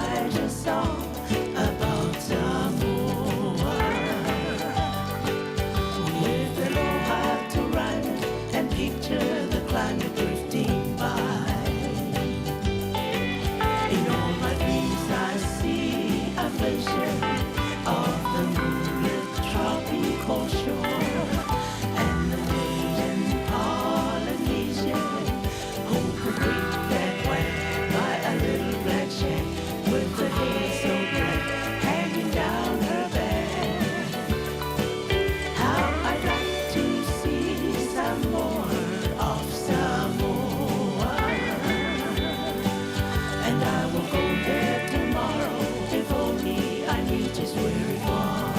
write a song about Samoa. With aloha to rhyme it and picture the climate drifting by. In all my dreams I see a vision of the moonlit tropical shore and the maiden Polynesian who could break that way by a little black shack with the hair so black hanging down her back. How I'd like to see some more of Samoa, and I will go there tomorrow if only I knew just where it was.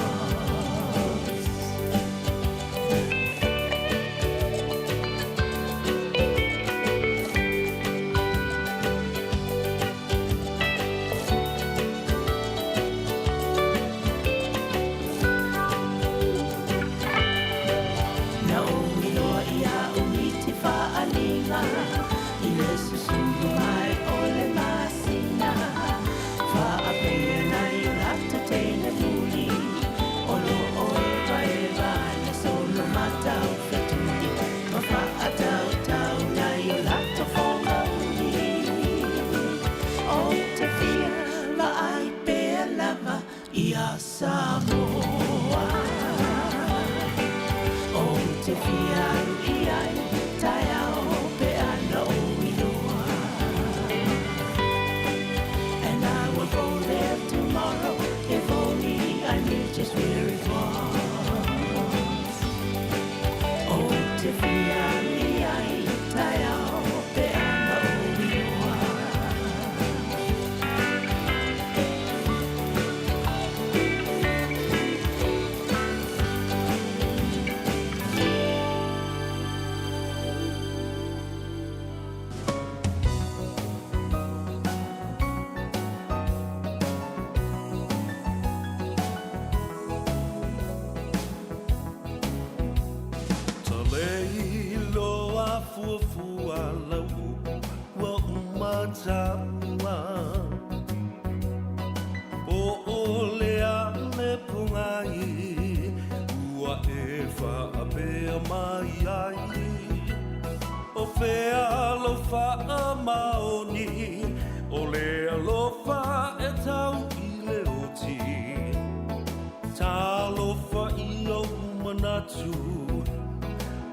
Naomi loa ia umiti fa'alinga I le susungu mai o le masina. Fa'apea na you'll have to take a muli Olo o eva na solo matau fetuli. Ma fa'atau tau na you'll have to fonga uli. O te fia ma'ai pea lava ia Samoa. O te fiaru I ai, tai ao pe ana o inoa. And I will go there tomorrow if only I knew just where it was. O te fiaru I ai, tai ao pe ana o inoa. Talei loa fuafua lau wa umataua. O olea le pungai ua e whaapea mai ai. O whea lo wha maoni o lea lo wha e tau I le oti. Tā lo wha I o manatu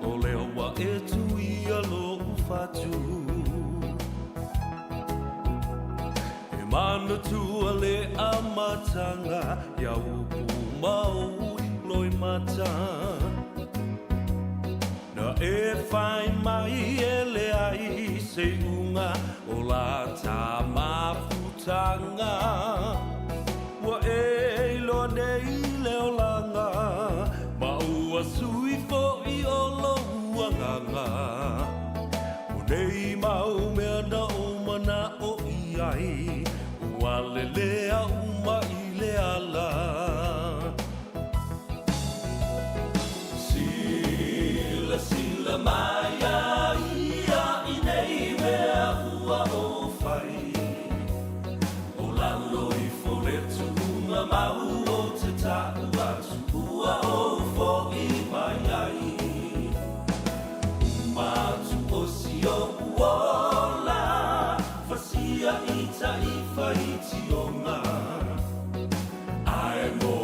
o leo wa e tui a lo whatu. E mana tua le amatanga ia upu mau loi mata. Na e whai mai e le ai se unga o la tā mawhutanga. Wa e lo nei leo langa ma ua sui fo I o lo uanganga. O nei mau mea na o mana o I ai ua le lea uma I le ala. Sila sila mai ai ia I nei mea ua o whai. O lalo I foretu unga mau o te tāu atu ua o fo I mai ai. Umatu o si o uola fasia I tai whaiti o ngā. Ae mo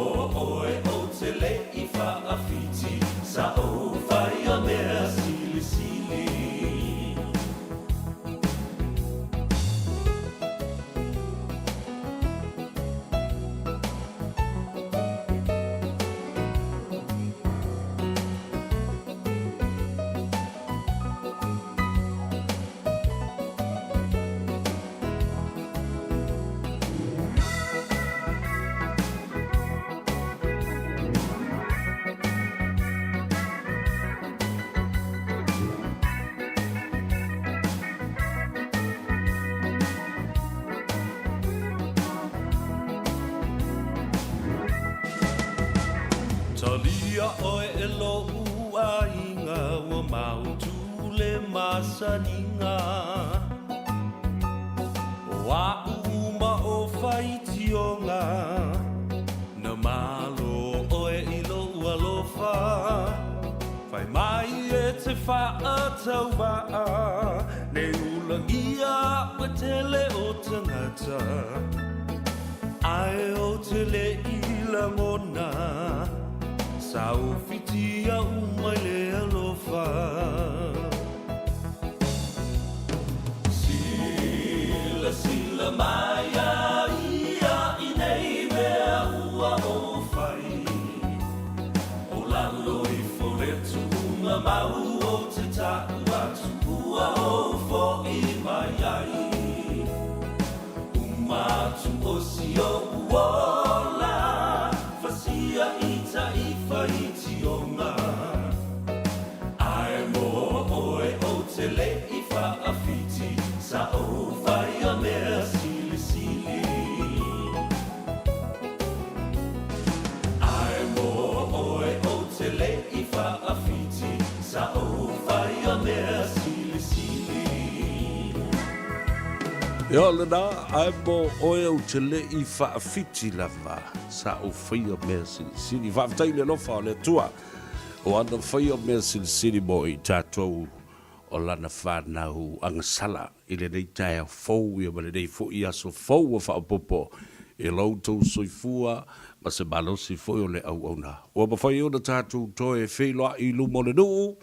oe o te le I whaafiti sa o whai a mea sili sili. Talia oe e lo ua inga ua mautu le masaninga. O a uma o i tionga na malo oe ilo ualofa fai mai e te wha atau waa ne ulangia wa tele o tangata ai o tele ila ngona sau fitia umai le alofa Sila maya ia inei mea ua o whai O lalo I foretu unga mau o te taku atu ua o fo I mai ai Umatu o si o uola Fasia ita I whaiti o ngā Ai mo oe o te le I whaafiti Sa o whai a mea sili sili Ai mo oe o te le I whaafiti Sa o whai a mea sili sili Ia lena, ai mo oe o te le I whaafiti lava Sa o whai a mea sili sili Whaafitai le lofa o le tua O ana whai a mea sili sili mo I tātou o lana whanau angasala I le nei tae a fau ia ma le nei fo I aso fau a whaapopo I lautou soifua ma se malosi fo o le au au na. Ua ma whai o na tātou toe wheloa I lumo le nuu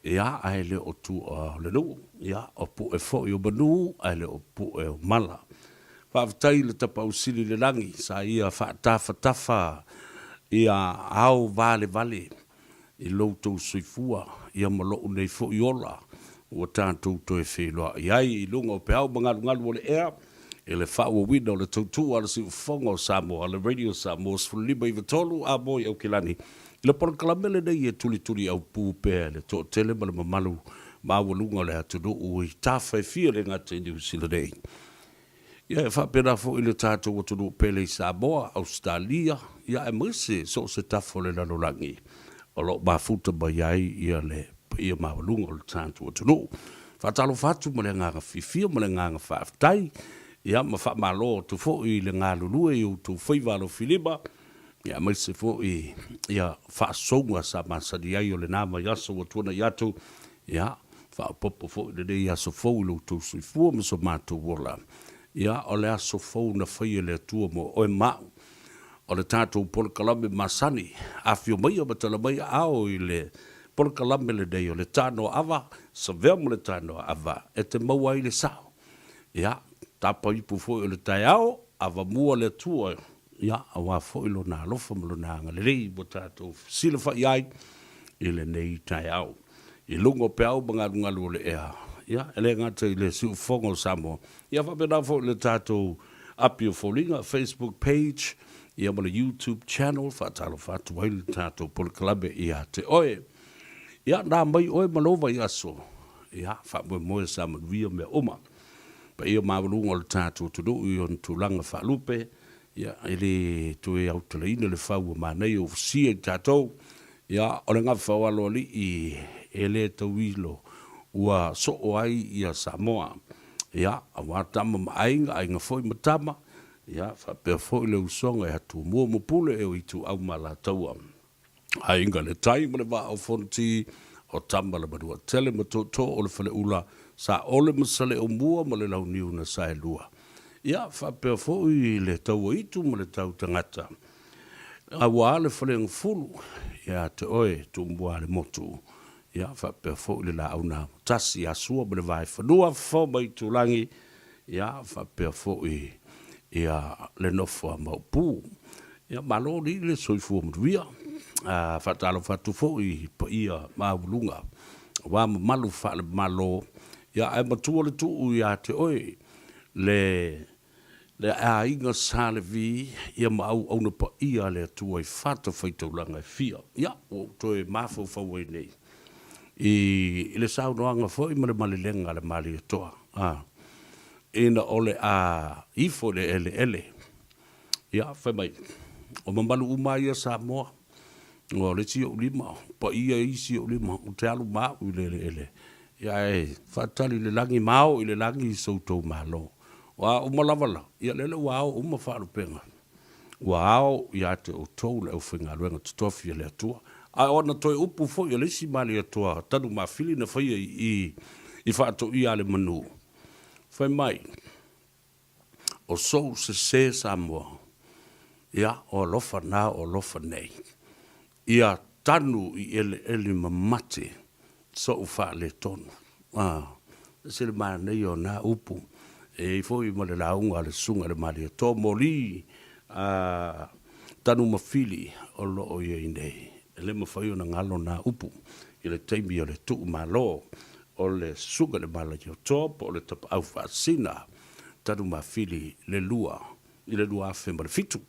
ia ai le o tu o le nuu ia o pu e fo I o manu ai le o pu e o mala. Whaafitai le tapa usili le langi sa ia whaatafa tafa ia au vale vale I lautou soifua ia malo nei fo I ola ua tātou toe wheloa iai I lunga o peau mangalu o le ea e le whaua wina o le tautua ala si ufonga o Samoa le radio Samoa sfulima I vatolu a boi au kilani I le polokalamele nei e tuli tuli au pūpea le tō tele ma le mamalu mawalunga o le atunu ui tāwhai fia le ngata I New Zealand nei ia e whapena fo I le tātou atunu pele I Samoa Australia ia e mwese so se tafo le lanolangi o lo mafuta ba iai ia le ia mawalunga o le tātou atunu. Whatalo whatu ma le nganga whiwhia ma le nganga whaafitai. Ia ma whaamalo tu fo I le ngā lulue I tu whaiwalo Filipa. Ia mai se fo I ia whaasonga sa masani ai o le nama yaso wa tuana yatu. Ia whaapopo fo I le nei aso fo I lo tu suifua ma so mātou wola. Ia o le aso fo na whaia le atua mo oe mau. O le tātou polokalame masani. A whio mai o matala mai ao I le polokalame le nei o le Tanoa Ava. Savea mo le Tanoa Ava. E te maua I le sao. Ia, tapa ipu fo I le tai ao. Ava mua le tua. Ia, awa fo I lo nā lofa mo lo nā ngalirei. Mo tātou silafa iai. I le nei tai ao. I lungo pe au mangalu o le ea. Ia, ele ngata I le siu fongo Samoa. Ia, whapena fo I le tātou api o folinga. Facebook page. Ia mo le YouTube channel. Whatalo whatu wai le tātou polokalame ia te oe. Ia nā mai oe malova I aso. Ia whaamue moe sa manuia mea oma. Pa ia mawalunga o le tātou tunu I on tūlanga whaalupe. Ia ele tue au talaina le whau manei o fsia I tātou. Ia o le ngā whawalo ali I ele tauilo. Ua so o ai ia Samoa. Ia awa tama maainga ainga foi matama. Ia whapea foi le usonga e hatu mua mopule e o itu au mala taua. Ainga le tai ma le wa o fonti o tamba le madua tele ma to o le fale ula sa ole masale o mua ma le lau niu na sa e lua. Ia whapea foi le taua itu ma le tau tangata. A waa le fale ngfulu ia te oe tu mbua le motu. Ia whapea foi le la au na tasi a sua ma le vai whanua fo mai tu langi. Ia whapea foi ia le nofo a maupu. Ia malo li le soifua mruia. Whatalo whatu fōi pa ia maulunga. Wā malu whale malo. Ia ai matua le tuu ia te oe. Le a inga sale vi. Ia ma au na pa ia le tua I whata whaitaulanga I fia. Ia o toi mafo whawai nei. I le sao noanga fōi ma le malilenga le mali atoa. Ina ole a ifo le ele. Ia whai mai. O mamalu umai a Samoa. O le tio lima, pa ia isi o lima, o te alu mau I le ele. Ia e, whatali le langi mau I le langi I soutou malo. Wa umalavala. Ia lele wao uma whaarupenga. Wao ia te o tau le au whinga luenga tutofi le atua. A ona toi upu fo ia lesi mali atua. Tanu mawhili na whaia i whaato i ale manu. Whai mai. O sou se Samoa. Ia o lofa nā o lofa nei. Ia tanu i ele mamate. So ufa le tonu. Sele maa nei o nā upu. E fo i male launga le sunga le mali atua. Moli tanu mawhili o loo ia i nei. Le mawhai o na ngalo nā upu. I le teimi o le tuu malo. O le sunga le mala i o top. O le tapa au whaasina. Tanu mawhili le lua. I le lua afe ma le fitu.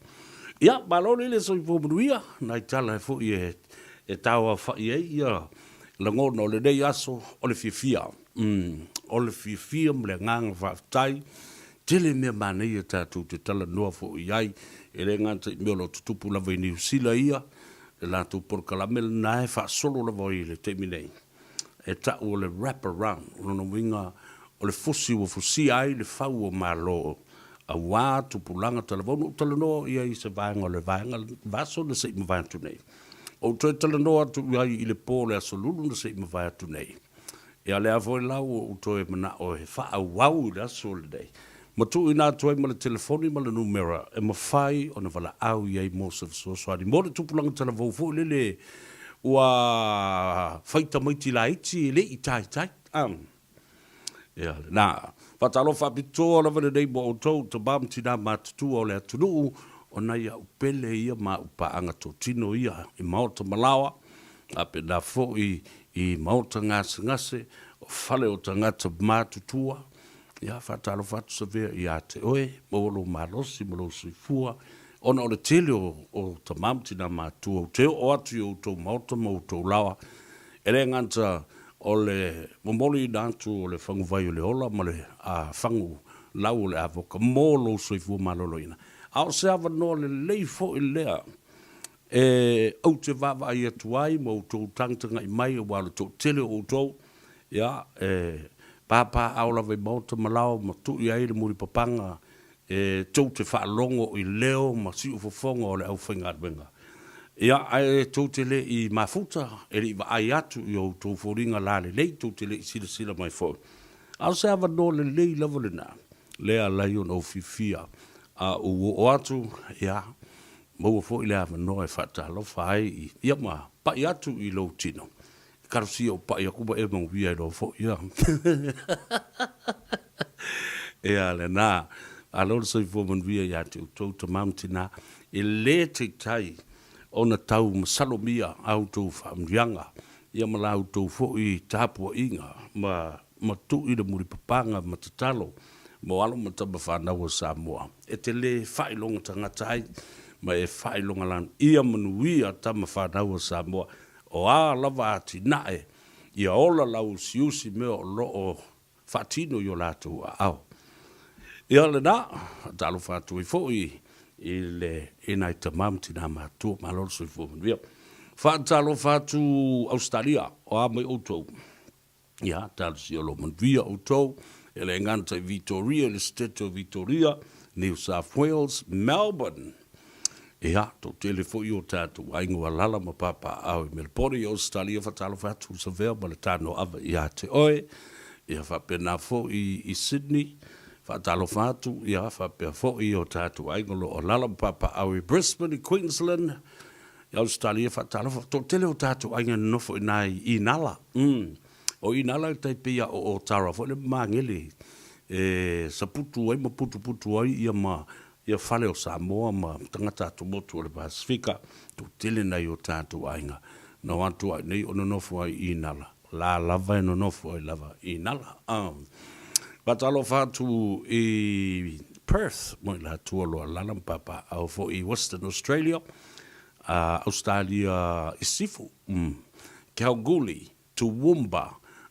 Ia, malo le so i fōmanuia. Nai tala e fo i e tawa whai e ia. Langona o le nei aso o le fia. O le fia mle nganga whaafitai. Tele mea manei e tātou te tala noa fo i ai. E le nganta i mea lo tutupu lava i New Zealand ia. E lātou porkalamele nae whaasolo lava i le teimi nei. E tau o le wrap around. O no winga o le fosi o fosi ai le whau o malo. A wā tupulanga talavono talanoa ia i se vaenga o le vaenga. Vaso na se ima vai atu nei. O toi talanoa tu iai i le pō le asolulu na se ima vai atu nei. E a lea voi lau o toi mana o he wha a wau i le aso le nei. Ma tu ina toi ma le telefoni ma le numera. E ma whai o na wala au iai mo se soani. Mo le tupulanga talavou fu lele ua whaita maiti la iti le i tai. Ia, nā. Whatalo whapitoa lawa nei mo o tau ta bam tina mātutua o le atunu o nei a upele ia ma upaanga tō tino ia i maota malawa a pe nā fo i maota ngase o whale o tangata mātutua ia whatalo whatu Savea i a te oe mo lo malosi mo lo suifua ona o le tele o ta mam tina mātua o teo o atu i o tō maota mo o tō lawa e le nganta o le momoli dantu o le whangu vai o le ola ma le whangu lau o le avoka mō lo soifu maloloina. Ao se awa no le leifo i lea au te wawa i atuai ma o tō tangtanga i mai o wale tō tele o tō pāpā aula vai mauta malao ma tu i aile muri papanga tō te whaalongo i leo ma si ufofonga o le au whainga wenga. Ia ai tōtele i mafuta, e li wa ai atu i o tō fōringa la le lei, tōtele i sila mai fō. Au se awa no le lei lawa le nā, lea lai o no fifia. O atu, ia, maua fō i lea awa no e whatalo whai i, ia ma, pa i atu i lo tino. Karusi o pa i akuba e mau via i lo fō, ia. Ia le nā, a lor sai fō man via i atu, tō ta mamtina, i le te tai, ona tau masalomia au tau whaamrianga. Ia mala au tau fo i tāpua inga. Ma tu i le muri papanga ma te talo. Mo alo ma taba whanau o Samoa. E te le whailonga tangatai. Ma e whailonga lan. Ia manuia tama whanau o Samoa. O a lava ati nae. Ia ola lau siusi mea o loo whatino i o lātou a au. Ia le nā. Talo whātu i fo i le enai tamam tina mātua malolo soi fōmanuia. Whaatalo whātu Australia o a mai outou. Ia, talo si olo manuia outou. E le nganta i Victoria, le state of Victoria, New South Wales, Melbourne. Ia, tō telefo i o tātou aingo alala ma papa au i Melbourne i Australia. Whaatalo whātu Savea ma le Tanoa Ava i a te oe. Ia, whapena fo i Sydney. Whaatalo whātu, ia whapea fo i o tātou aingolo o lala papa au i Brisbane, i Queensland, i Australia, whaatalo whātu, tō tele o tātou ainga nofo i nai i nala. O i nala i taipia o tara, fo le mangele, sa putu ai, ma putu ai, ia whale o Samoa, ma tangata atu motu o le Pasifika, tō tele nei o tātou ainga. No atu ai, nei o nofo ai i nala. La lava e no nofo ai lava i nala. Patalo whātu i Perth, mo i la tualoa lalam papa, au fo i Western Australia, Australia i Sifu, Kalgoorlie, Toowoomba,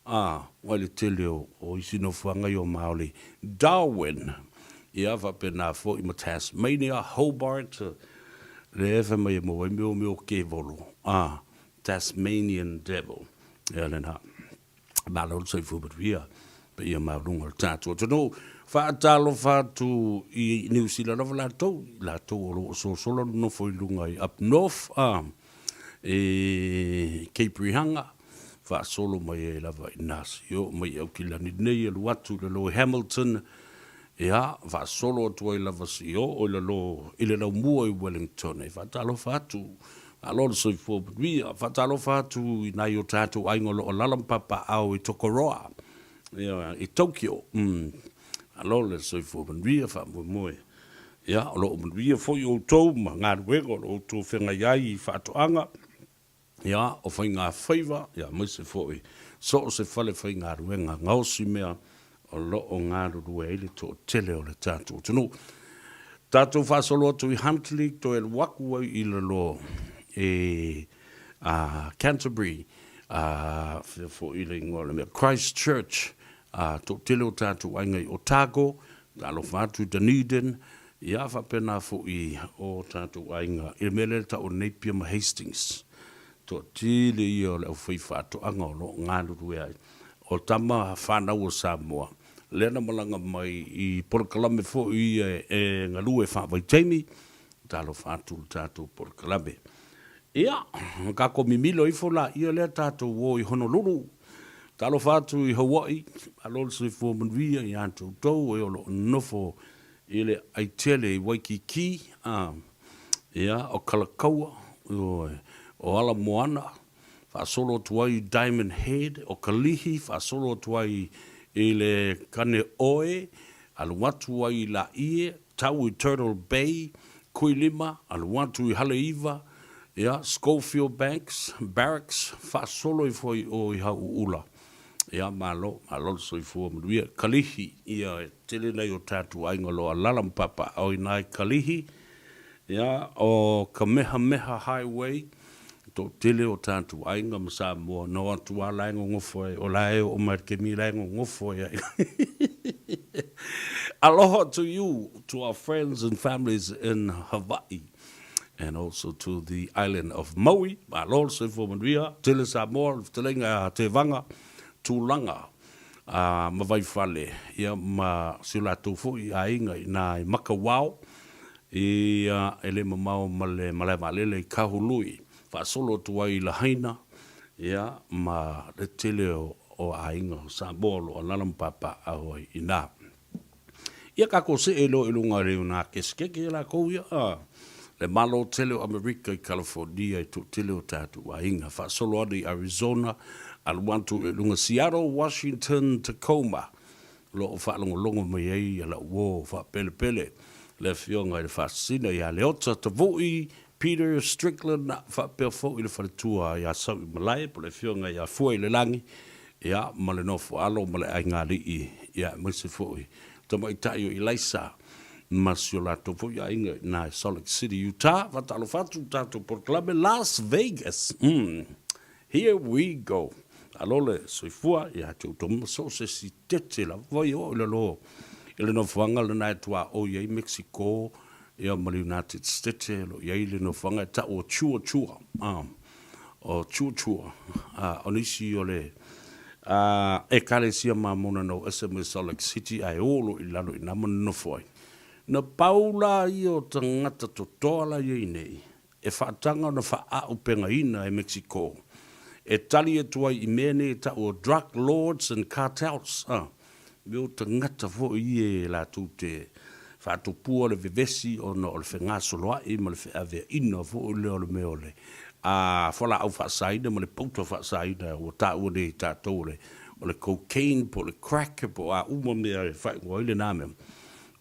o le tele o isino whanga i o Māori, Darwin, i awa pena fo i Tasmania, Hobart, le ewa mai mo i meo ke volo, Tasmanian Devil, e alena, malo sai fubaria, ia marunga tātua. Tono, Whaatalo whātu I New Zealand of lātou o lo so solo no foi lunga I up north, Cape Rehanga, wha solo mai e lava I nasi, o mai au ki lani nei alu atu le lo Hamilton, ia, wha solo atu ai lava si o le lo, ile lau mua I Wellington, whaatalo whātu, alolo soi fōpia, whaatalo whātu I nai o tātou aingolo o lalampapa au I Tokoroa, ia, I Tokyo, alole soi fōpia, wha ia, o lo mria foi o tau, ma ngā ruenga, o tō whenga iai I whaatoanga, ia, o whai ngā whaiva, ia, mai se foi, so o se whale whai ngā ruenga, ngausi mea, o lo o ngā rurua ele tō tele o le tātou. Tino, tātou whasolo atu I Huntly, tō e wakua I le lo, Canterbury, for I le ingoa mea, Christchurch, tō tele o tātou ainga I Otago, talo whātu Dunedin, ia whapena fo I o tātou ainga, I mele ta o Napier ma Hastings, tō tile I o le au whaiwhato anga o lo ngānuru ai, o tama whanau o Samoa, lena malanga mai I Polokalame fo I ngalue whawai teimi, talo whātu tātou Polokalame. Ia, kako mimilo I fola, ia lea tātou o I Honolulu, talo whātu I Hawaii, alol se fo manvia I antou tau, e o lo nofo, ile aitele I Waikiki, ia, o Kalakaua, o Ala Moana, whaasolo tuai Diamond Head, o Kalihi, whaasolo tuai ile Kane Oe, aluatu ai La Ie, tau I Turtle Bay, Kuilima, aluatu I Haleiwa, ia, Schofield Banks, Barracks, whaasolo I foi o I Hauula. Ia malo so I fua manuia. Kalihi, ia tele nei o tātu aingolo a lalampapa au I nai Kalihi. Ia o Kamehameha Highway, tō tele o tātu ainga ma Samoa, no atu a laengo ngofoe, o lae o markemi laengo ngofoe. Aloha to you, to our friends and families in Hawaii, and also to the island of Maui. Aloha so I fua manuia, tele Samoa, telenga te vanga, tūlanga, ma vai whale, ia ma sila tōfu I ainga I nai makawao, ele mamau ma le malele I kahului, whaasolo tua I lahaina, ia ma le tele o ainga, sa bolo o lalampapa au I nā. Ia kako se elo ilunga reo nā keskeke la kou ia, le malo tele o Amerika I California I tu tele o tātu ainga, whaasolo adi Arizona, aluantu lunga Seattle, Washington, Tacoma. Lo o whaalongolongo mai ei ala uo whaapele le fionga I le whaasina I a leota tavoi, Peter Strickland, whaapeo I le whaletua I a sau I malai, po le fionga I a fua I le langi, ia ma le nofo alo ma le aingari ia mwese fui. Tama I taio I laisa, masio la tofu ia inga na Salt Lake City, Utah, vatalo fatu tato por club Las Vegas. Here we go. Alole soifua ia tu tom so se si tete la voi o le lo ile no fanga le na tua o ye Mexico ia ma United States lo ia ile no fanga ta o chua o chua onisi ole e kale sia ma mona no SMS Salt Lake City ai olo ilalo ina mo no foi na paula io tangata totola ye nei e fatanga no fa a upenga ina e Mexico e tali e tuai I mene ta o drug lords and cartels. Meo ta ngata fo I e la tute whātu pua le vevesi o no le whenga soloa I ma le wheawea ina fo o leo le meo le. Whala au whaasaida ma le pauta whaasaida o ta ua ne tātou o le cocaine po le crack po a uma mea e whai ngoi le nāme.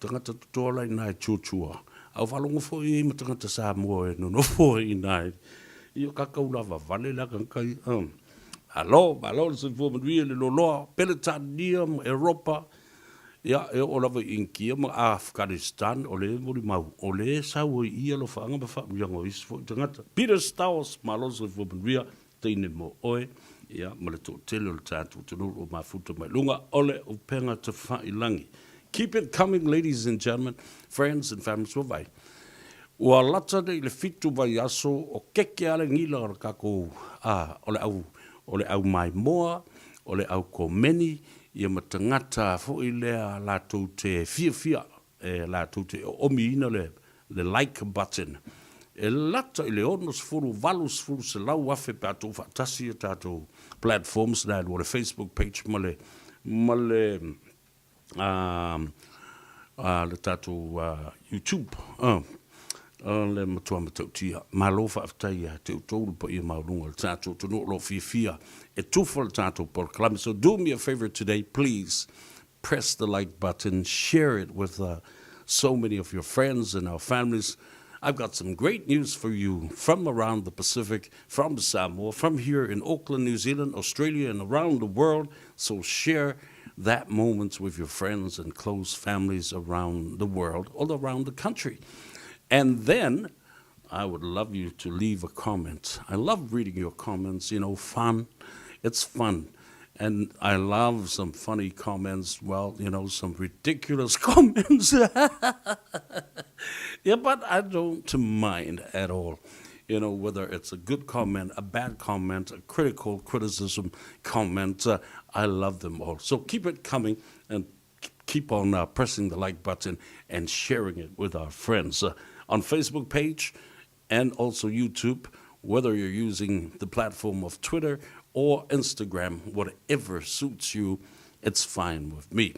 Tangata tutola I nai chūchua. Au whalongo fo I ma tangata Samoa e no fo I nai. Io kakau lava vale la kankai alo se fo manuia le loloa Peletanium Europa ia e o lava inkia ma Afghanistan o le mori mau o le sau I lo whaanga ma wha miango isi fo tangata Peter Stowers malo se fo manuia teine mo oe ia ma le tō tele o le tātu tunuru o mafuta mai lunga ole o penga te whailangi. Keep it coming, ladies and gentlemen, friends and families wa vai. Ua lata nei le fitu vai aso o keke ale ngila o le au mai moa, o le au komeni, ia matangata fo i lea lātou te fia, lātou te omiina le like button. E lata i le ono sfuru valu sfuru se lau afe pe atou whaatasi e tātou platforms na le Facebook page ma le tātou YouTube. Le matua matautia. Malo whaafitai te utolu pa ia maurunga le tātou tunu lo fia. E tufa le tātou proclaim. So do me a favor today, please. Press the like button. Share it with so many of your friends and our families. I've got some great news for you from around the Pacific, from Samoa, from here in Auckland, New Zealand, Australia, and around the world. So share that moment with your friends and close families around the world, all around the country. And then I would love you to leave a comment. I love reading your comments, fun. It's fun. And I love some funny comments, some ridiculous comments. Yeah, but I don't mind at all. Whether it's a good comment, a bad comment, a criticism comment, I love them all. So keep it coming and keep on pressing the like button and sharing it with our friends on Facebook page and also YouTube, whether you're using the platform of Twitter or Instagram, whatever suits you, it's fine with me.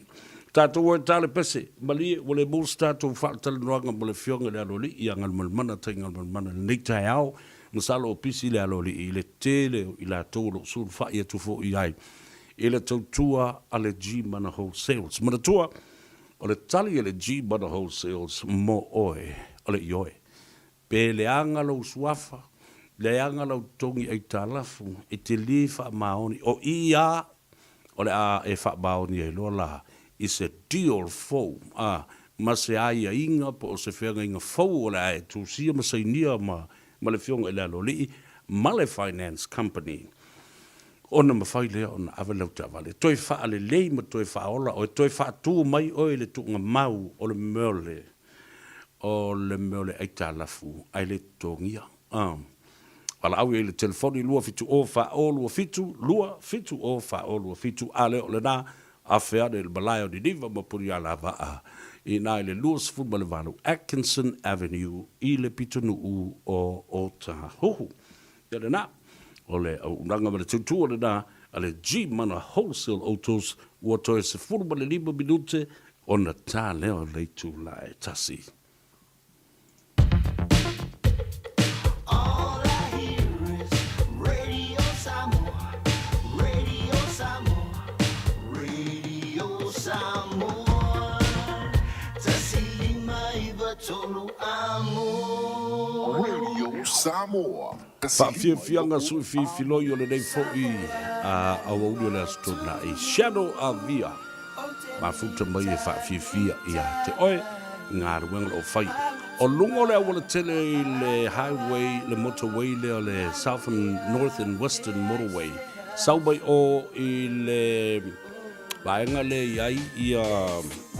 Tātou o tāle pese, mali wale mūs tātou whaatale noanga mole fionga le aloli i angal malmana taingal malmana nei tai au, masalo o pisi le aloli i le tele i la tōlo suru whai atu fo i ai. I le tautua a le G Mana Wholesales. Manatua, o le tali e le G Mana Wholesales mo oe, o le ioe. Pe le angalo suafa, le angalo tongi ai tālafu, e te li wha maoni, o ia, o le a e wha maoni e loa la. Is a deal fo ma se ai inga po se whenga inga fo o le ai tu sia ma se nia ma le whionga e le aloli ma le finance company ona ma whai lea ona awalau te awale toi wha ale lei ma toi wha ola o toi wha tu mai oi le tunga mau o le meole ai tā lafu ai le tongia wala au e le telefoni lua fitu o wha o lua fitu ale o le nā a fea le balai o di niva ma puri ala waa i nā i le luas fuma le wanu Atkinson Avenue i le pitonuu o Tahohu. Ia le nā, o le unanga ma le tutu o le nā, a le G Mana Wholesale Autos ua toe se fuma le 5 minute o na tā leo leitu la e tasi. Samoa. Fianga sui filoi o le nei fo'i a wauli o le astona i Shadow Avia. Ma futa mai e fia ia te oe ngā ruenga o whai. O lungo le awala tele i le highway, le motorway le o le Southern, North and Western Motorway. Saubai o i le vaenga le iai i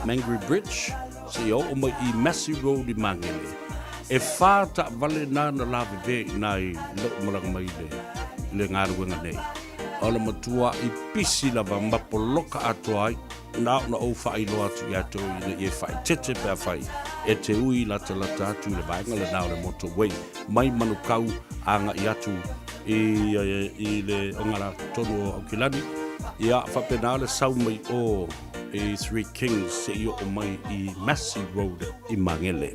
Mangere Bridge. Se o mai i Massey Road i Mangere. E whāta vale nā na lawe ve nai loko maranga mai le ngāruenga nei. O le matua i pisi lava mapoloka atua ai, nā o whai loa atu i ato i le whai tete pēr whai, e te ui lata atu i le vaenga le nā o le motorway. Mai manu kau anga i atu i le ongara tonu o Aukilani. Ia whapena le sau mai o i Three Kings se i o mai i Massey Road i Mangele.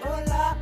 Hola.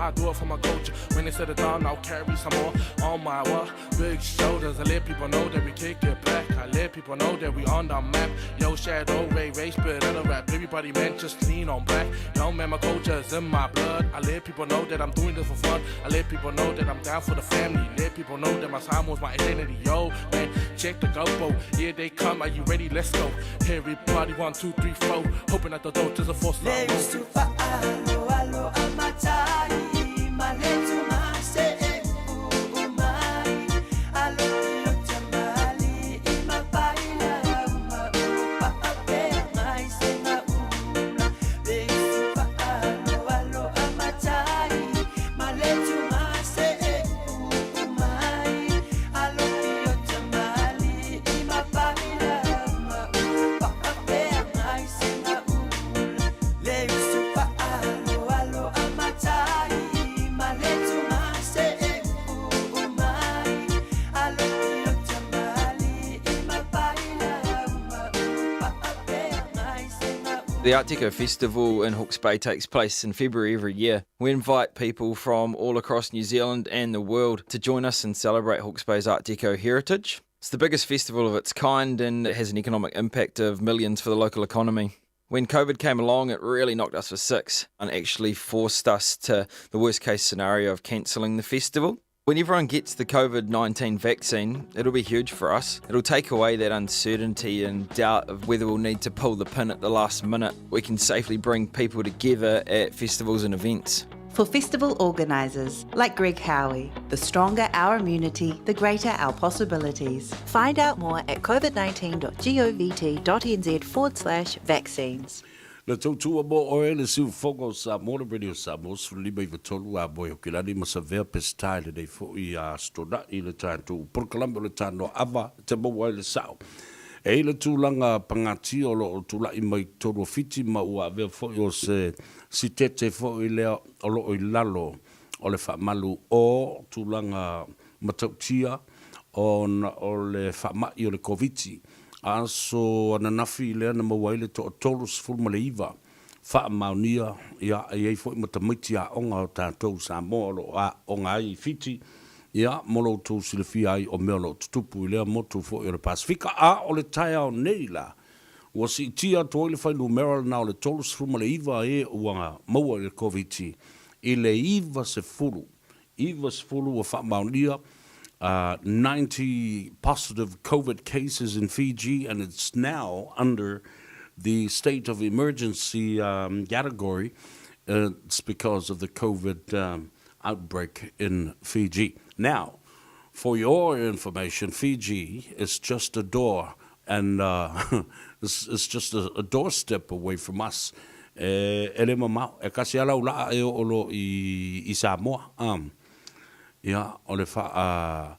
I do it for my culture. When they said it down, I'll carry some more on my big shoulders. I let people know that we kick it back. I let people know that we on the map. Yo, shadow, Ray, spit in a rap. Everybody, man, just lean on back. Yo, man, my culture is in my blood. I let people know that I'm doing this for fun. I let people know that I'm down for the family. Let people know that my Samoa is my identity. Yo, man, check the GoPro. Here they come, are you ready? Let's go. Everybody, 1, 2, 3, 4. Hoping that the door is a force. The Art Deco Festival in Hawke's Bay takes place in February every year. We invite people from all across New Zealand and the world to join us and celebrate Hawke's Bay's Art Deco heritage. It's the biggest festival of its kind and it has an economic impact of millions for the local economy. When COVID came along, it really knocked us for six and actually forced us to the worst case scenario of cancelling the festival. When everyone gets the COVID-19 vaccine, it'll be huge for us. It'll take away that uncertainty and doubt of whether we'll need to pull the pin at the last minute. We can safely bring people together at festivals and events. For festival organisers like Greg Howie, the stronger our immunity, the greater our possibilities. Find out more at covid19.govt.nz/vaccines. Le tautua mo oe le siu fogo sa mo le radio sa mo su lima i vatolu a boe o kilani ma Savea pestai le dei fo i a stona i le tātou porkalambo le Tanoa Ava te mo wai le sao. E le tūlanga pangati o lo tūla i mai toro fiti ma ua vea fo i o se si tete fo i lea o lo i lalo o le whaamalu o tūlanga matautia o le whaamai o le koviti. Aso ananafi lea na mawaile to tolu sfulma le iwa wha maunia ia ei fo matamiti a onga o tātou Samoa lo a onga ai fiti ia molo tō silifia ai o mea lo tutupu lea motu fo i le Pasifika a o le taia o neila ua si tia to le whailu meral na o le tolu sfulma le iwa e ua maua i le COVID i le iwa se fulu wa wha maunia 90 positive COVID cases in Fiji, and it's now under the state of emergency category. It's because of the COVID outbreak in Fiji. Now, for your information, Fiji is just a door, and it's just a doorstep away from us. Ele mamau, e kasi ala ula e olo I Samoa. Ia, o le wha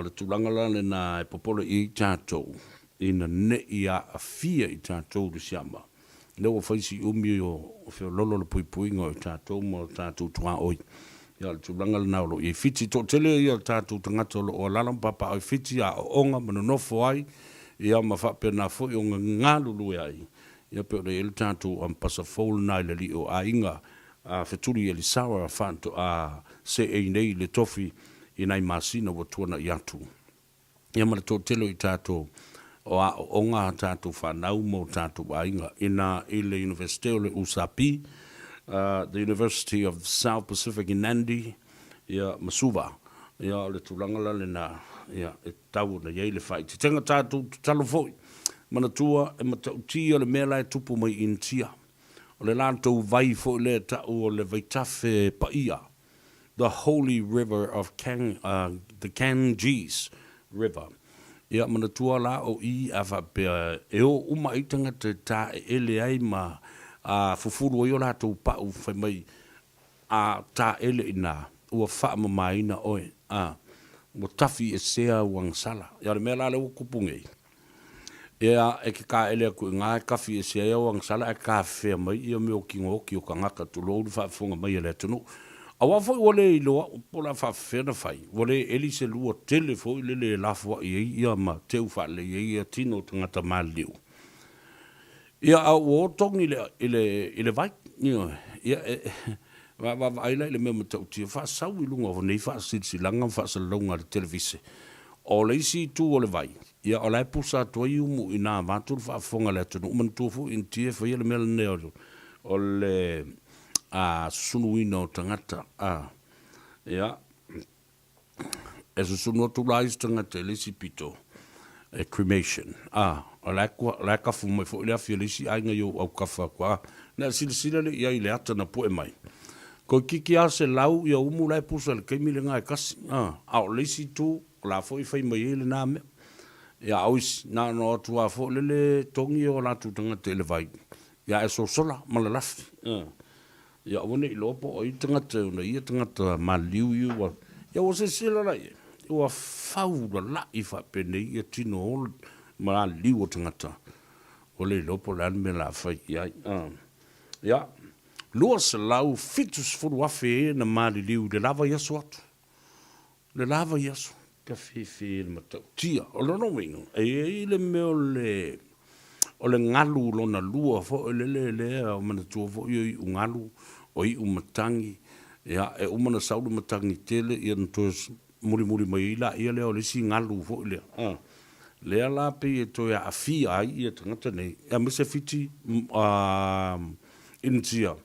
le tūlangala le nā e popolo I tātou, I na ne I a fia I tātou le siama. Lewa whaisi umi o whio lolo le puipuinga I tātou mo tātou tua oi. Ia le tūlangala nā olo I fiti tō tele ia tātou tangata o lalam papa o fiti a o onga manonofo ai, ia ma whape nā fo I o ngā lulu ai. Ia pe o le ele tātou am pasa fōlu nai le li o a inga, a wheturi e li sawa a whanto a se e nei le tofi I nei masina wa tuana I atu. Ia mara tō telo I tātou o a onga tātou whanau mo tātou a inga ina I le University o le Usapi, the University of South Pacific in Nandi, ia Masuva, ia le tūlangala le na ia e tau na iei le whai. Te tenga tātou talo foi, mana tua e matautia le mea lai tupu mai intia. O le lantou vai fo le tau o le vaitafe paia, the holy river of the Ganges River. Ia manatua la o I awa pia e o uma I tangata ta e ele ai ma fufuru o I o latou pau whai mai a ta ele ina ua wha mamaina oe mo tafi e sea wangsala. Ia le mea la le o kupungei. Ia e ke ka ele ku ngā kafi e sea wangsala e ka whea mai ia me o kingo ki o ka ngaka tulo u whaafunga mai ele tunu. Awa foi wale I loa po la whawhena whai. Wale eli se lua tele foi lele lafua I ia ma teu whale ia tino tangata maliu. Ia au o tongi ile vai. Ia Va ai le me tau tia fa sau I lunga o nei fa silanga fa salonga le televise. O le isi tu o le vai. Ia o lai pusa tu I umu I nā mātur fa fonga le atu. Uman tufu in tia fa ia le mele neo. O le sunuina o tangata. Ia. E sunu tu lai tangata le isi pito. Cremation. O lai kafu mai fo ile afia le isi ainga yo au kafa kwa. Na sila le ia I le ata na poe mai. Ko kiki a se lau ia umu lai pusa le keimi le ngai kasi. Au leisi tu la fo I fai mai ele na me. Ia auis na no atua fo le tongi o la tu tanga te le vai. Ia e so sola malalafi. Ia one I lopo o I tanga te una ia tanga te maliu iu. Ia o se sila la ia. Ia fau la I fa pene ia tino o maliu o tanga ta. O le lopo la me la fai ia. Ia. Lua se lau fitus furu afe na mali liu le lava yasu atu. Le lava yasu. Ka fefe le matau. Tia, o lono wingo. E le meo le... O le ngalu lona lua fo le o mana tua fo I ungalu o I umatangi. Ia e umana saulu matangi tele ia ntos muri mai ila ia leo le si ngalu fo le. Lea la pe e toia afia ai ia tangata nei. Ia mese fiti intia.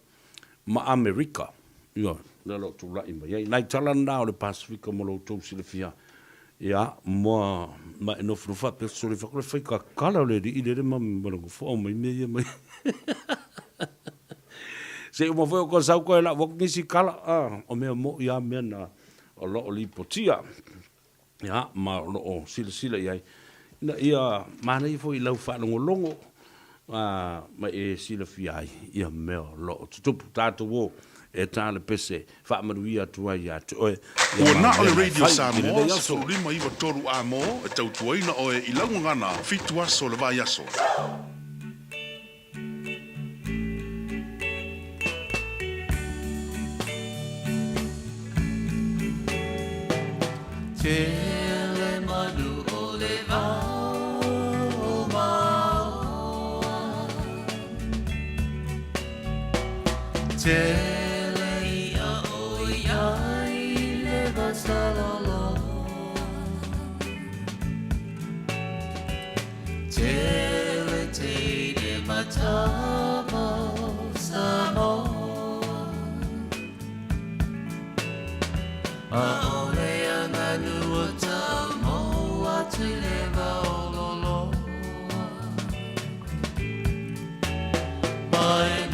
Ma Amerika, ia, nalo tu lai mai. Nai talanda o le Pasifika mo lo tau sile fia. Ia, ma eno frufa pe sole fa ko fai ka kala le di ile ma mo fo mai me mai. Se mo fo ko sa ko la wok nisi kala o me mo ia me na o lo o lipotia. Ia, ma o sile ia. Na ia mana I fo I lau fa longo. Ma e sila fiai ia meo lo tupu tatu wo e tale pese fa manuia tua ia to o na o le radio Samoa so lima iwa toru a mo e tau tuaina o e ilangu ngana fitua so le vai aso Tele manu o le vai Tele ia o iai le vasalala Tele te de matama Samoa A ole anganu o tamo atu le vaololo Mai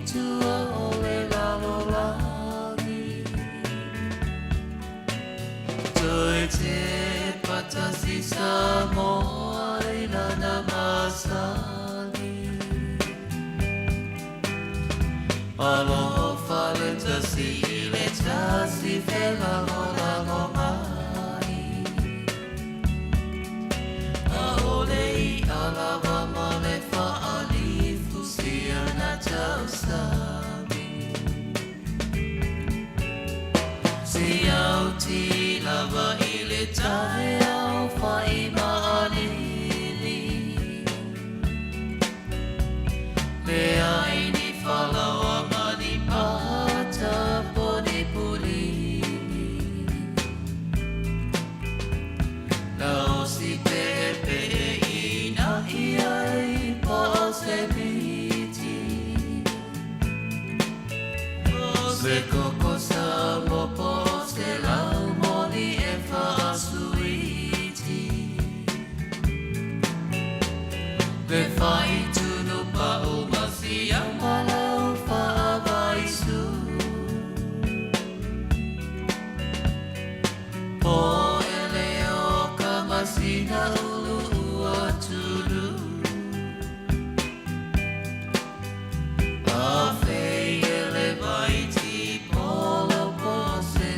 Tua o le lalo lagi Toi te patasi Samoa I lana masagi Aloha falentasi I le tasi fela lalo mai A ole I alava ma le faali fusia na tau Ti lava I le tae au whai maalili Le ai ni whalawa mani pata poni pulini Lau si pepe I na iai pa se piti Se koko sa mopo lau moni e whaasuiti Le whai tunu pa o masi a malau whaavaisu Po e leo ka masina ulu ua tunu A whei e le vaiti polo po se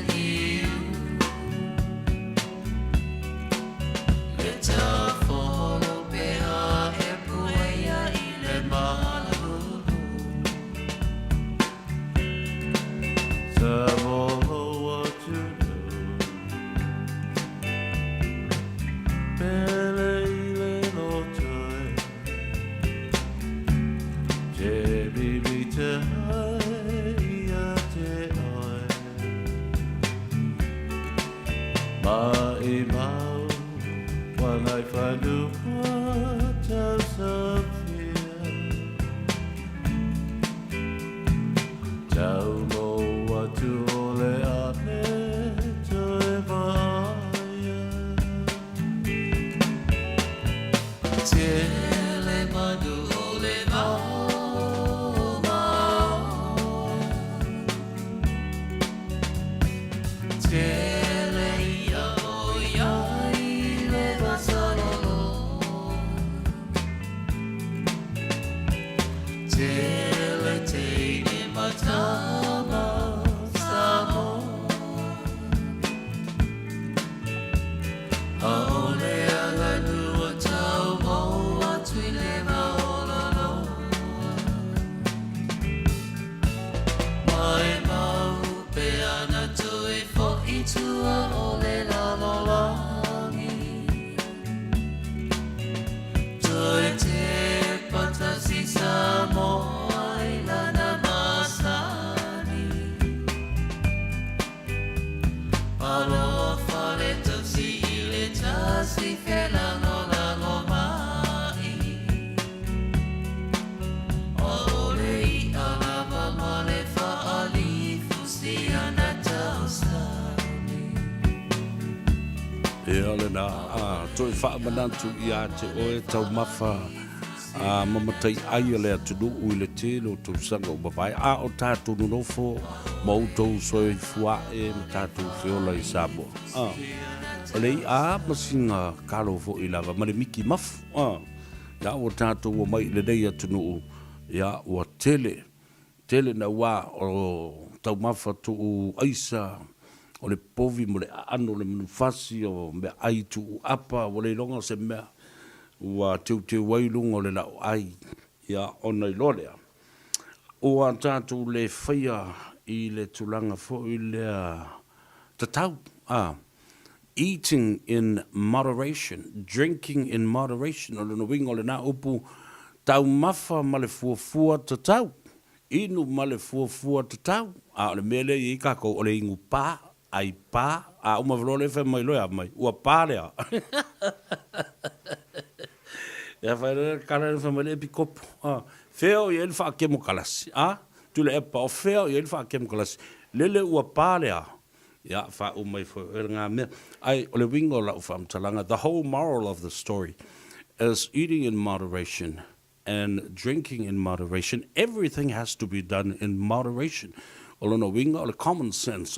Te Mai mau, when I find a waters of fear. Tau mo watu ole ane to e vaya. Tele manu ole mau mau. Tele ia o ia I le vasalolo. Tele te ni matama Samoa. Aole aga nua tau mo atu I le maolalo. Mai mau pe ana tui fo I tua o le lalolangi. Tui te patasi Samoa I lana masani. Aloha whare tasi I le tasi whelano lango mai. Aole I alama ma le whaalifu si ana tausani. E ole na toi wha manantu I a te oe tau mawha mamatai ai le atunu ui le te lo tau sanga o mawai a o tātou nunofo ma utou soe fua e ma tātou whiola I Samoa. Ole I masinga karo fo I lava ma le miki mafu. Ya o tātou o mai le nei atunu ya o tele na wā o tau mawha tu aisa o le povi mo le ano le manufasi o me ai tu apa o le longa se mea ua te wailunga o le lau ai ia ona I lorea. Ua tātou le whaia I le tulanga fo I le tatau. Eating in moderation, drinking in moderation. O le no winga o le nā upu tau mawha ma le fuafua tatau. Inu ma le fuafua tatau. O le mele I kako o le ingu pā. Ai pā, uma vlole fe mai loia mai, ua pā lea. Ia whaere kara fe mai le pikopo. Feo I ele wha kemo kalasi. Tule epa o feo I ele wha kemo kalasi. Lele ua pā lea. Ia wha umai whaere ngā mea. Ai, ole wingo la ufam talanga. The whole moral of the story is eating in moderation and drinking in moderation. Everything has to be done in moderation. Ole no wingo, ole common sense.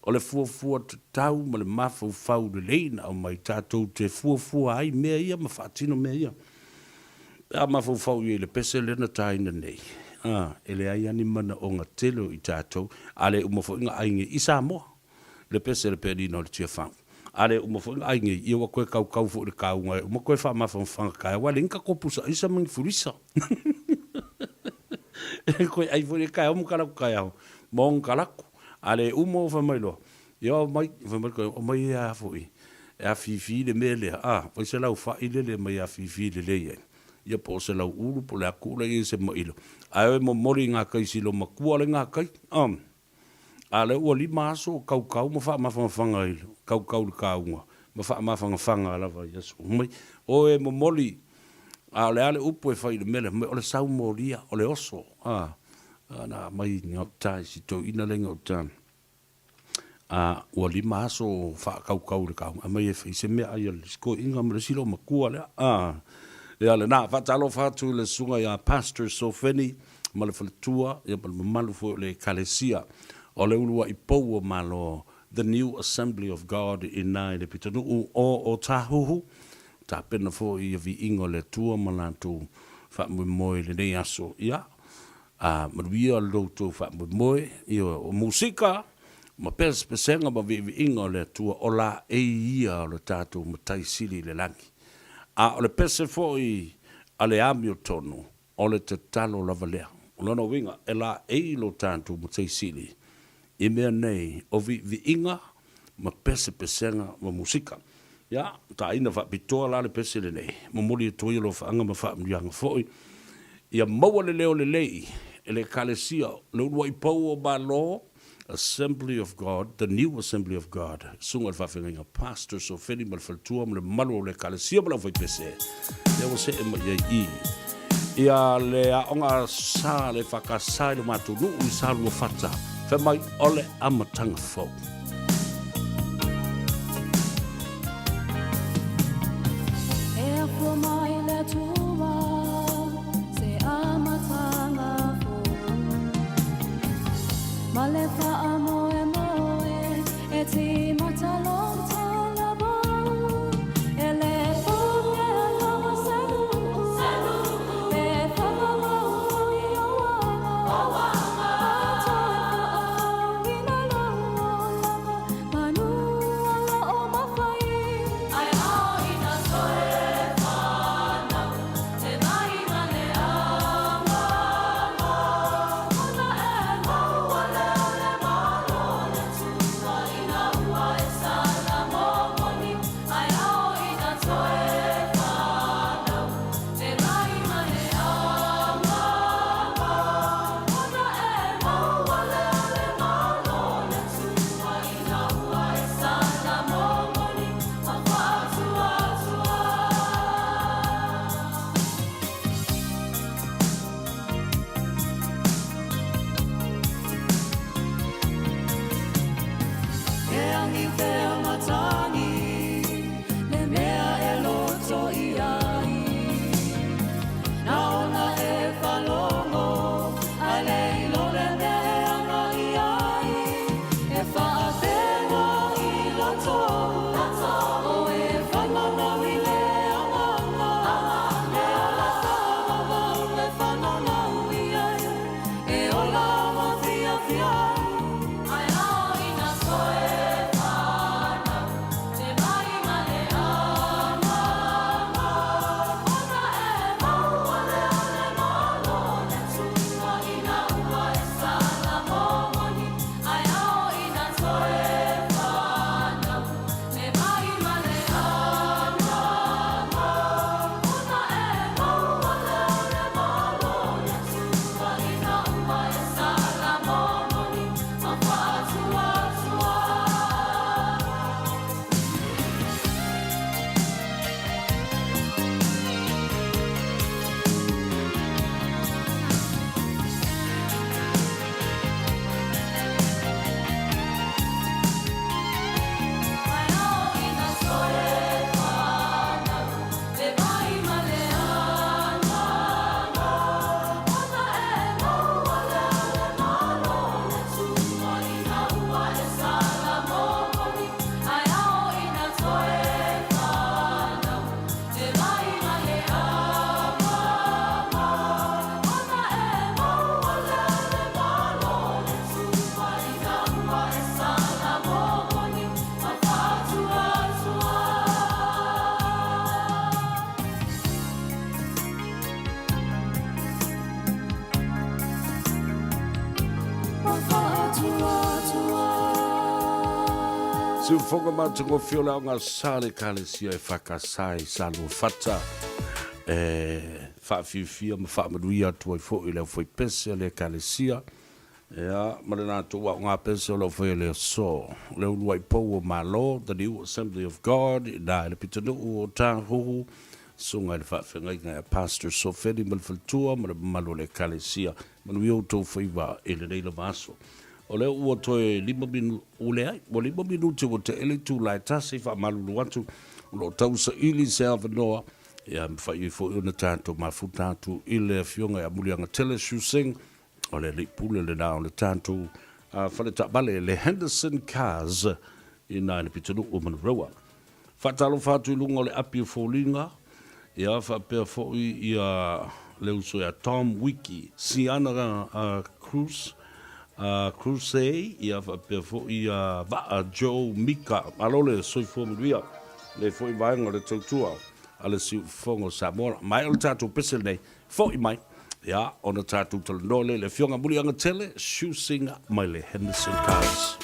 O le fuafua te tau ma le mafau fau le leina o mai tātou te fuafua ai mea ia ma whaatino mea ia. A mafau fau I le pese lena taina nei. Ele ai ani mana o ngā telo I tātou. Ale umafo inga ainge I Samoa. Le pese le perina o le tia whang. Ale umafo inga ainge I wa koe kau fo le kaunga. Uma koe wha mafau whanga kaya. Wale inka kopusa isa mangi furisa. Koe ai fo le kaya o mukaraku kaya ho. Mong karaku. Ale umo fa mai lo. Yo mai fa mai ko mai ya foi. E fifi le mele. Foi se lau fa ile mai ya fifi le le. Ia po se lau ulu po le akula I se mai lo. Ai mo mori nga kai silo makua le nga kai. Ale o li maso kau mo fa ma fanga ilo. Kau le kaunga. Ma fa ma fanga la va yesu. Mai o e mo mori. Ale upo e fa ile mele. O le sau moria o le oso. Na mai ngau tai si to ina le ngau tan. Ua li maso wha kau le kau. A mai e whi se mea ai le sko inga mre silo makua le. Ea le nā whatalo whatu le sunga ia Pastor Sofeni. Ma le whaletua. Ia pa le mamalu fo le kalesia. O le ulua I pou o malo. The New Assembly of God in nai le pitanu o tahuhu. Ta pena fo I vi ingo le tua malatu. Wha moi le nei aso. Ia. Maruia lo to fa moe o musika ma pesenga ma vi inga le tua o la ia le tatu matai sili le langi o le pese foi ale amio tono o le te talo la valea o no winga e la lo tatu matai sili I mea nei o vi inga ma pesenga ma musika ya ta ina fa pitoa la le pese le nei mo moli to lo fa anga ma fa mianga foi ia maua le leo le lei ele kalesia lo wai pau o ba lo Assembly of God, the new Assembly of God. Sunga le whawhenga pastor so wheni ma le whaltua ma le malo le kalesia ma la whai pese. Ia wa se e ma ia I. Ia le aonga sa le whakasai le matunu I sa lua whata. Whamai ole amatanga fau. Si whonga mātungo whiola o ngā sāle kālesia e whakasai sālua whata. Whaafiwhia ma whaamaruia atua I fōi leo whai pese le kālesia. Mare nā tō ngā pese o leo whai leo so. Leo luai pou o malo, the new Assembly of God, nā ele pitanu o tāhohu. Sunga le whaawhengai ngai a pastor so wheni ma le whaltua ma le malo le kālesia. Manu iau tō whai wā ele reila māso. O leo ua toe 5 minu ule ai, o 5 minuti o te ele tū lai tasi wha malulu atu, o lo tau sa ili se awanoa, ia mwhai fo iuna tātou mafutatu ile a fionga ia mulianga tele shusing, o le li pule le nao le tātou, whale ta bale le Henderson Cars, I nai le pitanu o Manarawa. Whatalo whatu I lunga le api o fōlinga, ia whapea fo ia leu so ia Tom Wiki, Siana Cruz, Crusade, ia whapea fo ia Vaa Joe Mika, alole soi fōmuria, le fo I vaenga le tautua, ale si fongo Samoa, mai o tātou pese nei, fo I mai, ia, ona tātou talanole, le fionga muri anga tele, shooting mai le Henderson Cars.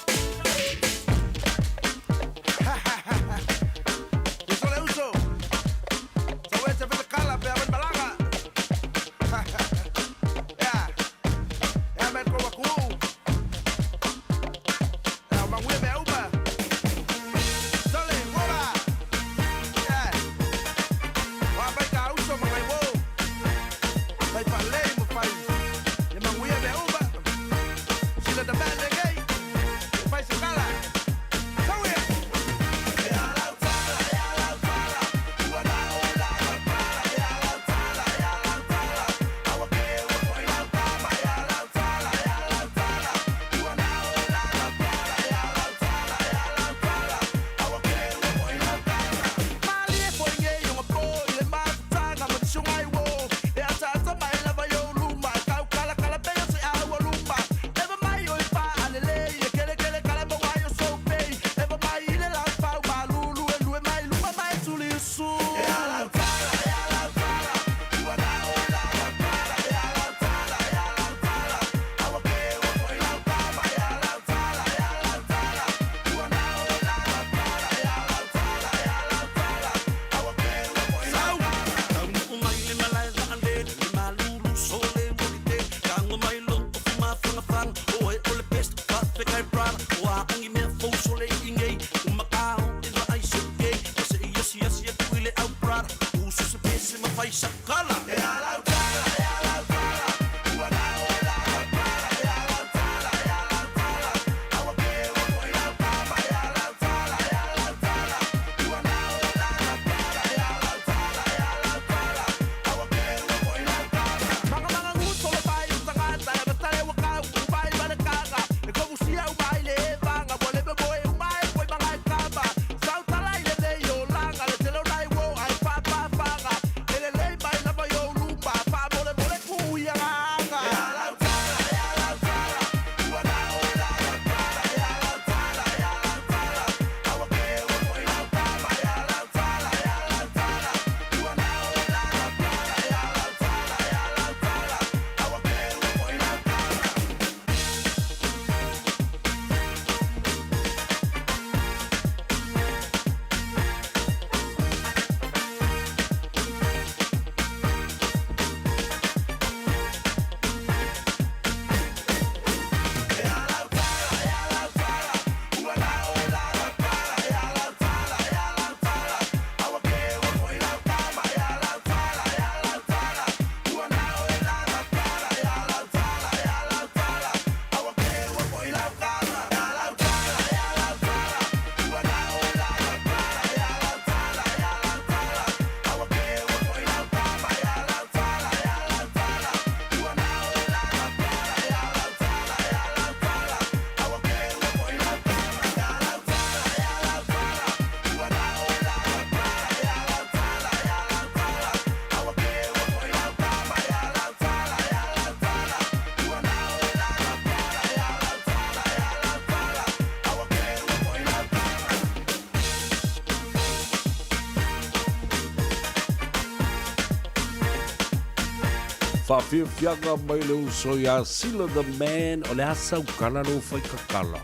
Whawhiawhianga mai leo so ia Sila the man o le asau kala lo whai kakala.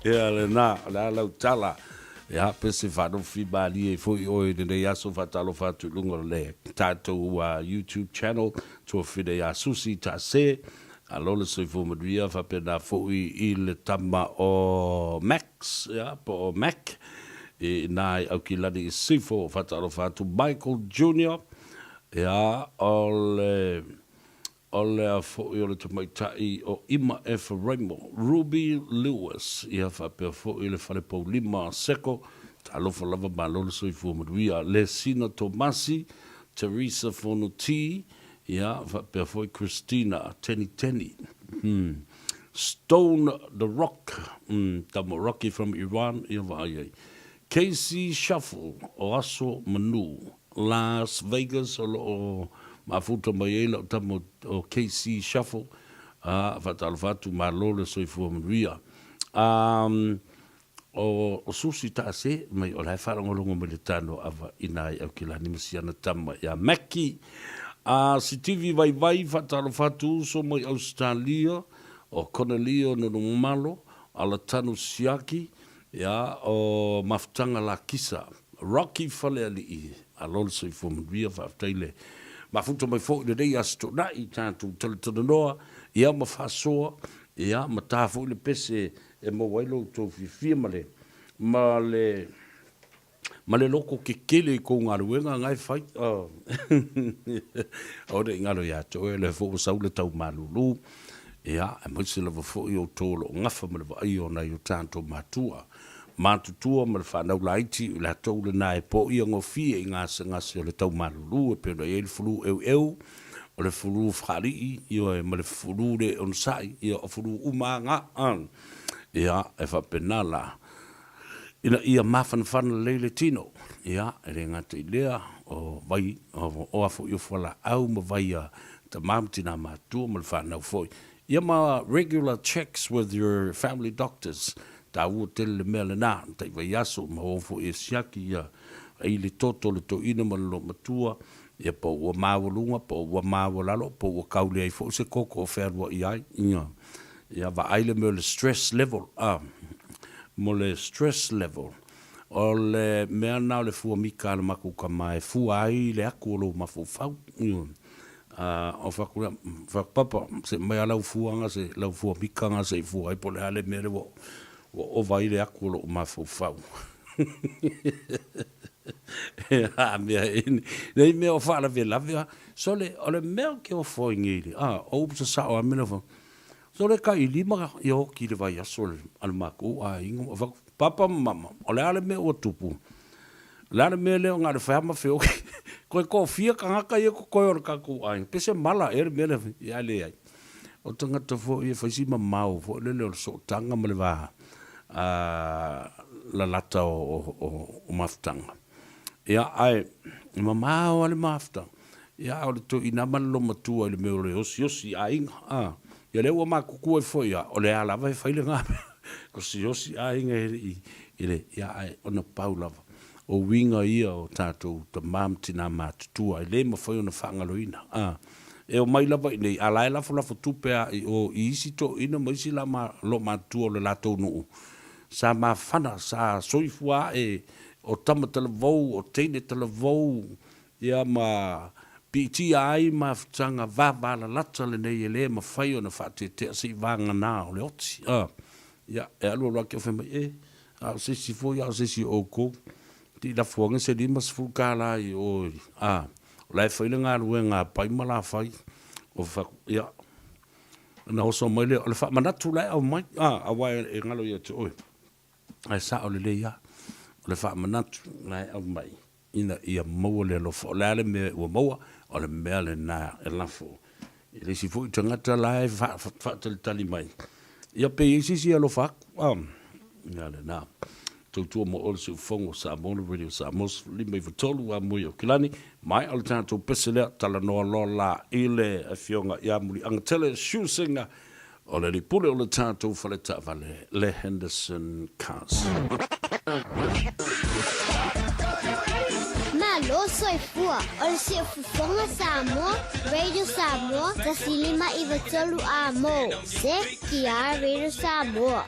Ia le nā, le alau tala. Ia pese whanu whibali e fui oi nene aso whatalo whatu lunga le tātou YouTube channel tua whine ia susi ta se. A lola soi fumaduia whapena fui I le tama o Max, ia po o Mac. E nai au ki lani I sifo whatalo whatu Michael Jr. Ia ole a fōi o le tamaitai o Ima Raimo, Ruby Lewis, ia whapea fōi le whale pau 5 seko, ta alofa lava ma lola soi fuamaduia, le Sina Tomasi, Teresa Fonuti, ia whapea fōi Christina Teni. Stone the Rock, tamo Rocky from Iran, ia vāiai. Casey Shuffle, o aso manu, Las Vegas, o mafuta mai ela tamo o KC Shuffle fatalfatu malole soifua maria o susi ta se mai o lai fara ngolongo mai le Tanoa Ava inai au kilani masiana tama ya Maki si TV vai fatalfatu so mai Australia o Cornelio no malo ala tanu siaki ya o maftanga la kisa Rocky fale ali alol soifua maria faaftaile mafuta mai fo de dei asto na I tantu Tanoa ia ma fasoa ia ma tafu le pese e mo wailo to fi male loko ke kele ko ngaruenga ngai fai o de ngalo ya to le fo saule tau malulu ia e mo se le fo yo tolo ngafa me ai ona yo tanto matutua ma le whanau laiti la tau le nai po I ngofie I ngase o le tau malulu e pena e le fulu eu o le fulu whari I o e ma le fulu le onsai I o fulu umanga ia e whapena la ina ia mawhanwhana leile tino ia e re ngata I lea o vai o afo I o whala au ma vai a ta mamtina matua ma le whanau foi ia ma regular checks with your family doctors ta ua tele mea le nā, tai vai aso ma ofo e siaki ia ai le toto le to ina ma lo matua ia pa ua mawalunga, pa ua mawalalo, pa ua kaule ai fo se koko o wherua I ai ia va aile mea le stress level mo le stress level o le mea nao le fua mika le maku ka mai fua ai le aku o lo mafufau o whakpapa se mea lau fuanga se lau fua mika nga se fua ai po le ale mea le o vai le aku lo mafufau mea nei mea o whaala ve lavea so le o le mea ke o foi ngiri o upsa sa o amina fa so le ka I lima I o ki le vai aso le almaku ingo papa mama o le ale mea o tupu le ale mea leo ngā le whaama wheo koe ko fia ka ngaka I ko koe o le kaku pese mala e le mea le I ale ai o tangata fo I whaisi ma mau fo le leo so tanga ma le waha la lata o maftanga ia ai mama o le maftanga ia o le to ina malo matua le me le osi ainga ia le o makuku e foi o le ala vai faile nga ko si osi ainga ile ia ai ona paula o winga ia o tatou ta mamtina matutua le mo foi ona fangaloina e o mai lava nei ala la fola fotupe o isi to ina mai si la ma lo matua le lato no sa ma fana sa soifua o tamata le vou o teine te le vou ia ma PTI ma ftanga vava la lata le nei le ma fai ona fate te si vanga na o le oti ia e alu lo ke fema a se si fo ia se si oko ti la fuanga se di mas fukala o lai fai le nga ruenga pai mala fai o fa ia na oso mai le fa manatu lai au mai a wai e ngalo ia te oi ai sa o le ia o le fa manatu lai au mai ina ia mo le lo fo le me o mo o le me le na e la fo ile si fu tangata lai fa tali mai ia pe si lo fa ia le na tu mo o se fongo sa mono radio sa mos limbe vitolu a mo yo kilani mai al tanto pesele tala no la ile a fionga ya muri angtele shooting o le pule o le tanto fale ta vale le Henderson Cars Malo soifua o le siafufonga Samoa, Radio Samoa, tasilima iwa tolu a mo. Se kia Radio Samoa.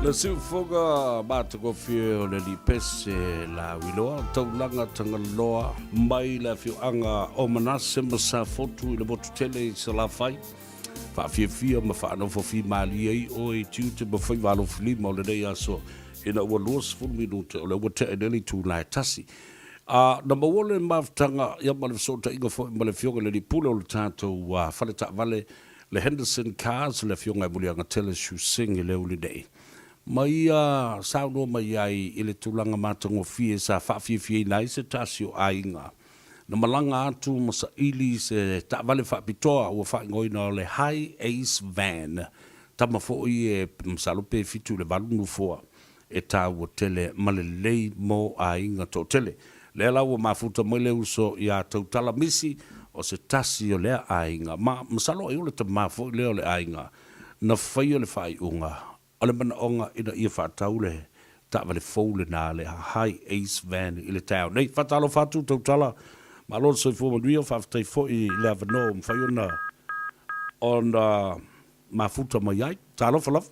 Le siufoga batako fio le li pese la wiloa taulanga tangaloa mai la fio anga o manase masa fotu i le botu tele i sa la fai fa fia ma fa no fo fi mali ai o e tute ba fai valo fili mo le dei aso ina ua luas fu minuto o le ua te eneli tu lai tasi Na mawole maftanga ia ma le sota inga fo ma le fionga le pula o le tātou whale ta vale le Henderson Cars le fionga muli anga tele sing le uli dei. Mai sauno mai ai i le tulanga matango fie sa fie nai se tasio ainga. Na malanga atu masa ili se ta vale whapitoa ua whaingoina o le High Ace Van. Tama fo i e msalope fitu le balunu foa e tā ua tele malelei mo ainga to tele. Le la ua mafuta mai le uso ia tautala misi o se tasi o lea ainga. Ma masalo e ole ta mafo i leo le ainga. Na whai o le whai unga. O le mana onga ina ia whaatau le ta vale foule na le High Ace Van i le tau. Nei, whatalo whatu tautala. Ma lor soi fo manuia whaafatai fo i le avano mwhai ona on mafuta mai ai. Talo whalaf.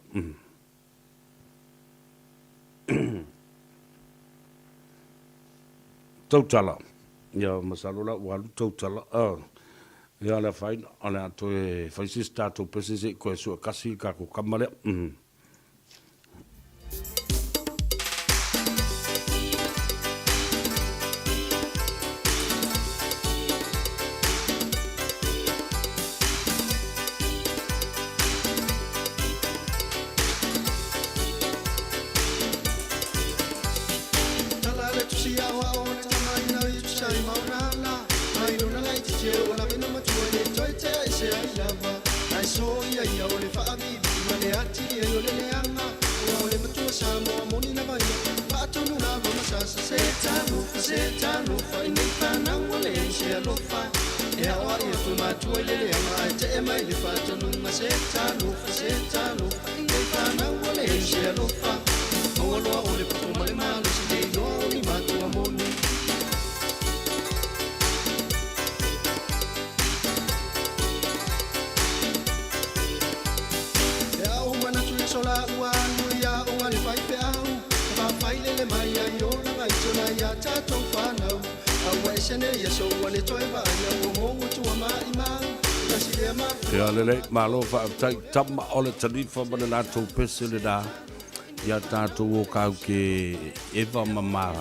Tautala. Ia masalola walu tautala. Ia le fain ale ato e faisi tato pesese ko so kasi ka ko kamale. Ia lele malo whaaftai tama ole tanifa mana nātou pese le nā ia tātou o kau ke Eva mama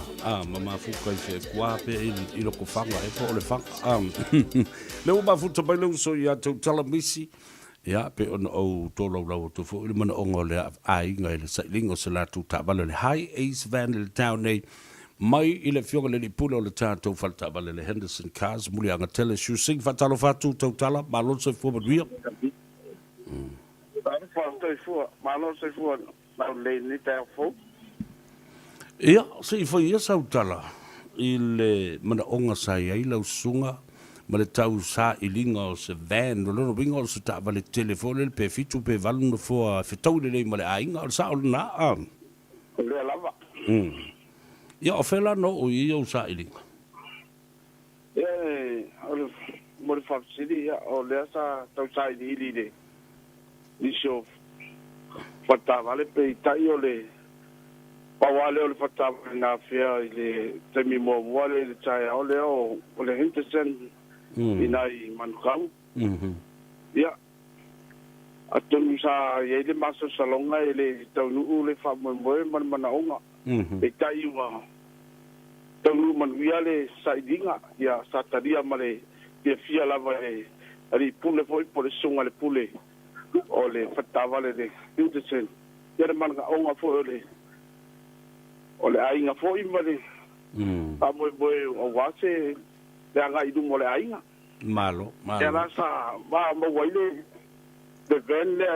mama fuka i whea kua pe i loko whanga e po ole whanga leo mafuta mai leo so ia tau tala misi ia pe ona au tōlau lau tu fo ili mana ongo le ainga i le sailingo se lātou tāwala le High Ace Van le tau nei mai i le fionga le pula o le tātou whalta wale le Henderson Cars muli anga tele sing whatalo whatu tau tala malon se fua manuia malon se fua nau le ni tau fo ia se i fai ia sau tala i le mana onga sai ai lau sunga ma le tau sa i linga o se van no lono winga o se ta wale telefone pe fitu pe valu no fua fitau le ma le ainga o sa o na le lava ia o fela no o ia o sa ilinga. O le whapsiri o lea sa tau sa ili de. Nisho whatawale pe i tai o le pawale o le whatawale ngā whea i le temi mua muale i le tai o lea o le Henderson i nai manukau. Ia. A tonu sa i le maso salonga i le tau nuu le whamoe mana onga. E tai ua tau manuia le saidinga ia sataria male ia fia lava e ari pule foi por sunga le pule o le fatavale de Henderson ia manga onga foi o le ainga foi male pa moi o wase le anga idu mo le ainga malo ia la sa va mo waile de ven le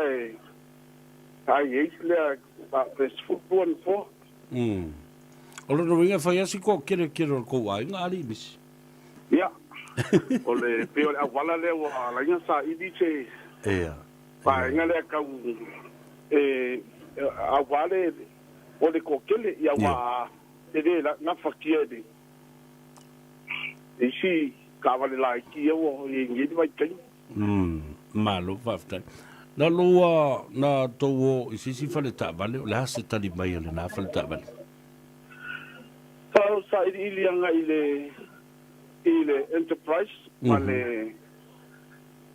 ai le pa football for o le winga fai asi ko kere ko ai ngali mis ia o le peo le awala le wa la nga sa idiche ia pa nga le ka awale o le ko kele ia wa de la nga fakia de e si ka vale la ki o e ngi vai kai malo vafta na loa na to isi fale ta vale la se tali mai le na fale ta vale sa ili anga ile enterprise male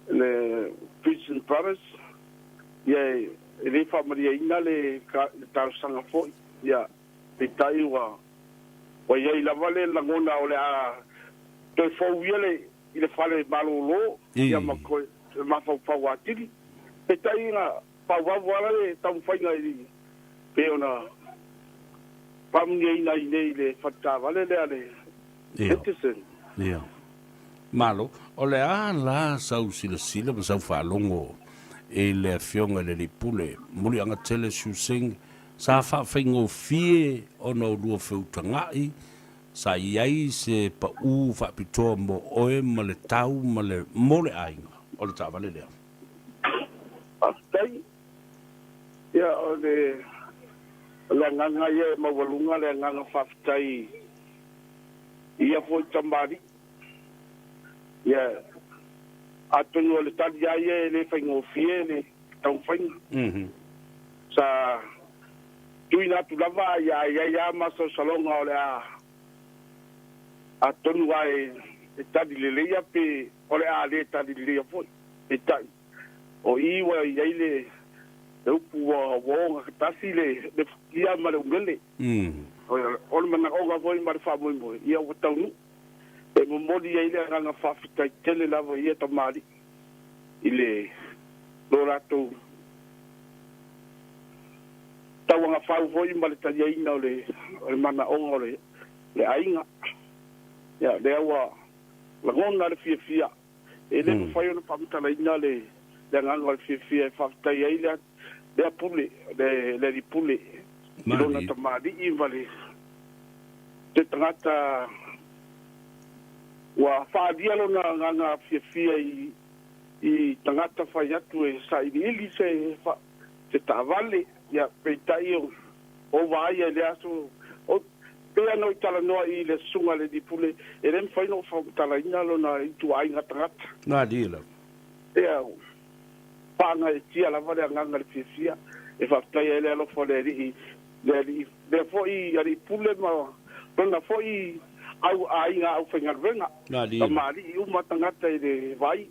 le prison brothers ye ele fa maria ina le ka tar sanga fo ya pitai wa o ia ila vale la ngona o le a to fo wiele ile fale balolo ia ma ko ma fa fa watili e tainga pa wa wala le tam fainga i pe ona pam nei nei nei le fatta vale le ale etisen ia malo o le a la sau sila ma sau fa longo e le fionga le pule muri anga tele shusing sa fa fingo fie ono lua feutangai sa iai se pa u fa pito mo oe ma le tau ma le mole ainga o le tavale lea astai ia o le nganga ia ma walunga le nganga faftai ia foi tambari ia atonu le tadi ia le fingo fie le tau fainga sa tuina tu lava ya maso salonga ole a tonu ai tadi le ya pe ole a le tadi le foi tai o iwa ile upu wo tasi le ia ma le ngele o le mana o ga foi ma fa mo ia o tonu e mo modi ile nga fa fita tele lava ia tamari ile lorato tawanga fau foi ma le talia ina le mana onga le ainga ya le awa la ngona le fia e le fai ona pamita la ina le nganga le fia fa tai ile le pule le pule lona tamadi invale te trata wa fa dia lona nganga fia i tangata fai atu e sai ili se fa se tavale ya peitai o vai ele aso o pea no tala no i le sunga le dipule e rem fai no fa tala ina lo na i tu ai ngata na dila ya panga e tia la vale nganga le fia e fa tai ele lo fo le fo i ari pule ma dona fo i au ai nga au fenga venga na dila mali u matangata e vai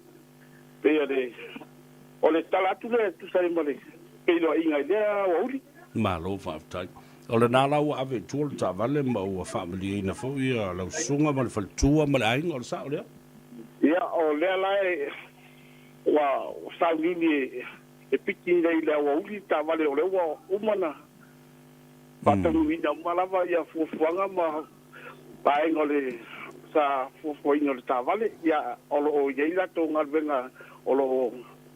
pea le o le tala tu le tu sai male pelo inga idea o uri malo fa tai o le nala o ave tu ta vale ma o family na fo ia la sunga ma le faltua ma le ainga o sa o le ia o le lai wa sa ni e piki nei le o uri ta vale o le o umana patu ina malava ia fuanga ma pai ngole sa fu ina le ta vale ia o ye la to ngalvenga o lo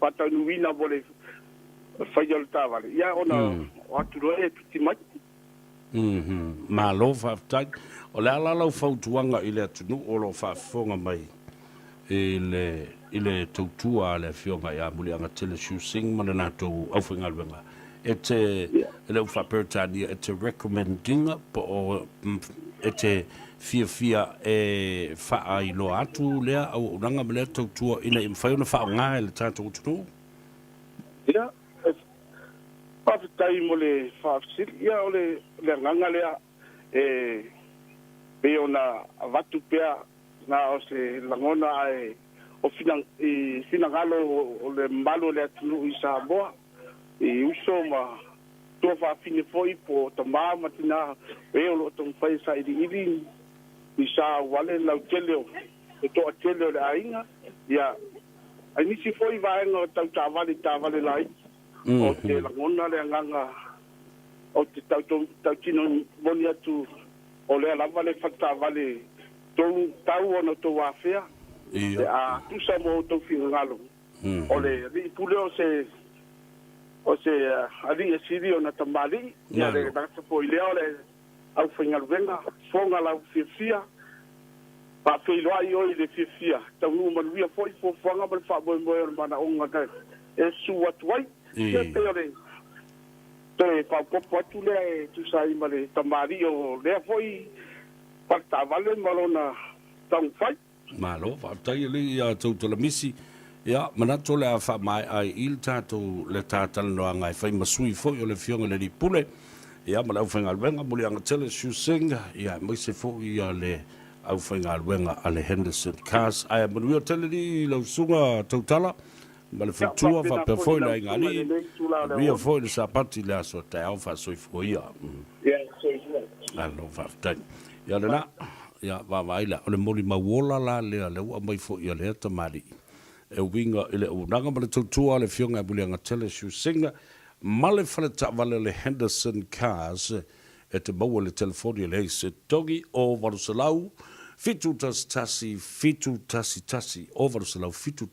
patu ina vole faiol tavale ia ona atu roe piti mai malo fa tai o le ala lau fautuanga ile atunu o lo fa fonga mai ile tautua le fionga ia muli anga tele shusing mana na to au fingal venga ele fa pertani it's recommending po ete fia e fa ai lo atu le au ranga mele tautua ina imfauna fa nga ele tatu tu ia tai mo le fafsil ia ole le nganga le be ona vatu pea na o se langona e o finangalo o le mbalo le atu i Samoa e uso ma to fa fine foi po tama matina e o to fai sa ili i sa wale la tele e to tele le ainga ia ai si foi vai no tau tavale lai o te langona le nganga o te tau tino moni atu o le lava le fata vale tau ono to wafea a tu sa mo to fingalo o le pule o se ali e siri ona tamali ya le data po ile ole au fingal venga fonga la fifia pa filo ai o le fifia tau no man via foi fo fonga ba fa bo mana onga ka e su wat wai te pa po tu le tu sai male tamari o le foi parta vale malona tau fai malo fa tai le ya tu la misi ya mana to le fa mai ai il tato le tata no ngai fai masui foi o le fionga le di pule ya mala fenga venga muli anga tele shusing ya mo se foi ya le au fenga venga ale Henderson cars ai mo wi tele di lo sunga totala mal futua va per foi la ngali wi foi le sapati la so ta au fa so ia ya so allo va tai Ia lena, ia wāwaila, o le moli mauola la lea le ua mai fo ia lea tamari. E winga ile unanga ma le tautua le fionga buli anga tele singa, ma le fale ta'wale le Henderson Cars, e te maua le telefoni le se togi o Varusalau, fitu tasi, o Varusalau, fitu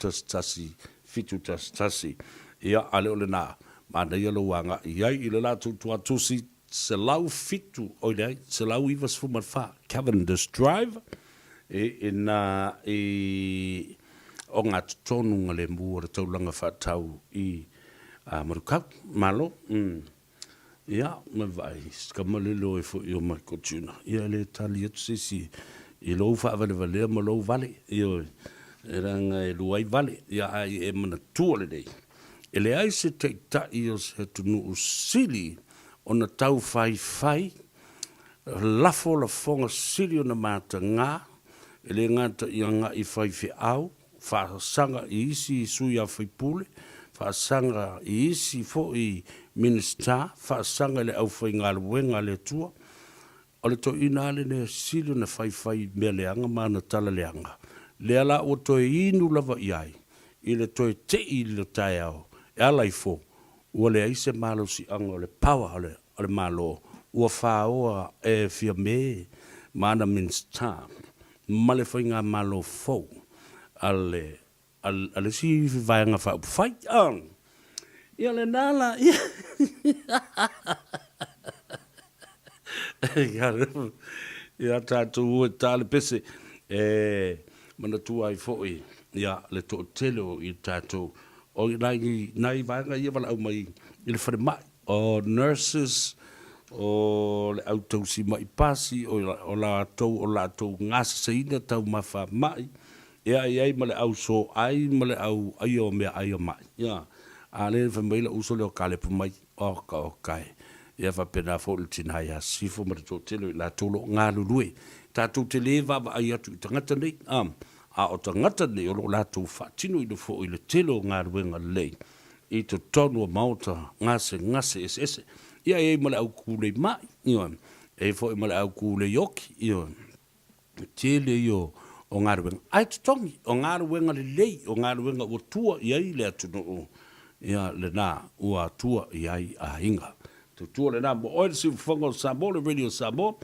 tasi, ia ale ole na, ma na ia lo wanga, iai ile la tusi, se lau fitu, oidei, se lau iwa sfuman fa, Cavendish Drive, o ngā tonu le mua re taulanga whatau i marukau, malo, ia, me vai, skamalelo e fo i o mai kotuna, ia le tali atu sisi, i lou whaavale valea ma lou vale, ia e ranga e luai vale, ia ai e mana tua le dei, e le ai se te tai o se tunu o sili, o na tau fai, lafo la fonga sili o na mata ngā, e le ngata i anga i fai au, whaasanga i isi i sui a whaipule, whaasanga i isi fo i minister, whaasanga le au whai ngā luenga le tua, o le to ina le ne sili na whai mea leanga ma na tala leanga. Le ala o to e inu lava i ai, i le to e te i le tai au, e ala i fo, ua le aise malo si anga o le pawa o le malo, ua whaoa e fia me, mana minister, ma le whai ngā malo fo, ale si vaenga fa fai an ia le nala ia tatu o tale pese mana tu ai foi ia le to telo i tatu o nai vaenga ia vala au mai il fare mai o nurses o le auto si mai pasi o la to ngasa seina tau mafa mai ia male au so ai male au ai o me ai o mai ia ale fa mai la uso le kale pu mai o kai ia fa pena fo le tina ia sifo ma to telo la tolo nga lului ta tu te leva ai atu tangata nei a o tangata nei o la tu fa tinu i fo i le telo nga ruenga le i to tonu mauta ngase ese ia male au kule mai ia e fo male au kule yoki ia tele yo o ngā ruenga. Ai tutongi, o ngā ruenga le lei, o ngā ruenga ua tua iai le atunu ia le nā ua tua iai a hinga. Tu tua le nā, mo oile si whango Samoa, le radio Samoa,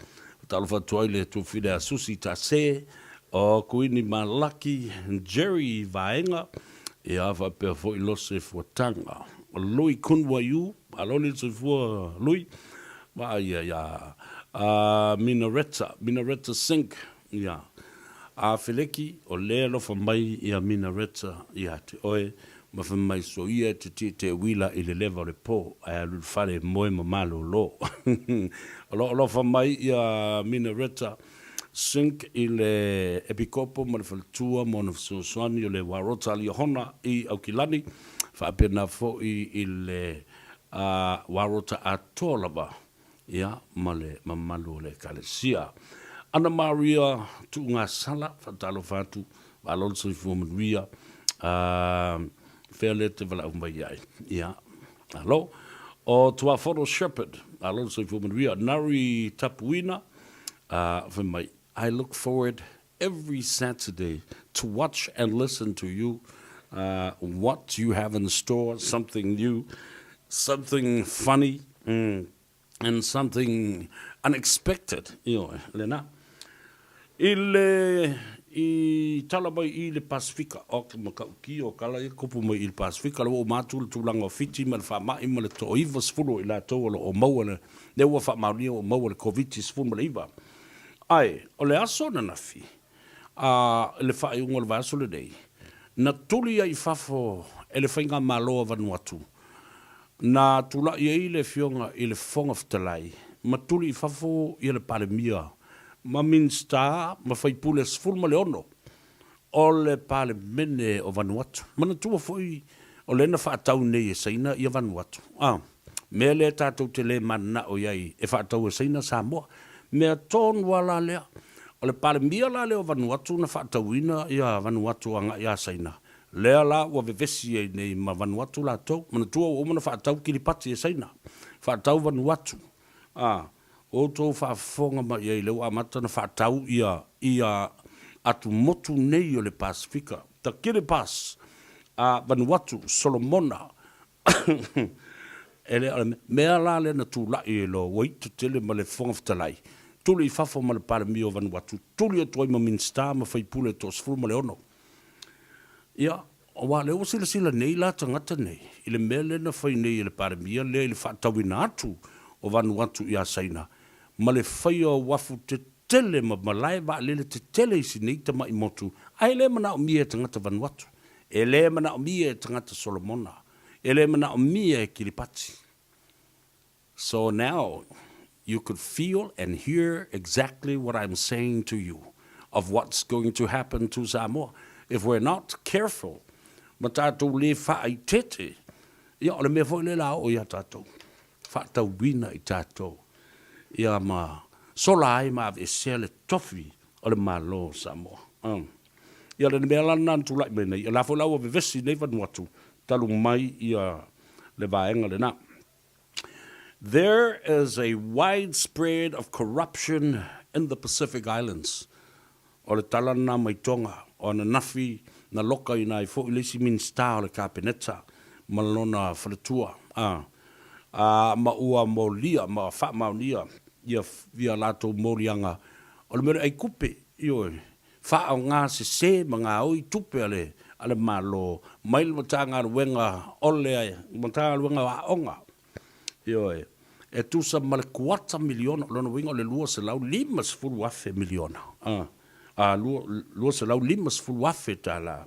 talo whatuai le tu whine a Susi Tase, o kuini Malaki, Jerry Vaenga, e awa pia fo i lose fuatanga. O lui kunwa iu, aloni se fua lui, wa ia, Minaretta Sink, ia, a Feleki o lea lofa mai i a Minaretta i ate oe ma fa mai so ia te wila i le leva le po a lulfale moe ma malo lo lofa mai i a Minaretta Sink i le epikopo ma le faltua mo na fsoswani o le warota li hona i Aukilani fa apena fo i le warota a tolaba ia ma le mamalo le kalesia Ana Maria tu ngā sala, whatalo whātu, walon sa i fuamanuia, whea te wala umai ai. Ia, alo. O tua Photo Shepherd, walon sa i fuamanuia, Nari Tapuina, mai, I look forward every Saturday to watch and listen to you, what you have in store, something new, something funny, and something unexpected. Io, Lena. I tala mai i le Pasifika, o makauki o kala i kupu mai i le Pasifika, o mātu le tūlanga o fiti, ma le whamai, ma le to iwa sfuru i la tō o maua le, le ua whamaunia o maua le COVID sfuru ma le iwa. Ai, o le aso na nafi, le whai unga le vaso le dei, na tuli ai fafo e le whainga maloa Vanuatu, na tula i le fionga i le fonga fitalai, ma tuli i fafo i le palemia, ma minsta, ma whaipule sfuru ma le ono, o le pale mene o Vanuatu. Mana tua foi, o le na whaatau nei e saina i a Vanuatu. Mea le tātou te le mana o iai, e whaatau e saina Samoa. Mea tōn wala lea, o le pale mia la leo Vanuatu, na whaatau ina i a Vanuatu anga i a saina. Lea la ua vevesi e nei ma Vanuatu la tau, mana tua o mana whaatau kiripati e saina. Whaatau Vanuatu. o tō whaafonga ma iei leo amata na whaatau ia atu motu nei o le Pasifika. Ta kere pas a Vanuatu, Solomona, ele mea la le na tūlai e lo waitu tele ma le whonga whatalai. Tuli I whafo ma le parami o Vanuatu. Tuli e toi ma minsta ma whaipule tō sifuru ma le ono. Ia, o wā leo sila nei la tangata nei. Ile mea le na whai nei le parami le le whaatawina atu o Vanuatu ia saina. Ma le whai o wafu te tele ma malai wa lele te tele isi nei ta mai motu. Ai le mana o mia tangata Vanuatu. E le mana o mia tangata Solomona. E le mana o mia Kiripati. So now you could feel and hear exactly what I'm saying to you of what's going to happen to Samoa. If we're not careful, ma tātou le whaai tete, ia ole mea fwoi le lao o ia tātou. Whaatau wina I tātou. Ia ma sola ai ma ave sea le tofi o le malo Samoa. Ia le mea lana tu lai mena, ia la fo lau ave vesi nei Vanuatu, talu mai ia le vaenga le na. There is a widespread of corruption in the Pacific Islands. O le talana mai tonga, o na nafi na loka I nai fo ilesi minsta o le kapeneta, malona whaletua. Ma ua mo lia, ma wha maunia, ia via lato morianga. O le mere ai kupe, ioi, wha au ngā se ma ngā oi tupe ale malo, mail matanga wenga ole ai, matanga wenga wa onga. Ioi, e tusa male 4 miliona, lona winga le lua se lau 5 miliona. Lua se lau 5 tala.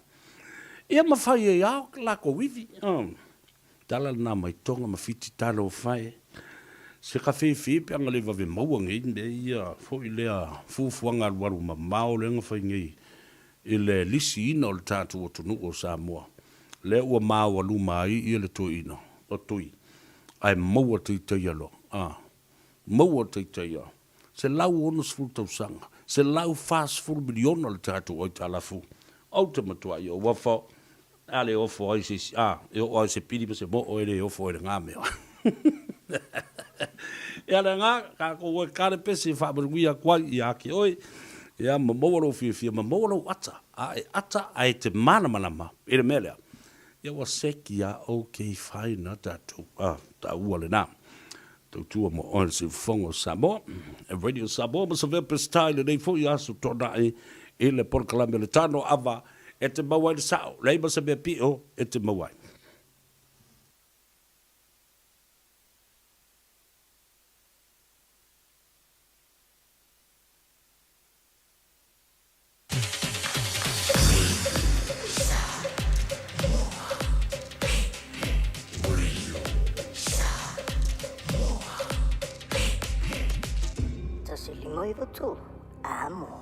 Ia mawhai e au, lako wivi. Tala na mai tonga mawhiti tala o whai. Se ka whi pe anga le wawe maua ngei, me ia fo I lea fufuanga waru ma mao le nga whai ngei. I le lisi ina o le tātu o tunu o Samoa. Le ua mao alu mai I le tui ina, o tui. Ai maua tei tei alo. Maua tei tei alo. Se lau onus fulu tau sanga. Se lau fast fulu miliona le tātu o I talafu. Automatua I o wafo. Ale ofo ai se o se pili se mo o ele ofo ele nga mea. Ya le nga ka ko we kare pesi fa buia kwa ya ki oi. Ya mo fi mo ata. Ata ai te mana ele mele. Ya wa seki ya okay fine na tatu. Ta uale na. Tu mo on se fongo Samoa. Radio Samoa mo se ve style dei fo ya su tona ele por kalame le Tanoa Ava. E te mawai le sao, reiba sa mea pio, e te mawai. Ta si limo I tu, amo.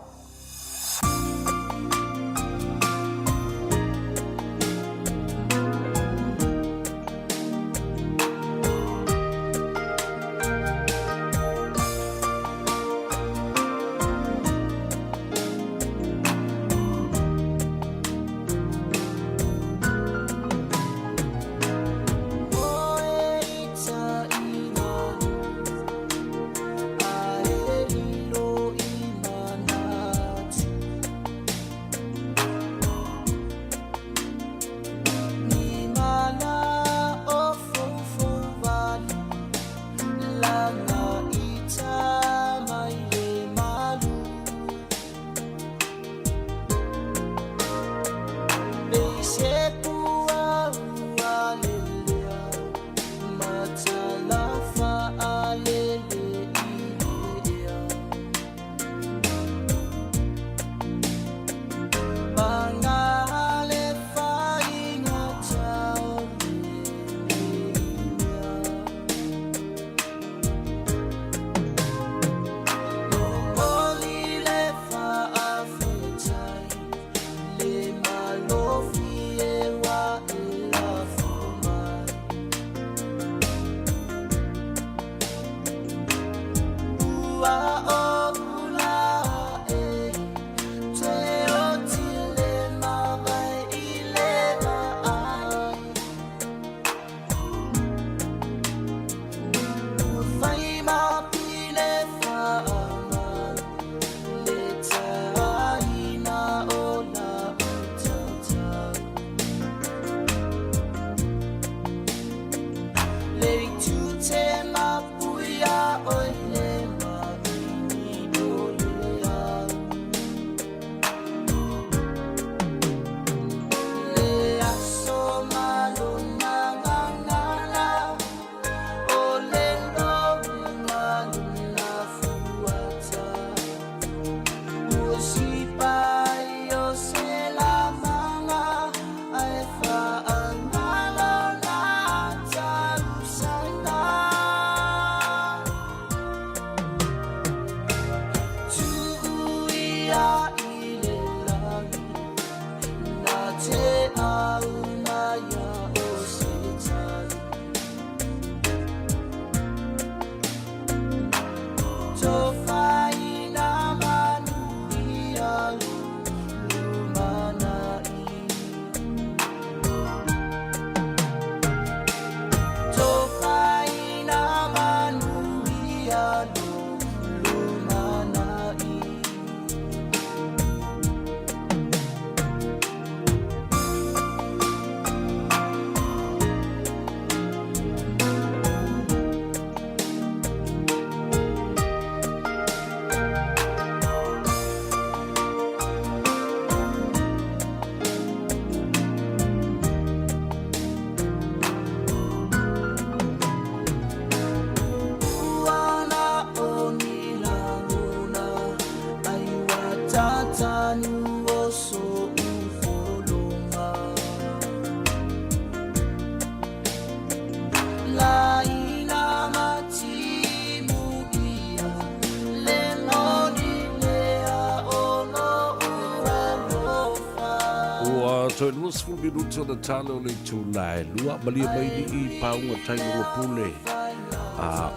so it was full minuto na talo le tulai. Lua malia mai ni I paunga tai lua pule.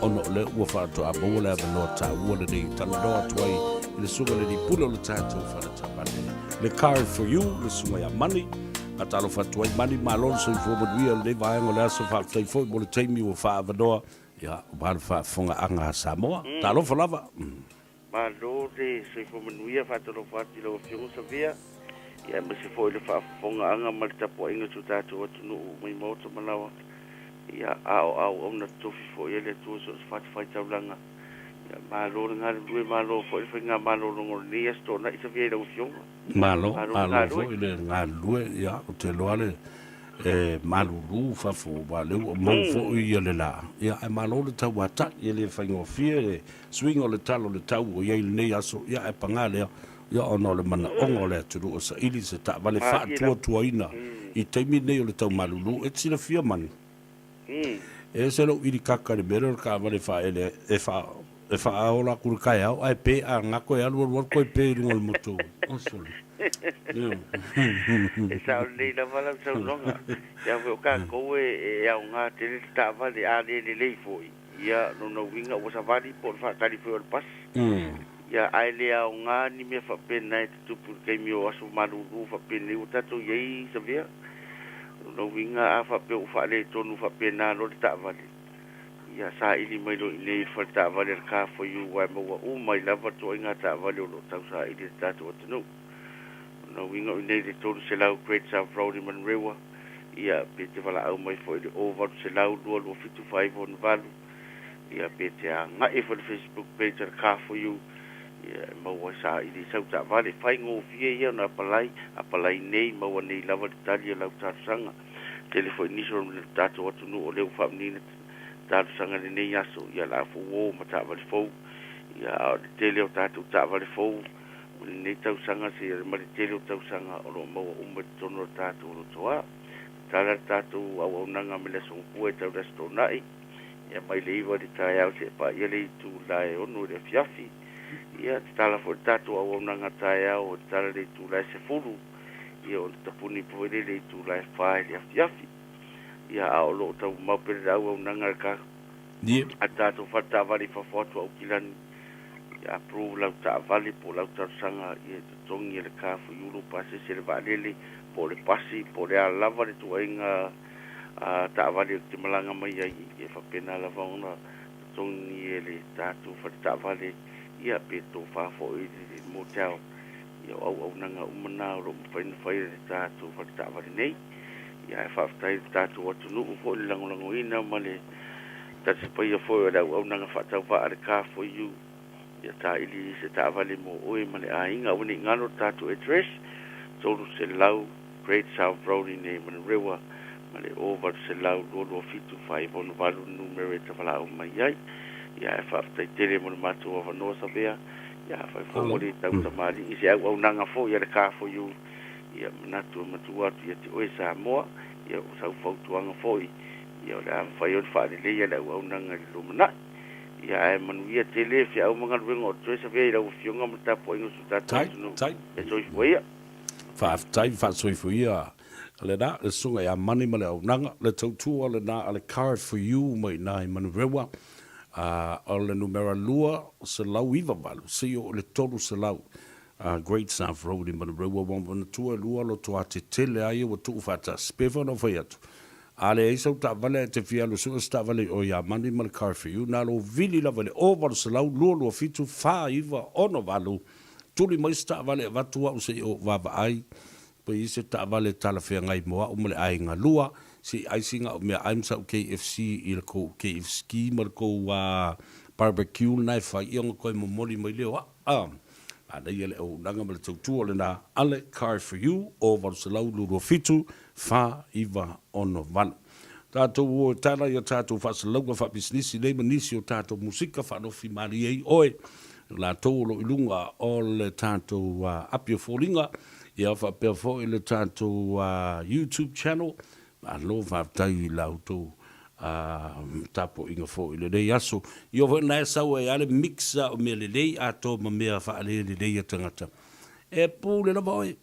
Ono le ua whātu a mawala ava noa tā ua le ni talo noa tuai. Le sunga le ni pula le tātou whanata mane. Le card for you, le sunga ya money. A talo whātu ai mani malon so I fōmanuia le vaenga le aso whātai fōi mo le teimi ua whaava noa. Ya, wāna whaafonga anga Samoa. Talo whalava. Malo de so I fōmanuia whātaro whāti lau whiunga Savea. Ia mese foi le whaafonga anga ma le tapo inga tu tātou atu no mai mauta malawa. Ia au na tofi foi ele tu so whāti whai taulanga. Ia malo ngā lue malo foi le whainga malo longo ni esto na isa vieira u fionga. Malo foi le ngā lue ia o te loale malulu whafo wa leu o mau foi ia le la. Ia malo le tau ata ia le whainga o fia le swing o le talo le tau o ia le nei aso ia pangale ia ono le mana ongo le turu o sa ili se ta vale fa tua ina I teimi nei o le tau malulu e tira fia mani e se lo ili kaka le mero ka vale fa ele e fa aola kuru kai au ai pe a ngako e alu wal koi pe ringo le moto osole e sa o nei la vala sa longa ia o ka ko e au nga te ta vale a le le foi ia no winga o sa vali por fa tali foi o pas ia ai le au ngā ni me whapena e te tupu kei mi o aso maruru whapena o tatou iei Savea. No winga a whapea o whale tonu whapena lo le ta'avale. Ia sa ili mai lo inei whale ta'avale ar ka for you wai maua o mai lava to inga ta'avale o lo tau sa ili tatou atanu. No winga o inei le tonu se lau Great South Road I Manrewa. Ia pe te wala au mai fo ili over se lau lua lua fitu 5 on valu. Ia pe te a ngai for the Facebook page ar ka for you. Ia maua sa ili sau ta vale fai ngo fie ia na apalai nei maua nei lava tali lau tatusanga telefoni so le tatu atu no o leu famni tatusanga nei aso ia la fo o mata vale fo ia o tele o tatu ta vale fo nei tausanga se ma tele o tausanga o lo maua o tono tatu o toa tala tatu au nanga mele so pu e tau resto nai ia mai le iwa di tai au se pa ia le tu lai ono le fiafi ia tala fo tatu au nanga tai au tala le tu lai se fulu ia o tapuni po le tu lai fai le fiafi ia au lo tau mau pe au nanga ka ia atatu fata vali fa foto au kilani ia approve la ta vali po la ta sanga ia tongi le ka fu yulu pase se le valele po le pasi po le lava le tu inga ta vali te malanga mai ia fa pena la vauna tongi le tatu fata vali ia pe to fa fo I motel ia au nanga umana ro fai le tatu fata vali nei ia fa tai tatu watu no fo le lango ina male tatu pa ia fo au nanga fata va ar ka for you ia ta ili se ta vale mo oi male ainga uni ngano tatu address so se lau Great South Road in Manrewa male over se lau lo fitu 5 on valu numero te fala o mai ai ia fa tai tele mo matu o no Savea ia fa fo mo di tau tamali I se au nanga fo ia ka for you ia manatu matu atu ia te oi Samoa ia sa fo tuanga foi ia la fa yo fa le ia la au nanga lo mana ia e manuia tele fi au manga ringo to Savea ia o fionga mata po ingo su tatu no e so foi fa so ia le da le sunga ya mani male au nanga le tau tua le na ale card for you mai nai Manrewa o le numero lua se lau iwa valu se o le tolu se lau Great South Road in Manrewa wamana tua lua lo toa te tele ai o tu fata spefa no fai atu ale e sau ta vale te fia lo sunga sta vale o ya mani male card for you na lo vili la vale o valu se lau lua fitu fa iwa ono valu tuli mai sta vale vatua o se o vava ai pe ise ta vale tala fea ngai moa o mole ai nga lua si ai singa o mea aimsa o KFC i le ko KFC mar ko barbecue nai fai i onga koe momoli mai leo ana i ele o nanga mele tautua le na ale car for you o varusalau luro fitu fa iwa ono vana tātou o tala ia tātou whasalauga whapisnisi nei manisi o tātou musika whanofi mari ei oe la tolo ilunga o le tātou api o fōringa ia whapea fo i le tātou YouTube channel a lo whaptai lautou tapo inga fo i le rei aso i o whana e sau e ale mixa o me le rei a tō ma mea wha ale le rei a tangata e pū le lava oe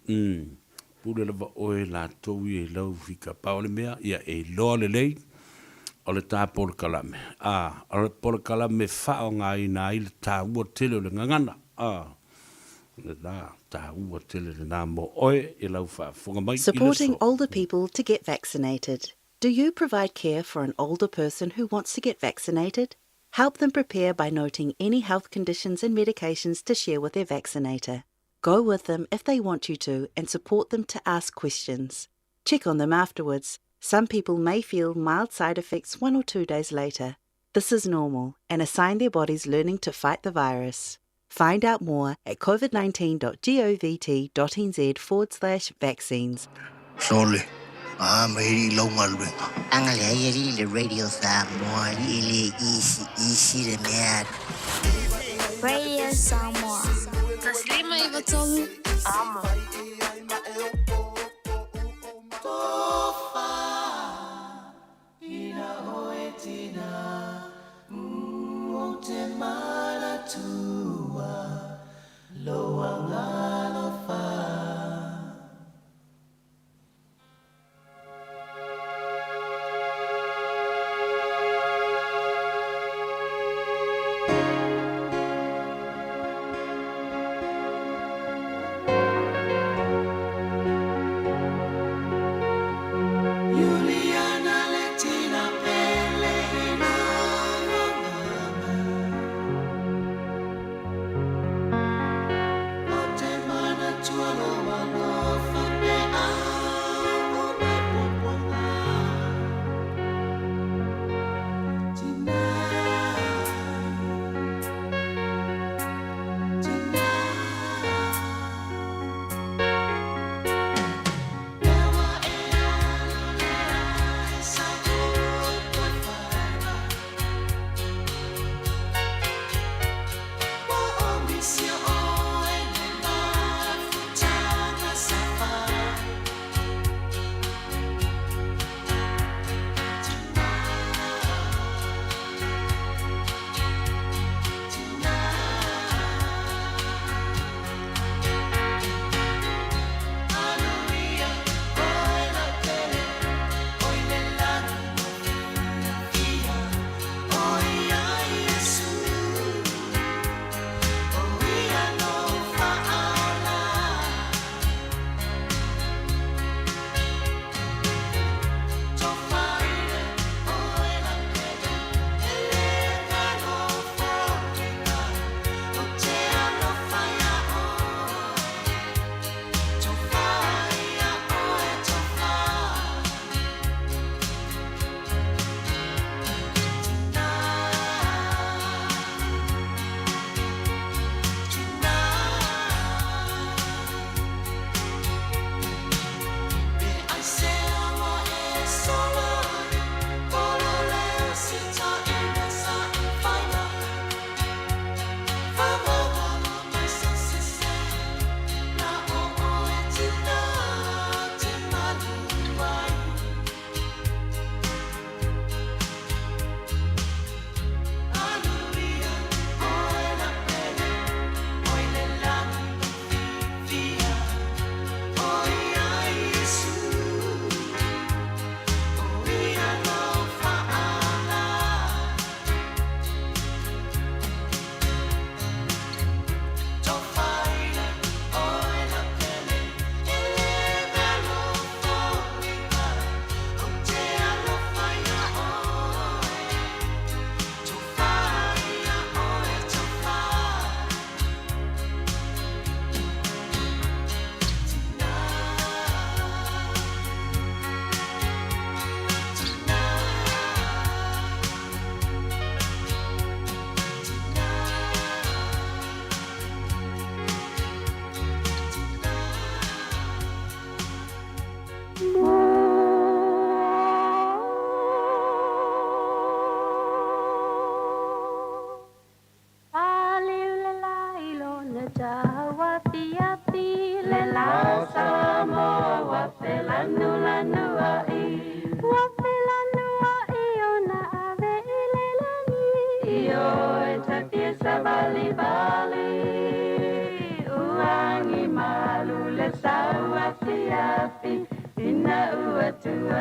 pule lava oe la tau I lau fika paole mea, ia e loa le lei, o le tā pole kalame. O le pole kalame whao ngā ina I le tā ua tele o le ngangana. Le nā tā ua tele le nā mo oe I lau whaafonga mai I le Supporting so. older people to get vaccinated. Do you provide care for an older person who wants to get vaccinated? Help them prepare by noting any health conditions and medications to share with their vaccinator. Go with them if they want you to and support them to ask questions. Check on them afterwards. Some people may feel mild side effects 1 or 2 days later. This is normal and a sign their body's learning to fight the virus. Find out more at covid19.govt.nz/vaccines. Sorry. May longa luenga. Angale yeri le radio Samoa ili isi le mea. Radio Samoa. Taslima ivatolu. Amo.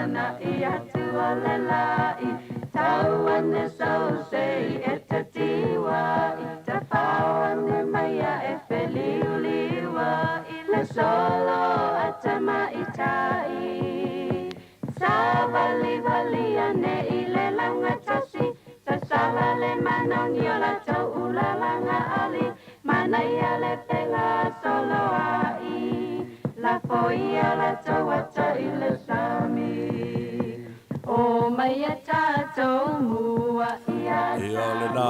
ana ia tuale lai tau ane so sei e te tiwa i te pau ane maia e feliuliwa i le solo a te maitai Savali vali ane i le langa tasi ta sala le manoni o la tau ula langa ali manai ale penga solo ai la foia la tau ata i le sami o mai a tatou mua i a ole na.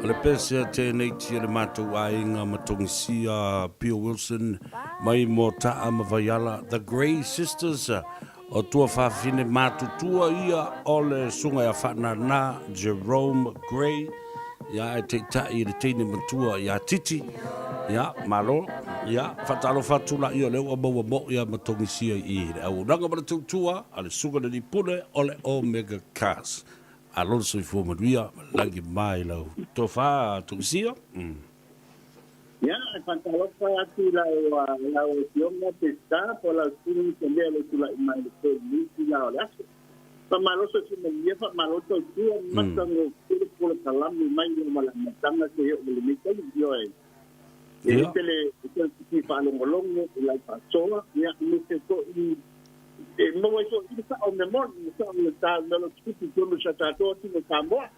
Ole pese te nei tia le mātou ainga matongisia Pio Wilson mai mo taa mawaiala The Grey Sisters o tua whawhine mātutua ia ole sunga ia whana na Jerome Gray ia e te tai le teine matua ia titi ia malo ia whatalo whatula ia leo a maua mo ia matongisia i le au ranga mana tautua ale sunga le nipune ole Omega Cars Alonso i fumanuia langi mai lau tofa tungsia ya pantalofa atu la tionga pesta por la sini também lo tula mai le ni la la pa maloso si me lleva maloso tu matango por kalam mai mala matanga que yo le meto yo ele que fa longo la pasoa ya me to no eso está on the morning so está no lo chiquito yo lo chatato no Samoa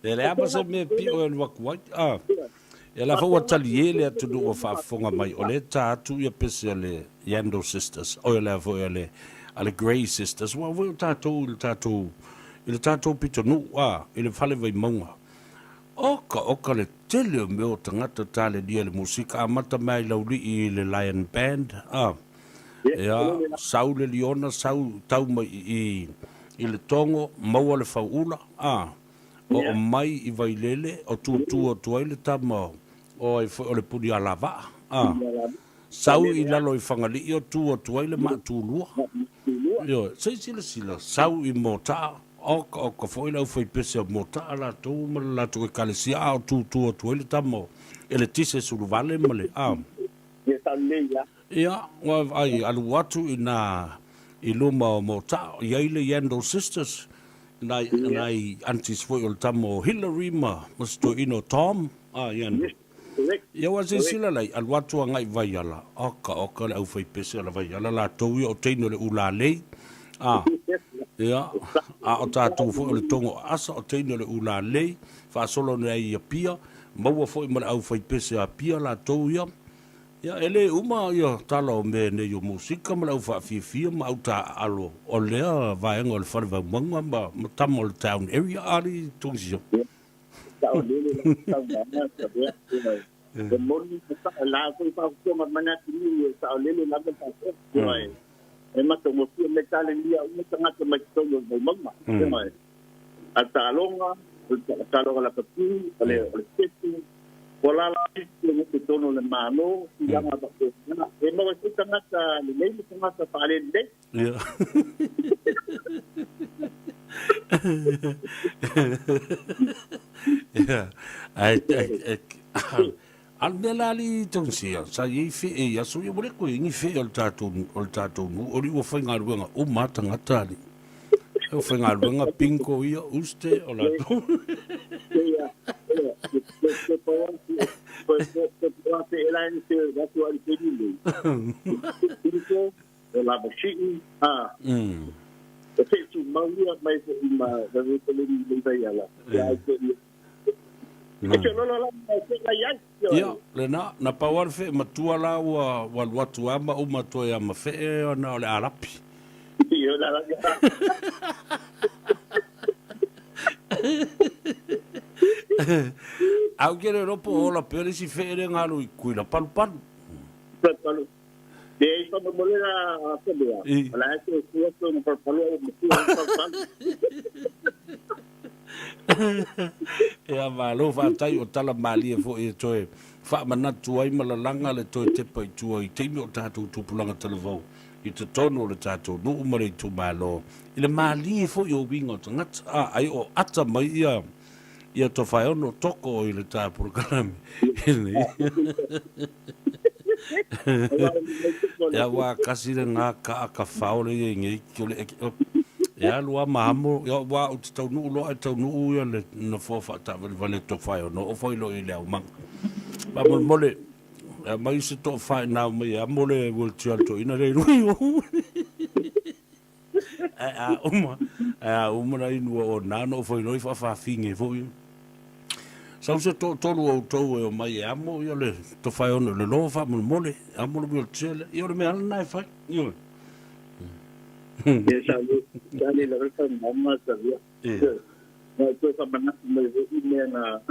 ele apa se me pio en wakwai ela fa watali ele atu do fa fonga mai ole tatu ia pesele Yando Sisters o ela vo ele ale Grey Sisters wa vo ele tatu pito no ele fale vai monga oka le tele me o tangata tale dia le musika amata mai lauli i le Lion Band ya saule liona sau tau mai i le tongo maua le faula o mai i vailele o tu le tama o le puni alava sau i lalo i fangali o tu le matulua yo sila sau i mota o foi la foi pese mota la tu la tu kalesia o tu le tamo ele tise sul vale male ya wa ai alu watu ina iluma mota yaile Yando Sisters nai antis foi o tamo Hillary ma musto ino Tom yan ya wasi sila lai alu watu ngai vaiala oka la foi pese la vaiala la tu o teino le ulale ya o tatu fo le tongo asa o teino le ula lei fa solo nei ia pia maua fo mo au fai pese a pia la to ya ele uma ya talo me ne yo musika mo au fa fi ma uta alo o le va en ol fa va manga ma tamol town area ali tongsi ta o le ta na ta be the morning la ko fa ko ma mana ni ta o le la ta ko e mata mo fi me tale lia o tanga te mai to yo mama mai ata longa la papi ole tetu pola la ni te tono le mano ya ma ba e mo se tanga le nei tanga ta pale de ya ai al belali tonsia sa ye fe ya so ye bole ko ni fe ol tato no ori wo fa ngal o mata ngatali o fa ngal pinko ia uste o la ya pues ela en se da tu al pedido pinko la bashi o fe tu mauia mai ma da le ya la ya ya le na power fe matua la wa watu ama o matua ya mafe na ole arapi yo la au kere ropo ola pere si fere ngalo i kuila palu de eso me molera a Savea la eso es un palu ya malo fa tai o tala mali fo e toe fa mana tuai malalanga le toe te pai tuai te mi o tatu tupulanga televo i te tono le tatu no umare tu malo ile mali fo yo wingo ngat ai o ata mai ia to fa ono toko i le ta programa Ya wa kasi le nga ka fao le ngi kule ya lua mahamo ya wa o tau nu lo tau nu ya le no fo fa ta vale to fa no o foi lo ile mang ba mo mole ya mai se to fa na me ya mole will tell to ina le uma na inu o nano foi no fa finge foi Sau se tolu au tau e o mai e amo i ole to whai ono le loa wha mo mole amo le mio tele i ole me ala nai whai i ole e sa le la reka mama Savea na to sa mana me i me na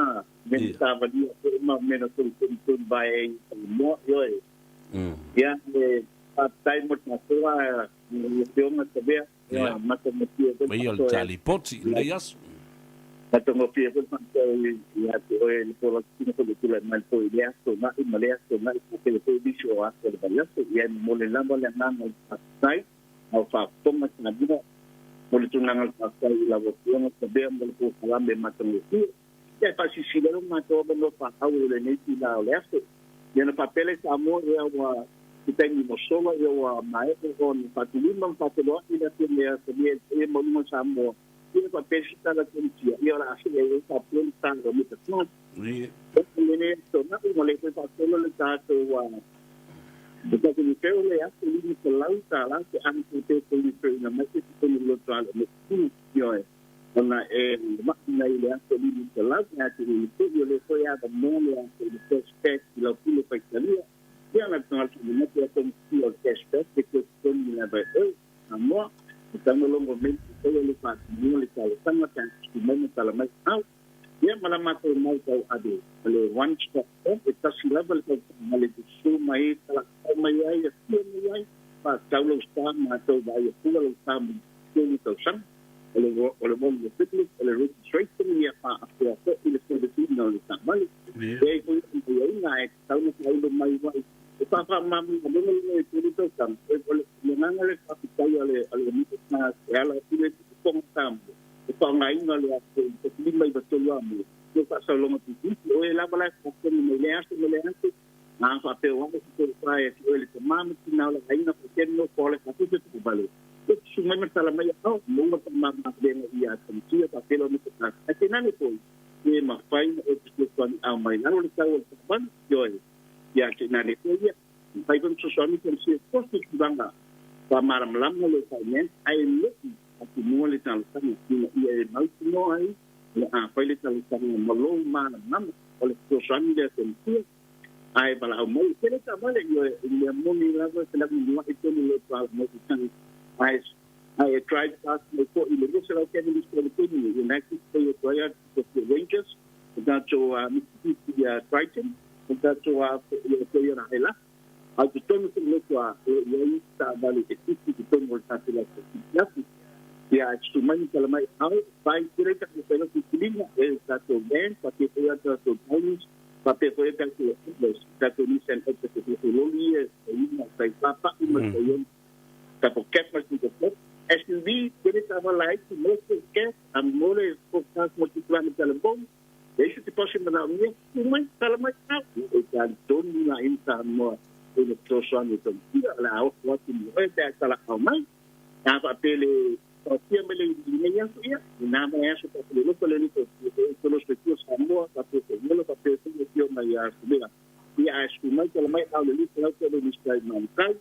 me ta va di ma me na to bai mo yo ya le pa tai mo na toa yo ma Savea ya ma to me mai ole tali poti le yasu Matongo pia pun sampai ya tu pola kini tu betul mal tu dia tu nak Malaysia tu nak kita tu di show asal banyak tu yang mula lama yang nama sai au fa toma na vida mula tu nangal pasal la votación Savea mula tu salam be matongo tu ya pasi sila ma to bendo fa au le ni la leste ya na papeles Samoa ya wa kita ni mo solo ya wa mai con patulima patelo ila tiene Savea e mo Samoa Ini papel kita la policía y ahora así le papel tan lo mete no ni ni esto no como le fue papel le está todo porque que creo le hace el límite la que antes de que le más que con lo tal me yo una máquina le hace el límite la que yo le fue a dar no le hace el test y lo que le fue salía ya la personal que me mete con el test que con la verdad amor Estamos los momentos todo lo que no le sale tan tan y menos a la más ya malam mata mau tahu ada le one stop está si level que male su mai la mai ya mai pa tahu lo está mata vai pula lo está que lo san le bon de fitness le registration ya pa apa ele se de no está mal e ko yo ngai tahu lo mai vai Papa mami no me puedo tan le nangale capital ale mito na ela tile con tambo ko ngai no le hace ni mai betul amo yo paso lo mo tiki o la bala ko me le hace na fa pe wa ko sai ele que mami na la ainda porque no pole ka tu tu vale su mai me sala mai no mo ma de ia tantia pa pelo no ta ati nani ko e ma fai o que con a mai na le tau ban yo ya que na le ya pai con su somi con si posto que banga pa maram lam le sainen ai le ati mo le tal san ni e mai no ai le a pai le tal san mo lo ma nam o le su somi de con si ai bala o mo que le ta male yo le mo ni la ko se la mo e to le pa mo san I tried to ask my court in the Russell Academy for the United States Royal Rangers that to Mississippi Triton that to Toyota Hela au tutono le kwa yai ta bali ekiti tutono ta la ya instrumento que mai au vai direita que pelo que linha é ta to ben pa que foi ta to bonus pa que foi ta que ta to ni sen et que lo li é uma sai papa e uma sai ta por que mas que SUV ele estava lá e mostra que a mulher está multiplicando pelo bom deixa te posso mandar minha uma sala mais alta então doni na Samoa ele trouxe a minha tia lá o que eu até sala ao mais a papel só tinha me linha ia na manhã só para ele não ele com os pessoas Samoa papel ele papel que eu me ia subir e acho que mais ela mais aula ali para o que está mais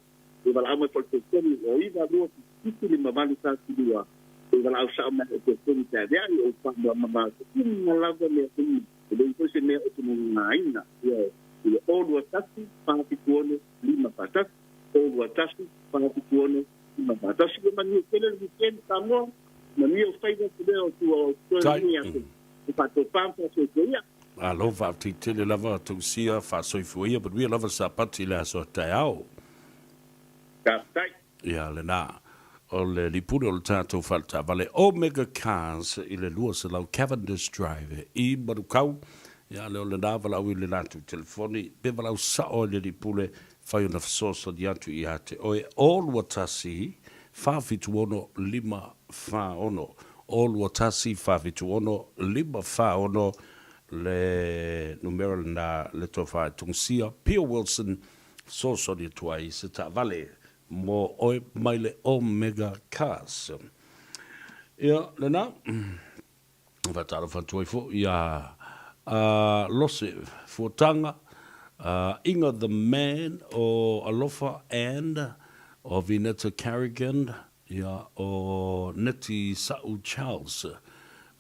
e vai lá uma proteção e vai do itu lima balik satu dua. Kalau usah nak ekosistem saya, ya upah mama ini lagu ni ini. Jadi itu sih ni itu mengain nak. Ya, ya all 2 pasti tuan 5 all 2 pasti tuan 5 Jadi mana kalau weekend kamu, mana yang faida sudah tu ni aku. Patut pampas itu ya. Alo va titele lava tu sia fa soifuia, but we lava sapati la so taiao. Kaptai. Ya lena. O le lipura o le tātou falta vale Omega Cars i le lua se lau Cavendish Drive i marukau ia le o le nāwala au i le nātu telefoni pe walau sao le lipule whai ona fasosa di atu i ate o e olua tasi whawhitu ono 5 whaono olua tasi whawhitu ono 5 whaono le numero na le tofa tungsia Pia Wilson so ni tuai se ta vale mo oi mai le omega cars. Ia, lena, vatara fatoi fo, ia lose fuatanga, Inga the Man o Alofa and o Vineta Carrigan, ia o Neti Sa'u Charles,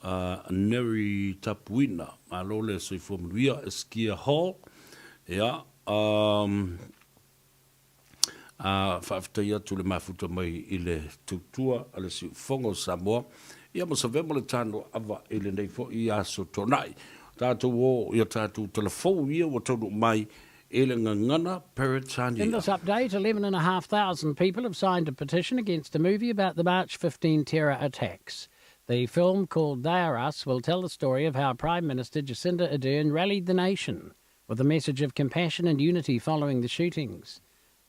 Neri Tapuina, alole soi formulia Eskia Hall, ia, whaaftaia tu le mafuta mai i le tutua a le si fongo Samoa. Ia mo Savea mo le Tanoa Ava i le nei fo i aso tonai. Tātou o ia tātou telefou ia o tonu mai i le ngangana Peritania. In this update, 11,500 people have signed a petition against a movie about the March 15 terror attacks. The film, called They Are Us, will tell the story of how Prime Minister Jacinda Ardern rallied the nation with a message of compassion and unity following the shootings.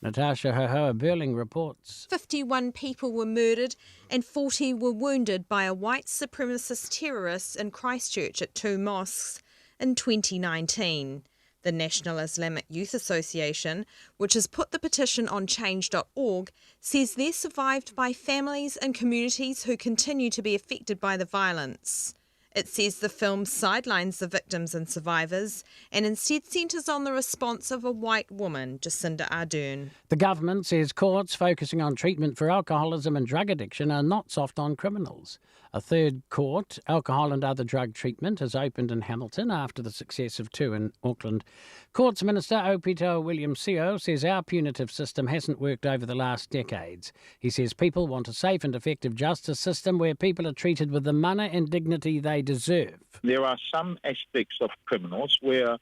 Natasha Hohoa-Burling reports. 51 people were murdered and 40 were wounded by a white supremacist terrorist in Christchurch at 2 mosques in 2019. The National Islamic Youth Association, which has put the petition on change.org, says they're survived by families and communities who continue to be affected by the violence. It says the film sidelines the victims and survivors and instead centres on the response of a white woman, Jacinda Ardern. The government says courts focusing on treatment for alcoholism and drug addiction are not soft on criminals. A third court, alcohol and other drug treatment, has opened in Hamilton after the success of 2 in Auckland. Courts Minister Opito William-Seo says our punitive system hasn't worked over the last decades. He says people want a safe and effective justice system where people are treated with the mana and dignity they deserve. There are some aspects of criminals where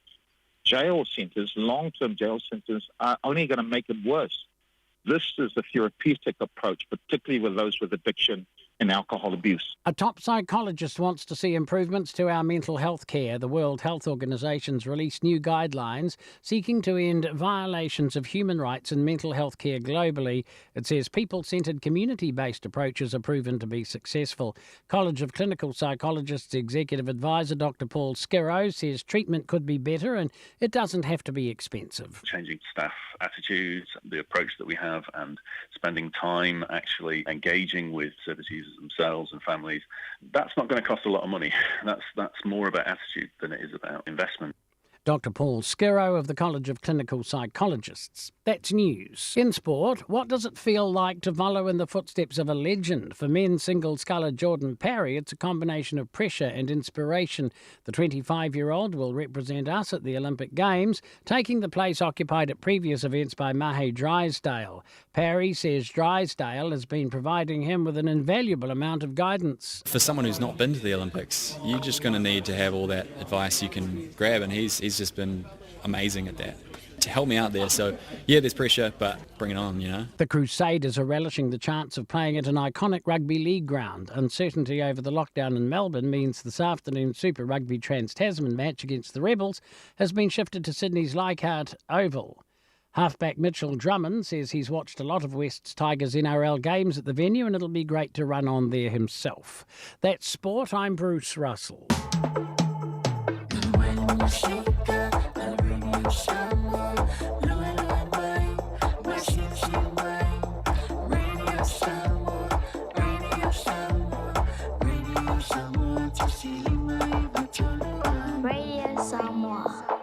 jail centres, long-term jail centres, are only going to make it worse. This is a therapeutic approach, particularly with those with addiction and alcohol abuse. A top psychologist wants to see improvements to our mental health care. The World Health Organization's released new guidelines seeking to end violations of human rights in mental health care globally. It says people-centred community-based approaches are proven to be successful. College of Clinical Psychologists Executive Advisor Dr. Paul Skirrow says treatment could be better and it doesn't have to be expensive. Changing staff attitudes, the approach that we have, and spending time actually engaging with service users themselves and families, that's not going to cost a lot of money. That's more about attitude than it is about investment. Dr. Paul Skirrow of the College of Clinical Psychologists. That's news. In sport, what does it feel like to follow in the footsteps of a legend? For men's single sculler Jordan Parry, it's a combination of pressure and inspiration. The 25-year-old will represent us at the Olympic Games, taking the place occupied at previous events by Mahe Drysdale. Parry says Drysdale has been providing him with an invaluable amount of guidance. For someone who's not been to the Olympics, you're just going to need to have all that advice you can grab, and he's just been amazing at that to help me out there. So yeah, there's pressure, but bring it on, you know. The Crusaders are relishing the chance of playing at an iconic rugby league ground. Uncertainty over the lockdown in Melbourne means this afternoon's Super Rugby Trans-Tasman match against the Rebels has been shifted to Sydney's Leichhardt Oval. Halfback Mitchell Drummond says he's watched a lot of West's Tigers NRL games at the venue and it'll be great to run on there himself. That's sport. I'm Bruce Russell. Radio Samoa.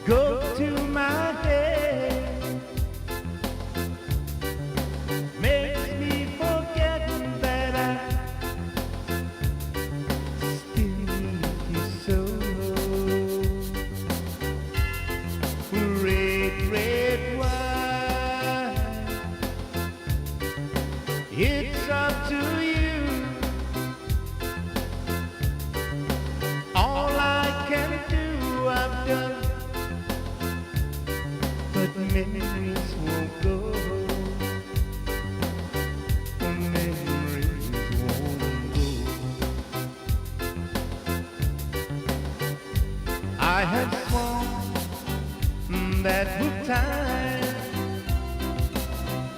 go to my head, makes me forget that I still need you so. Red, red wine, it's up to you. All I can do, I've done, but memories won't go. Memories won't go. I had sworn that with time,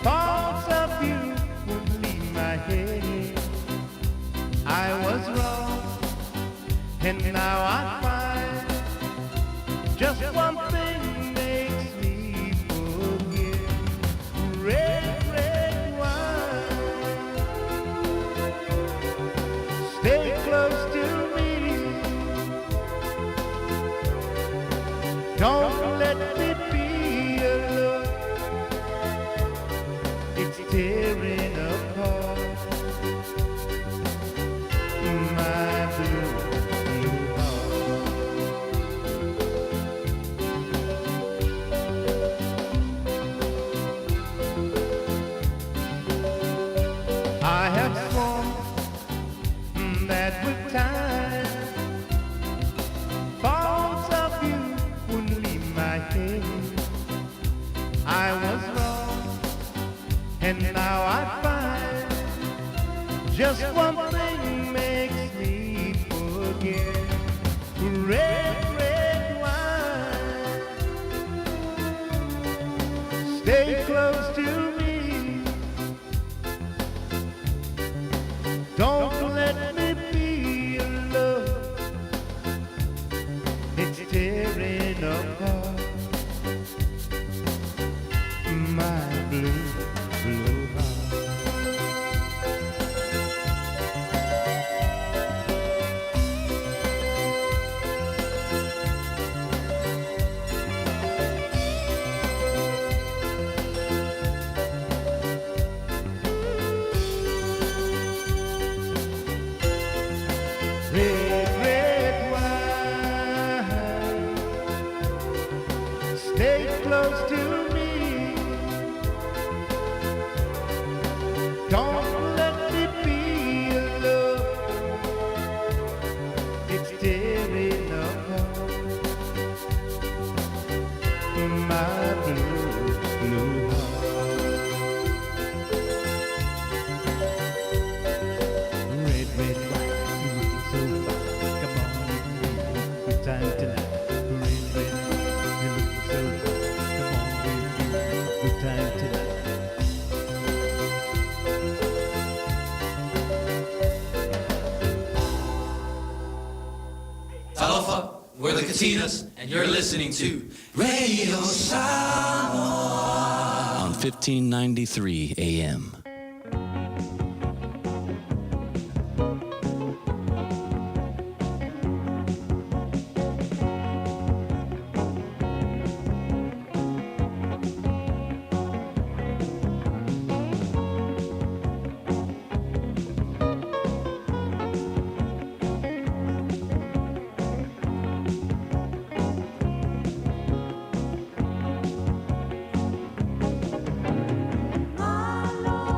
thoughts of you would leave my head. I was wrong, and now I find just one thing makes me forget. Red, red wine, stay close to me. Don't let me be alone. It's tearing apart my blue heart. I have sworn that with time, thoughts of you would leave my head. I was wrong, and now I find just one thing makes me forget. Red, red wine, stay close to me. Don't let me be alone. It's tearing apart my blue, blue heart. Red, red wine, stay close to me. Don't let me be alone. It's tearing apart my blue, blue heart. Red, red wine, you looking so fine. Come on with me, good time tonight. Red, red wine, you looking so fine. Come on with me, good time tonight. Talofa, we're the Katinas, and you're listening to Radio Samoa on 1593 AM. Malo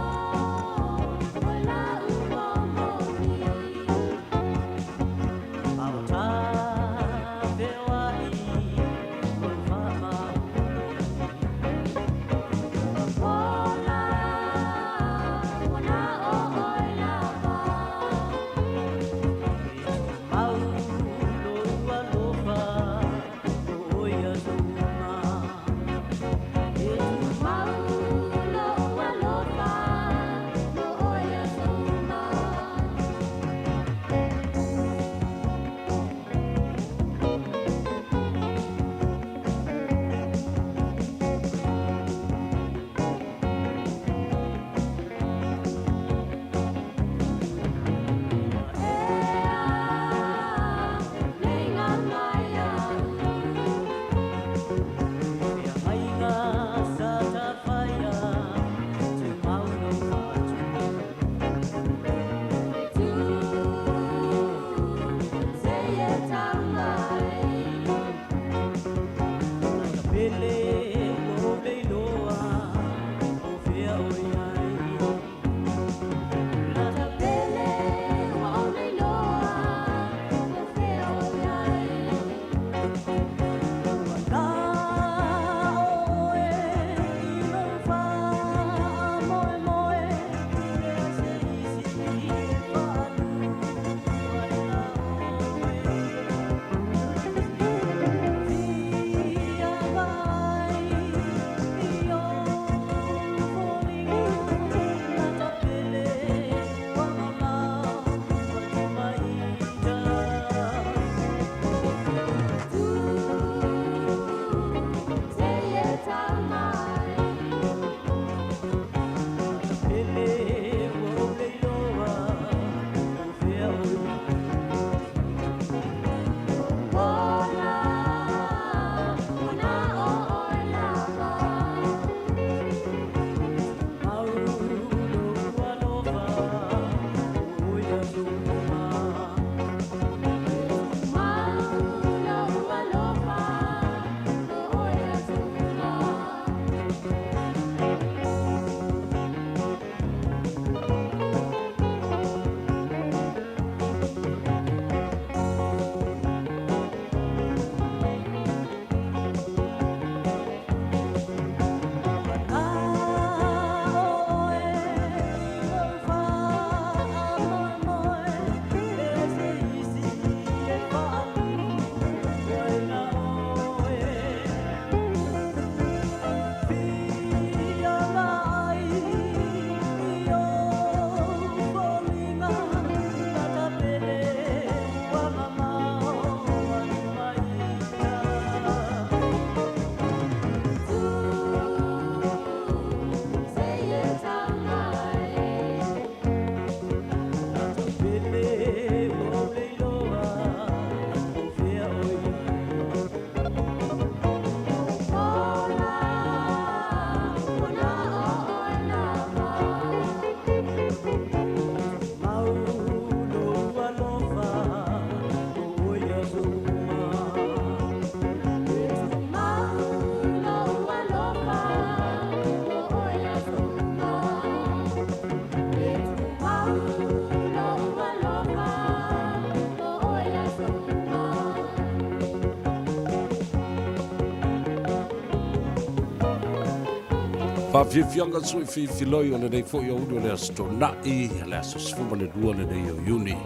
Whawhiwhianga sui whiwhiloi o le nei fo i aunu le astonai, le asosfuma le lua le nei o iuni.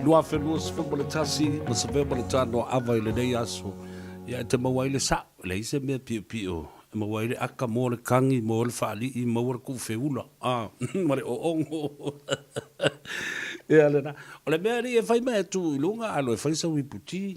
Lua whenua sfuma le tasi, ma Savea ma le Tanoa Ava i le nei aso. Ia e te maua i le sa, le ise mea pio pio. E maua i le aka mo le kangi, mo le whaali i maua le kuwheula. Ma le o ongo. Ia le na. O le mea ri e whai mea tu i lunga, alo e whai sau i puti.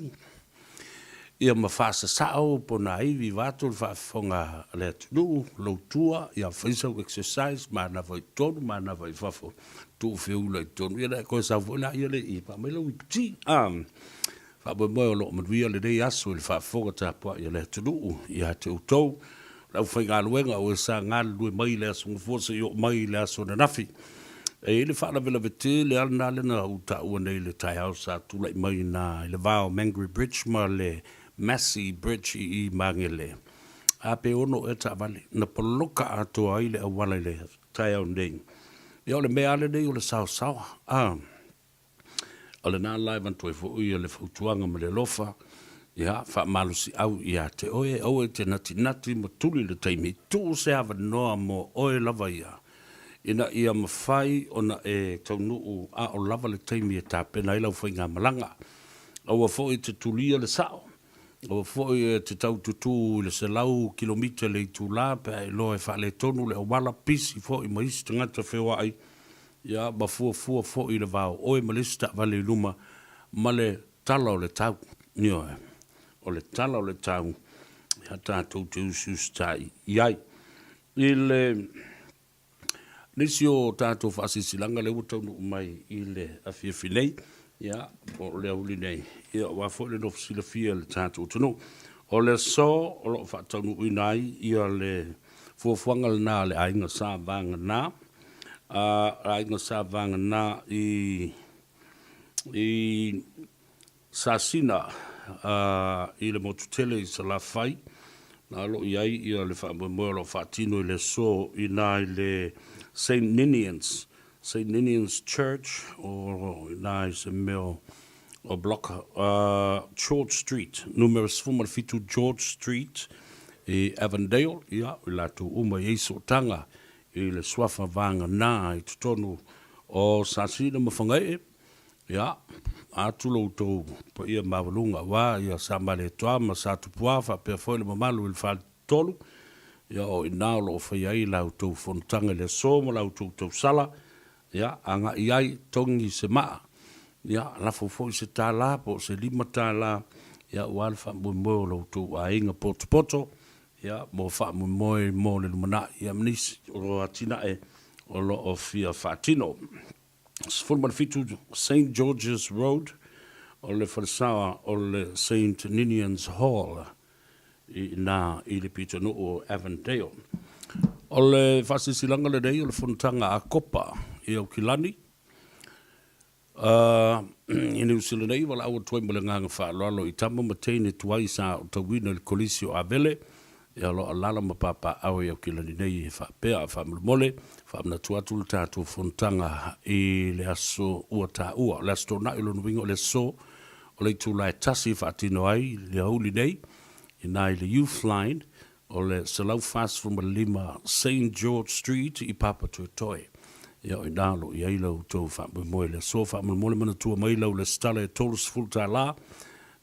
Ia ma whaasa sao po na iwi wātou le whaafonga le atunu, loutua, ia whaisau exercise, ma na vai tonu, ma na vai whafo, tu whiula i tonu. Ia koe sa vuela ia le i pa mele ui piti. Whaaboi moe o lo manuia le rei aso le whaafonga tāpua ia le atunu, ia te utou. Lau whai ngā luenga o e sa ngā lue mai le aso ngfuosa i o mai le aso na nafi. E le whaala vela vete le alna le na uta ua nei le tai hau sa tula i mai na le vao Mangry Bridge ma le Massey Bridge i mangele. A pe ono e ta vale. Na poloka ato ai le awala le tai au nei. Ia le mea ale nei o le sao sao. O le nā live anto e fo ui o le fautuanga ma le lofa. Ia, wha malusi au ia te oe te nati ma tuli le taimi. Tu se hawa noa mo oe lava ia. Ina ia mawhai o na e taunuu a o lava le taimi e tā pena ilau whai ngā malanga. Aua fo i te tulia le sao. O foi te tau tutu le se lau kilomita le tu la pe lo e fa le tonu le wala pisi foi mai stanga fewa ai ya ba fu foi le va o e malista vale luma male tala o le tau nio o le tala o le tau ya ta tu sustai yai il nisio tato fa silanga le utonu mai ile afifilei ia o le uli nei ia wa fo le nof sila fia le tatu tunu o le so o lo fa tonu inai ia le fuafuanga le na le ainga sa vanga na ainga sa vanga na i sasina i le motutele i sa la fai na lo iai ia le fa mo lo fa tino le so inai le St. Ninian's Church, or nice meo o block George Street, numero sfuma fitu George Street, Avondale, ia la tu uma yeso tanga i le swafa vanga na i tutonu o sasina mafangai, ia atu lo to pa ia mavalunga wa ia samale toa ma sa tu puafa pe foi le mamalu il fal tolu, ia o ina lo fa ia la tu fontanga le somo la tu sala. Ya anga iai tongi se maa ya la fofo se tala po se lima tala ya walfa mo lo tu a inga poto ya mo fa mo le lumana ya mnis o atina e o lo of ya fatino sfulman fitu St. George's Road o le falsawa o le St. Ninian's Hall na ile pito no o Avondale o le fasisilanga le dei o le fontanga a kopa i au kilani. I New Zealand nei wala awa tuai mele nganga whaalolo i tamo mateine tuai sa o tawina le kolisio a vele i alo alala mapapa au i au kilani nei e whaapea a whaamulmole whaamna tuatu le tātou fontanga i le aso ua tā ua le aso tōna ilo nuinga o le so o le tūlai tasi whaatino ai le hauli nei i nai le youth line o le salau fast from lima St. George Street i Papa Tuatoe. Ia o inalo i ailau tau whaamui moe le so whaamui moe mana tua mailau le stale e tolus fulta la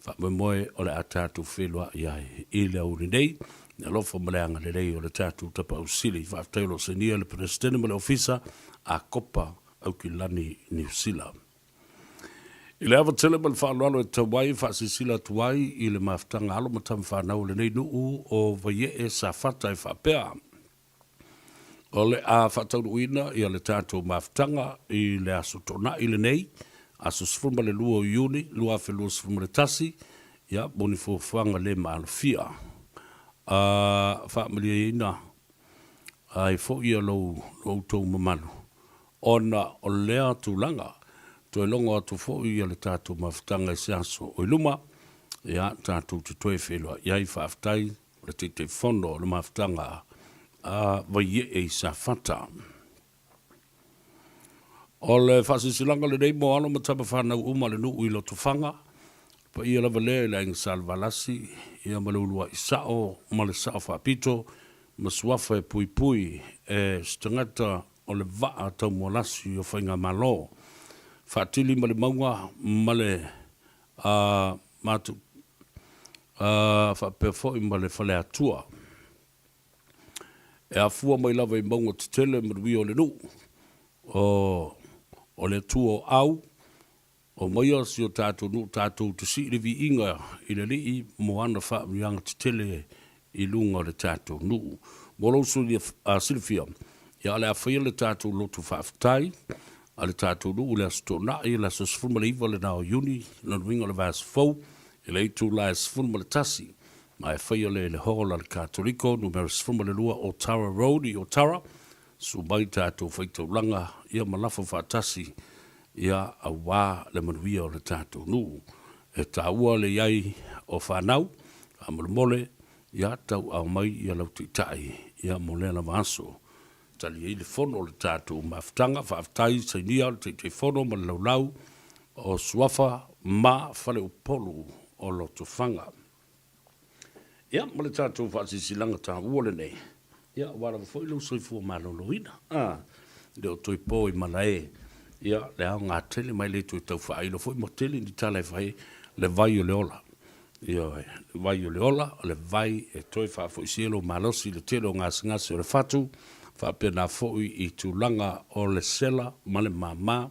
whaamui moe o le atatu whelua i ai i le auri nei na lofa maleanga le rei o le tatu tapa au sili whaaftailo se nia le presidente male ofisa a kopa au ki lani New Zealand. I le awa tele mal whaalualo e tawai whaasisila tuai i le maftanga alo matam whanau le nei nuu o vaie e sa whata e whaapea. O le a whatauru uina i le tātou maftanga i le aso tona i le nei, aso sifurma le lua o iuni, lua whelua sifurma le tasi, ia boni fuafuanga le maalofia. Whaamalia ina, ai fo ia lou tau mamalu. Ona o lea tūlanga, to e longa atu fo ia le tātou maftanga i se aso o iluma, ia tātou te toe whelua, iai whaaftai, le te fondo le maftanga vai e sa fata. O le whasisilanga le nei mo alo matapa whanau uma le nuu i loto whanga, pa ia lava lea i la inga salvalasi, ia malulua i sao, ma le sao whapito, masuafa e pui pui e stangata o le vaa tau molasi o whainga malo. Whaatili ma le maunga ma le matu whapewhoi ma le whale atua. E a fua mai lawa i maunga te tele marui o le nu. O le tua au. O maia si o tātou nu tātou te si revi inga i le lii mo ana wha mianga te tele i lunga o le tātou nu. Molo su ni a Silvia. Ia le a whaia le tātou lotu whaaftai. A le tātou nu le asto na i le aso sfuma le iwa le nao Juni. Na nuinga le vas fau. I le itu la sfuma le tasi. Ma e whaia le hola le Katoliko. Numero sfuma le lua o Tara Road i o Tara. Su mai tātou whaitau langa. Ia malafa whaatasi. Ia a wā le manuia o le tātou nu. E tāua le iai o whanau. A mole ia tau au mai ia lau te tai. Ia mole na vaso. Tali i le fono le tātou maftanga. Whaaftai sai nia te fono ma lau lau. O suafa ma whale upolu o loto whanga. Ia ma le tātou whaasisilanga tā uole nei. Ia wara whoi lau soifua maloloina. Leo toi po i malae. Ia, le au ngā tele mai le tui tau whaeilo. Fui mo tele ni tala e whae le vai o le ola. Ia, le vai o le ola, le vai e toi wha fo i sielo malosi le telo ngasi o le fatu. Wha pena fo i tūlanga o le sela, ma le mama.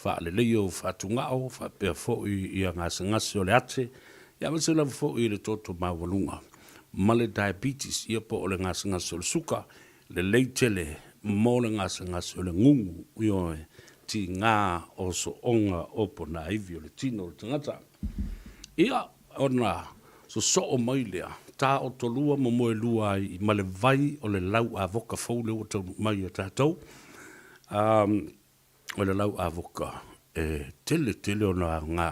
Wha le leo fatu ngao, wha pena fo i ngasi o le ate. Ia, ma se la fo i le toto mawalunga. Ma le diabetes, ia po o le ngasi o le suka. Le leitele, mo le ngasi o le ngungu. Ia, ti ngā o so onga opo na iwi o le tino o le tangata. Ia, ona, so o mai lea, tā o to lua mo moe lua i ma le vai o le lau a voka fau le o tau mai o tātou. O le lau a voka, tele o na ngā,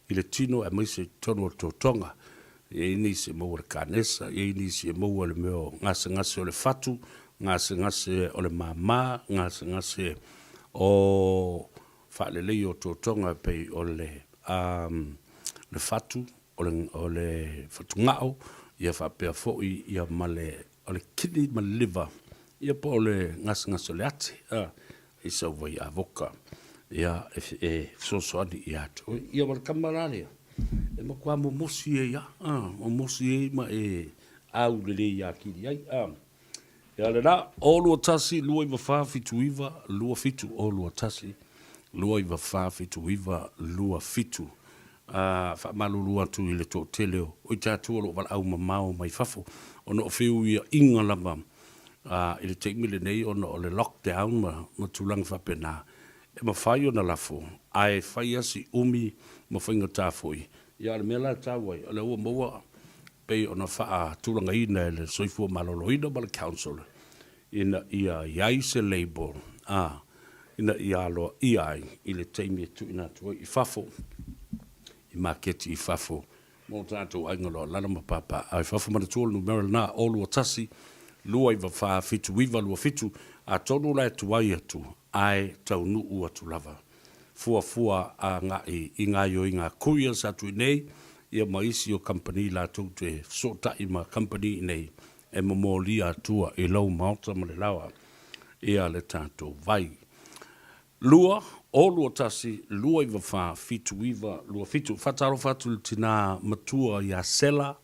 i le tino e mai se tono o tō tonga. E ini se mau le kānesa, e ini se mau le meo ngase o le fatu, ngase o le mama, ngase o whaalelei o tō tonga pei o le fatu, o le fatu ngao, ia whapea fōi, ia male, o le kini ma liva, ia po o le ngasi o le ate, i sau vai a voka, ia sosoani i atu. Ia mara kamararea, e makua mo mosi e ia, o mosi e ma e au le ia kiri ai, ia le nā, o lua tasi, lua iwa whawhitu iwa, lua fitu, o lua tasi, lua iwa whawhitu iwa, lua fitu. Whaamalu lua tu i le tō teleo, o i tātua lo wala au mamao mai whafo, o no whiu ia inga lama, i le teimile nei, o no le lockdown ma tūlang whapena, e ma whai o na lafo, ai whai asi umi ma whainga tāwhoi, ia le mea la tāwai, o le ua maua, pei ona wha tūranga ina e le soifua maloloina ma le council. Ina ia iai se label. Ina ia aloa iai i le teimi e tu ina tua i whafo. I maketi i whafo. Mō tātou aingaloa lana mapapa. Ai whafo mana tūla numera nā o lua tasi. Lua iwa wha fitu iwa lua fitu. A tonu lai tuai atu. Ai tau nuu atu lava. Fua a ngā i ngā yo i ngā kuia sa tu nei. Ia maisi o company la tau te sota i ma company nei e mamoli atua i lau maota ma le lawa ia le tātou vai. Lua, o lua tasi, lua iwa wha fitu iwa, lua fitu, whataro whatu le tina matua ia sela,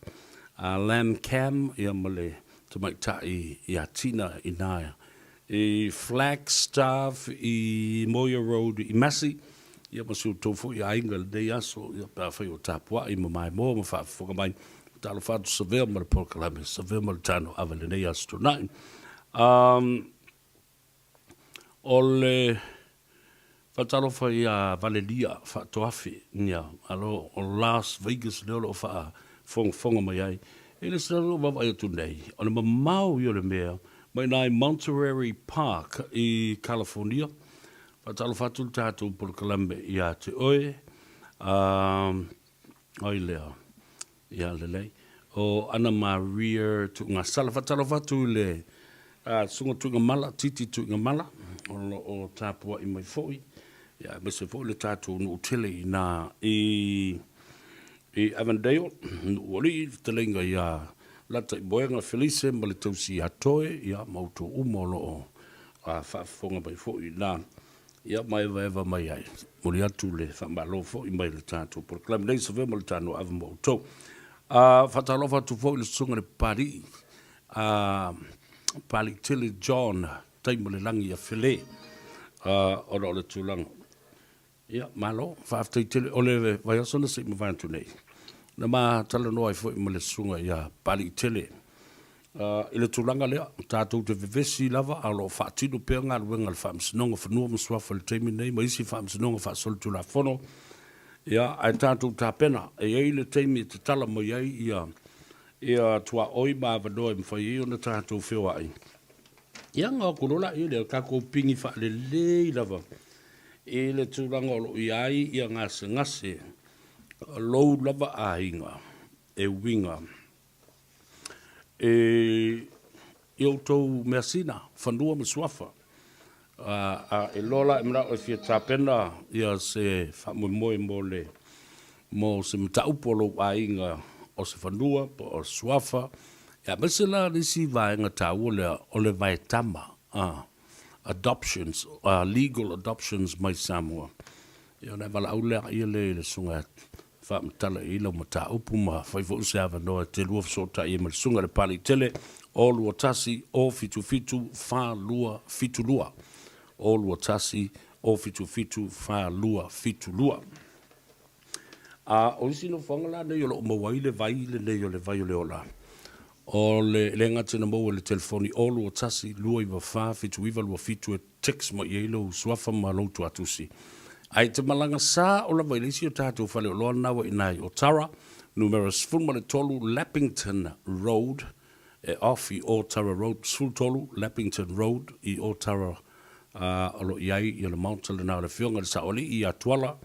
land cam, ia male tamaita i a tina i nāia. I Flagstaff, i Moya Road, i Massey, ia masu tofu ia inga le dei aso ia pa fai o tapua i mamai mo ma fa foka mai talo fatu Savea ma le Proclame Savea ma le Tanoa Ava le nei aso tonight o le fatalo fai a Valeria fa toafi nia alo o Las Vegas le o fa fonga mai ai e le salo va vai tu nei o le mamau i o le mea mai nai Monterey Park i California. Patalo fatu tātou Proclame i a te oe. Oi lea. Ia lelei. O Ana Maria tu ngā sala. Patalo fatu le sunga tu ngā mala, titi tu ngā mala. O tāpua i mai fōi. Ia, mese fōi le tātou nu utele i nā i Avondale. Nu ori te lenga i a lata I boenga Felice ma le tausi hatoe ia mauto umolo a whaafonga mai fo I nā ia mai eva mai ai mori atu le whamalo fo I mai le tātou proclaim nei Savea ma le Tanoa Ava mo tau whatalofa tu fo I le sunga le pari pali tili John taimo le langi a Fele ora o le tūlanga ia malo whaaftei tili o le vai asona se ima vantu nei na ma tala noa I fo I ma le sunga ia pali tili I le tūlanga lea, tātou te vevesi lava, alo whaatino pēr ngā ruenga le whaamsinonga whanua mswafa le teimi nei, ma isi whaamsinonga whaasoli tū la whono. Ia, ai tātou tāpena, ei le teimi te tala mo iei ia tua oi ma vanoa mwhai i ona tātou whiwa ai. Ia ngā kurola i le kako pingi wha le lei lava, i le tūlanga olo i ai ia ngase, lou lava a inga, e winga, I tau measina, whanua me swafa. E lola e mra o fia tāpena ia se whamoimoe mo se mtaupolo a inga o se whanua, o swafa. Ia mesela nisi vaenga tāua o le vai tama. Adoptions, legal adoptions mai Samoa. Ia nei wala aulea ia le sunga whaamtala I lau mata upu ma whaifo use awa noa te lua fsota I ma sunga le pali tele o lua tasi o fitu wha lua fitu lua o lua tasi o fitu wha lua fitu lua o isi no whangala nei o lo mawai le vai le nei o le vai o le ola o le ngate na maua le telefoni o lua tasi lua iwa wha fitu iwa lua fitu e text ma I ilo swafa ma loutu atusi ai te malanga sa o la vailisi o tātou whale o loa nawa inai o Tara, numero sfulma le tolu Lappington Road, off I o Tara Road, sful tolu Lappington Road I o Tara alo iai I le maunta le nao le whionga le saoli I atuala,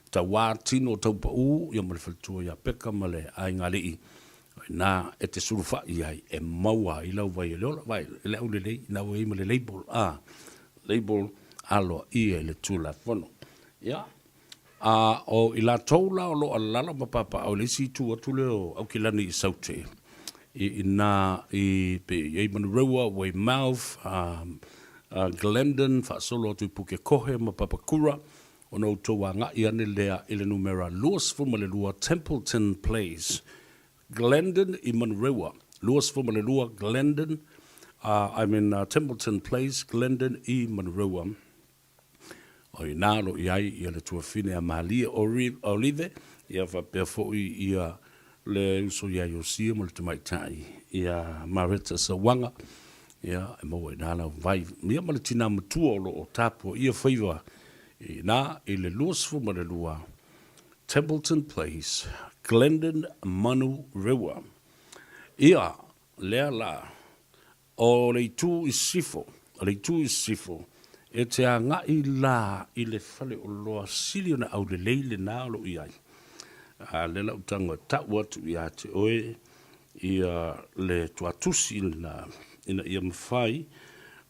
ta wā tino tau pa u, I ma le whaltua I a peka ma le ai ngā lii. Nā e te surufa iai e maua I lau vai e leola, vai e leo le lei, nā wai ma le label, label alo I e le tūla whono. Ia, o I la taula o lo alala mapapa au le si tu atu leo au kilani I saute. I nā I pe I Manurewa, Weymouth, Glendon, whaasolo atu puke kohe mapapa kura, o no toa ngā I ane lea I le numera luas fuma le lua Templeton Place. Glendon I Manurewa, luas fuma le lua Glendon, Templeton Place, Glendon I Manurewa. O I nālo I ai I le tuafine a Mahalia Olive, ia whapea fōi ia le uso ia Iosia mo le tamaitai, ia Marita Sawanga, ia e maua I nāla vai, mia ma le tina matua o tāpua ia whaiwa, I nā I le luasfu ma le lua, Templeton Place, Glendon Manu Rewa. Ia, lea la, o le tu I sifo, e te a ngai la I le whale o loa sili ona au le leile nā lo I ai. Le lau tanga taua tu I a te oe I le tuatusi ina ia mawhai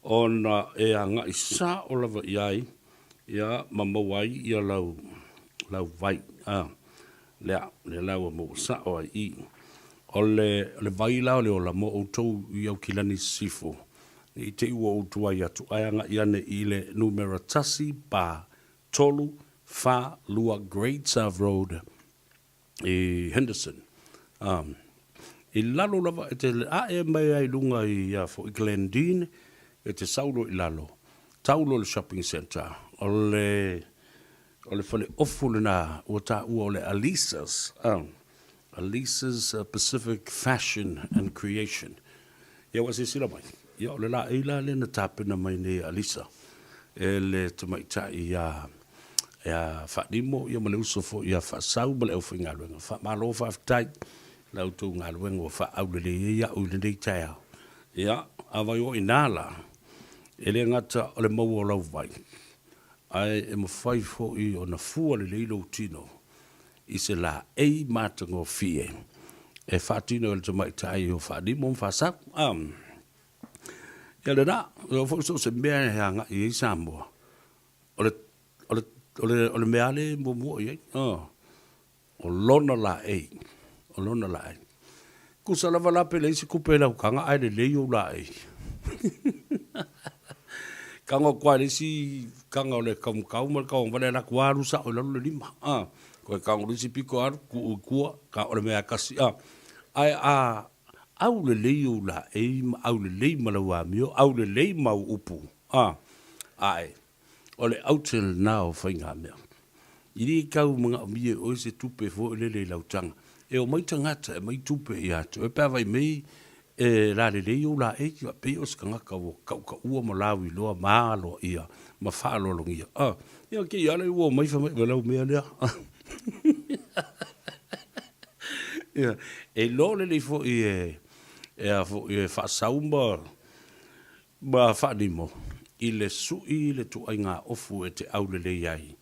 ona e a ngai sa o lava I ai ia mamawai ia lau vai. Le lau a mo sa o ai I. O le vai lau le o la mo o tau I au kilani sifo. I te ua o tua I atu aianga I ane I le numera tasi pa tolu wha lua Great South Road I Henderson. I lalo lava e te a e mai ai lunga I fo I Glendine e te saulo I lalo. Taulo le shopping center. O le whale ofu le nā ua tā ua o le Alisa's. Alisa's Pacific Fashion and Creation. Ia wasi sila mai. Ia o le la eila le na tāpena mai ne Alisa. E le tamaitai ia whanimo ia male usofo ia whasau male au whinga luenga. Whamalo whaftai lau tū ngā luenga o whaau le ia u le nei tai au. Ia, awai o inala. E le ngata o le mau o lau vai. Ai e mawhai fo I o na fua le leilo tino. I se la ei mātango fie. E whatino le tamaitai o whanimo mwhasak. Ia le rā, o fwso se mea hanga I Samoa. O le mea le mua I ei. O lona la ei. Ku sa lava la pele isi kupe lau kanga ai le leo la e. Kanga kwa le si kanga o le kau mal kau vale la kuaru sa o lalu le lima. Koe kanga le si piko aru ku kua ka o le mea kasi. Ai au le leo la e au le lei malawa mio au le lei mau upu. Ai o le autel nao whainga mea. Iri kau mga mie o se tupe fo le le lautanga. E o mai tangata, e mai tupe i atu. E pēr vai mei, la le leo la e ki wa pe o skangaka o kauka ua malawi loa maalo ia, ma whaalolo ngia. Ia ki ala ua mai whamai walau mea lea. E lo le fo i whaasaumba ma whaanimo. I le sui le tu ai ngā ofu e te au le le iai.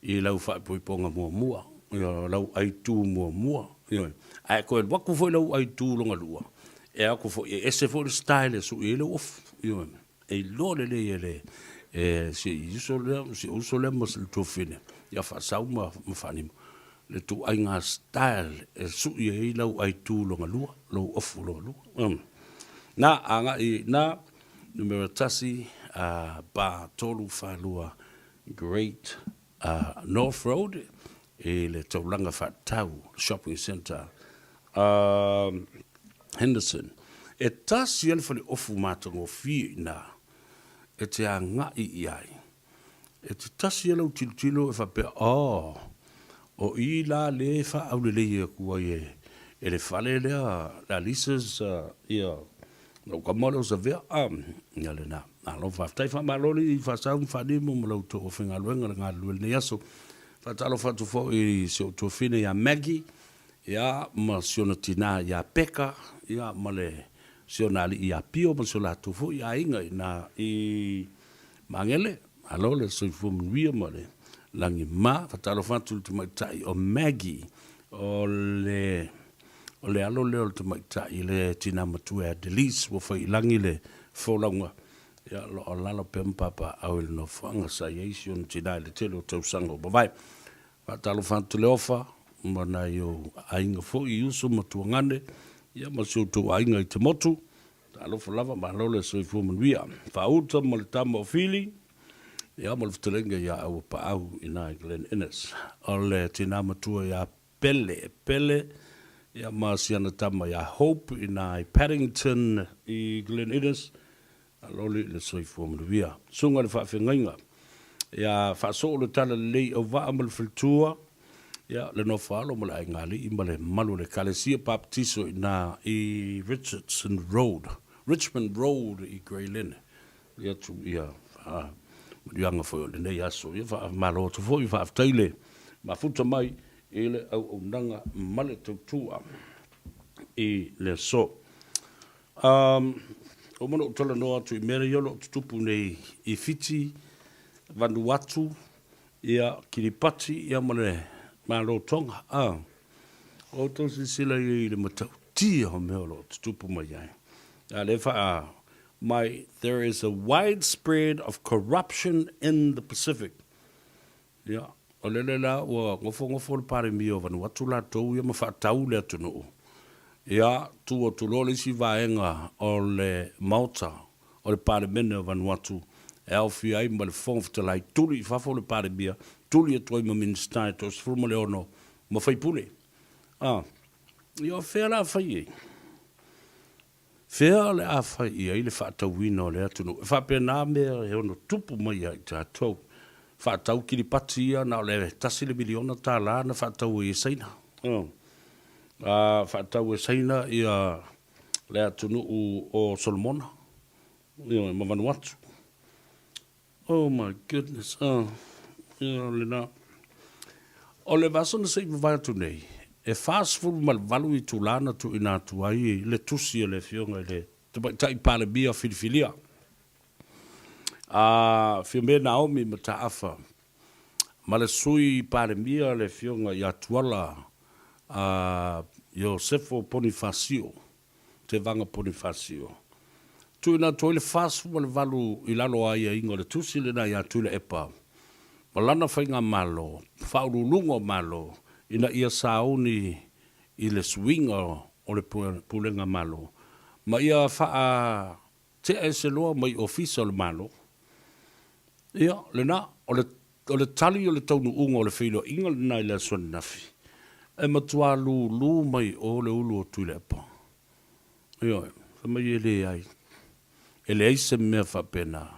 I lau whaipoiponga mua mua. Lau ai tū mua mua. Ai koe waku foi lau ai tū longa lua. E ako foi e ese foi style su e le ofu. E lo le le si uso le mas le tofine. Ia whaasaumba ma whaanimo. Le tu ai ngā style e su e lau ai tū longa lua. Lau ofu longa lua. Na anga i na numero tasi ba tolu whalua Great North Road e le taulanga whatau shopping centre Henderson e tasi ele whale ofu mātango fi na e te a ngai iai e te tasi ele utilo e whapea o i la le wha au le leia kua e le whale lea la Lisa's ia no kamalo Savea ia le na alo whaftai whamaloli i whasau whanimo mo lau tō whinga luenga ngā luel ne aso whatalo whatu fo i se o tō whine ia Maggie ia ma siona tina ia Peka ia ma le siona ali ia Pio ma siona tō fo ia inga i mangele alo le soifu mnuia ma le langi ma whatalo whatu tu mai tai o Maggie o le alo leo tu mai tai le tina matua Delise wo whai langi le wholaunga ia lo lalo pempapa au il no fanga sa yesion tina le telo tau sango bavai talo fantu le ofa mana yo ainga fo i uso matuangane ia masu tu ainga i te motu talo falava malo le so fu manuia fa uta mo le tamo ofili ia mo le ftelenga ia au pa au ina Glen Innes ole tina matua ia pele ia masiana tama ia Hope ina Paddington i Glen Innes aloli le soifua manuia sunga le whawhengainga ia whaso le tala lei au waa mal filtua ia le no whaalo ma le aingali i ma le malu le kalesia baptiso ina i Richmond Road i Grey Lynn ia tu ia marianga fo le nei aso ia wha malo tu fo i whaaftaile ma futa mai i le au nanga male tautua i le so o mono tola noa tu i mera iolo tutupu nei i fiti Vanuatu ia Kiripati ia male malo tonga o tosi sila i le matau tia ho meolo tutupu mai ai le wha there is a widespread of corruption in the Pacific ia o lele la ua ngofo le pare mi o Vanuatu la tau ia ma whaatau le atunu ia tu o tulole si vaenga o le Malta o le pare mene o Vanuatu Elfi ai ma le fonfta lai tuli fafo le pare bia tuli e toi ma ministai to sfurma le ono ma fai pule io fea la fai fea le a fai ai le fata wino le atunu fa pena me e ono tupu mai ai tatou fata Kiripati ia na le tasi le miliona ta la na fata e saina fata e saina ia le atunu o Solomona ia ma Vanuatu. Oh my goodness. Lena. Ole vaso na sei vai tu nei. E fast food mal valu I tulana tu ina tu ai le tusi le fionga le. Tai pale bia filfilia. Fiume Naomi mataafa. Male sui pale bia le fionga ya tuala. Josefo Bonifacio. Te vanga Bonifacio. Tu ina toile fast wal valu ilalo ai ingo le tusi le na ya tule epa malana fainga malo faulu lungo malo ina ia sauni I le swingo o le pulenga malo. Ma ia faa te e se loa mai ofisa o le malo. Ia, le na, o le tali o le taunu unga o le whilo inga le nai le suan nafi. E matua lu mai o le ulu o tui le pa. Ia, sa mai e le ai. E le eise mea fa pena.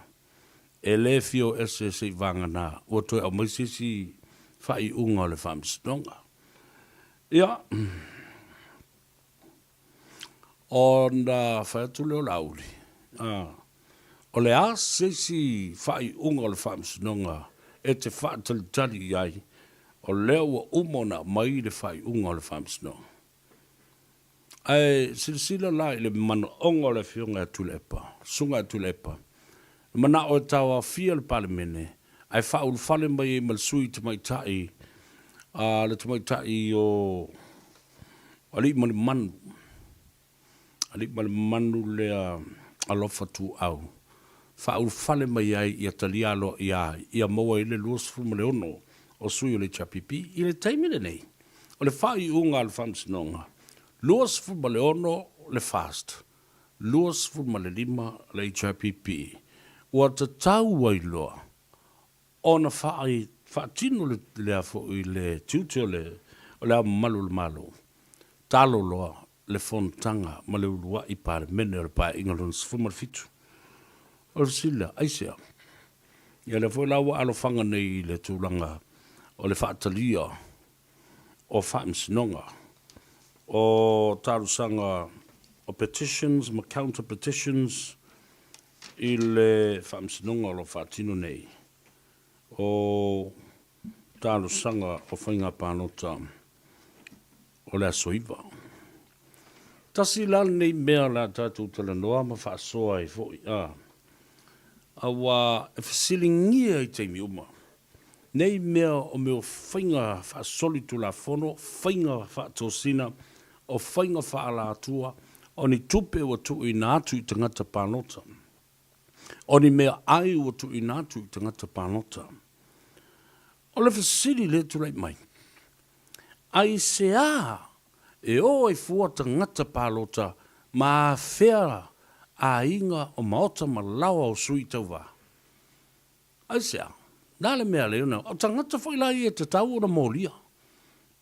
E le fio ese se vanga na. O toi au mai sisi fai unga o le whamstonga. Ia, o na whaetu leo lauri. O le a sisi fai unga o le whamstonga. E te whaatalitari ai. O leo wa umona mai le fai unga o le whamstonga. Ai silsila la ile mano ongo le fionga tulepa. Sunga tulepa. Mana o tawa fia le palemene. Ai faul fale mai mal sui te mai tai. Le te mai tai o ali mal manu. Ali mal manu le alofa tu au. Faul fale mai ai ia talialo ia moa ile luos fu le ono o sui o le chapipi ile taimine nei. O le fai unga al famsnonga. Luas fu le ono le fast. Luas fu le lima le HIPP. Ua te tau wai loa. Ona whaatino le afo i le tiutio o le malu le malo. Talo loa le fontanga ma le ulua i pare mene o le pae ingalon fu fitu. O le sila, aisea. Ia le foi lawa alo fanga nei le tūlanga o le whaatalia o whaamsinonga. O tarusanga o petitions, ma counter petitions i le whamsinonga o lo whaatino nei. O tarusanga o whainga pānota o le asoiva. Tasi lan nei mea la tātou tala noa ma whaasoa e fōi. Awa e whasilingia i teimi uma. Nei mea o meo whainga whaasolitu la whono, whainga whaatosina, o whainga whaala atua, o ni tupe o tu i nātu i tangata pānota. O ni mea ai o tu i nātu i tangata pānota. O le whasiri le tu rei mai. Ai se a, e o e fua tangata pālota, ma whea a inga o maota ma lawa o sui tau wā. Ai se a, nāle mea leona, o tangata whailai e te tau o na mōlia.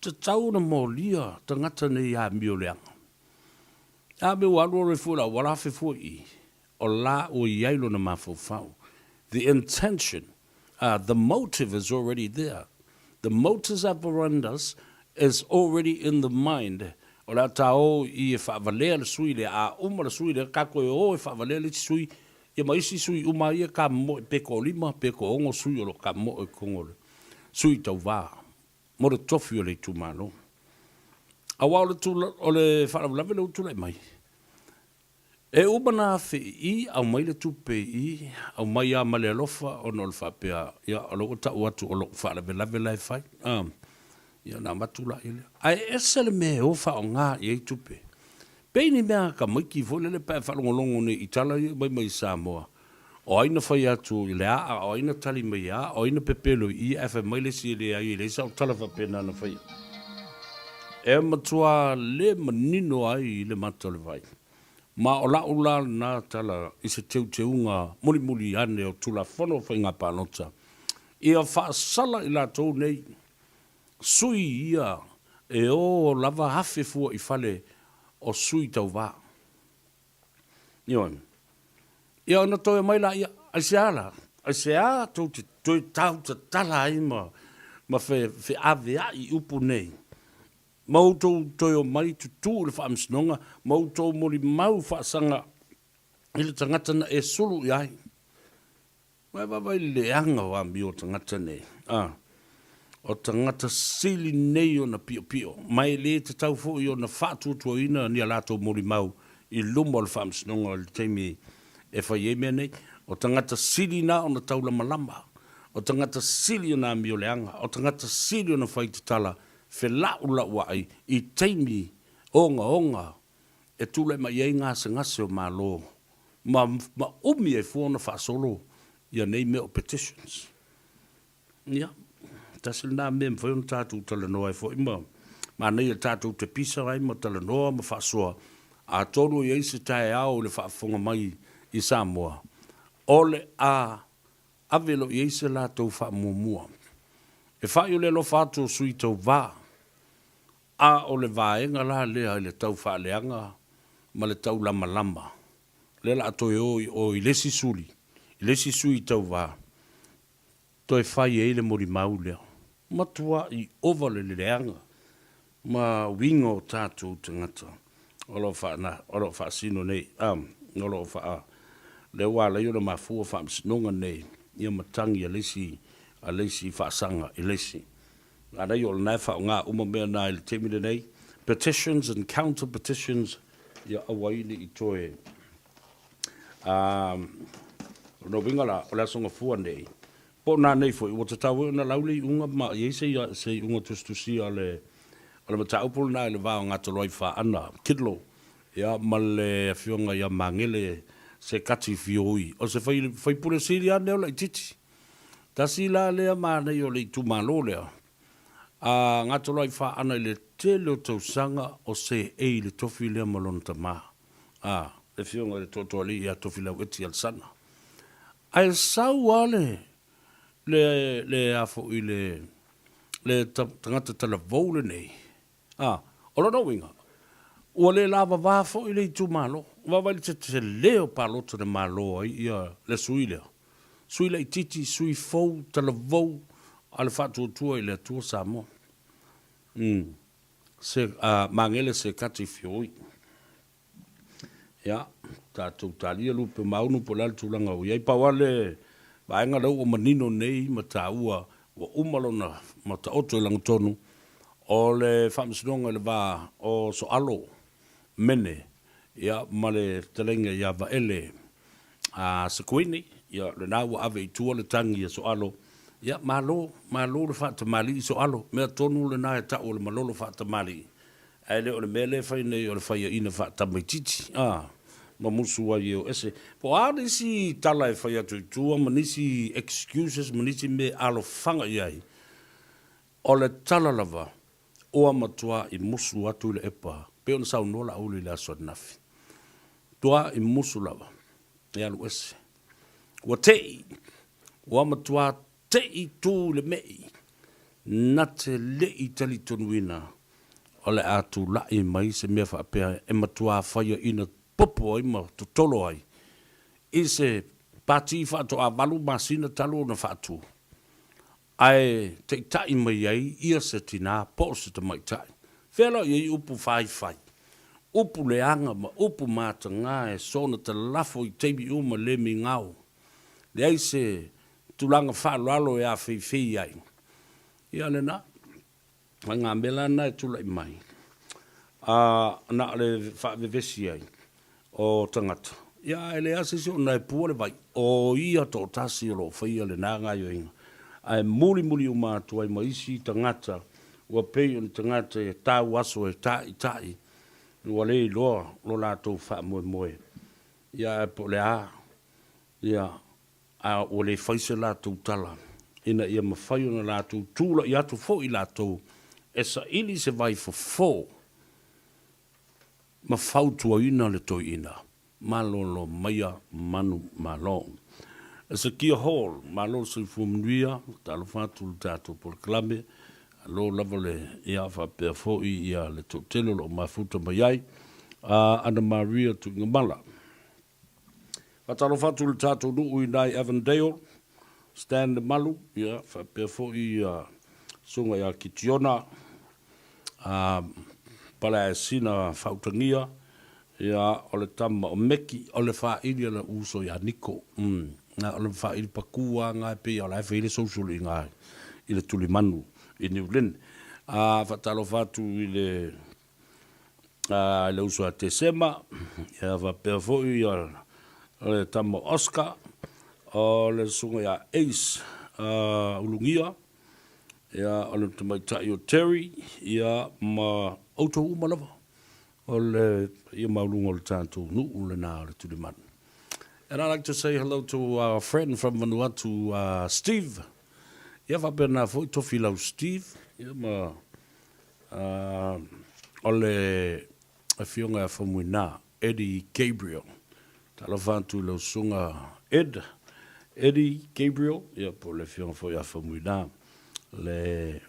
Te tau na mōlia tangata nei a mio leanga. A me walu o refura, walafe fui, o la o iailo na mafufau. The intention, the motive is already there. The motus operandus is already in the mind. O la tau i e whavalea le sui le a umara sui le kako e o e whavalea le sui. Ia maisi sui uma ia ka mo e peko lima, peko ongo sui o lo ka mo e kongole. Sui tau vaa. Mo le tofi o le tūmano. A wau le whalavulawe le utule mai. E umana whi i, au mai le tupe i, au mai a male alofa o no le whapea. Ia alo ta uatu o lo whalavulawe lai whai. Ia nā matula ile. Ai esa le me o wha o ngā i ei tupe. Peini mea ka maiki fōle le pae whalongolongo ne i tala i mai Samoa. O aina whai atu i le a, o aina tali mai a, o aina pepelo i e mai le si le ai le sa o tala whapena na whai. E matua le manino ai i le mata le vai. Ma o la ula na tala i se teu teunga muli ane o tula whono whai ngā pānota. Ia whaasala i la tau nei. Sui ia e o lava hafe fua i fale o sui tau wā. Ioi. Ia ona toi mai la ia, ai se ala. Ai se a tau te toi tau te tala ai ma fe avea i upu nei. Mautou toi o mai tutu le whaamsinonga, mautou mori mau whaasanga i le tangata na e sulu i ai. Wai leanga wa mi o tangata nei. O tangata sili nei o na pio. Mai le te tau fo i o na whātua ina ni a lato mori mau i lumo le whaamsinonga o le teimi e whai e mea nei. O tangata sili na o na taula malama. O tangata sili o na mio leanga. O tangata sili o na whai te tala. Fe lau ai i teimi onga. E tule mai e ngase o malo. Ma umi e fuona whaasolo. Ia nei mea o petitions. Ia. Tasil nā mea mwhai on tātou tala noa e fo ima. ma nei le tātou te pisa ai ma tala noa ma whaasoa a tonu i eise tae au le whaafonga mai i Samoa. Ole a avelo i eise la tau whaamumua. E whai o le lo whaatua sui tau vā. A o le vāenga la lea i le tau whaaleanga ma le tau lama lama. Le la atoe o i lesi suli. I lesi sui tau vā. Toi whai e le mori mau lea. Matua i ova le leanga. Ma wingo tātou tangata. Olo wha sino nei. Olo wha le wala i o le mafua wha msinonga nei. Ia matangi a lesi wha sanga i lesi. Ana i o le nai wha o ngā umamea nai le temine nei. Petitions and counter petitions. Ia awaini i toe. No wingala o le asonga fua nei. Po nā nei fo i wata tawe na lauli unga ma i se unga tustusi a le mataupul nai le vāo ngā toloi wha ana kidlo. Ia ma le fionga ia mangele se kati fioi. O se whai pure siri ane o la i titi. Tasi la lea ma nei o le i tumalo lea. Ngā toloi wha ana i le tele o tausanga o se e le tofi lea malona tama. Le fionga le totoli ia tofi lau eti al sana. Ai sau ale le afo i le tangata tala voule nei. Olo no winga. Ua le lava vafo i le i tu malo. Wawa li te leo palota de malo ai ia le sui lea. Sui le i titi, sui fau, tala vou, ale fatu tua i le tua Samoa. Mangele se kati fioi. Ia, tātou talia lupe maunu po lal tūlanga o iai pawale vaenga lau o manino nei ma tāua wa umalona ma ta oto ilang tonu o le whamsinonga le vā o so alo mene ia ma le talenga ia va ele se kuini ia le nāua ave i tua le tangi ia so alo ia malo le whata mali i so alo mea tonu le nāe tau le malolo whata mali ai le o le mele whai nei o le whai ina whata maititi ma musu wa yo ese po ade si tala e fai atu tua manisi excuses manisi me alo fanga yai o le tala lava o amatua i musu atu le epa pe on sa nola uli la so nafi tua i musu lava e alu ese wa te o amatua te i tu le mei na te le i tali tonuina o le atu la i mai se mea fa apea e matua fai ina popo ai ma to tolo ai. I se pati whaato a walu masina talo na whaatu. Ai te tai mai ai ia se tina po se te mai tai. Whela i upu whai. Upu leanga ma upu mata ngā e sona te lafo i teibi uma le mi ngau. Le ai se tulanga whaalalo e a whai ai. Ia le na. Ngā mela na e tula i mai. Na le whaavevesi ai. O tangata. Ia ele ase si o nai pua le vai. O ia to tasi o lo whaia le nanga yo inga. Ai muli o mātua ai maisi tangata. Ua pei o tangata e tau aso e tai. Ua le loa lo lātou wha moe. Ia e po le a. Ia a o le whaise lātou tala. Ina ia mawhai o na lātou tūla i atu fo i lātou. E sa ili se vai fo. Ma fautua ina le toi ina. Malolo maia manu malo. E se kia hall, malo se fumnuia, talo fatu le tato por klame, lo lava le ia fa pe fo ia le totelo lo mafuta mai Ana Maria tu ngamala. Talo fatu le tato nu nai Avondale, stand malu, ia fa pe fo ia sunga ia kitiona. Pala e sina whautangia, ia o le tama o meki, o le whaidi ala uso ia niko. O le whaidi pakua ngā pe, o le whaidi social i ngā, i le tuli manu, i New Zealand. Whatalo whatu i le uso a te sema, ia whapea foi o le tama Oscar, o le sunga ia Ace, ulungia, ia o le tamaitai o Terry, ia ma auto umalava. O le ia maulunga o le tātou nuu le nā le tulimanu. And I'd like to say hello to our friend from Vanuatu, Steve. Ia whapea nā fwoi tofi lau Steve. Ia ma Ole a fionga famuina Eddie Gabriel. Talafantu lo sunga Eddie Gabriel. Ia po le fionga fo ia famuina le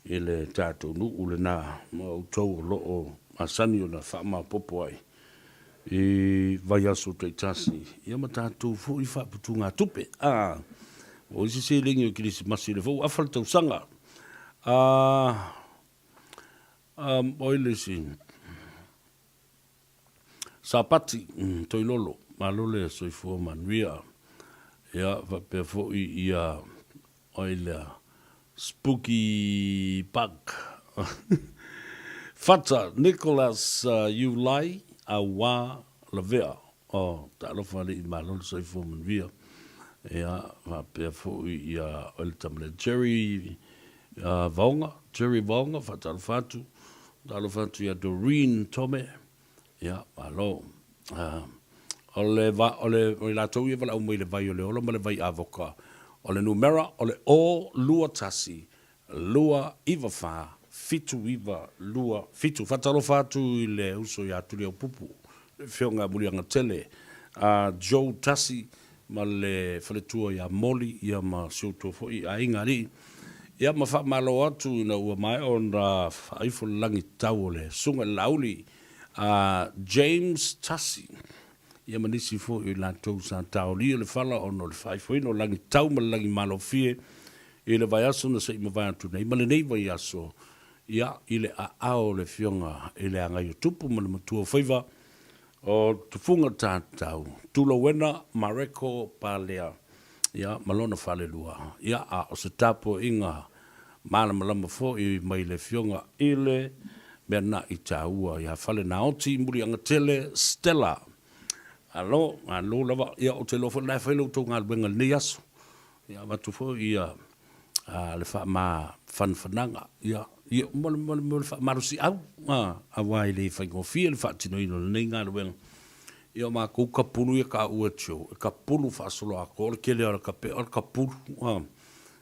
ele tato nu ule na ma utou lo o asani o na whaama popo ai. I vai aso te tasi. Ia ma tātou fo i whaputu ngā tupe. O isi se lingi o kirisi masi le fo awhal tau sanga. Oile si. Sapati, toi lolo. Ma lole soi fua manria. Ia pe fo i ia oile spooky bug. Fata, Nicholas Ulai, Awa Lavea. Ta alofa le i malolo soi fua manria. Ia pe fo i ia oile tamle Jerry Vaunga, fata alofatu. Alofatu ia Doreen Tome. Ia, alo. Ole la tau ia vala umai le vai ole ola ma le vai avoka. Ole numera, ole o lua tasi, lua iwa fa, fitu iwa, lua, fitu. Fatalo fatu i le uso ia tuli au pupu. Whionga muri anga tele. Joe tasi, ma le whaletua ia moli, ia ma siutua fo i a ingari. Ia ma wha malo atu ina ua mai o na whaifo langi tau le sunga lauli. James Tassi. Ia manisi fo i la tau sa tau li le whala o no le whaifo ino langi tau ma langi malo fie. I le vai aso na sa ima vai atu nei. Ma le nei vai aso. Ia i le a ao le fionga i le anga i tupu ma le matua whaiva. O tufunga tātau. Tula wena Mareko Palea. Ia malona whale lua. Ia a o se tapo inga malama fo i mai le fionga i le mea na i tāua. Ia whale na oti muri anga tele Stella. Alo lava. Ia o te lofo lai whailo tō ngā luenga nei aso. Ia watu fo ia le wha ma whananga. Ia mole wha marusi au. A wai le whaingofia le wha tino ino nei ngā luenga. Ia ma kou ka pulu ia ka ua tio. Ka pulu whaasolo a ko. Ole kele ala ka pe. Ole ka pulu.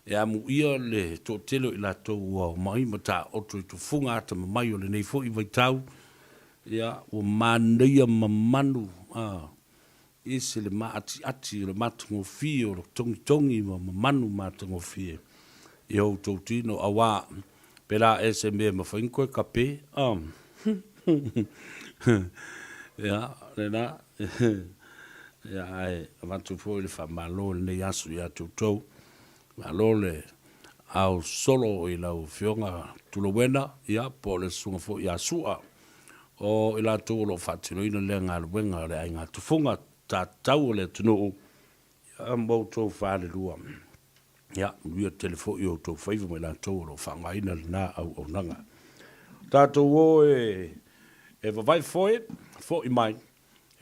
Ia mu ia le tō telo i la tō ua mai ma tā oto i tu funga ata ma mai o le nei fo i vai tau. Ia o maneia ma manu. Ese le ma ati le matungo fie o le tongi ma manu matungo fie. Ia o tō tino awa. Pera SMB ma whainkoe ka pe. Ia, rena. Ia ai, avantu fo i le wha malo le nei asu ia tūtou. Malo le au solo i lau fionga tulowena, ia po le sunga fo i asua. O i la tō lo whatino ina le ngā luenga le ai ngā tufunga tā tau le tunu. Ia mbau tō whāle lua. Ia, ria telefo i o tō whaiva mai la tō lo whangaina le nā au nanga. Tātou o e wawai fo i mai.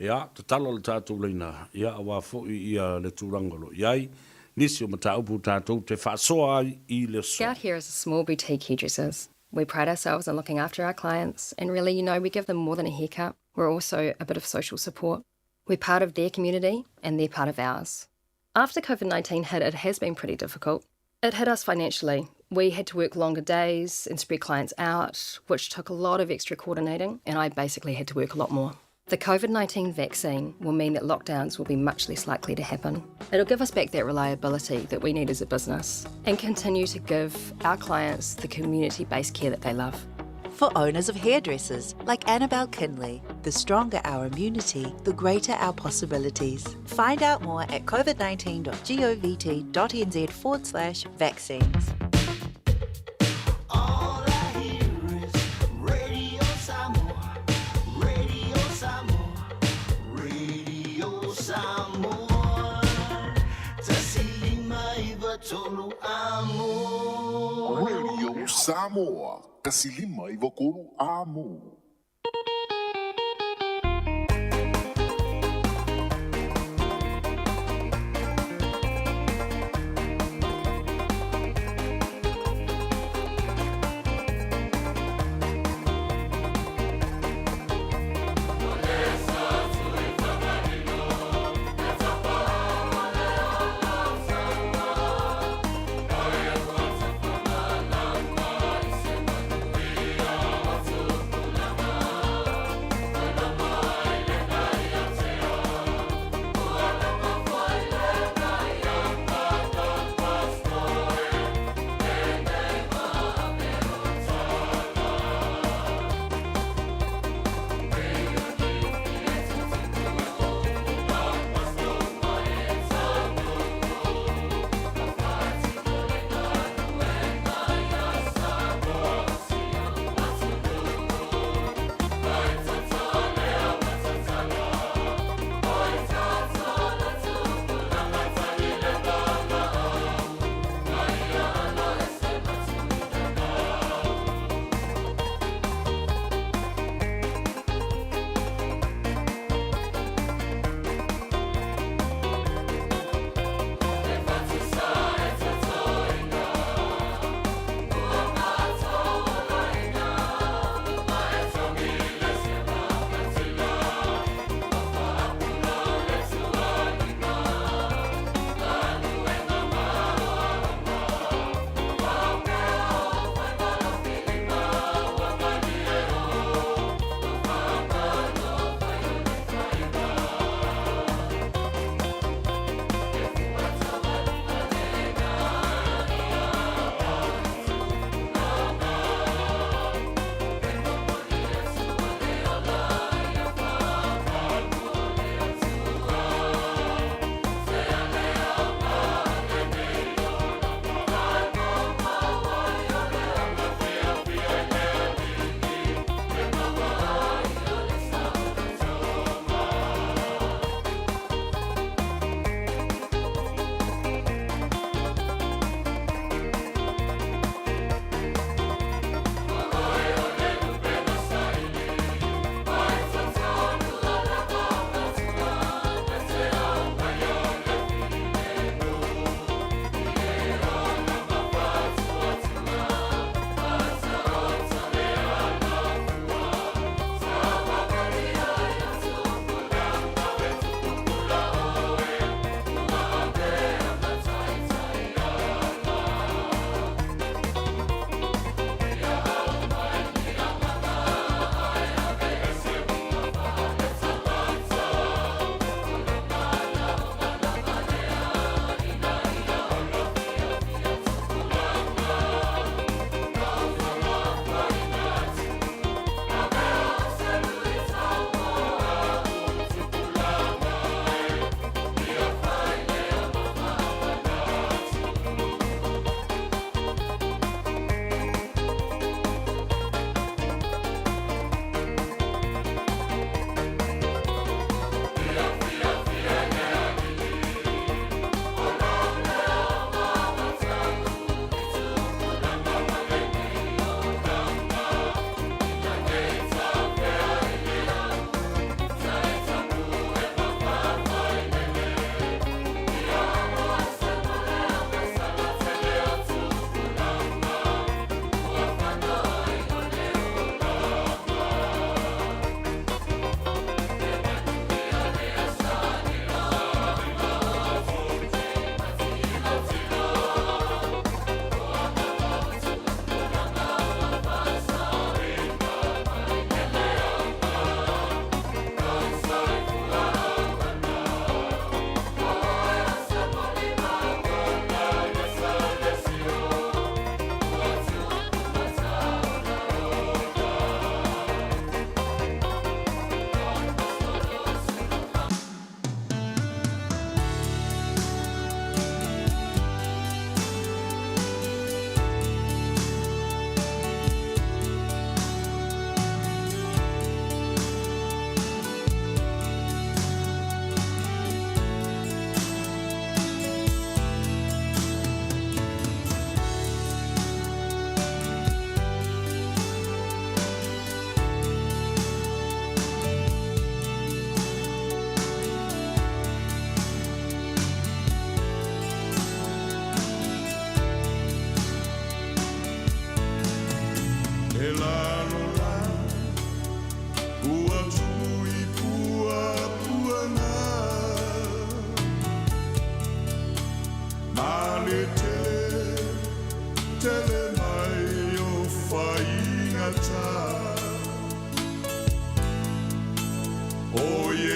Ia, te talo le tātou leina. Ia, awa fo i ia le tūrangalo. Iai, nisi o mataupu tātou te whasoa i le so. Scout here is a small boutique hairdressers. We pride ourselves on looking after our clients, and really, we give them more than a haircut. We're also a bit of social support. We're part of their community, and they're part of ours. After COVID-19 hit, it has been pretty difficult. It hit us financially. We had to work longer days and spread clients out, which took a lot of extra coordinating, and I basically had to work a lot more. The COVID-19 vaccine will mean that lockdowns will be much less likely to happen. It'll give us back that reliability that we need as a business and continue to give our clients the community-based care that they love. For owners of hairdressers like Annabelle Kinley, the stronger our immunity, the greater our possibilities. Find out more at covid19.govt.nz/vaccines. Radio Samoa, kasilima i vakolu amo.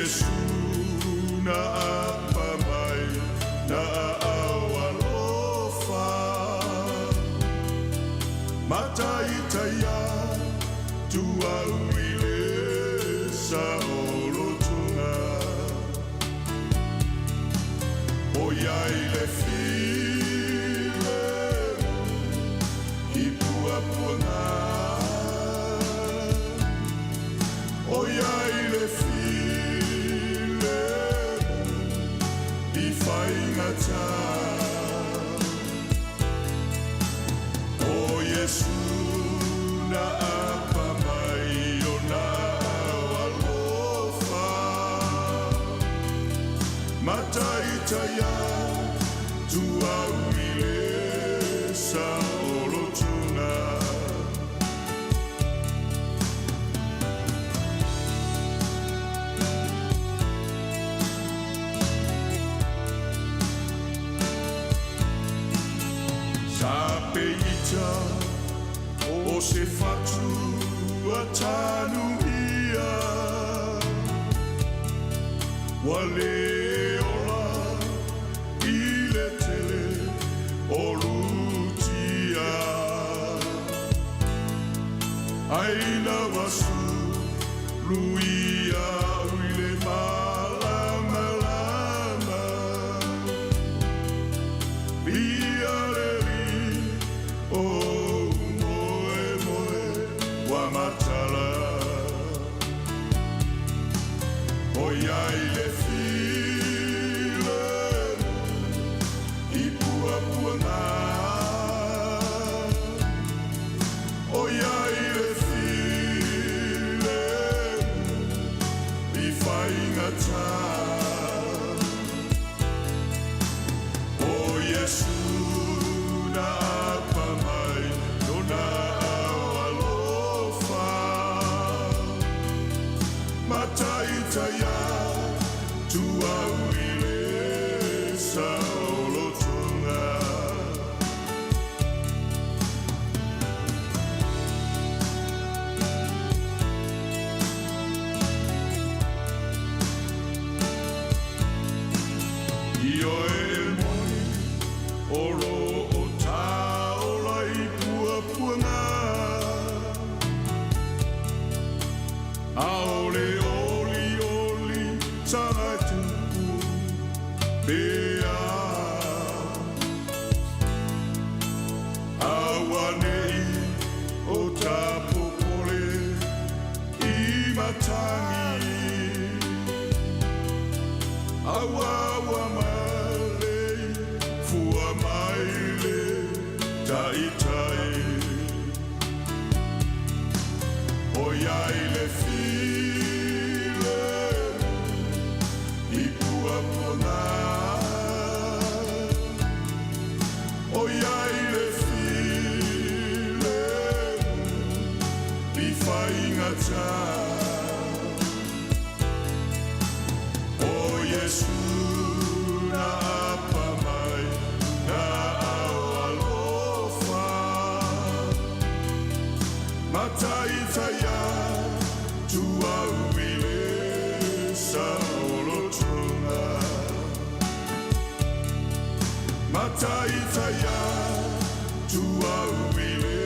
Yesu na apa mai na awalofa mataitaya tua uile sa olotuna oia ile file ipua puana oia ile file ifaingata o Yesu na apa mai o na awalofa mataitaya tua uile sa olotuna Sapeita o se fatu a tanu ia wale ola ile tele o lutia aina wasu luia uile malama lama Biareli o moe moe wa matala o iai le file ipua puana o iai le file i whaingata o Yesu na apa mai no na awalofa mataitaya tua uile sa olotuna io e moi oro o taola i pua puana aole oli oli sana tupu bea awanei o tapopole i matangi awawa malei fua maile taitai oiai le file ipua pona oiai le file i whaingata o Yesu na apa mai na awalofa mataitaya tua uile sa olotuna mataitaya tua uile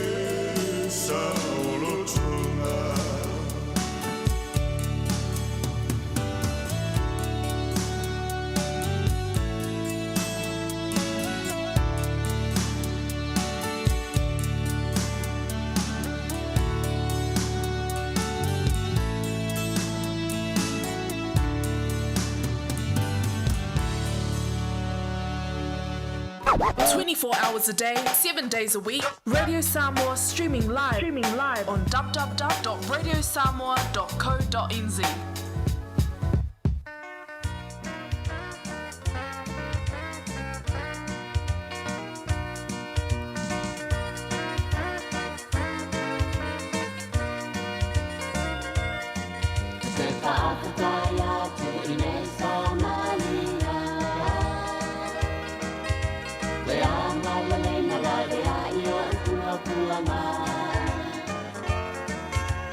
sa olotuna ...24 hours a day, 7 days a week. Radio Samoa streaming live on www.radiosamoa.co.nz.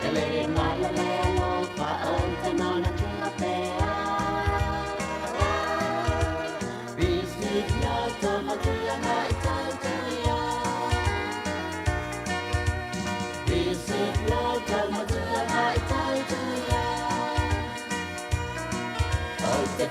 Ele ngala lelo pa ante nona tua pea Te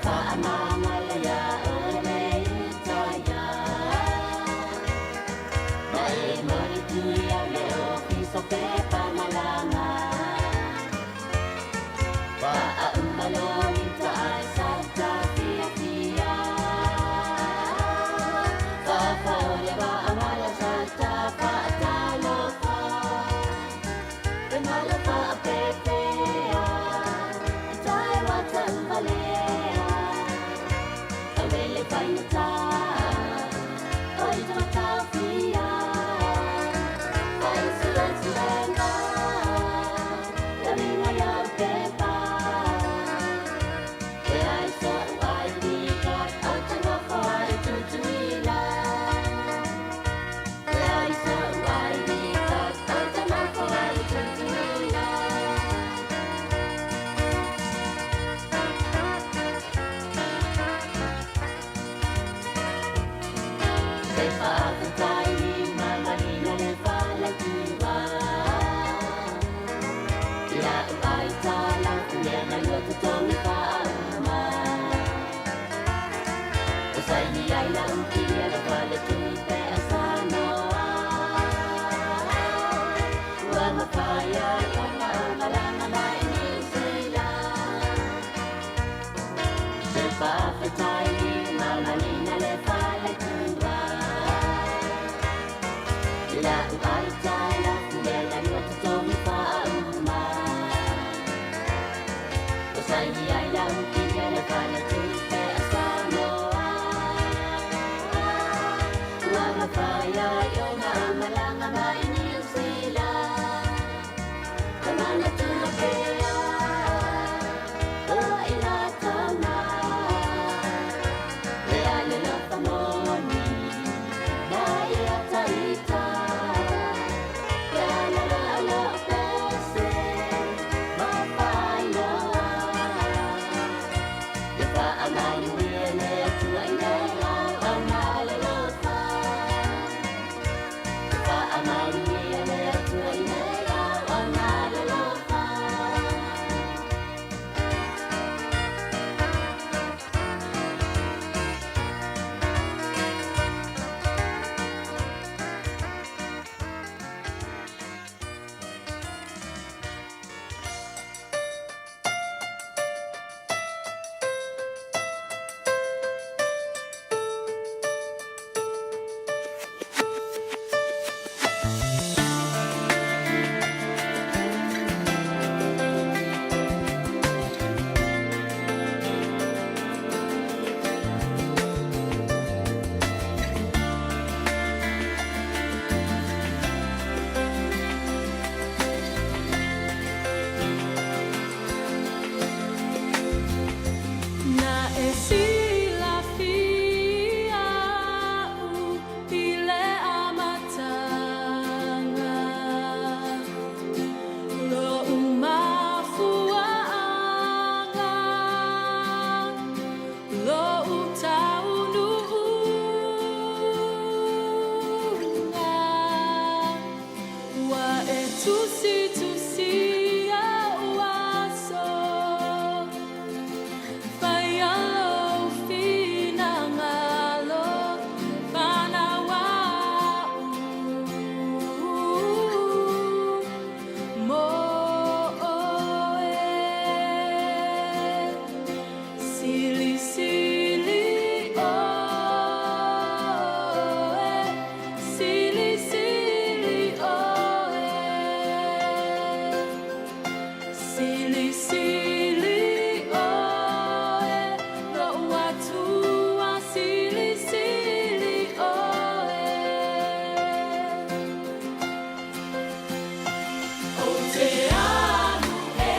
anu e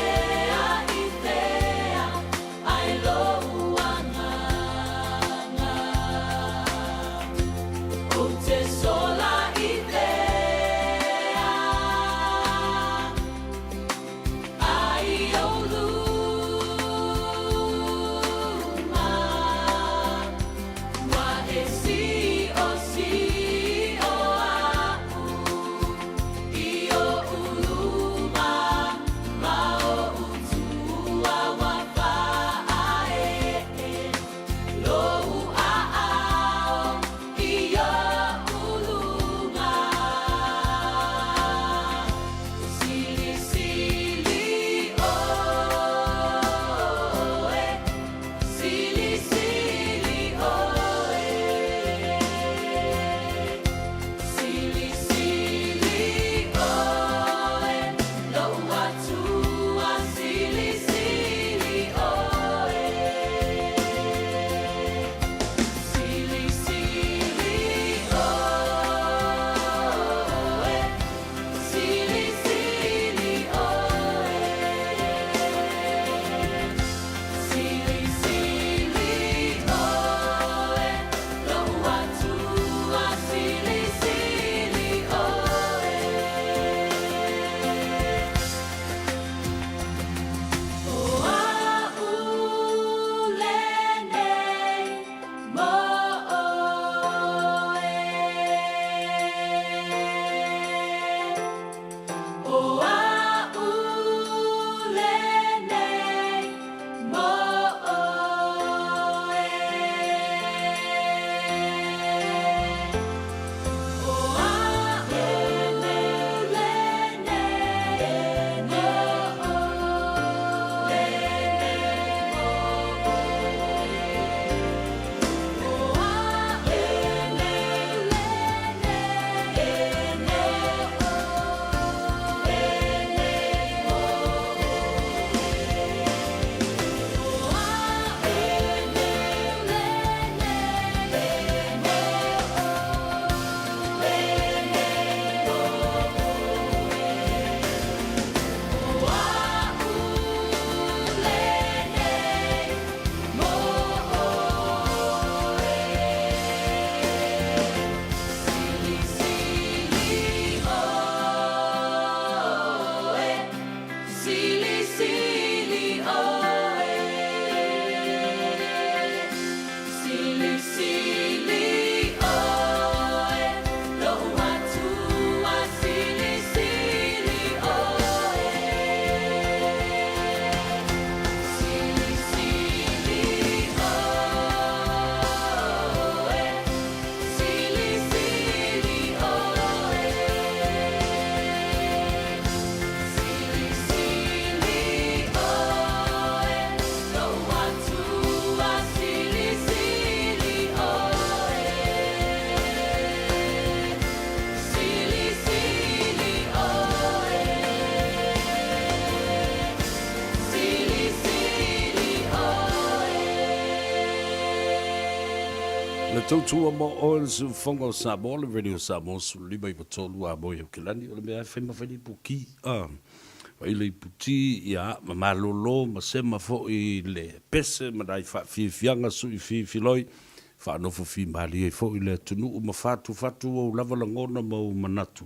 a i te a, ai lo ua Le tautua mo o se fonga o Samoa, le radio Samoa, su lima I patolu a moia kilani, o le mea whaima whaini puki. Wai le puti, ia, ma malolo, ma sema fo I le pese, ma dai fianga su I filoi, whanofo fi mali e fo I le tunu, ma fatu o lava langona ma o manatu.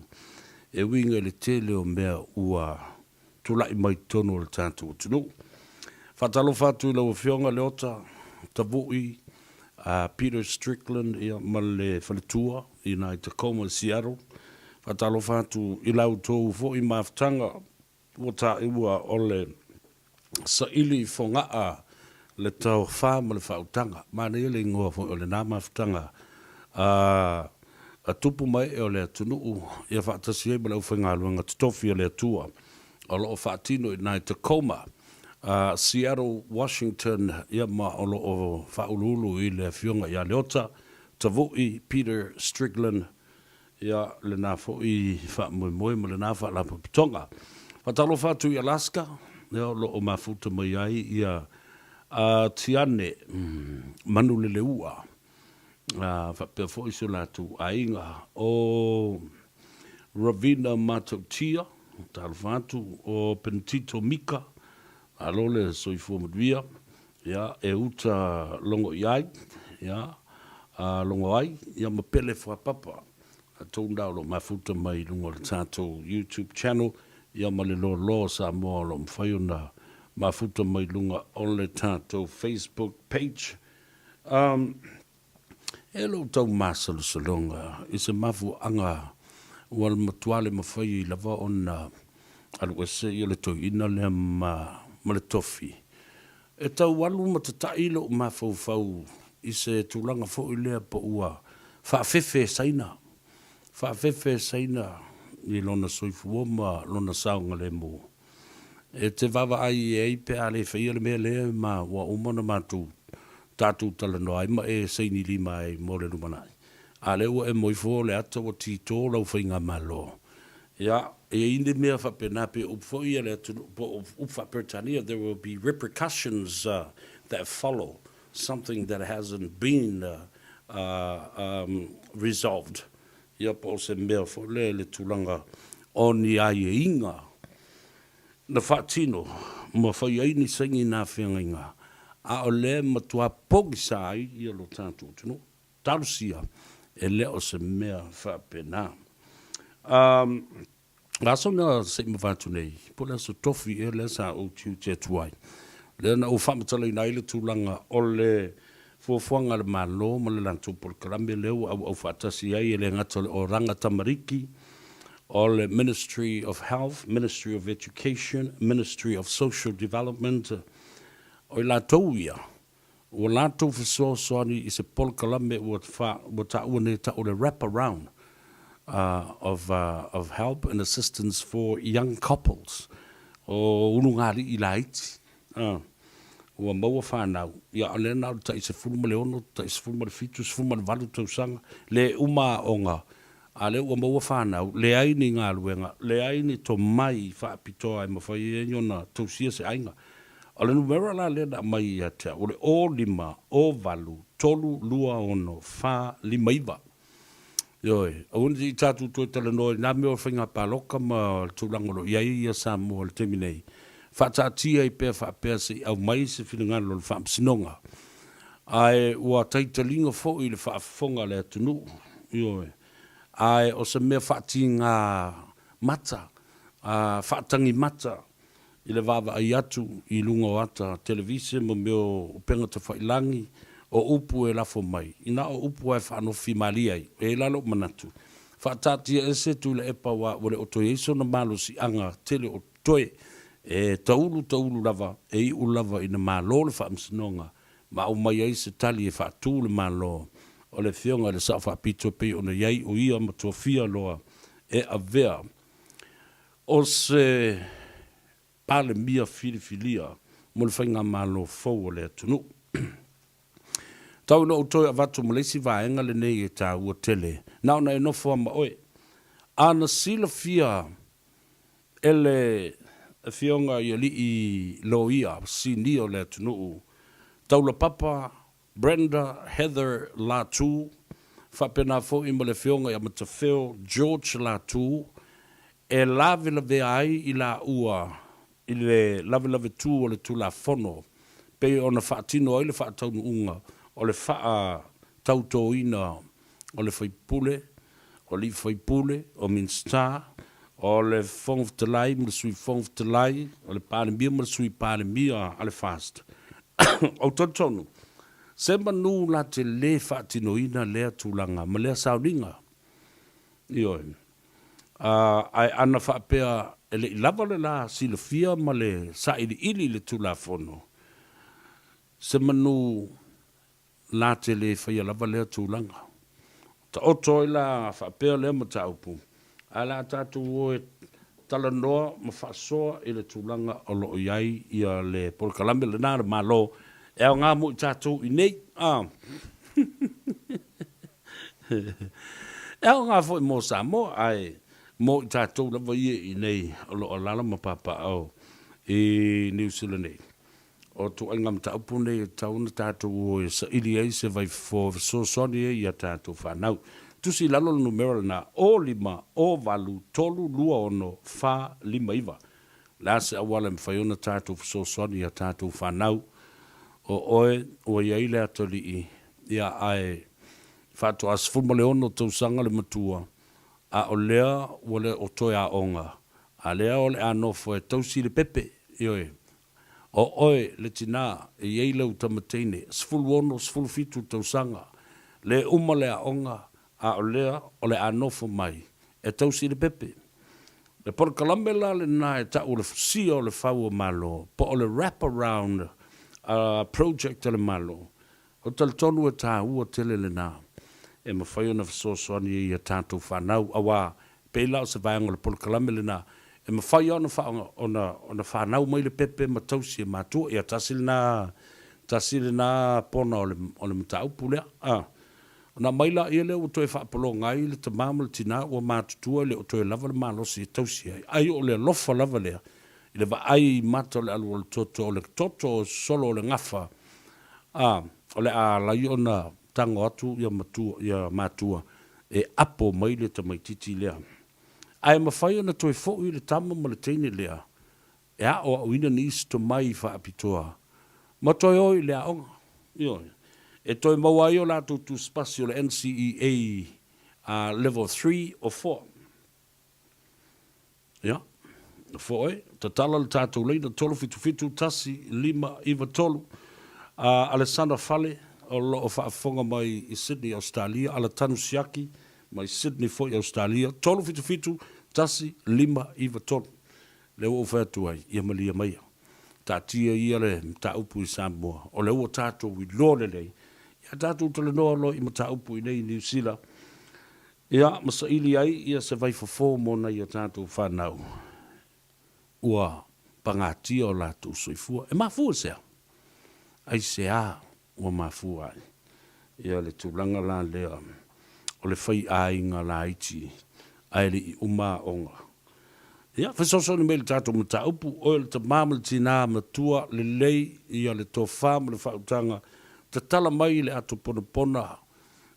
E winga le tele o mea ua tulai mai tono le tātou tunu. Whatalo fatu I lau fionga le ota, tavui, Peter Strickland ia male faletua I nai Tacoma Seattle. Whatalo fatu I lau tōu fo I maftanga wata iwa ole sa ili fongaa le tau wha ma le whautanga. Mana ili ngoa fo ole nā maftanga a tupu mai e ole atunuu ia whaatasi e mala uwhenga luanga tutofi ole atua. Olo o whaatino I nai Tacoma. Seattle, Washington, ia ma olo o whaululu I le fionga ia leota, tavui Peter Strickland, ia le nā fo I whamoe ma le nā whaalapa pitonga. Whatalo whatu I Alaska, ia olo o mafuta mai ai, ia tiane manu le leua, whapea fo iso latu ainga o Ravina Matautia, talo whatu, o Pentito Mika, alole soifua maduia, ia, e uta longo iai, ia, longo ai, ia mapele whapapa, a tōndau lo mafuta mai lungo le tātou YouTube channel, ia male lo Samoa lo mwhaiona mafuta mai lunga o le tātou Facebook page. E lo tau māsalo salonga, I se mafu anga wal matuale mawhai I lava ona aluese I le toi ina le ma le tofi. E tau walu matatai lo mawhau I se tūlanga fo I lea pa ua whaafefe saina. Whaafefe saina I lona soifua ma lona saunga le mo. E te wawa ai e pe ale whaia le mea lea ma wa umana mātu tātou talanoa ai ma e seini lima ai mo le rumanai. Ale ua e moifo le ata wa tito lau whainga malo. Ia, e inde mea whapenape upfoi ele upwhapertania, there will be repercussions that follow, something that hasn't been resolved. Ia po se mea fo le tulanga o ni ai e inga. Na whaatino, ma whai aini sengi nā whiangainga, a o le matua pogisai ia lo tātou tino, tarusia e leo se mea whapena. Laso na se mawatu nei, po le so tofi e le sa o tiu te tuai. Le na o whamatala I naile tūlanga o le fuafuanga le malo, ma le lantou por karambe leo au whaatasi ai e le ngata o ranga tamariki, o le Ministry of Health, Ministry of Education, Ministry of Social Development, o I lātou ia. O lātou whasoani I se por karambe o ta uane ta o le wraparound. Of help and assistance for young couples. O unungari I laiti. Ua maua whanau. Ia ale nau ta isa fulma le ono, ta isa fulma le fitu, isa fulma le valu tausanga. Le uma onga. Ale ua maua whanau. Le aini ngā luenga. Le aini to mai whaapitoa ai mawhai e nyona tausia se ainga. Ale numera la le na mai ia tea. O le o lima, o valu, tolu, lua ono, wha lima iwa. Yoi, auni I tātou toi talanoa, nā mea o whainga pāloka ma tūlangolo, iai ia Samoa le temi nei. Whātātia I pēr whapea se au mai se whiringano le whaamsinonga. Ai ua taitalinga fo I le whaafonga le atunu. Yoi, ai o se mea whaatia ngā mata, whaatangi mata, I le wawa ai atu, I lunga o ata televise, mo meo penga te whailangi, o upu e lafo mai. Ina o upu e whaanofi maliai, e lalo manatu. Whaatatia e se tu le epa wa wale o toi eiso na malo si anga tele o toi e taulu lava, e I u lava ina malo le whaamsinonga, ma au mai ai se tali e whaatu le malo, o le whionga le sa whaapito pe o na iai o ia ma tua fia loa e a vea. O se pale mia filifilia, mo le whainga malo fau o le atunu. Tau no utoi avatu malesi vaenga le nei e tā ua tele. Nau na e nofo ama oe. Ana sila fia ele fionga I li I loia si ni o le tunuu. Tau la papa Brenda Heather Latu, whapena fo I mo le whionga I matawheo George Latu, e lave ai I la ua, I le lave tū o le tū la whono, pe ona whaatino ai le whaataunu unga, o le wha tautoina, o le whaipule, o le whaipule, o Minsta, o le whong talai, mo le sui whong talai, o le pālemia, mo le sui pālemia, a le fast. O tonu, se manu la te le whaatinoina lea tūlanga, ma lea sauninga. Ioi. Ai ana whaapea, ele I lava le la sila fia ma le sa ili le tūla whono. Se manu la te le whaia lava lea tūlanga. Ta oto I la whaapea lea ma ta upu. A la tātou oe tala noa ma whaasoa I le tūlanga o lo iai ia le polkalame le nāra malo. E o ngā mo I tātou I nei. E o ngā fo I mō Samoa ai mo I tātou lava I nei o lo alala ma papa au I New Zealand nei. O tu ai ngam taupu nei tauna tātou o sa ili ai se vai fo so soni I a tātou whanau. Tusi lalo numero na o lima o valu tolu lua ono fa lima iwa. La se awala mwhaiona tātou so soni a tātou whanau. O oe o iai lea toli I. Ia ai whātu asfuma le ono tau sanga le matua. A o lea o le o toi a onga. A lea o le anofo e tausi le pepe. Ioe. O oe le tina e iei lau tamateine. Sfulu ono, sfulu fitu tau sanga. Le uma le a onga. A o lea o le anofo mai. E tausi le pepe. Le porkalamela le na e ta o le fusia o le fau o malo. Po o le wrap around project le malo. O tal tonu e tā ua tele le nā. E mawhai ona whasosoani I a tātou whanau. Awa, pēla o se vaianga le porkalame le nā. E mawhai ona whanau mai le pepe ma tausi e mātua. E a tasile nā pona o le mataupu lea. Ona maila ia leo o toe whaapolo ngai le tamama le tina ua mātutua le o toe lava le mālosi e tausi ai. Ai o le lofa lava lea. I le vaai mata o le alu o le toto o le toto o solo o le ngafa. O le a lai ona tango atu ia mātua e apo mai le tamaititi lea. Ai mawhai ona toe fōu I le tama ma le teine lea. E a o au ina nisi to mai whaapitoa. Ma toe oi le a onga. Ioi. E toi mawai o lātou tu spasi o le NCEA level 3 or 4. Ia. Foe, ta tala le tātou leina tolu fitu tasi lima iwa tolu. Alessandra Fale o lo o whaafonga mai I Sydney, Australia. Ala tanu siaki mai Sydney fo I Australia. Tolu fitu tasi lima iwa tolu. Leo o whatu ai, ia malia maia. Tā tia ia le ta upu I Samoa. O leo o tātou I lore lei. Ia tātou tala noa lo I ma ta upu I nei New Zealand. Ia, masa ili ai, ia se vai fo mona ia tātou whanau. Ua pangatia o lātou soifua. E mafua sea. Ai sea ua mafua ai. Ia le tūlanga la lea. O le whai ainga la iti. Ai le I uma onga. Ia, whasosoni me le tātou mata upu. O le ta mamale tina matua le lei. Ia le tō whāma le whautanga. Ta tala mai le ato pona.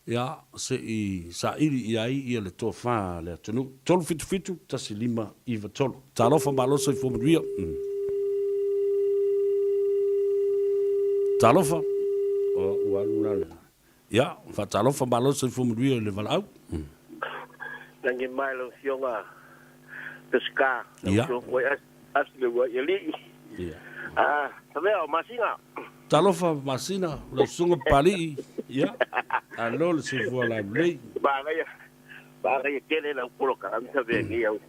Ia, se I sa iri I ai ia le tō whā le atunu. Tolu fitu, tasi lima iwa tolu. Ta lofa malosa I fōmanuia. Ta lofa. O ualuna le. Ia, wha ta lofa malosa I fōmanuia le walau. Nangi mai lo fionga. Peska. Ia. Asle wa yali. Ia. Savea o masinga. Ta lofa masina. Lo sunga pali. Ia. Alo le se fua la blei. Bagaya kele la polo karamisa vengi au.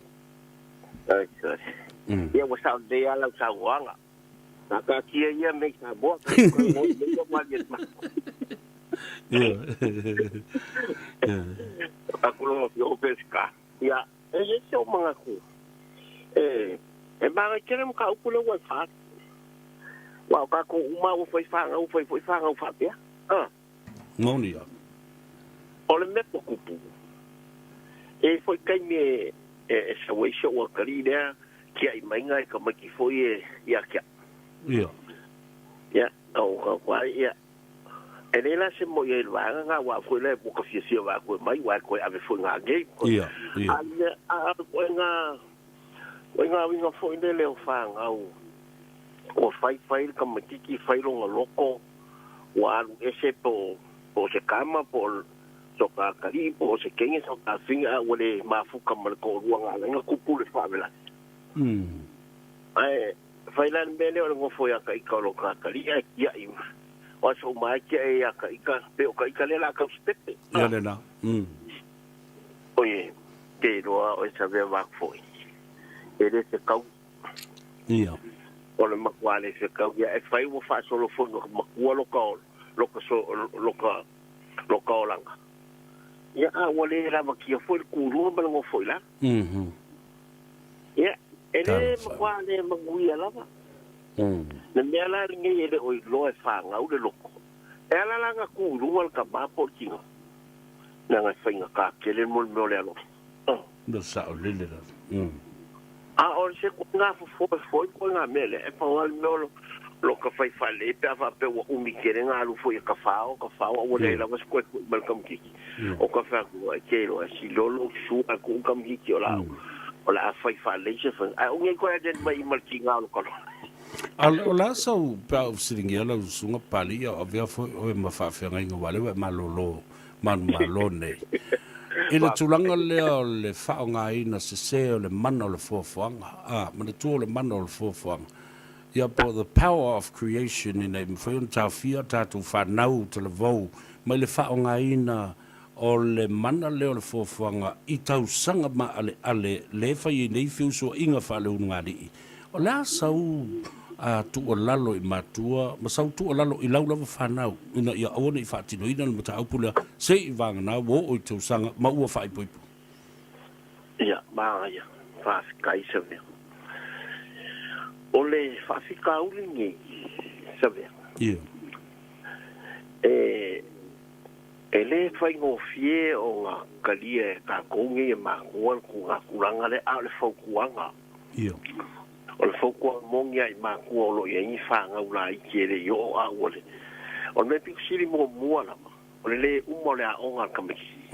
Ia wasa de ala sawanga. Naka kia ia me sa bo. Aku lo yo pesca. Ia, e se o manga ku. E baga kele mo ka upulo wa fa. Wa ka ko uma o foi fanga, o foi fanga o fa pia. Monia. O le mepo kupu. E foi kai me sa wei sho wa kari lea kia I mainga ka maki foi ia kia. Ia. Ia, au ka kwa ia. e le la se mo ye wa nga wa fo le bu ko si wa ko mai wa ko ave fo nga ge ia a ko nga winga fo inde le fa nga o fai ka matiki fai lo loko wa ese po se kama po so ka kali po se kenye so ka finga wale mafuka mal ko ruanga nga kupule fa bela ai fai lan bele o ngo fo ya ka ikalo ka kali ya ima o so mai ke ya ka ika pe o ka ikale la ka step ia le na oye ke roa o Savea va foi ele se kau ia o le makuale se kau ya e fai wo fa solo fo no makua loka langa ya a wale la makia fo ku ru ba ngo foi la ya ele makuale maguia la ba na me ala ngi ele o lo e fa nga u le loko ela la nga ku ru al ka ba po kingo na nga fainga ka kele mo le alo no sa o le la a o se ko nga fo ko nga mele e pa wal no lo ka fai fale pe va pe o mi kere nga lu fo ka fa o le la was ko bal kam ki o ka fa ko ke lo si lo su a ku kam ki o la fai fale se fa a o ngi ko ya den mai mal ki nga lo ko o la sa u pa siringia la sunga pali o vea fo o ma fa fe nga wale ma lo ne ina tulanga le fa nga ina se o le mana o le fofoanga ma le tu le mana o le fofoanga ia po the power of creation in a mfeon ta fia ta tu fa nau te le vou ma le fa nga ina o le mana le o le fofoanga i tau sanga ma ale le fa i nei fiu so inga fa le unga li o la sau a tu o lalo i matua ma sau tu o lalo i lau lava whanau ina ia awana i whaatino ina le mata aupula se i vanga na wo o i tau sanga ma ua whai poipu ia maa ia whaafikai sa mea o le whaafika uri ngi sa mea ia e le whai ngofie o ngā kalia e ka kongi e mākuan ku ngā kuranga le a le whaukuanga ia o le fokua mongia i mākua o lo i aingi whanga ula i kere i o a ule. O le mepi kusiri mo mua lama. O le umo le a onga kamiki.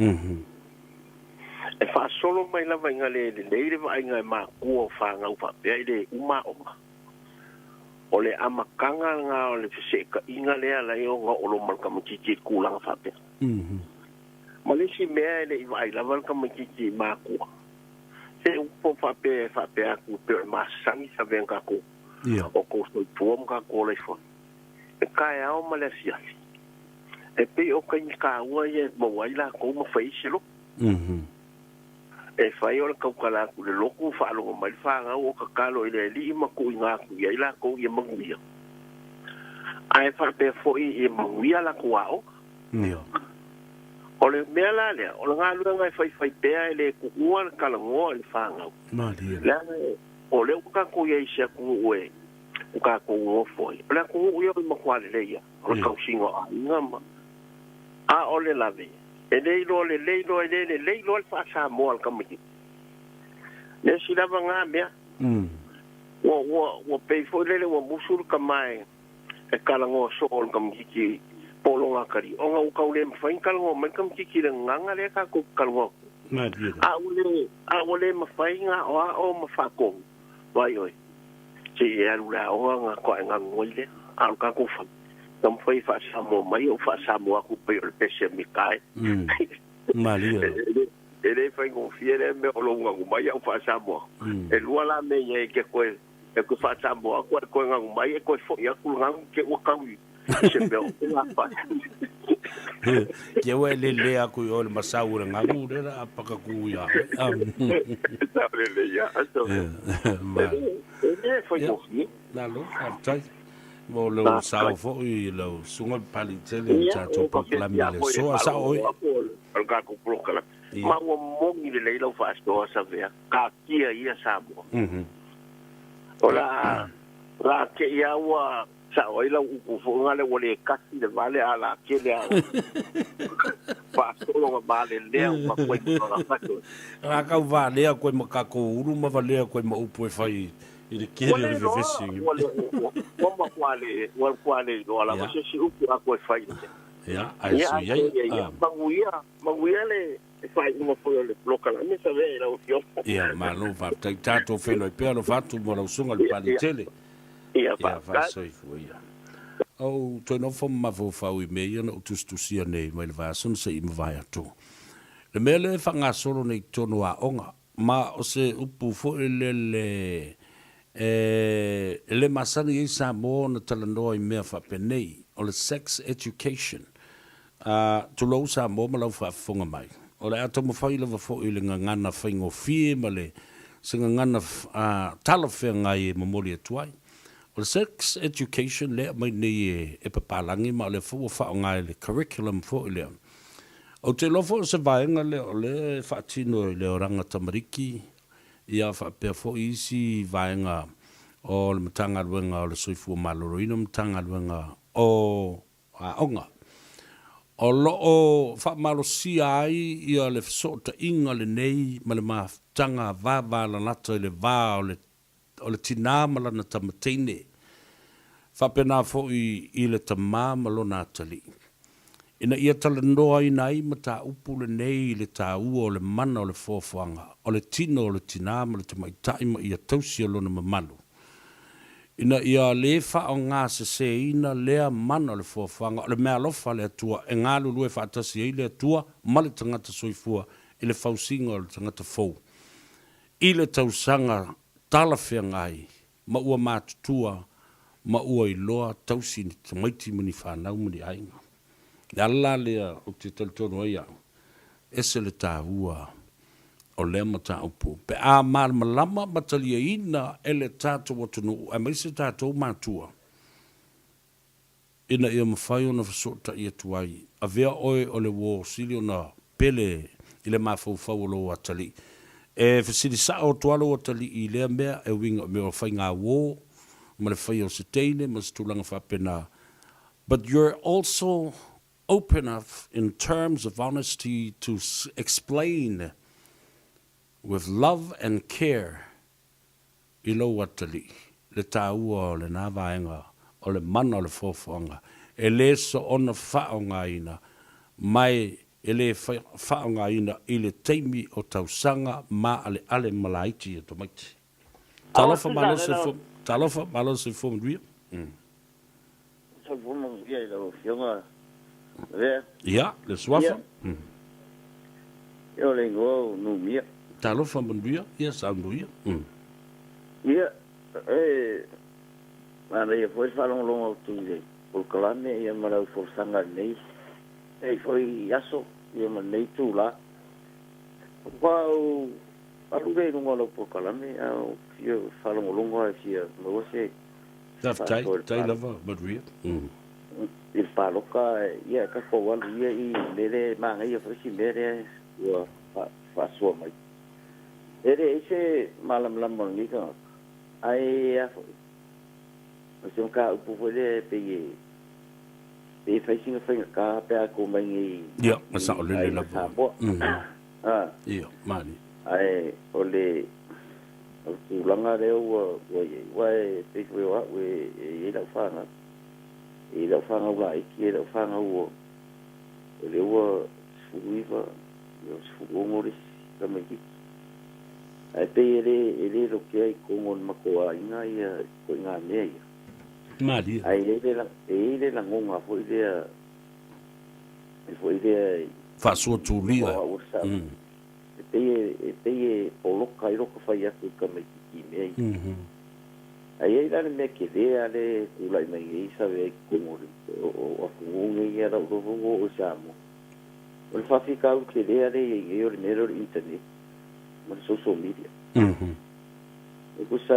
E wha solo mai lama inga le leire wa inga i mākua o whanga upa. Pea i le uma onga. O le amakanga nga o le fiseka inga lea la i onga o lo malkamiki ki kulanga whapea. Malisi mea i le i wa i lama kamiki mākua. Se upo fape aku pe masangi sa venga ko o ko so tuom ka ko le fo e kai ao Malaysia e pe o kai ka wa ye mo wa ila ko mo fai silo e fai o ka kala ku le loku fa lo mai fa nga o ka kalo ile li ma ku nga ku ye ila ko ye mo ya ai fa pe fo i mo ya la ku ao o le mela le o nga lu nga fai pea le ku ua kala ngo le fanga la o le ka ku ye sia ku we ku ka ku ngo foi la ku yo mo kwale le ya o ka singo a ngama a o le lave e le lo fa sa mo al kamiki le si lava nga mea wo pe fo le wo musul kamai e kala ngo so ol kamiki polo nga kari o nga ukau le mfain kalongo mai kam kiki le nganga le ka ku kalongo a ule mafai nga o mafako vai oi si e alula o nga ko nga ngoile a ka ku fa kam fai fa samo mai o fa samo aku pe o pese mi kai malia ele fai ngo fiere me o lo nga mai o fa samo e lua la me ye ke ko e ku fa samo aku ko nga mai e ko fo ya ku nga ke o kawi ke wa le aku o le masaura nga ku le apaka ku ya le ya aso foi na lo tai mo lo sa fo i lo sunga pali tele cha to pa mi le so sa o al ka ku prokala ma wo mo ni le lo fa sto Savea ka kia ia sa mo ola la ke ia wa sa oi la u fu ngale wole kasi de vale ala ke le pa solo ma vale le ma ko ra ka vale ko ma ka ko uru ma vale ko ma upo fai i de ke le vivesi o ma kwale do ala ma se si upo ko fai Ia, ai su iai. Manguia le fai uma foi le local me Savea la ofio. Ia, ma lo fa tato felo pe lo fatu mo lo sunga le palitele. Ia fa soi fu ia. O to no fo ma vo fa wi me no tu sia nei mai le va sun se im vai atu. Le mele fa nga solo nei Tanoa Ava ma o se upu fo le le masani i Samoa na Talanoa I mea fa penei o le sex education to lo Samoa ma lau fa fonga mai o le ato mo fai lava fo I le ngana whaingo fie ma le singa ngana tala whea ngai e mamori atuai o le sex education le mai nei e papalangi ma le fo fa ngai le curriculum fo le o te lofo se vaenga le o le whaatino le oranga tamariki ia whapea fo isi vaenga o le matanga luenga o le soifua maloroina matanga luenga o onga. O loo whamalosia ai ia le sota inga le nei ma le matanga vava la nata le va o le tinama la na tamateine. Whapena fo I le tamama lo natali. Ina ia talanoa I nai ma ta upu le nei le ta ua o le mana o le fōwhanga, o le tino o le tinama le tamaitai ma ia tausia lona mamalu. Ina ia le wha o ngā se ina lea mana o le fōwhanga, o le mea lofa le atua, e ngā lulu e whaatasi e le atua, ma le tangata soifua, I le whausinga o le tangata fōu. I le tausanga talawhea ngai, ma ua mātutua, ma ua I loa tausi ni tamaiti mani whanau mani ainga. Alla lea o te talitono ia ese le tāua o lea mata upu. Pe a malama matalia ina ele tātou atunu a maise tātou mātua. Ina ia mawhai o na whasota ia tuai. A vea oe o le wō sili o na pele I le mawhauwhau o lo atali. E whasiri sa o tualo o atali I lea mea e winga me o whai ngā wō ma le whai o se teine ma se tūlanga whapena. But you're also open enough in terms of honesty to explain with love and care I lo watali le tāua o le nā vaenga o le mana o le fōwhanga e le so ona whaonga ina mai e le whaonga ina I le teimi o tausanga ma ale malaiti e tomaiti. Talofa malo se fōm duia? Sa fōm duia I lau fionga Ja, le swafa. Yo le ngo no mia. Talo fa banduia, ia sa banduia. Ia, ana ia foi falong longo tu de. Por kalame ia mara for sanga nei. Foi yaso ia ma nei tu la. Wow, alu dei longo lo por kalame, ia falong longo ia mo se. Tai lava banduia. Il paloka ia ka ko wal ia I lele manga ia fasi mere wa fa so mai ese malam lam ni ka ai ya fo so ka upu fole pe fasi nga ka pe ko mai ia masa o lele la bo ia mani ai ole o langa le wa pe fo wa we la fa na I la whanga wai ki la whanga ua. O le ua suiva, o suongori ka meki. Ai pe ele lo ke ai kongon makoa inga ia ko inga mea ia. Mari. Ai ele la ngonga fo ile fa so tu lia. Pe oloka I roka fai atu ka meki ki mea. Ai la me ke ale kula mai sabe como o fungue ia da o chamo o fa fica o que ale e o nero internet mas social media e kusa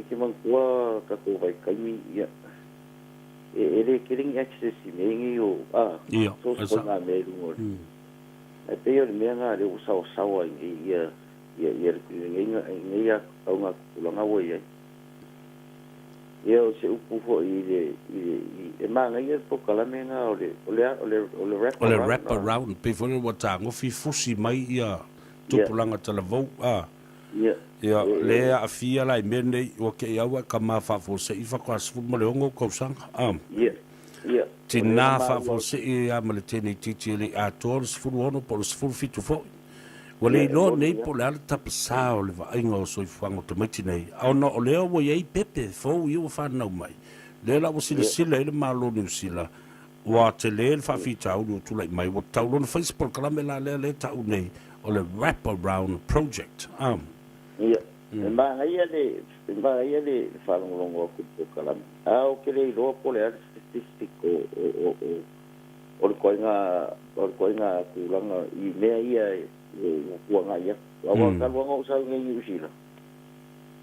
que man kwa ka ko vai kai ia ele querem access me o so na me o e pe o me nga le usa o sawa ia ia nga kulanga wo ia eu se upu fo I manga ia po kala menga ole wrap around before what tango fi fusi mai ia tupulanga talavou ia le a fia lai mene o ke ia wa kama fa fo se ifa kwa sfu mo le ongo ko sang tina whaafose e a male tēnei titi ele a tōra sifuru ono po le sifuru fitu fo. Wale ilo nei po le ala tapasa o le vainga o soifuanga o te maiti nei. Au na o leo wo iei pepe fo i o whanau mai. Le la wo sila sila ele malo ni usila. Wa te le le whawhita au o tulai mai. Wa taulo na Facebook kalame la le tau nei o le Wrap Around Project. Ma ia le whanongongo o kalame. Au ke le iloa po le ala statistic o le koinga kulanga I mea ia kuanga ia. Awa kaluanga o sau ngai usila.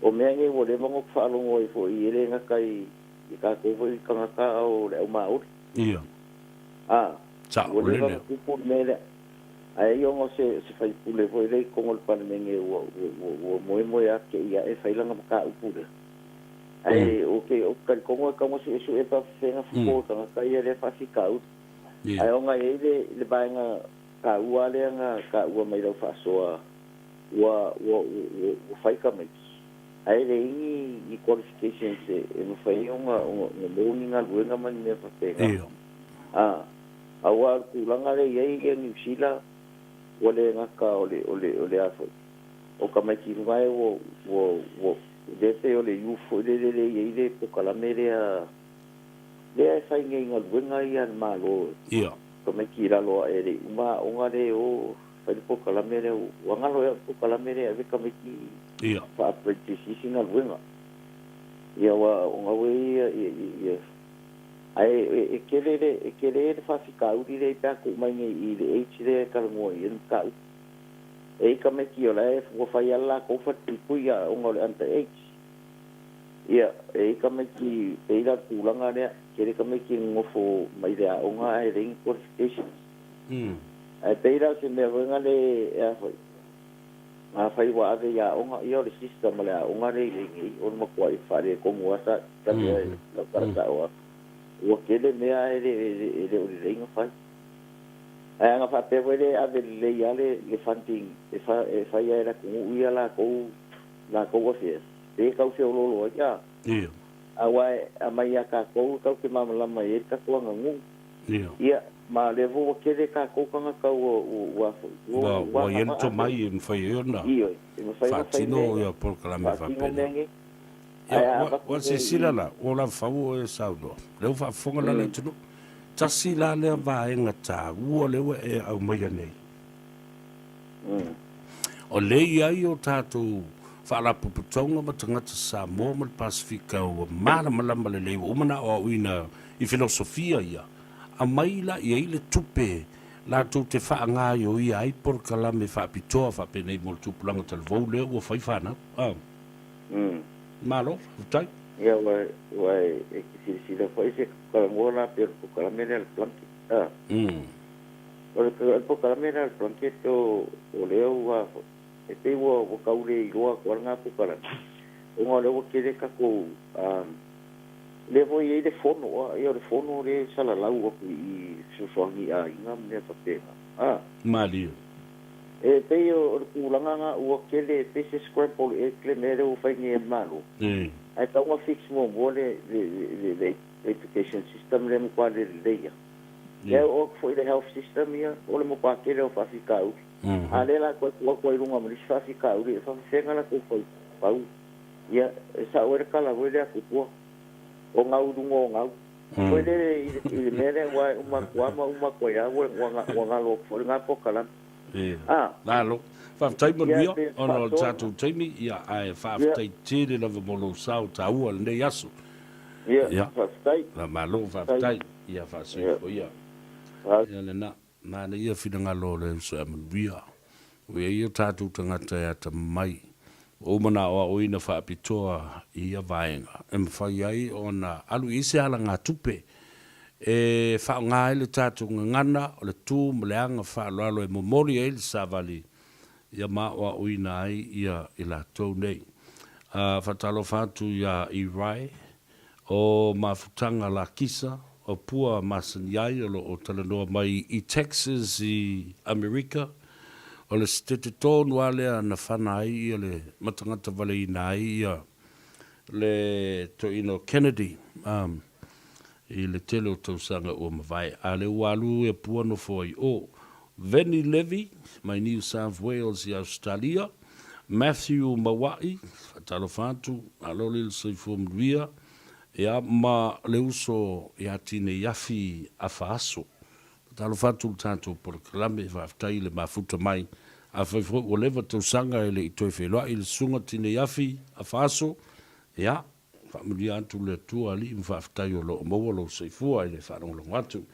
O mea ngai wo le mango whalongo I fo I ele ngakai I ka kofo I kangaka o le au mauri. Ia. Sa o le mango kupo mele. Ai yo se fai pule fo ele kongo le panenge wo moe ake ia e failanga maka upule. Ai okay o ka kongo ka mo se e pa fenga fo kangaka ia le fa fika ut. Ai o ngai le bainga ka ua leanga ka ua mai rau whaasoa ua whai ka mai. Ai re ingi I qualifications e no whai o ngā mōngi ngā luenga mani mea whapega. Awa kulanga le iei ke New Zealand ua le ngaka o le afo. O ka mai ki rungai wo lepe o le yufo le iei le pokalame lea whai ngai ngā luenga I an malo. Kama kira loa ere uma onga re o fai po kalamere o wanga loa po kalamere ave kama ki fa apprentice singa luenga ia wa onga we ia ai ekele fa fika uri re pa ko mai I le H re kalmo I ka e kama ki ola e fo fai alla ko fa tipu ia onga le anta H ia e kama ki peira kulanga re kere kama ki ngofo mai rea onga e ring qualifications. Ai peira se me venga le e a foi. Ma fai wa ave ya onga I o le system le onga re ringi on mo kwai fare ko mo asa tabe la parta o. O kele me a ele o ring fai. Ai nga fa pe vele ave le ya le funding e fa ya era ko ia la ko o fe. Pe ka se o lo ya. Awai amai ka ko ke mamala mai ka ko ngu ia ma levo ke de ka ko kanga ka wa yen to mai in fai ona fatino ia por kalame fa pe wa se sila la o la fa o e saudo le fa fonga la le tuno ta sila le va en ata wo le e au mai nei o le ia yo tatu Fala puputonga matangata Samoa mal Pasifika o malama le umana o ina I filosofia ia a maila ia ile tupe la tu te whaanga yo ia ai por kalame whapitoa whapenei mo tupulanga talvou leo o whaifana malo utai ia wai e kisira whai se kalangola per po kalame le planki o po kalame le planki o leo wa e pe wo kaule I roa ko nga po kala o nga le kere ka ko le vo I de fono le fono le sala lau ko I sosoangi a inga me pa pe mali e pe o kulanga nga o kele pe se scramble e klemere o fai ni malo ai ka uma fix mo le education system le mo kwa le ia o foi the health system ia o le mo kwa kele o fa fikau ale la ko runga mo fa fika uri fa fenga la ko foi pau ia sa ora kala wele ku po o ngau dungo ngau foi le mere wa uma ko ya wa lo foi nga po kala lalo fa tai mo rio ono tatu taimi ia ai fa tai tiri la mo lo sau tau al ne yasu ia fa tai la malo fa tai ia fa si ia na ia whianga lo le so amria we ia tatu tangata ya ta mai o mana o ina fa pitoa ia vaenga fai ai ona alu ise ala nga tupe e fa nga ile tatu ngana o le tu mleanga fa lo e memori ele savali ia ma o ina ai ia ila to nei fa talo fatu ya irai o mafutanga la kisa o pua masanyai o talanoa mai I Texas I Amerika o le stete tonu alea na whanai o le matangata wale ina ia le to ino Kennedy I le tele o tausanga o mawai. A le walu e puano foi o Veni Levy, mai New South Wales i Australia, Matthew Mawai, Talofatu, Alolil Seifumria, ia ma le uso ia tine iafi a faaso. Talofatu tanto por klame whaftai le mafuta mai, a whaifo o lewa tausanga e le i toi whelua i le sunga tine iafi a faaso, ia, whamuria antu le tua li i whaftai o lo moa lo seifua i le whanonglong atu.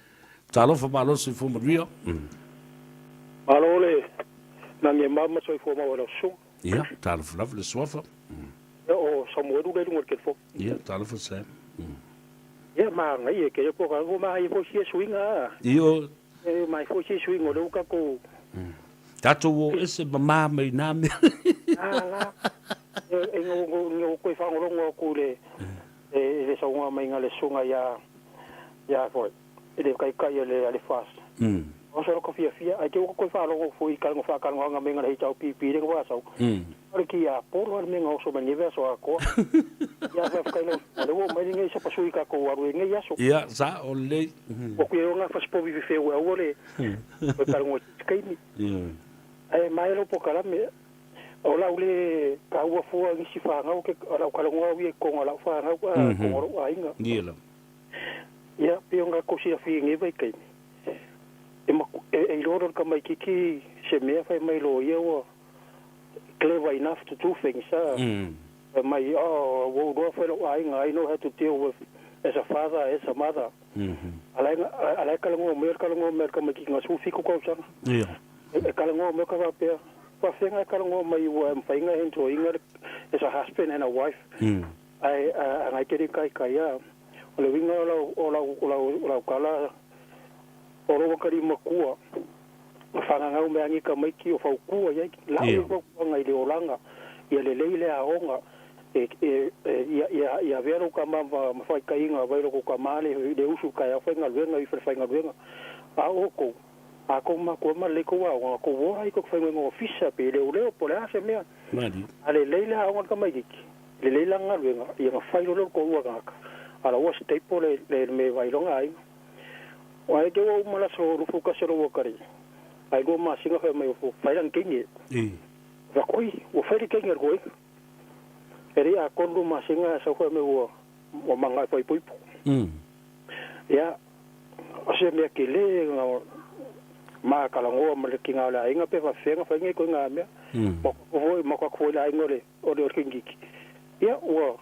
Talofa ma lo seifumria. Alole, na nge mama soifua ma wala sung. Ia, talofa lava le swafa. O Samoa du le ngor ketfo. Ia, talofa Sam. Ia ma ngai e ke ko ka ngo ma i fo si swinga. Io E mai fo si swinga le ka ko. tato o ese mama mai na me. Ala. E ngo ko fa ngo ko le. E sa ngo mai ngale sunga ya fo. E de kai kai le ale fast. O so ko fia ai ke ko fa lo fo i ka ngo fa ka ngo nga me ngale chau pi de ko so. Ora ki a por me ngo so me nive so ko. Ya fa ka le o mai ngai sa pasu i ka ko waru ngai ya so. Ia sa o le. O ku yo nga fa spo vi fe o le. Ko ka ngo kai ni. Ai mai lo po kala me. O la ule ka ua fo ngi si fa nga o ke ala ka ngo wi ko nga la fa nga ko ro ai nga. Ia. Ya pe nga ko si fi ngai vai kai. E loro ka mai kiki se me fa mai lo yo clever enough to do things mai wo do fa lo ai I know how to deal with as a father as a mother ala ka ngo mer ka mai ki nga su fi ko sa ia e ka ngo me ka va pe pa fenga ka ngo mai wo fa inga into inga as a husband and a wife ai ke kai ya o le winga o kala o ro ka ri makua fanga ngau me angi ka mai ki o fa ku ya la o ngai le olanga ia le leile a onga ia vero ka ma fa ka inga vai ro ka male de usu ka ya fa ngal venga i fa ngal venga a o ko ma ko ma le ko wa ko wo ai ko fa ngo ofisa pe le o po la se me mali ale leile a onga ka mai ki le leile ngal venga ia ma fa ro ko wa ka ala wo ste po le me vai longa ai wa ke wo mala so ru fu ka so ro kari ai go ma singa fa mai fo fa ran kingi va koi o fa ri kingi go eri a kondu ma singa sa fa me wo manga fa poi ya o se me ke le ma ka la ngo ma le kinga la inga pe fa fenga fa ngai ko nga me ma ko la ngore o de kingi ya wo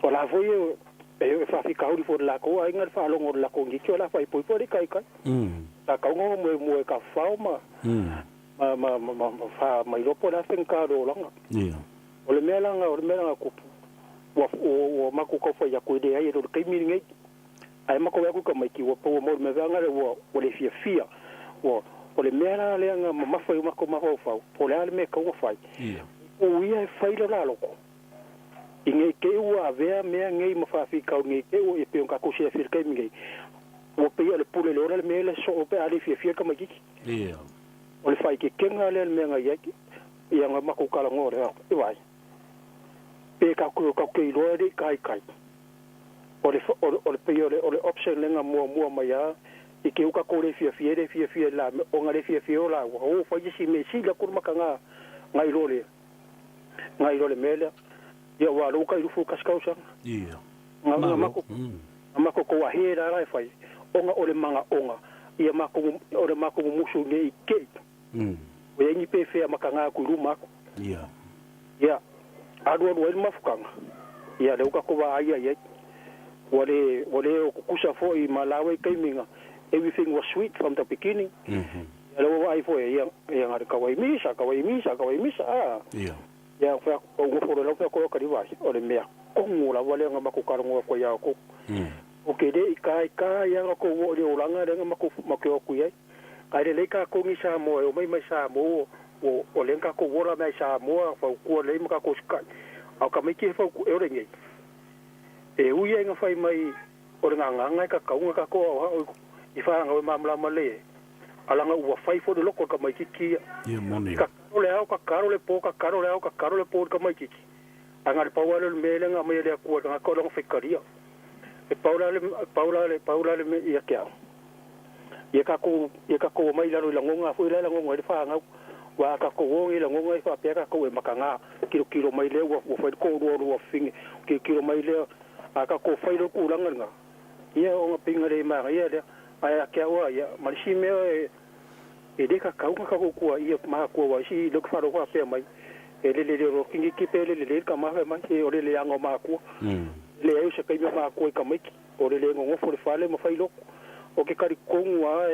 o la voye e fa fi ka uri fo la ko ai ngal fa lo ngor la ko ngi ko la fa poi kai ta ka ngo mo ka fa ma fa mai lo po la fen ka do longa o le melanga ku o ma ku ko fa ya ku de ai do kai mi ngai ai ma ko ya ku ka mai ki wo po mo me vanga le wo le fia wo o le mela le nga ma fa ma ko ma fa po le me ka wo fa o ia fa ile la loko inge ke ua vea mea ngai mafafi kau ngai ke ua e peon ka kusia fir kai ngai o pe le pule le ora le mele so o pe ali fia ka magiki o le fai ke kenga le me ngai yaki ia nga maku kala ngore e vai pe ka ke lo ri kai o le pe o le option le nga mo mai ya e ke uka ko le fia la o nga le fia o la o fa ji me si la kurma ka ngai lo le mele ya wa lo kai fu kaskausa ia mako ko wa hera ra fai onga ole manga onga ia mako musu nge ke o yengi pe fe makanga ku ruma ia adu mafukanga ia le ko wa ia wale ku kusa fo I malawe kai minga everything was sweet from the beginning lo wa ai fo ia ngar ka wai misa ya fa o go foro lo ko ka riva o le mea ko ngula wale nga maku karongo ko ya ko o ke de kai ya ko wo le olanga de nga maku ku ye ka le ka ko ni sa mo o mai sa mo o le ka ko wora mai sa mo fa ko le ma ko ska au ka mai ke fa ko e ngi e u ye nga fa mai o nga ka ka ko I fa nga mamla male alanga ua fai fo de loko ka mai kiki ia moni ka karo le po ka mai kiki anga le pawale le mele nga mai le ku nga ko lo fikaria paula le me ia kia ia ka ko mai la la ngonga fu la ngonga le fa nga wa ka ko ngi la ngonga fa pe ka ko e makanga kilo mai le wa fa ko ro fingi kilo mai le aka ko fa lo ku la nga ia o pinga le ma ia le ai kia wa ia malisi me e de ka ku ia ma ko wa si lo fa ro fa pe mai e le ro kingi ki pe le ka ma mai e o le anga ma ku le eu se kai ma ko ka mai o le ngo fo le fa le ma fa lo o ke kari kongua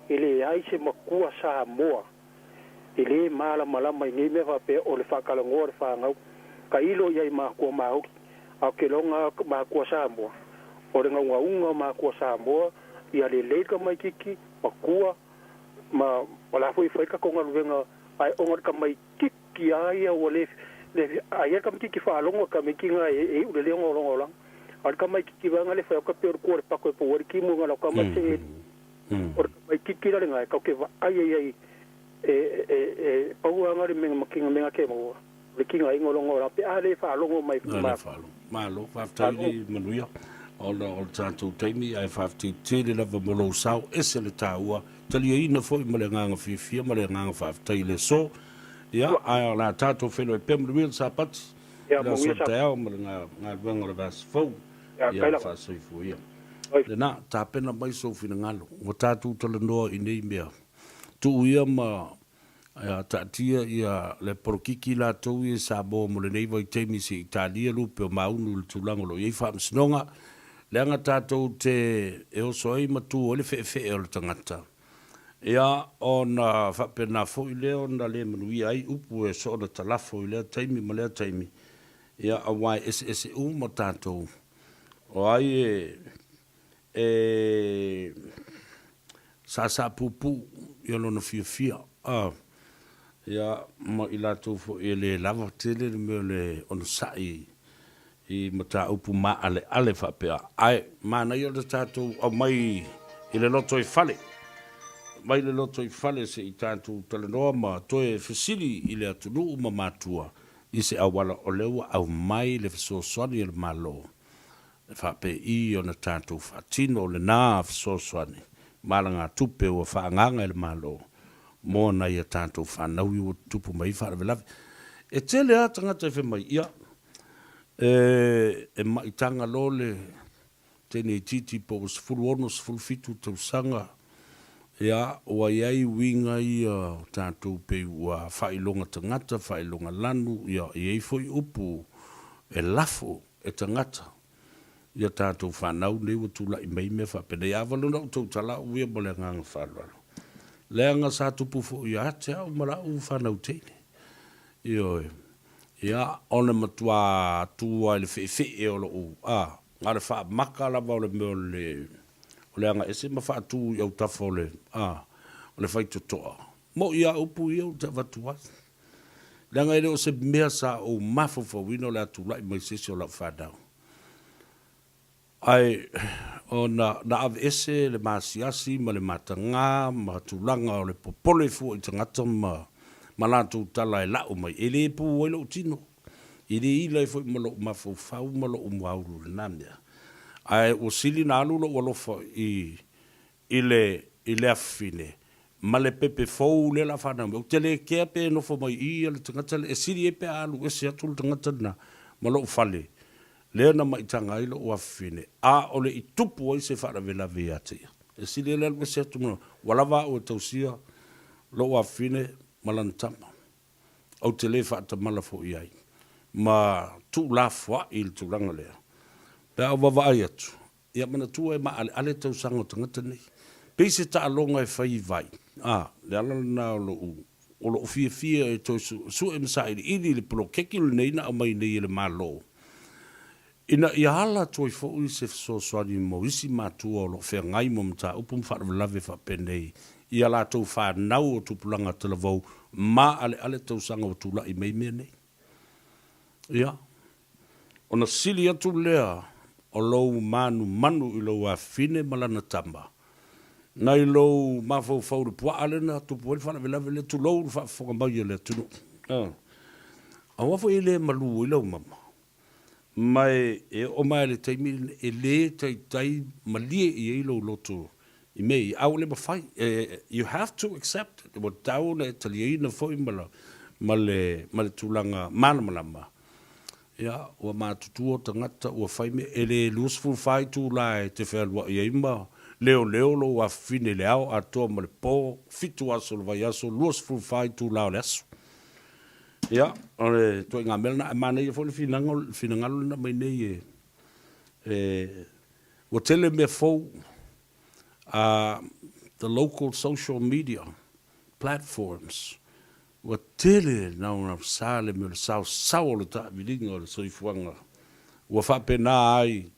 e le ai se makua Samoa e le mala mai ngi me fa pe o le whakalangoa le whangau ka ilo iai makua mau au ke longa makua Samoa o le ngaunga unga makua Samoa ia le leika mai kiki makua ma la fui fai ka konga luenga ai onga ka mai kiki ai o le ai ka kiki fa longa ka me kinga e le longa longa ar ka mai kiki vanga le fa ka pe ko pa ko po ki mo ngala ka mai se or mai kiki la nga ka ke ai pa nga le menga makinga menga ke mo le kinga ai ngolo la pe ale fa longo mai ma lo fa tali manuia o tanto taimi ai fa ti le la mo sao ese le taua tali ina foi mo le nga fi mo le nga fa tai le so ya ai la tato feno pe mo wil sa pat ya mo sa tao mo nga vengo le vas fo ya fa so fu ya le na ta pena mai so fina ngalo o tatu tole no i nei mea tu ia ma ya ta tia ia le porkiki la tu i sa bo mo le nei vai temi si Italia lu pe ma unu tu lango lo i fa snonga le anga tatu te e o so i ma tu o le fe o le tangata ya ona fa pena fo i le ona le manu ai upu e so na talafo i le temi ma le temi ya awai ese ma tatu o ai sa pupu yo no fia ya ma ila tu fo ele lava tele me le on sai I mata upu ma ale fa pe ai mana yo de tatu o mai ile loto I fale mai le loto I fale se I tatu tele no ma to e fasili ile atunu ma matua I se awala o lewa au mai le so soni le malo fa pe I ona tatu fatino le na so soni malanga tupe o fa nganga le malo mo na ia tatu fa na wi tupu mai fa vela e tele atanga te fe mai ia e mai tanga lole tene titi po sfulu ono sfulu fitu te sanga ia o ai winga ia tatu pe wa fa ilonga tangata fa ilonga lanu ia e foi upu e lafo e tangata ia tatu fa na le o tula I mai me fa pe ia valo no to tala u ia bole ngang fa lenga sa tupu fo ia te au mara u fa na utene io ia ona matua tua le fe e o lo ngare fa maka la va le me le anga ese ma fa tu ia tafo le o le fai to mo ia upu ia te va tua lenga ele o se mea sa o mafo fo wino la tu lai mai se o la fa da ai ona na ave ese le masiasi ma le matanga ma tulanga o le popole fu I tangata ma la tu tala e la o mai ele pu o lo tino ele ile fo ma lo ma fo fa ma lo mo auru le namia ai o sili na lu lo lo fo ile afine ma le pepe fo le la fa na o tele ke pe no fo mai I le tangata le sili e pe alu e se atu tangata na ma lo fale le na mai tanga ilo o afine o le itupu o se fara vela vea te e si le le se tu wala va o tausia lo afine malantama o te le fa ta mala fo iai ma tu la fo il tu langa le pe o va ia tu ia mana tu e ma ale tau sango tangata nei pe se ta longa e fai vai le ala na o lo fie e to su e msai ili le pro kekil nei na mai nei le malo ina ia hala toi fo I se so swani mo isi matua lo fe ngai mo mta upum fa lave fa penei ia la to fa nau o tupulanga televou ma ale to sanga o tula I mei mene ia ona sili atu lea o lo manu I lo a fine malana tamba na I lo mafo fo pua ale na tupu fa lave le tu lo fa fo mai le tu a wa fo ile malu I lo mama mai e o mai le taimi e le tai malie I lo loto I mei au le mawhai you have to accept it. Wa tau le tali na foi male tūlanga malamalama ia ua matutua tangata ua whai me e le lusful whai tūla e te whaalua I eima leo lo a fine le au atoa ma le pō fitu aso le vai aso lusful whai tūla o le aso ia ole toi ngā mela na mana I fo le finangalo na mai nei ua tele me fou the local social media platforms ua tele na sale me le sao le ta vilinga o le soifuanga ua whapena ai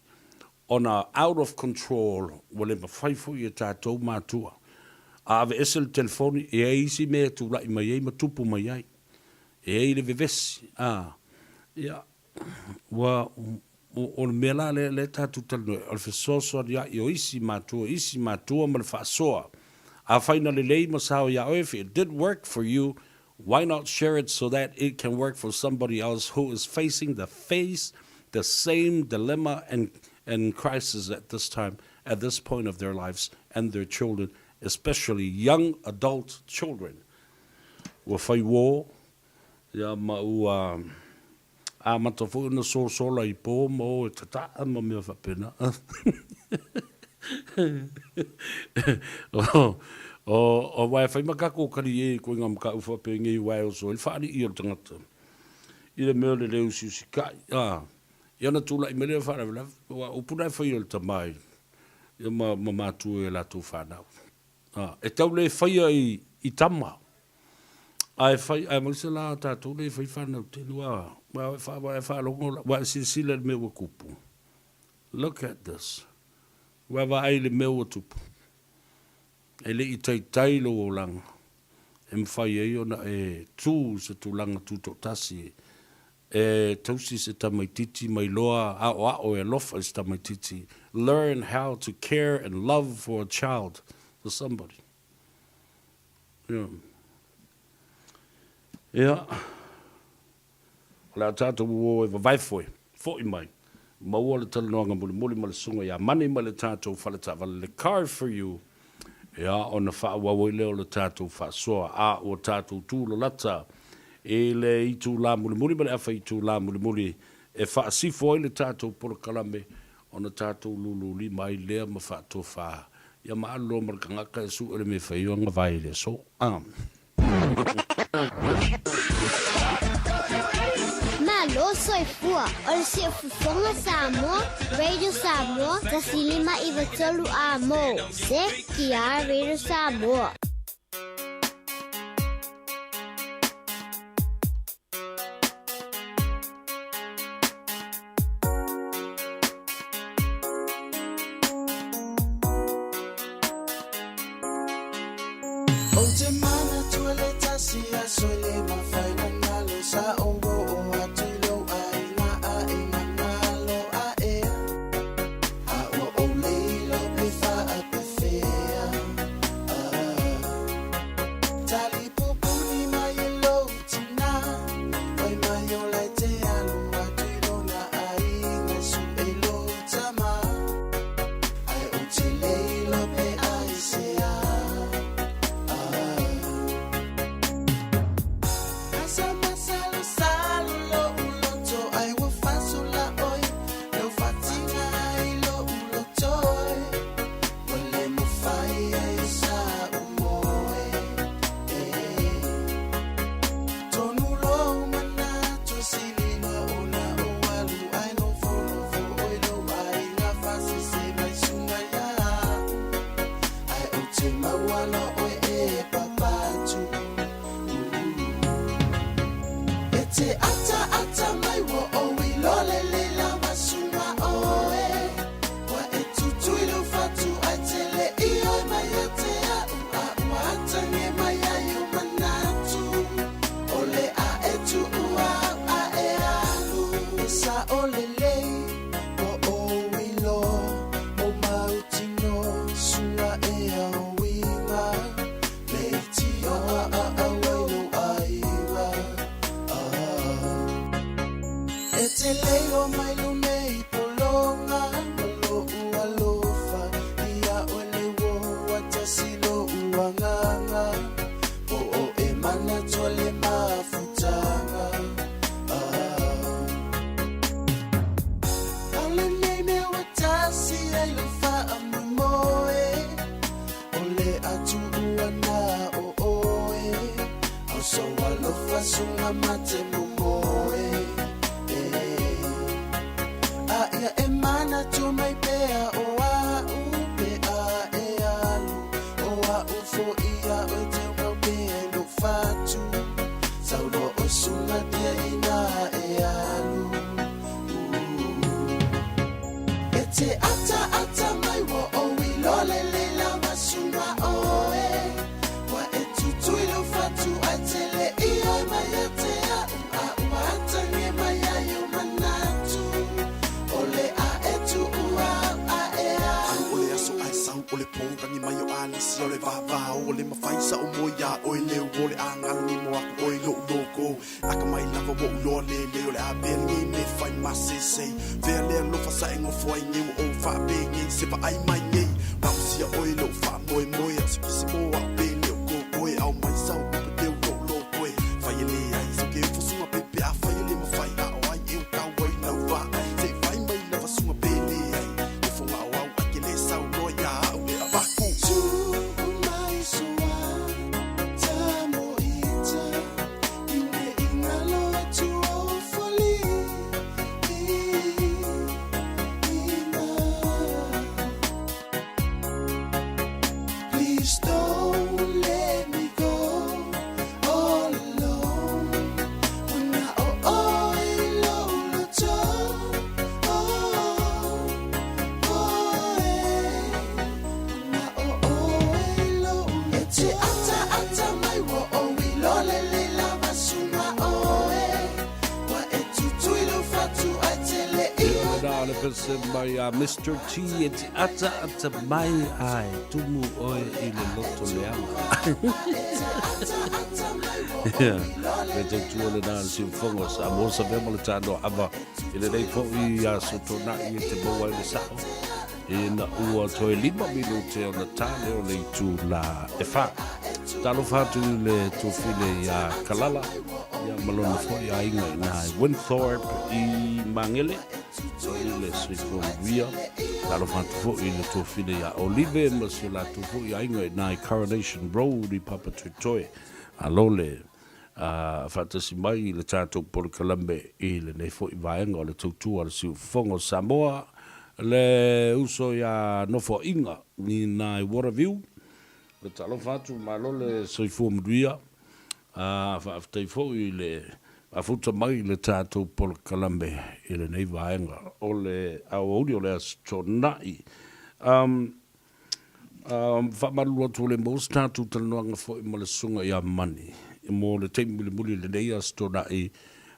ona out of control ua le mawhaifu I tātou mātua a ave ese le telefoni e eisi mea tūla I mai ei matupu mai ai e ei le vevesi ia ua o le mea le tātou talanoe o le fesoasoa ia I o isi mātua ma le whaasoa a whaina le lei ma sao ia oe if it did work for you why not share it so that it can work for somebody else who is facing the same dilemma and crisis at this point of their lives and their children, especially young adult children. Ua whai wō, ia mau a matafu na sola I pō mo e tataa ma mea whapena. O wai whai makako kari e koe ngā maka uwha pe ngei wai o so il whaani I o tangata I le mea le leo siusi kai ia na tūla I melea whaara wala wa upunai whai o le tamai ia ma mātua e lātou whanau e tau le whai I tama ai malisa la tātou le whai whanau tenu wa e whaalongo wa sila le mea wa kupu look at this wa ai le mea wa tupu e le I tai lo o langa e mwhai e ona e tū se tūlanga tūto tasi e tausi se tamaititi mai loa ao e lofa se tamaititi learn how to care and love for a child for somebody la tātou o e vavaifoi fo I mai maua le talanoanga muli ma le sunga ia mani ma le tātou whalata wale le car for you ia ona whaawawai leo le tātou whaasoa a o tātou tūlo lata e le I tū la muli ma le awha I tū la muli e whaasifo ai le tātou pora kalame ona tātou lulu li mai lea ma whaato wha ia ma alo markangaka e su ele me whaionga vai le so Malo soifua o le siafufonga Samoa Radio Samoa tasilima iwa tolu a mo se kia Radio Samoa O te mana tuele tasi a soile ma whaina ngalo sa ongo o atu lo ai na a e ngalo a e a o o leilo pe wha a pe whea tali pupuni mai e lo tina oi mai o lai te alu atu lo na ai na su e lo tama ai o te leilo pe ai se a Te leo mai vasunga mate mumoe a ia e mana tu mai pea o a upe a e alu o a ufo ia o te mau pea no fatu saulo o sunga te ina e alu e te ata ata mai wa o wilole le la vasunga oe wa e tutuilo fatu atele ia mai atea a uata nge mai ayo manatu ole a etu ua a ea ole aso ai sau ole ponga ni mai o alisi ole vava ole mafaisa o moia o le ole angal ni mo o lo loko aka mai lava wo lo le ole a ben ni me fai masese vele lo fa sa ngo foi ni o fa be ni se va ai mai ni ba sia o lo fa moi moi aso se mo a be ni ko ko au mai sau pe te lo ko fai ni ai so ke fu suma pe pe a fai ni ma fai a o ai eu ka wai na va se fai mai na va suma pe ni ai e fu ma wa akile sau lo ya o le abaku tu mai sua tamo ita ine ingalo tu o foli please don't let me go all alone when I lo to Ete ata ata mai wo o wilole le la vasuma oe wa etu tuilo fatu atele ia Dale pese mai a Mr. T et ata ata mai ai tumu oe i le loto le ama. Yeah, le te tuole na si fongo sa mo sa vemo le Tanoa Ava i le nei fo i a sotona i te moa i le sao. E na ua toe 5 minute o na tale o le tu la e fa. Talo fatu i le tufile i a Kalala i a malona fo i a inga i na Winthorpe i Mangele. So i le sifo via. Talo fatu fo i le tufile i a Olive ma si la tufu i a inga i na Coronation Road i Papa Tuitoe. Alole fatasi mai i le tātou polo kalambe i le nei fo i vaenga o le tautua le siu fongo Samoa. Le uso ya nofo inga ni na Waterview le talo fatu malo le soifo mduia fa aftai fo i le afuta mai le tato pol kalambe i le nei vaenga o le au audio le astonai fa malu tu le mos tatu tanoanga fo i mole sunga ya mani mo le temi le muli le nei astonai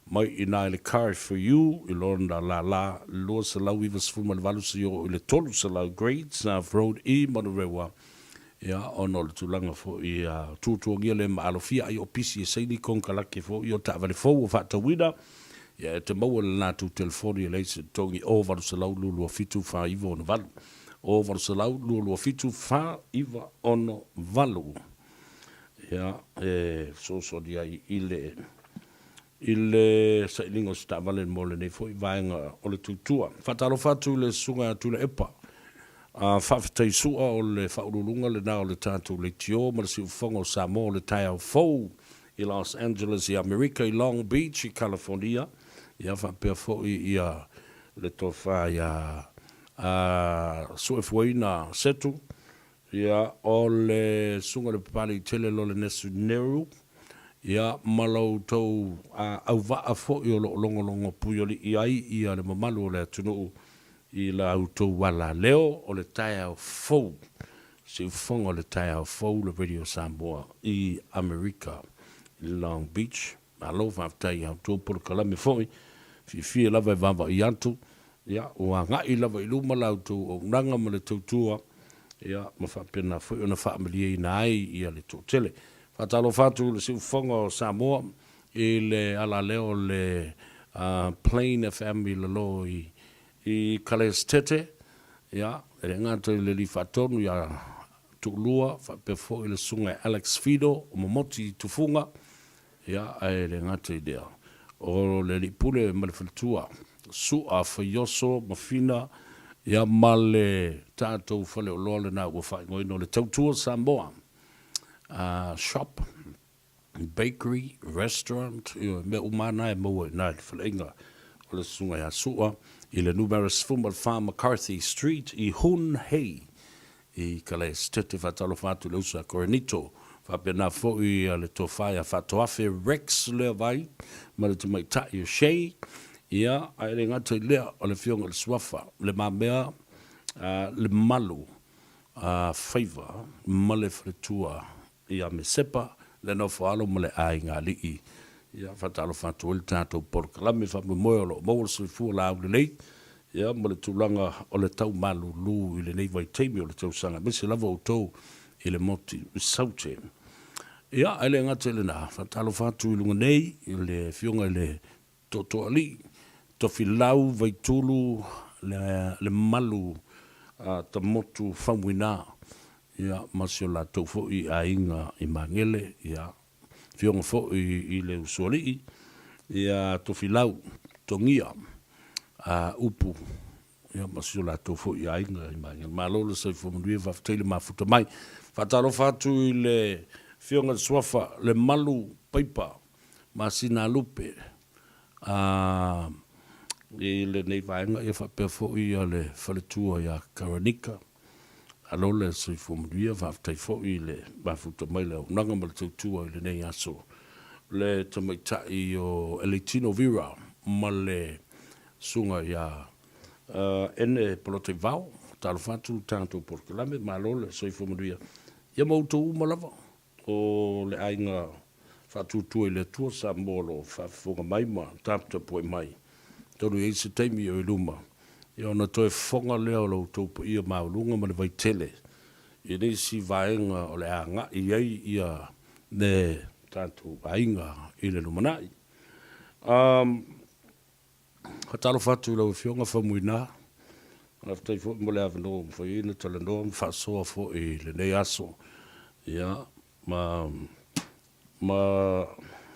mai ina le car for you i londa la lo se la wiva sfuma le valu se yo le tolu se la grades road e monorewa ya ono le tulanga fo i tutu ngia le ma alofia i opisi se ni kon kala ke fo yo ta vale fo fa ta wida ya te mo na tu telefoni le se tongi over se la lu fitu fa ivo no valu over se la lu fitu fa iva ono valu ya so dia ile sa ilingo sta vale mole nei foi vaenga o le tutua fatalo fatu le sunga tu le epa faftei sua o le faululunga le na o le tatu le tio ma le siufonga o Samoa le tai au fou i Los Angeles i America i Long Beach i California ia fa pe fo i le tofa ia suefuina setu ia o le sunga le pali tele lo le nesu neru ia malau tau au vaa fo i o longo puyoli i ai i le mamalu o le atunu i la autou wala leo o le tai au fou si ufonga o le tai au fou le Radio Samoa i America i Long Beach alo whaftai autou polo kalame foi fi lava i vava i antu ia ua ngai lava i luma lautou o nanga ma le tautua ia ma whapena foi o na whaamalia i na ai i le tōtele fatalo fatu le siufonga o Samoa i le ala leo le Plain FM i le lo i Kalestete ia e ngata i le li fatonu ia tulua fapefo i le sunga Alex Fido o momoti tufunga ia e le ngata i dea o le li pule ma le faltua sua fayoso mafina ia male tātou fale o loa le na ua whaingoino le tautua Samoa shop bakery, restaurant, me umana e moa nai whalenga o le sunga ia sua i le numero sfuma Farm McCarthy Street i Hun Hei i kale stete whatalo whatu le usa Coronito whapena fo i le tofai a whatoafe Rex lea vai ma le tumai tai o Shea ia ai le ngata i lea o le fionga le swafa le mamea le malu favor ma le fretua ia me sepa le no falo mo le ai ngā li ia whatalo whatu il tātou porkalame whamumoe o lo mawal sui fua la au le nei ia mo le tūlanga o le tau malu lu i le nei vai teimi o le tau sanga mese lava o tau i le moti saute ia ai le ngate le nā whatalo whatu i lunga nei i le fionga i le toto ali tofi lau vai tulu le malu ta motu whamwina ia masio la tau fo i a inga i mangele ia fionga fo i le usuali ia tofi lau tongia upu ia masio la tau fo i a inga i mangele malolo sa i fomanuia whafteile mafuta mai whatalo whatu i le fionga swafa le malu paipa masina lupe i le nei vaenga ia whapea fo i a le whaletua ia Karanika alole se fomuia vaftai fo i le mafuta mai le nanga ma le tautua i le nei aso le tamaitai o Eletino Vira ma le sunga ia ene polote vau talo fatu tanto porkalame ma alole se fomuia ia mautu umalava o le ainga fatu tua i le tua sa molo fafunga mai ma tapta poi mai tonu i se teimi o iluma ia ona toe fonga lea o lau taupa ia maulunga ma le vaitele. Ia nei si vaenga o le anga i ei ia ne tātou vainga i le lumanai. Hatalo fatu lau fionga whamuina. Aftai fo mo le avano mo ina tala no fasoa fo i le nei aso. Ia ma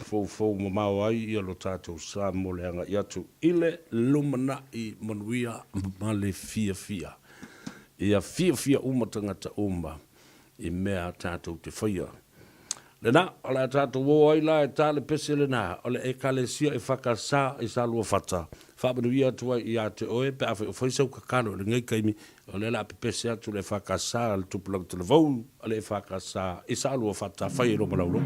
fo mau ai ia lo tātou sa mo le anga iatu ile lumanai manuia ma le fia. Ia fia umatangata uma i mea tātou te whaia. Le nā, o le tātou o ai la e tāle pese le nā, o le e kale sia e whakasā e sa lua whata. Whapanuia atua i a te oe, pe awhi o whaisau kakano, le ngai kaimi, o le la pe pese atu le whakasā, le tupulang te le vau, o le e whakasā, e sa lua whata, whai e lo malaulo.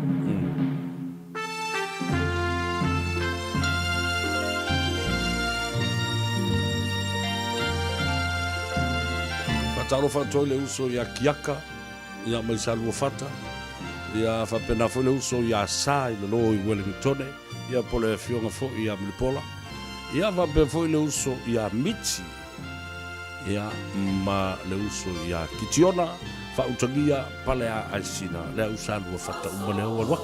Talo fatoi le uso ia kiaka, ia mai salua fata, ia whapena foi le uso ia sa i le lo i Wellingtone, ia pole fionga fo ia Milipola, ia whapena foi le uso ia Mitsi, ia ma le uso ia Kitiona, whautangia pale a aisina, le usalua fata umane o alwa.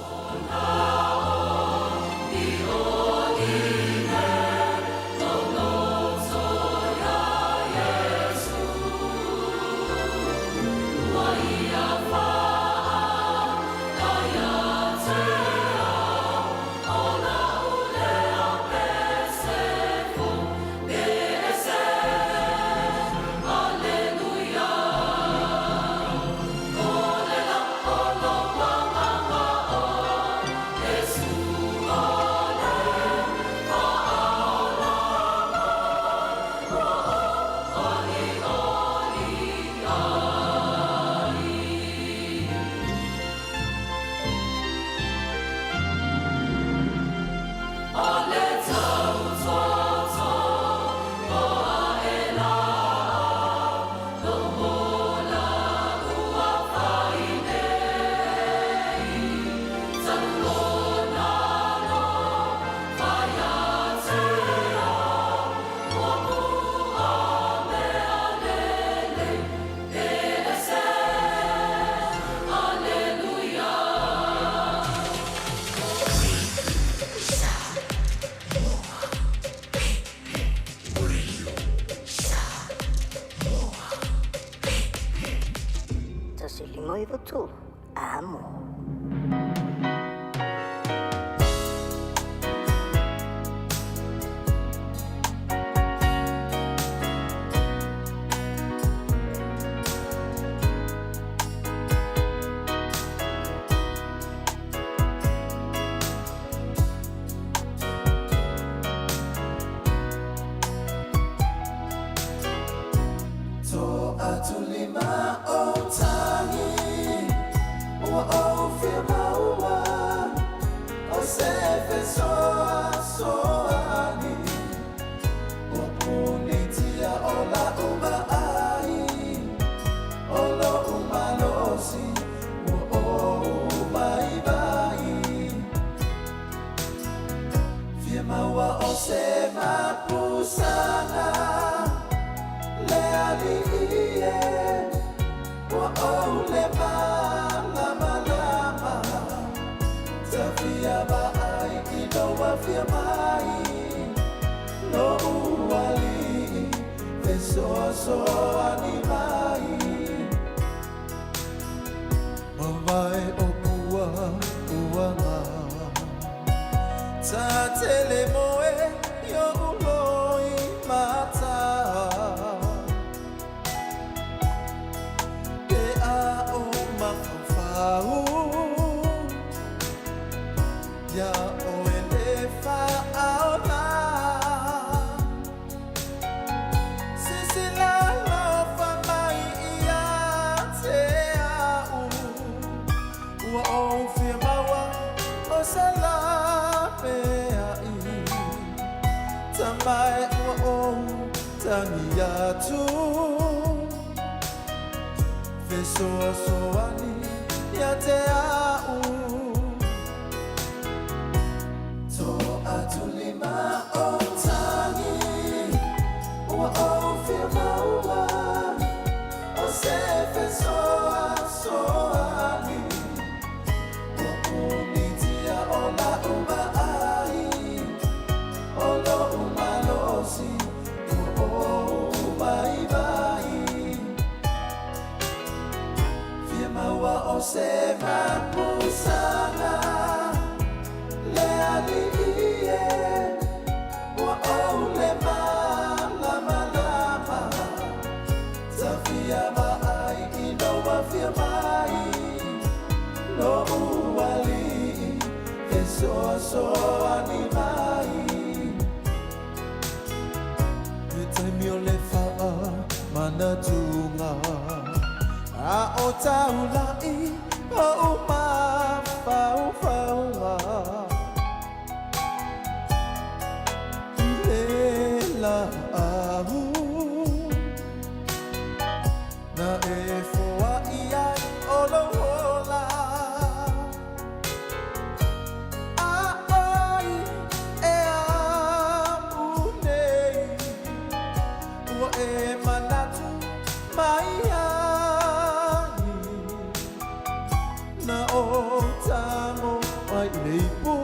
Savea Bai Inoa Fia Mai Lo Uali Fesoso Animai Mawai Opua Uanga Ta Telemoe Yo Uloi Mata Te A O Mafafau Ya O Elefa Aola Sisila Lofa Mai Ia Te Au Ua O Fiamawa O Salamea I Tamai Ua O Tangiatu Fesoa Soani Ya Te Au To Atulima O Tangi Ua O Fiamawa O Se Fesoa Soani Ua Unitia Ola Uma Ai Olo Uma Losi Ua Uma Ibai Fiamawa O Se Mapusana Le Ali Ie Ua O Le Malama Lama Savea Bai Inoa Fia Mai Lo Uali Fesoa Soani Mai Taimio le faa mana tunga A o taulai o uma fau faua Ile la ahu Na e foa ia o lo hola A oi e amunei Ua e manatu mai ai Na o tamo mai leipo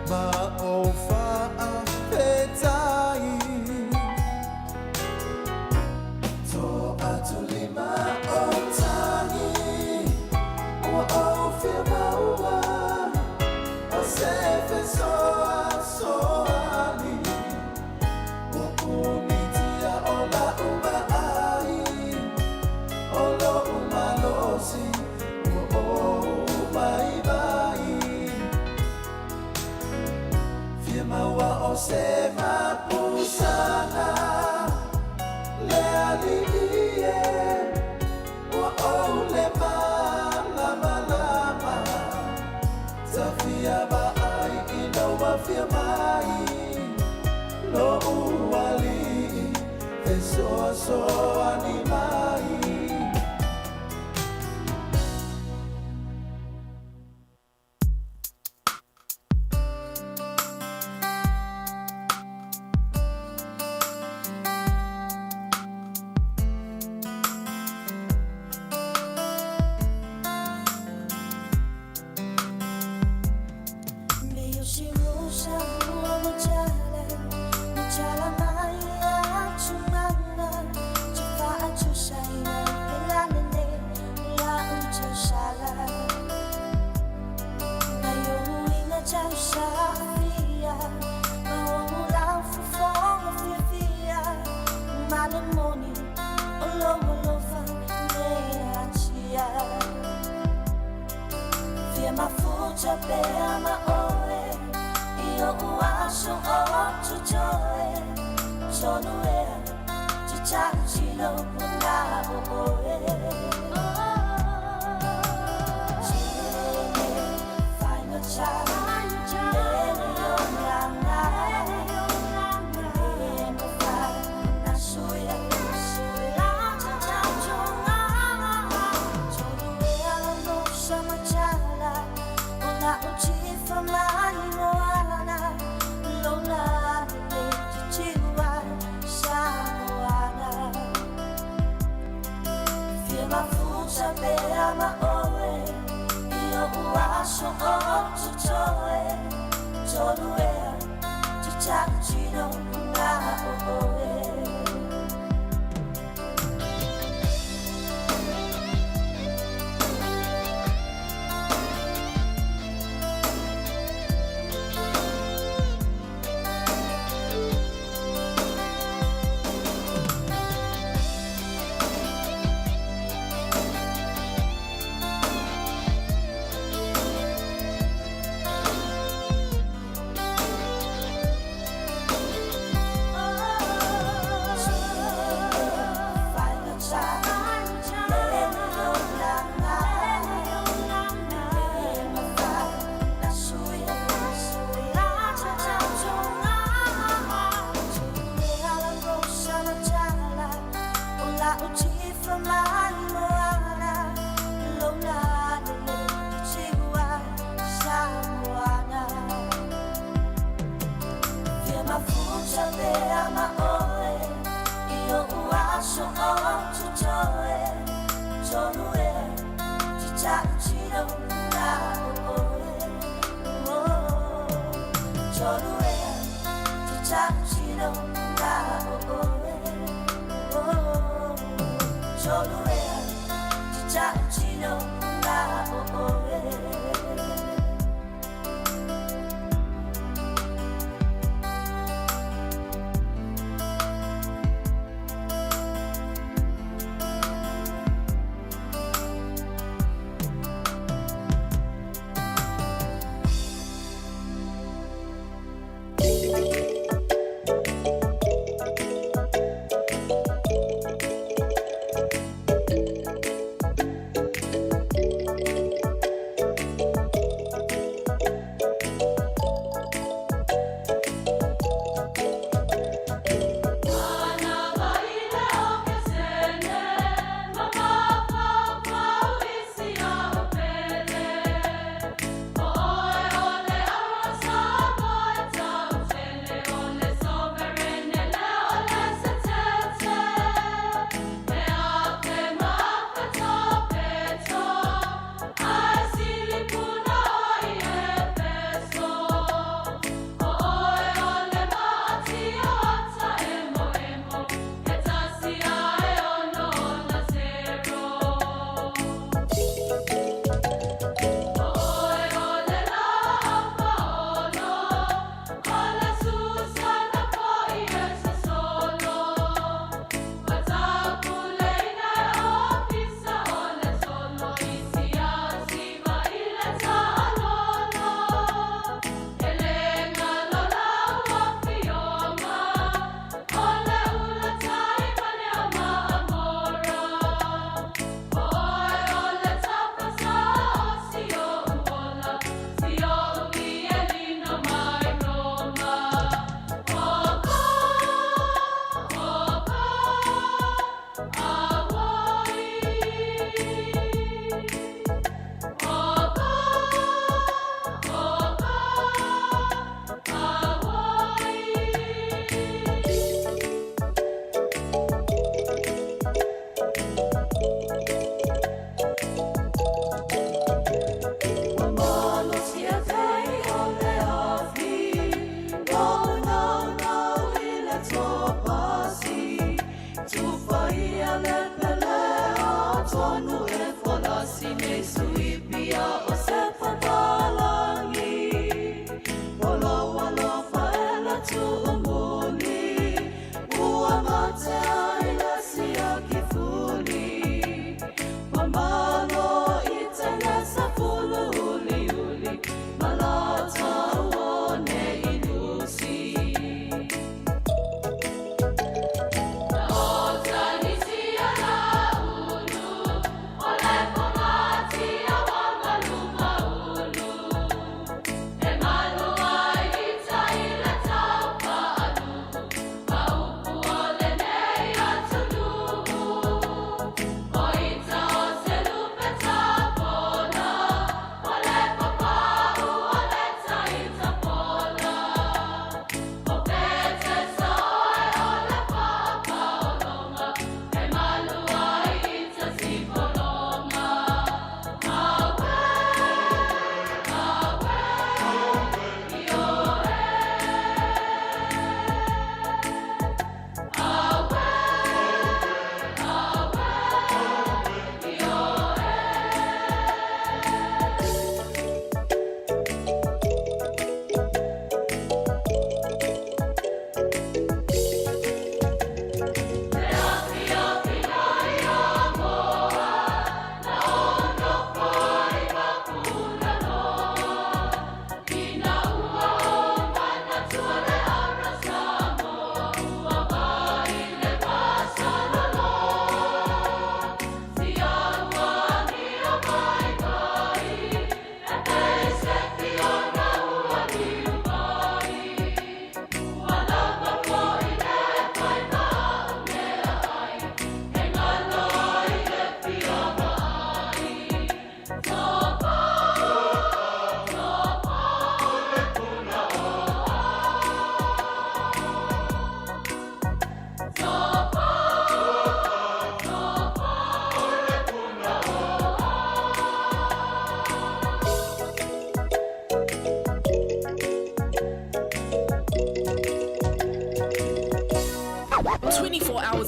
Ma o faa petai To atulima o tangi Ua o Fiamaua O se fesoa soani Ua unitia ola uma ai Olo uma losi Ua o uma ibai Fiamaua o se mapusana Le ali ie Ua o le malama lama Savea Bai Inoa Fia Mai Lo Uali Fesoa Soani Mai Meio shimusha mua Muchala maya chumana Chifa achushaina Melanene La uchashala Nayo inga chausha Fia Mahomu lau fufonga fia Malemoni Olo olofa Mea chia Fia mafuta Bea maoe Io uasho o chuchoe Sonuea Chichachilo Punabo oe Chile Fai no chale Nene yonanga Nene fai Nasuya Chachachonga Sonuea no samachala Ona uchifa mani moana Lola de chichiwa Samoana Fia mafuta Bea maoe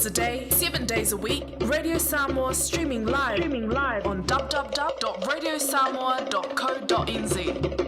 hours a day, 7 days a week. Radio Samoa streaming live on www.radiosamoa.co.nz.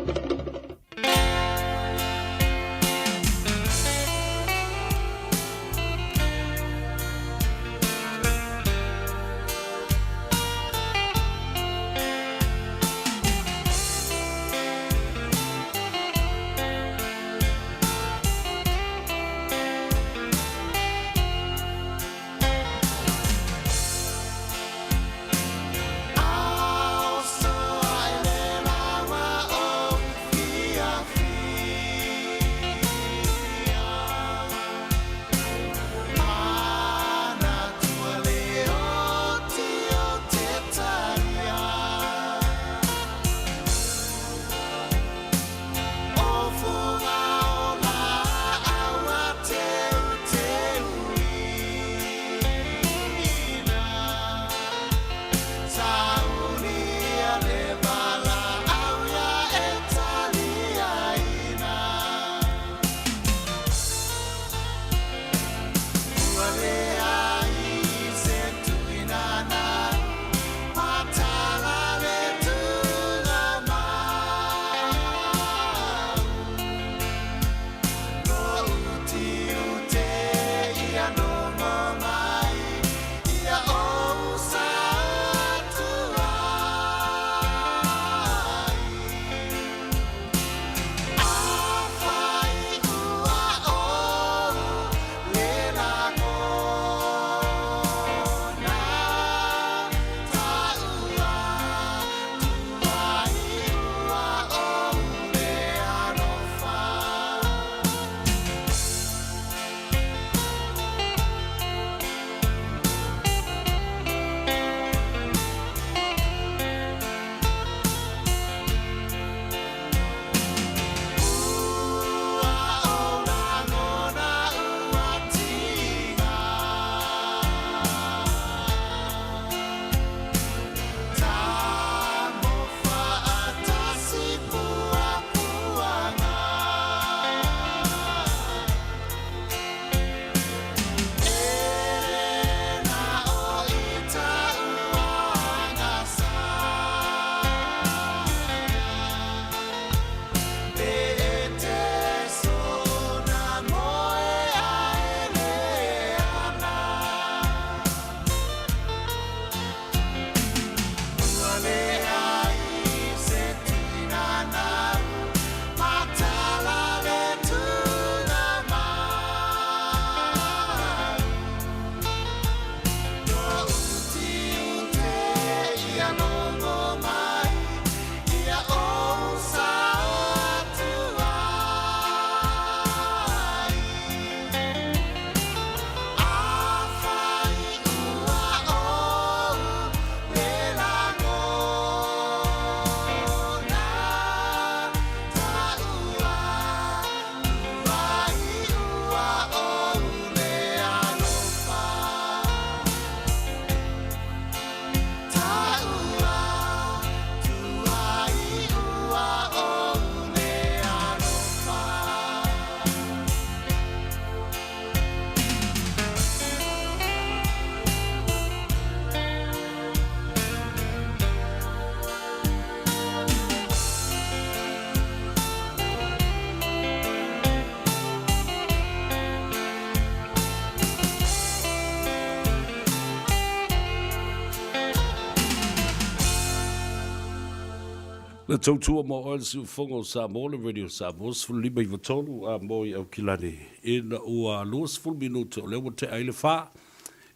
Le tautua mo oil si ufongo Samoa le radio Samoa sfulu lima i watolu a mo i au kilani. Ina ua luas full minute o lewa te aile wha.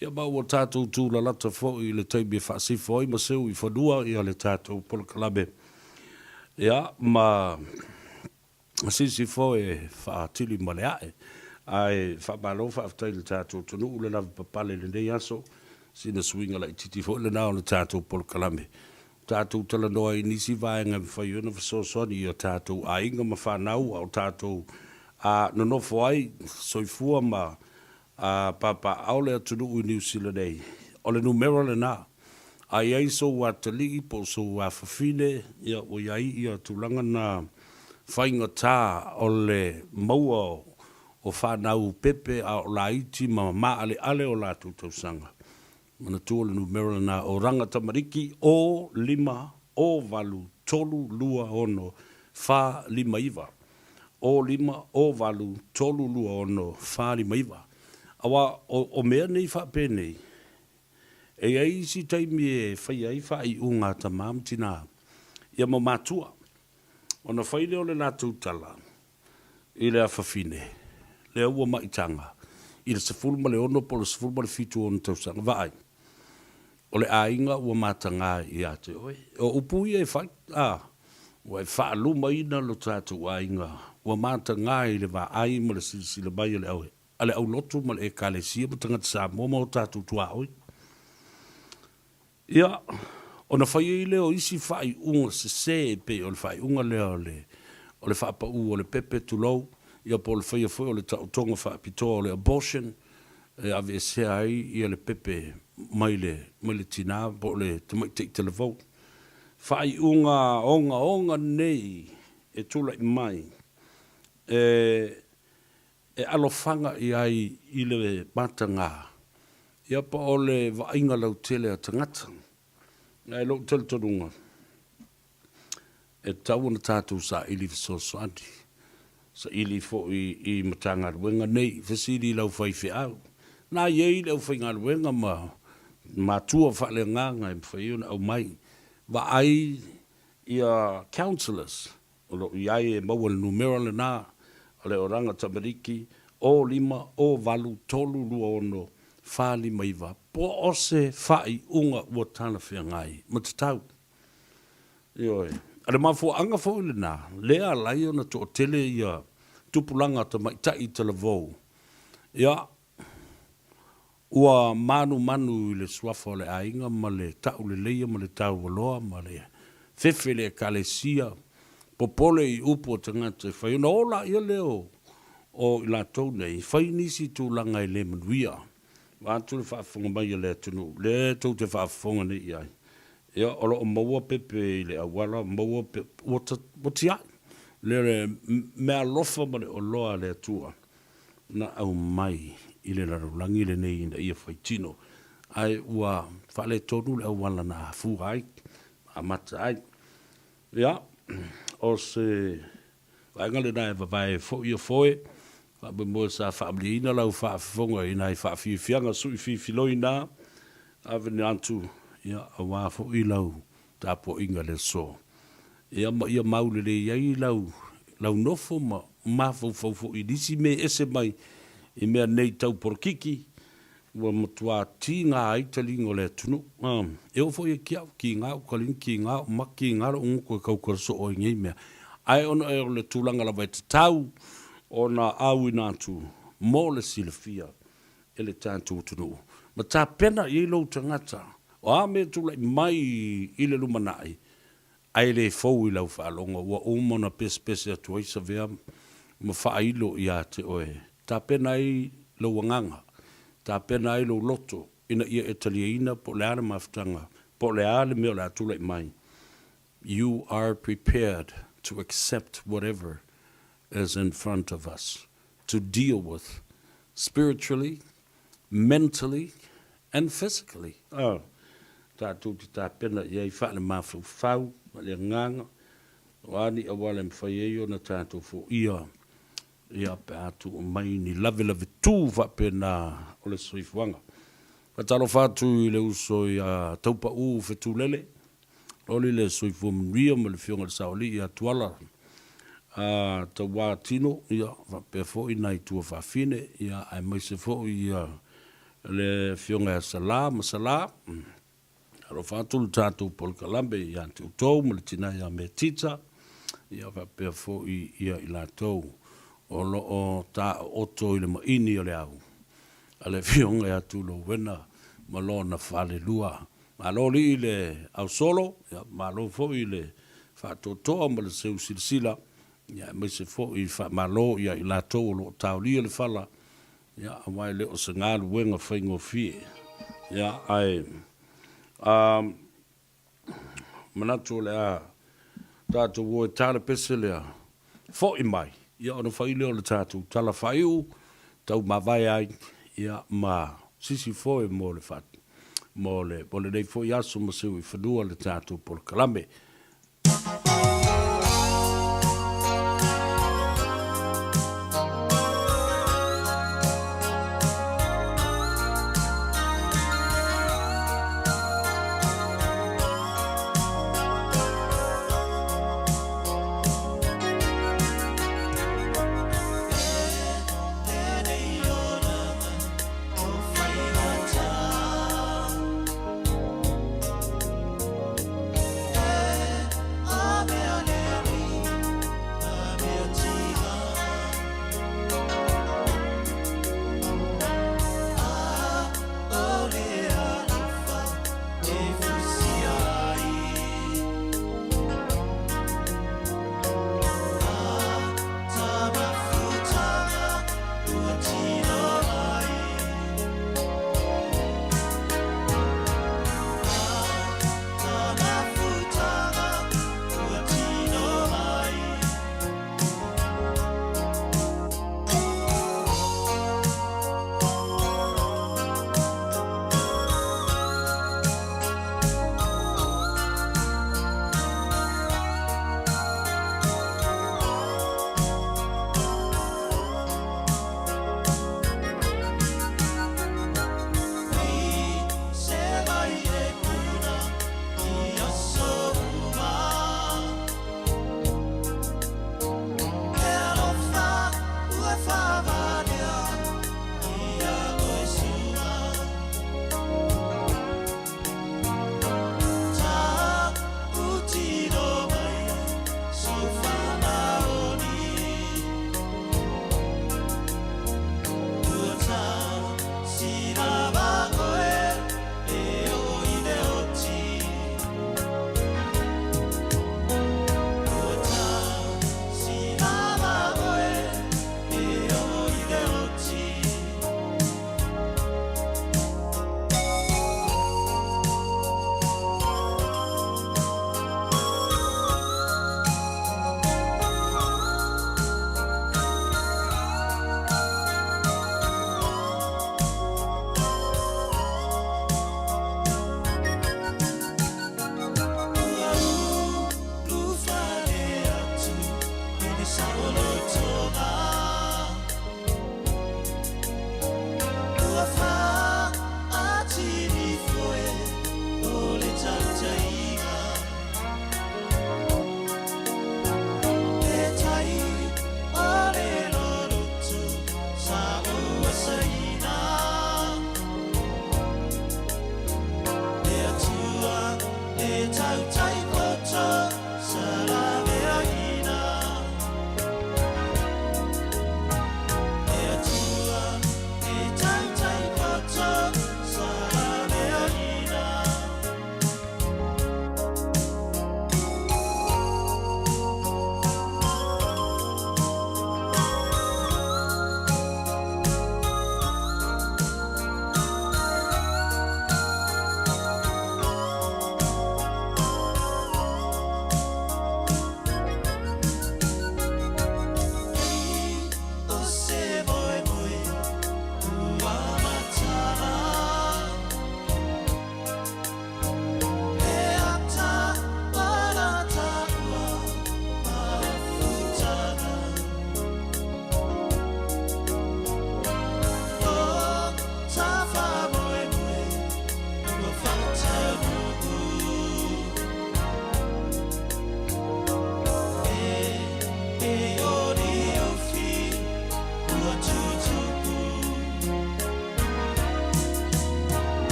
Ia ma ua tātou tū la lata fo i le taimi e whaasi fo i maseu i whanua i le tātou polo kalame. Ia ma sisi fo e whaatili maleae. Ai whamalo whaaftai le tātou tunu ule lawa papale le nei aso. Sina swinga la i titi fo le nao le tātou polo kalame. Tātou tala noa i nisi vaenga whaiona whasosoni i o tātou a inga ma whanau au tātou a nonofo ai soifua ma a papa aole atunu i New Zealand ei. O le numero le nā. A iai so watali po so wafafine ia o iai ia tulanga na whainga tā o le maua o whanau pepe a o la iti ma ale o la tūtausanga. Mana tūle nu Maryland o ranga tamariki o 5 o valu tolu lua ono wha 5 iwa. O 5 o valu tolu lua ono wha 5 iwa. Awa o mea nei wha penei. E ai si taimi e whai ai wha i unga ta maam tina. Ia mo matua. O na whaile o le la tūtala. I le a whawhine. Le ua maitanga. I le sefulu ma le ono po le sefulu ma le fitu o na tausanga. Vai. O le ainga ua matanga i ate oi. O upu i e whai. Ua e wha luma ina lo tātou ainga. Ua matanga i le va ai ma le silisila mai le au. Ale au lotu ma le e kalesia ma tangata Samoa ma o tātou tua oi. Ia, o na whai i leo isi whai unga se pe o le whai unga leo o le whapa u o le pepe tulou. Ia po le whai a whai o le tautonga wha pitoa o le abortion. A ve se ai i le pepe mai le tina po le tamai te telefon. Whai onga nei e tula i mai. E alofanga i ai i le matanga. Ia pa o le vainga lau tele a tangata. Ngai lau tele tonunga. E tau na tātou sa ili fisosoani. Sa ili fo i matanga ruenga nei. Fesiri lau whai au. Nā iei lau whai ngā ruenga ma tua whale nganga i mwhai una au mai. Wa ai ia councillors. O lo i ai e maua le numero le nā. O le oranga tamariki. O 5 o valu tolu lua ono. Whāli maiwa, po ose whai unga ua tāna whia ngai, matatau. Ioi, ale mafu anga fo ile nā, lea lai ona to o tele ia tupulanga ta maitai tala vau. Ia, ua manu i le suafa le ainga, ma le tau le leia, ma le tau waloa, ma le fefe le kalesia, popole i upo o tangata, whai una ola ia leo o ila tau nei, whai nisi tūlanga i le manuia. Wātu le whaafonga mai le tunu. Le tau te whaafonga ni iai. Ia, olo o maua pepe i le awala, maua pepe, wati ai. Le mea lofa ma le oloa le atua. Na au mai i le larulangi le nei ina ia whaitino. Ai ua whale tonu le awala na fu ai. A mata ai. Ia, o se wainga le nai vavai fo ia foe. Be mo sa family ina lau fa fonga ina fa fi fianga su fi filoina ave nantu ia awa fo i lau ta po inga le so ia maule le ia lau nofo ma fo i disi me ese mai i me nei tau por kiki wa motua tinga ai talingo le tunu e o fo i ki nga kalin ki nga ma ki nga un ko so o ngi me ai on le tulanga la vai tau ona au inatu mo le silafia ele tātou tunu. Ma tā pena i lo tangata. O a me tu lai mai i le lumanai. Ai le fau i lau whaalonga. Ua umona pese atu ai Savea. Ma whailo i a te oe. Tā pena i lo wanganga. Tā pena i lo loto. Ina ia Italiaina po le ana maftanga. Po le ale meo le atu lai mai. You are prepared to accept whatever is in front of us to deal with spiritually, mentally, and physically. Oh, tātou ti tā pena iei whaale mawhau whau, le nganga, wani awale mwhaieo na tātou fo ia pe atu o mai ni lave tū whapena o le soifuanga. Patalo whātu i le uso i taupa u whetu lele, oli le soifu mria ma le fionga le saoli i atuala, ta wā tino, ia, pe fo i nai tua whawhine, ia, ai mai se fo i le fionga sala, masala, aro whātulu tātou pol kalambe, ia te utou, ma le tina ia me tita, ia, pe fo i ia i la tau, o lo o ta oto i le maini o le au, a le fionga ia tu lo wena, ma lo na whale lua, ma lo li i le au solo, ia, ma lo fo i le whātotoa, ma le seu silsila, ia mai se fo i fa malo ia i la to lo tau li le fala ia mai le o senga wenga faingo fie ia ai manato le a tatu wo tale pesele fo i mai Ia ona whaile o le tātou tala whaiu, tau mawai ai, ia ma sisi foe mo le whatu. Mo le nei fo i aso ma siu i whanua le tātou por kalame.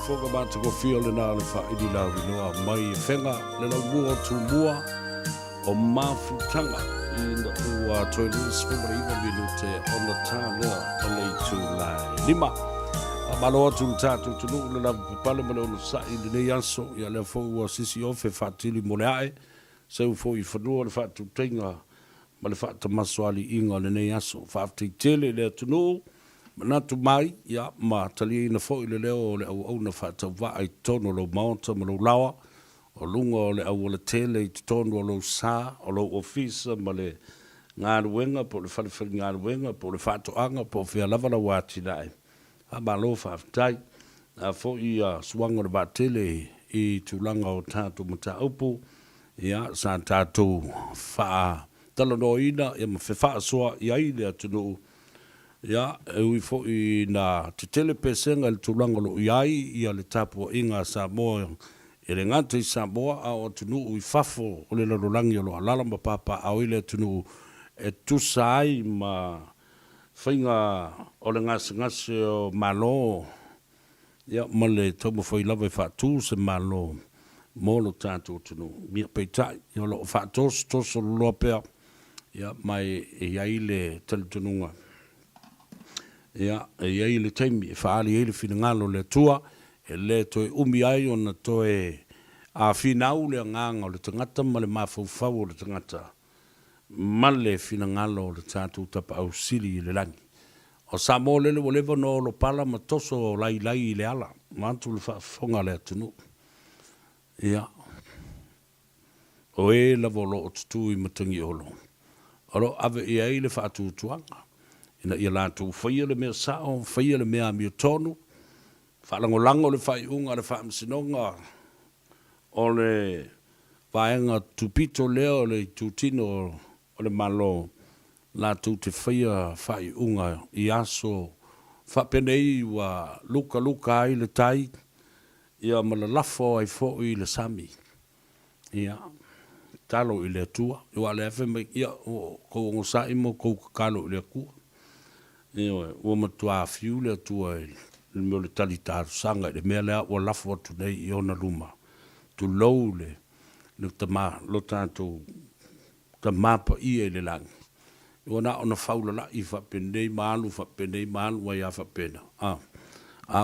foga mata ko fia le nā le wha ili lau inoa mai e whenga le lau mua tu mua o mafutanga i na ua toi luis fumara iwa minute o na tā lea o lei tu lai lima. Malo atu tātou tunu le lau papale ma leo sa i le nei aso ia lea fo ua sisi ofe whaatili mo le ae seu fo i whanua le whaatu tenga ma le whaata masoali inga le nei aso whaafti tele le tunu Manatu mai, ia, ma tali ina fo i le leo le au na whaatau wa ai tono lo maonta ma lo lawa, o lunga o le au le tele i tono o lo sa, o lo ofisa ma le ngāruenga, po le whalewhali ngāruenga, po le whaatoanga, po whia lava la wāti nai. Ha ma lo whaaftai, a fo i suanga le wātele i tūlanga o tātou mata upu, ia, sa tātou wha talanoina, ia ma whewha soa i aile atunu ia ui fo i na te telepesenga le tulanga lo iai ia le tapu inga Samoa e le ngata i Samoa a o tunu ui fafo o le larolangi o lo alala ma papa a o ile tunu e tusai ma whainga o le ngase o malo ia ma le tomo fo i lawa i whatu se malo mo lo tātou tunu mia peitai ia lo whatos toso lo pea ia mai e iai le talitununga ia e iai le taimi e whaali e le whingalo le tua e le toi umi ai o na toi a whinau le nganga o le tangata ma le mawhauwhau o le tangata ma le whingalo o le tātou tapa au siri i le langi o Samoa lele o lewa no lo pala ma toso lai i le ala mantu le whafonga le atunu ia o e lavo lo o tutu i matangi olo alo ave i ai le whaatu tuanga ina ia lātou whaia le mea sao, whaia le mea mea tonu, whalangolango le whai unga le whaamsinonga, o le whaenga tupito leo le tutino o le malo, lātou te whaia whai unga i aso, whapenei wa luka ai le tai, ia malalafo ai fo i le sami, ia talo i le tua, ia le awhema ia kou ngosai mo kou kakalo i le kua, Ewe, ua matua fiu le atua le meo le tali tāru sanga le mea lea ua lafo atu nei i ona luma. Tu lou le tama lo tātou ta mapa i e le langi. Ua na ona faula la i whapendei maalu wa ia whapena.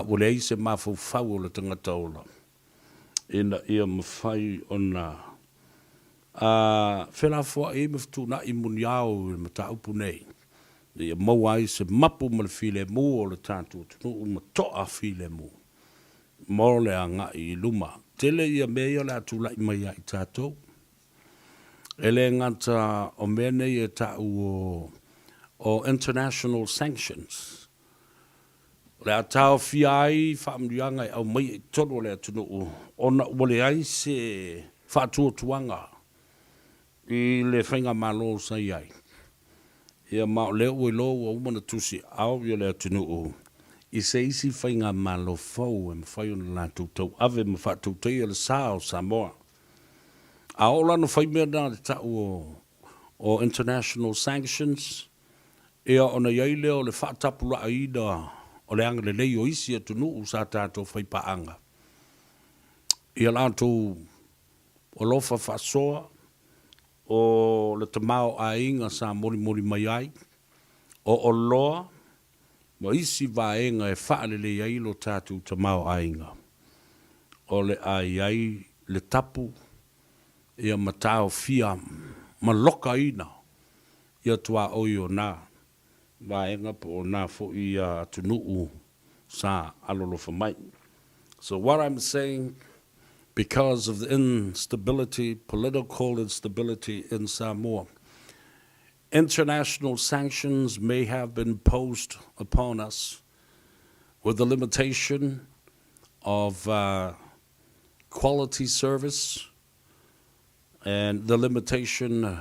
Ua le eise mafau fau o le tangata ola. Ina ia mawhai ona whelafua e mawhatu na i muniao i mata upu nei. Ia mau ai se mapu ma le file mu o le tātou tunu uma toa file mu. Mo le anga i luma. Tele ia mea le atu lai mai ai tātou. Ele ngata o mene i tāu o international sanctions. Le atao fiai whaamrianga au mai i tono le atunu ona wale ai se whaatua tuanga i le whainga malo sa iai. Ia mao leo ue lo ua umana tusi au ia lea tunu o. I se isi whainga malo fau e mawhai o na tūtau ave ma whātau teia le sā o Samoa. A ola no whai mea nā le tau o international sanctions ia ona iai leo le whaatapula aida o le anga le lei o isi a tunu o sa tātou whai paanga. Ia lātou o lofa whasoa o le tamao a inga sa mori mai ai, o loa, mo isi vaenga e whaale le iai lo tātou tamao a inga. O le ai le tapu, ia matao fia, ma loka ina, ia tua oi o nā, vaenga po o nā fo i tunuu sa alolofa mai. So what I'm saying, because of the instability, political instability in Samoa. International sanctions may have been imposed upon us with the limitation of quality service and the limitation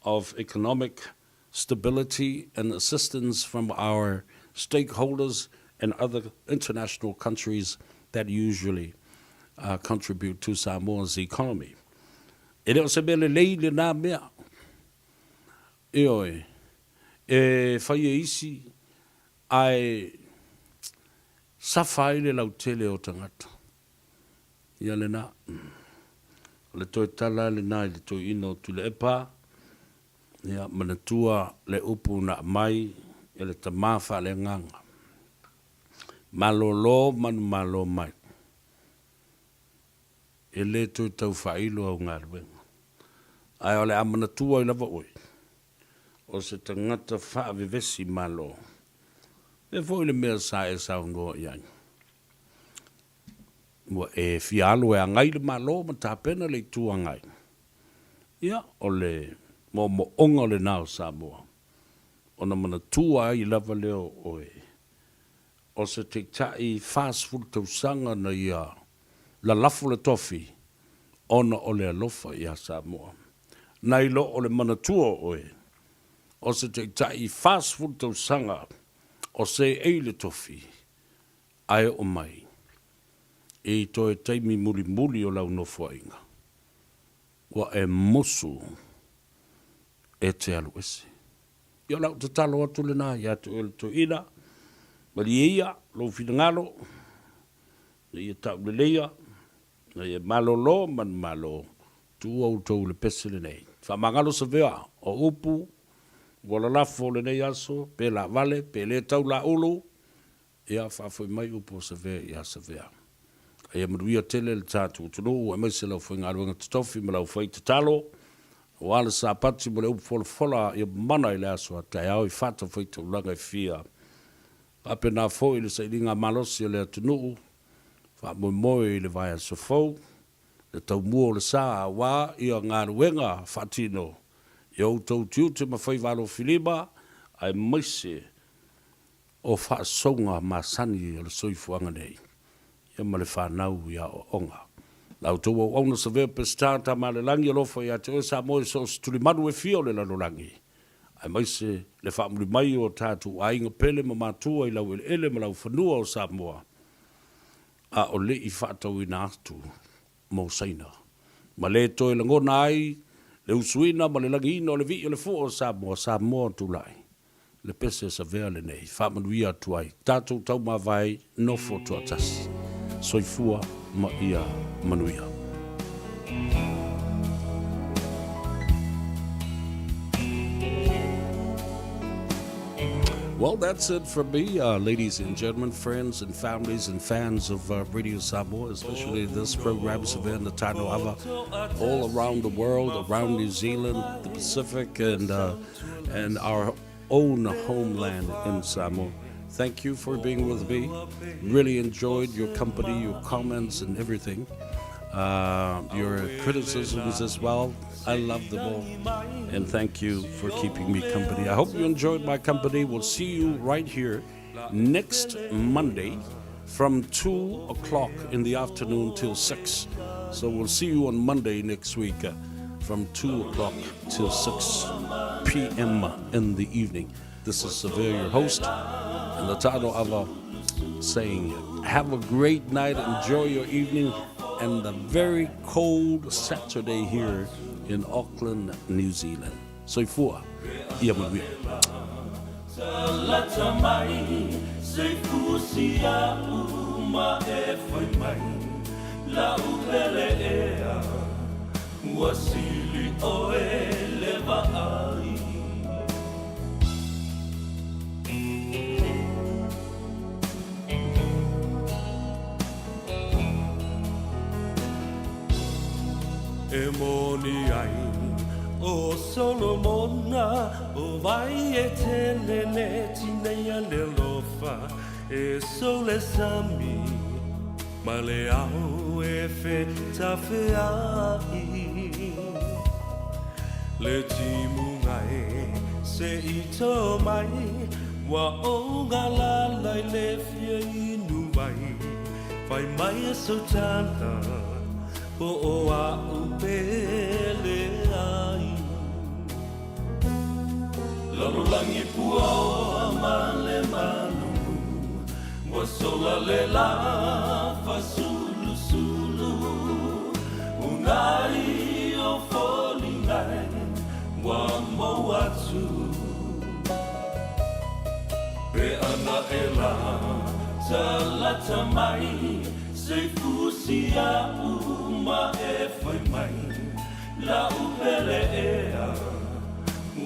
of economic stability and assistance from our stakeholders and other international countries that usually contribute to Samoa's economy. E reo se mele leile nā mea. E whai e isi ai sawhai le lau tele o tangata. Ia le na. Le toi tala le na le toi ino tu le epa. Ia manatua le upu na mai. Ia le tamafa le nganga. Malolo man malo mai. E le toi tau whailo au ngā ruenga. Ai ole amanatua I lava oi. O se tangata whaavevesi malo. E foi le mea sa e sa ungoa iai. Mua e fialo e angai le malo ma tāpena le tua ngai. Ia o le mo onga le nao Samoa. O na manatua I lava leo oe. O se te tai fast food tausanga na ia la lafu le tofi. Ona o le alofa ia Samoa. Nai lo o le manatua oe. O se te tai fast food tausanga. O se eile tofi. Ai o mai. E toi taimi muli muli o lau nofo inga. Wa e mosu. E te alu ese. Ia lau te talo atu le nā. Ia te ele to ina. Mali ia. Lo fina ngalo. Ia tau le leia. Ia malo lo man malo. Tu au tau le pese le nei. Fa mangalo Savea. O upu. Wala lafo le nei aso. Pe la vale. Pe le tau la ulu. Ia fa foi mai upu Savea. Ia Savea. Ia maruia tele le tātu. Tunu. E mai se lau foi ngā ruanga tatofi. Ma lau foi te talo. O ala sa pati mo le upu fola. Ia mana I le aso. Tai au I fata foi te ulanga I fia. Pape nā foi le sa ilinga malosi le tunu. Fa moi le vai so fo. Le tau mua le sa wa ia ngā ruenga fatino. Ia tau tiu te mawhai walo filima. Ai maise o wha songa masani le soifuanga nei. Ia ma le whanau ia o onga. Lau tau au ona Savea pestata ma le langi alofa ia te o sa moe so stuli manu e fio le lano langi. Ai maise le whaamuri mai o tātu ainga pele ma mātua I lau ele ma lau whanua o Samoa. A o le I whaatau I nātu mō saina. Ma le toi langona ai, le usuina ma le langina o le vi o le fua o Samoa, Samoa tulai. Le pese Savea le nei, whaamanuia tuai. Tātou tau ma vai, nofo tuatasi. Soifua ma ia manuia. Well, that's it for me, ladies and gentlemen, friends and families and fans of Radio Samoa, especially this program, Savea and the Tanoa Ava, all around the world, around New Zealand, the Pacific, and our own homeland in Samoa. Thank you for being with me. Really enjoyed your company, your comments, and everything. Your criticisms as well. I love them all. And thank you for keeping me company. I hope you enjoyed my company. We'll see you right here next Monday from 2 o'clock in the afternoon till 6. So we'll see you on Monday next week from 2 o'clock till 6 p.m. in the evening. This is Savea, your host, and the Tanoa Ava saying, have a great night, enjoy your evening, and a very cold Saturday here in Auckland, New Zealand. Soifua, ia manuia. E moni ai o Solomona o vai e telele tineia le lofa e sole sami ma le au e fe tafeai le timu ngai se ito mai wa o ngala lai le fia inu vai vai mai so tala po o a upele ai lalo langi pua o amale manu wa sola le la fa sulu sulu unai o folingai wa mo atu pe ana ela Talata mai, se fusia uma e foi mai, la upele ea,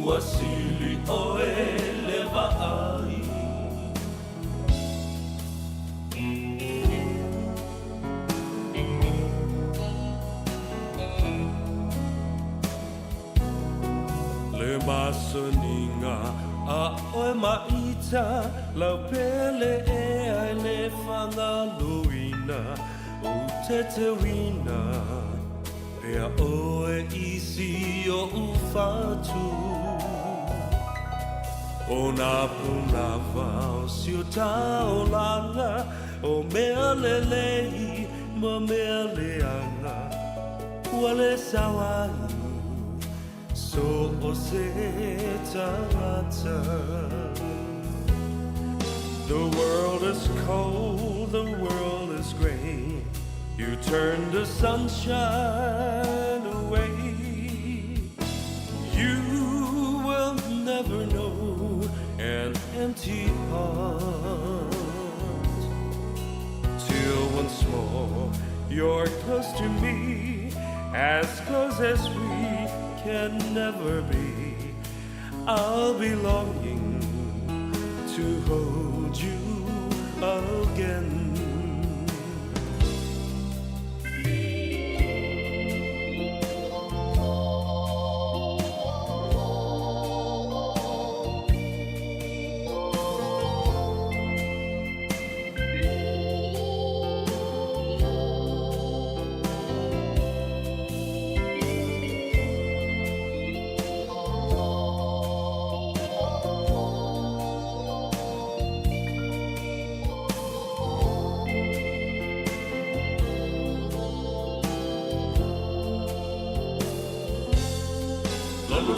wasili oe leva ai. Le masoninga a oe maita, la pele ea le whangaluina, o te te wina, pea oe isi o ufatu. O nā punava o siota o langa, o mea lelei, ma mea leanga, ua le sawai, so o se tangata. The world is cold, the world is gray, you turn the sunshine away. You will never know an empty heart till once more you're close to me, as close as we can never be. I'll be longing to hold you again.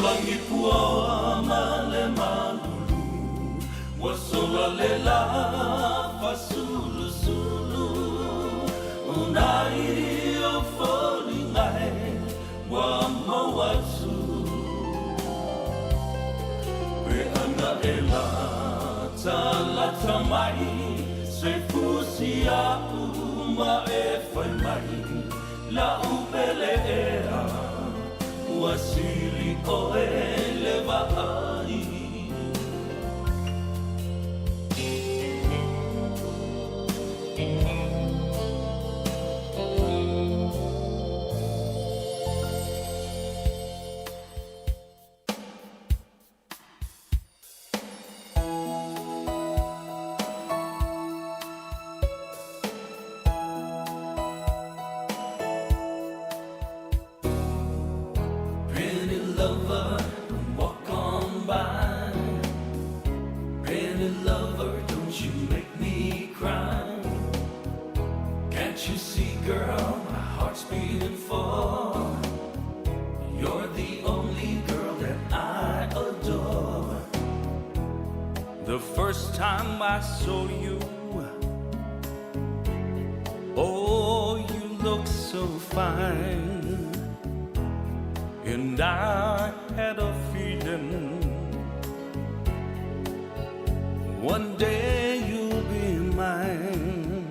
Langi pua male malulu, wasola lela fasulu sulu, unai o foli ngai wa mawatsu, pe ana ela talata mai, se fusia uma e fai mai, la upele ea. Wasili oe leva ai. The first time I saw you, oh, you look so fine, and I had a feeling one day you'll be mine.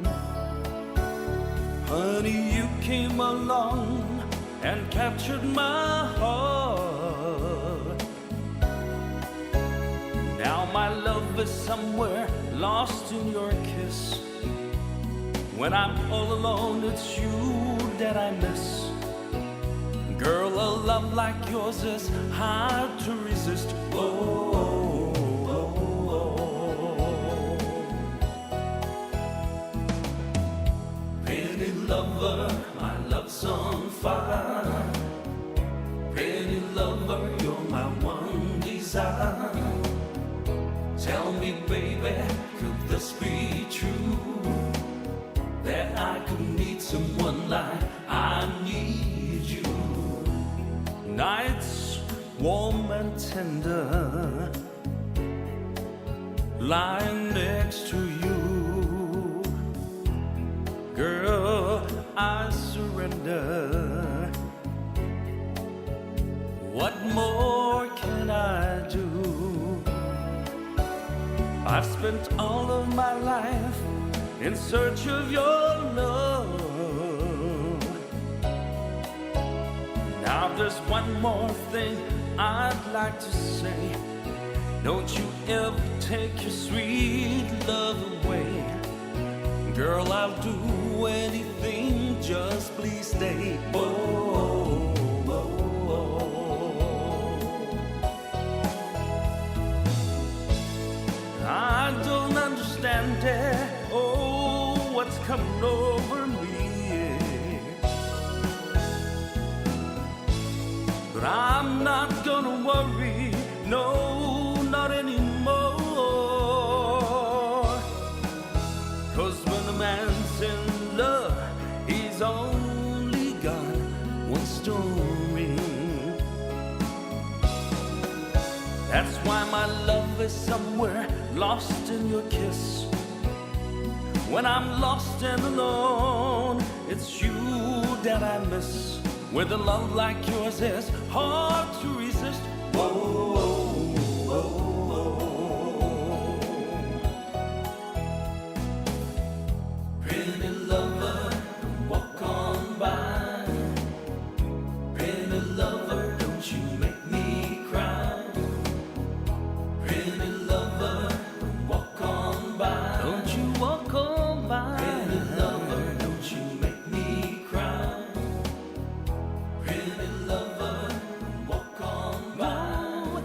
Honey, you came along and captured my heart. Now my love is somewhere lost in your kiss. When I'm all alone, it's you that I miss. Girl, a love like yours is hard to resist. Oh, oh, oh, oh. Pretty lover, my love's on fire. Pretty lover, you're my one desire. Tell me, baby, could this be true? That I could meet someone like I need you. Nights warm and tender, lying next to you. Girl, I surrender. What more can I do? I've spent all of my life in search of your love. Now there's one more thing I'd like to say. Don't you ever take your sweet love away. Girl, I'll do anything, just please stay. Oh, oh, oh. I don't understand it. Oh, what's coming over me? But I'm not gonna worry, no, not anymore. 'Cause when a man's in love, he's only got one story. That's why my love is somewhere lost in your kiss. When I'm lost and alone, it's you that I miss. With a love like yours, it's hard to resist. Whoa, whoa, whoa, whoa. Pretty lover, walk on by. Pretty lover, don't you make me cry. Pretty lover, walk on by. Don't you walk on by. Pretty lover, don't you make me cry. Pretty lover, walk on by.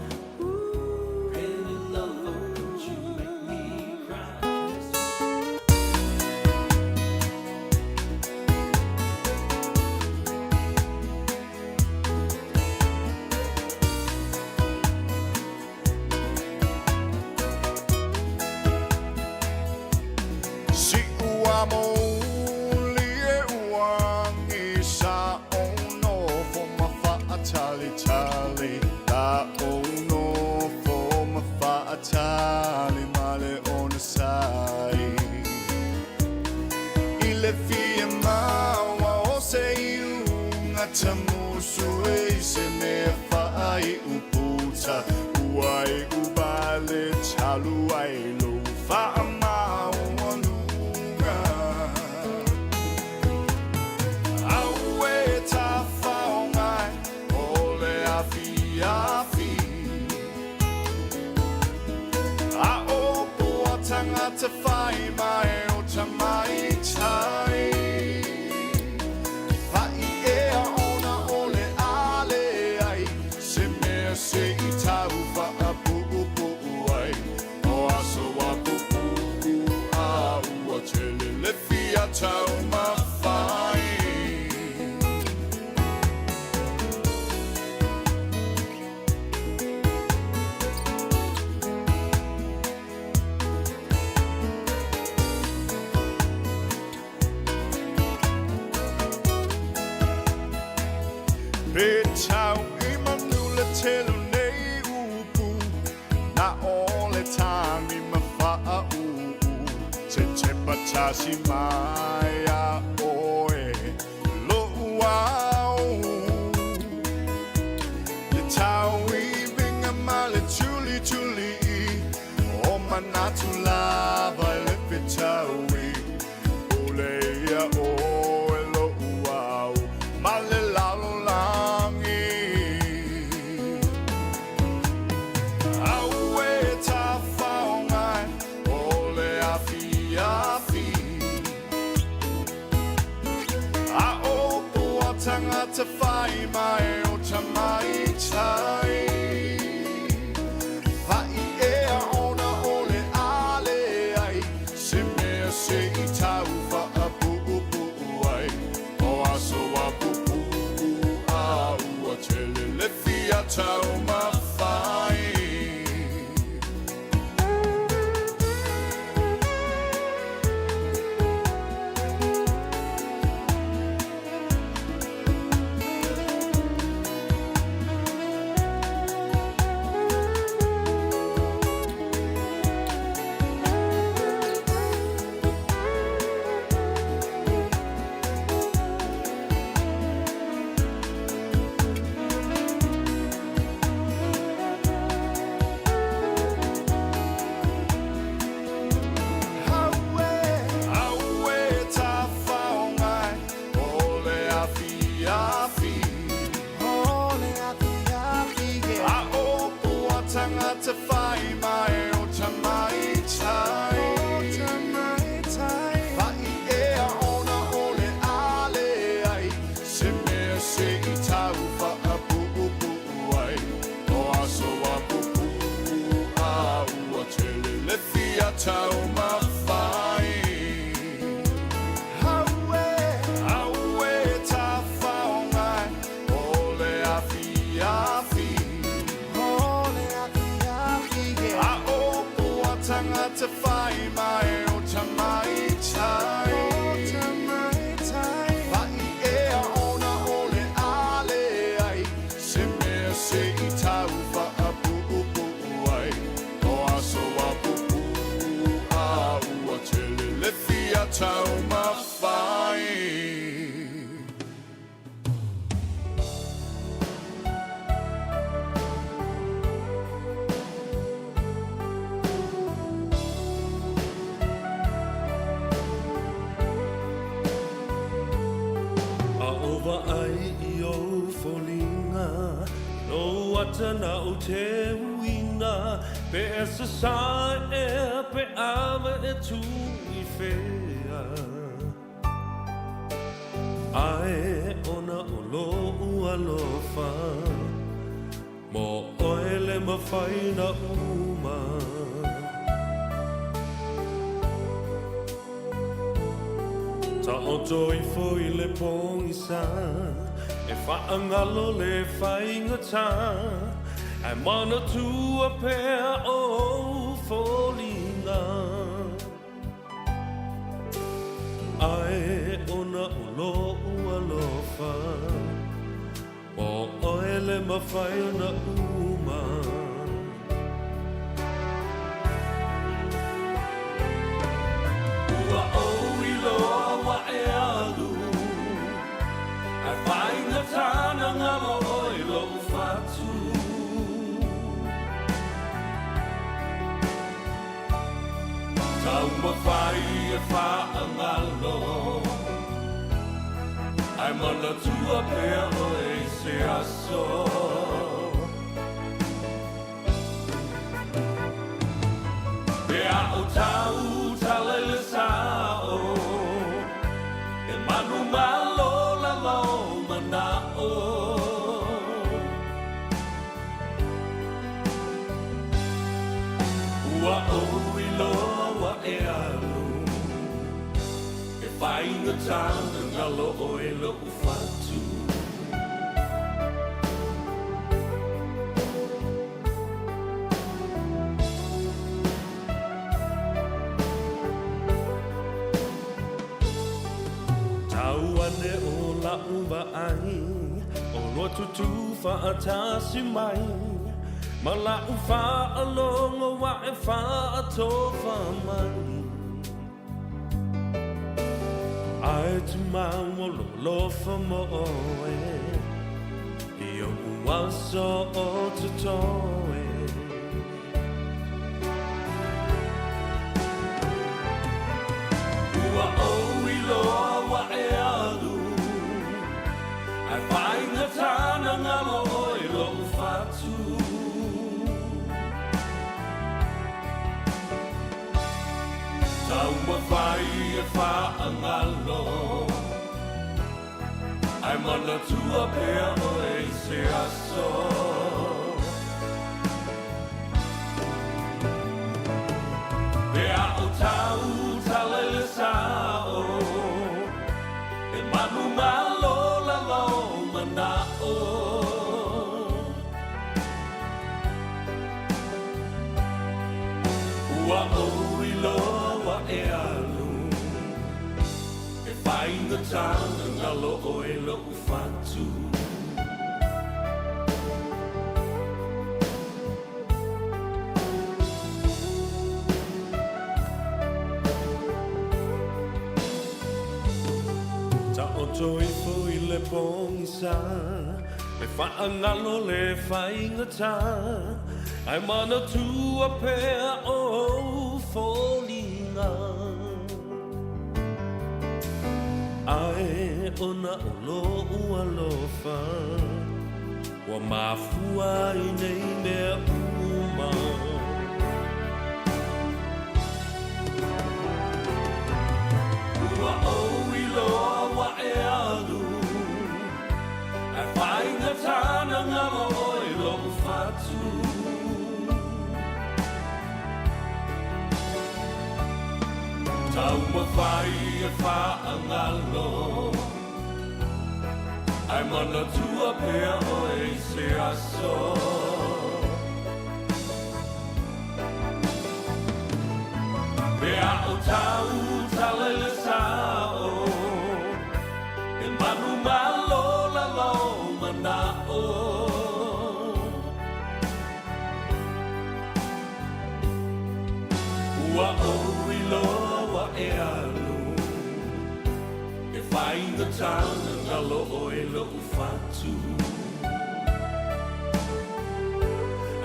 Pretty lover, don't you make me cry. Si ua mo lie ua ngi sa ono fo ma fa tali tali la ono fo ma fa tali male on sai ile fia ma wa o se u ngatamu sui se me fa ai uputa uai ubale chalu ai lo fa ma to find my own to my time. Fai e a ona ole ale ai, se me se I tau fa a pu ai. O aso a pu a ua tele le fia tau ma fai. Petau I manula telu nei upu. Na ole tangi ma fa a Te te patasi mai a oe. Lo uau. Le tau I vinga male tuli tuli. O manatu lava le petau I. Ole ia oe lo uau. Male lalo langi. Aue ta faungai. Ole afi afi. A opo a tangata whai mai o tamai tai. Pai e a ona ole ale ai. Se mea se I tau wha a pu ai. O aso a pu a ua tele le fia tau ma whai. over ai I o folinga no atana o te uina pe esa sa e pe ava e tu I fea ai ona o lo alofa mo oele mawhaina uma Ta o toi foi le pongisa E whaangalo le whaingata Ai mana tua pea o folinga Ai ona ulo ualofa O oele mawhaina uma Ua o iloa wa e alu Ai whainga tāna ngalo o ilo whatu Tau mawhai e whaangalo Ai mana tua pea o e se aso Pea o tau talele sao E manu malo la lau manao Ua o iloa wa e alu E whainga tāna ngalo o e lo whatu Tau ane o la uwa ai O loa tutu whaatasi mai Ma la u whaalongo wa e whaatofa mai Ai tu maua lo lofa mo oe I o uaso o te toe Ua o iloa wa e alu Ai whainga tāna ngalo o i lo whatu Tau mawhai e whaangalo Ai mana tua pea o e se aso Pea o tau talele sao E manu malo la lau manao Ua o iloa wa e alu E whainga tāna ngalo o e lo whatu Ta o toi fui le pongisa Me whaangalo le whainga tā Ai mana tua pea o folinga Ai ona o lo ualofa Wa mafua I nei mea uma Ua o iloa wa e alu Ai whainga tāna ngalo o I lo whatu Tau mawhai e whaangalo Ai mana tua pea o e se aso Pea o tau talele sao E manu malo la lau manao Ua o iloa wa e alu E whainga tāna ngalo o e lo whatu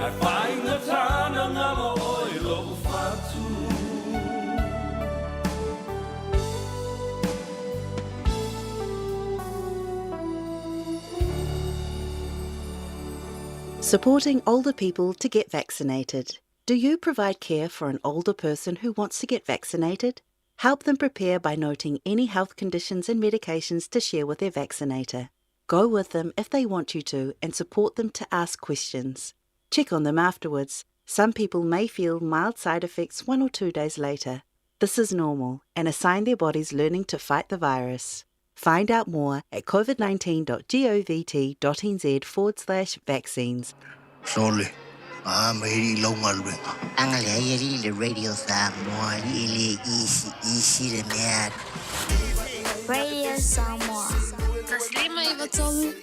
Ai whainga tāna ngalo o e lo whatu Supporting older people to get vaccinated. Do you provide care for an older person who wants to get vaccinated? Help them prepare by noting any health conditions and medications to share with their vaccinator. Go with them if they want you to and support them to ask questions. Check on them afterwards. Some people may feel mild side effects 1 or 2 days later. This is normal and a sign their body's learning to fight the virus. Find out more at covid19.govt.nz/vaccines. Sorry. Mahiri longalwe. Angale yeri le radio Samoa ile isi le mad. Radio Samoa. Taslima Ava Tolu.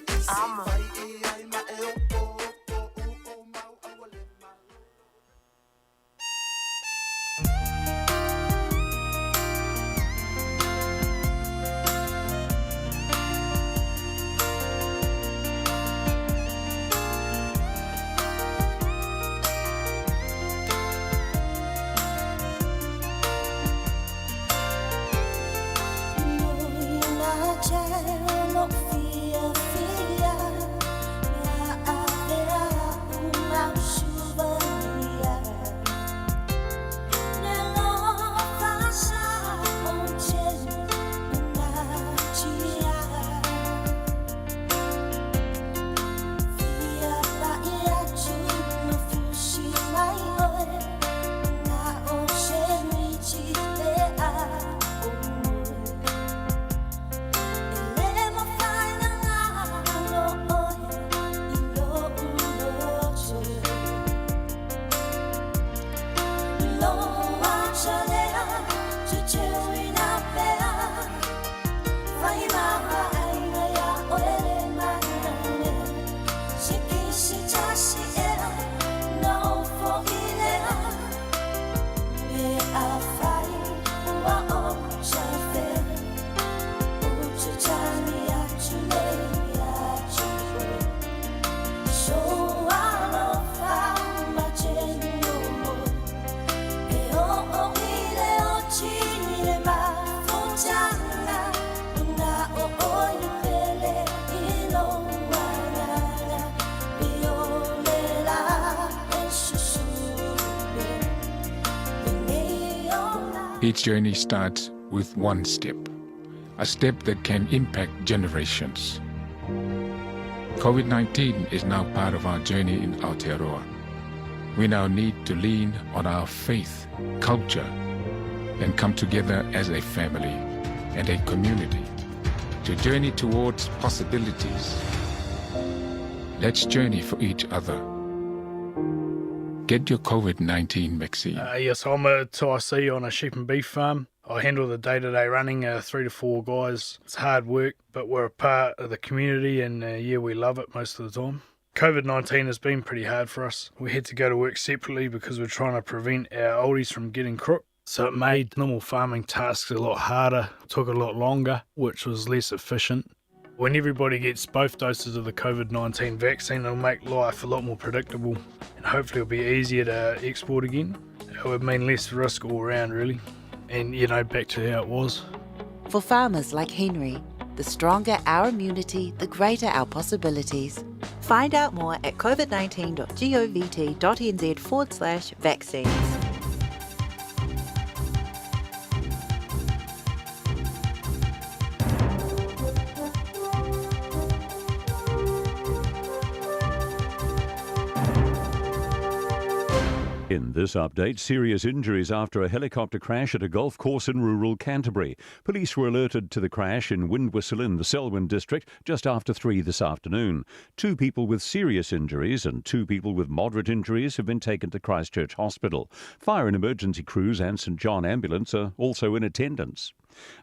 Each journey starts with one step, a step that can impact generations. COVID-19 is now part of our journey in Aotearoa. We now need to lean on our faith, culture, and come together as a family and a community to journey towards possibilities. Let's journey for each other. Get your COVID-19 vaccine. Yes, I'm a TIC on a sheep and beef farm. I handle the day-to-day running, 3 to 4 guys. It's hard work, but we're a part of the community and we love it most of the time. COVID-19 has been pretty hard for us. We had to go to work separately because we're trying to prevent our oldies from getting crook. So it made normal farming tasks a lot harder, took a lot longer, which was less efficient. When everybody gets both doses of the COVID-19 vaccine, it'll make life a lot more predictable and hopefully it'll be easier to export again. It would mean less risk all around really and, back to how it was. For farmers like Henry, the stronger our immunity, the greater our possibilities. Find out more at covid19.govt.nz/vaccines. In this update, serious injuries after a helicopter crash at a golf course in rural Canterbury. Police were alerted to the crash in Windwhistle in the Selwyn district just after 3 this afternoon. 2 people with serious injuries and 2 people with moderate injuries have been taken to Christchurch Hospital. Fire and emergency crews and St John Ambulance are also in attendance.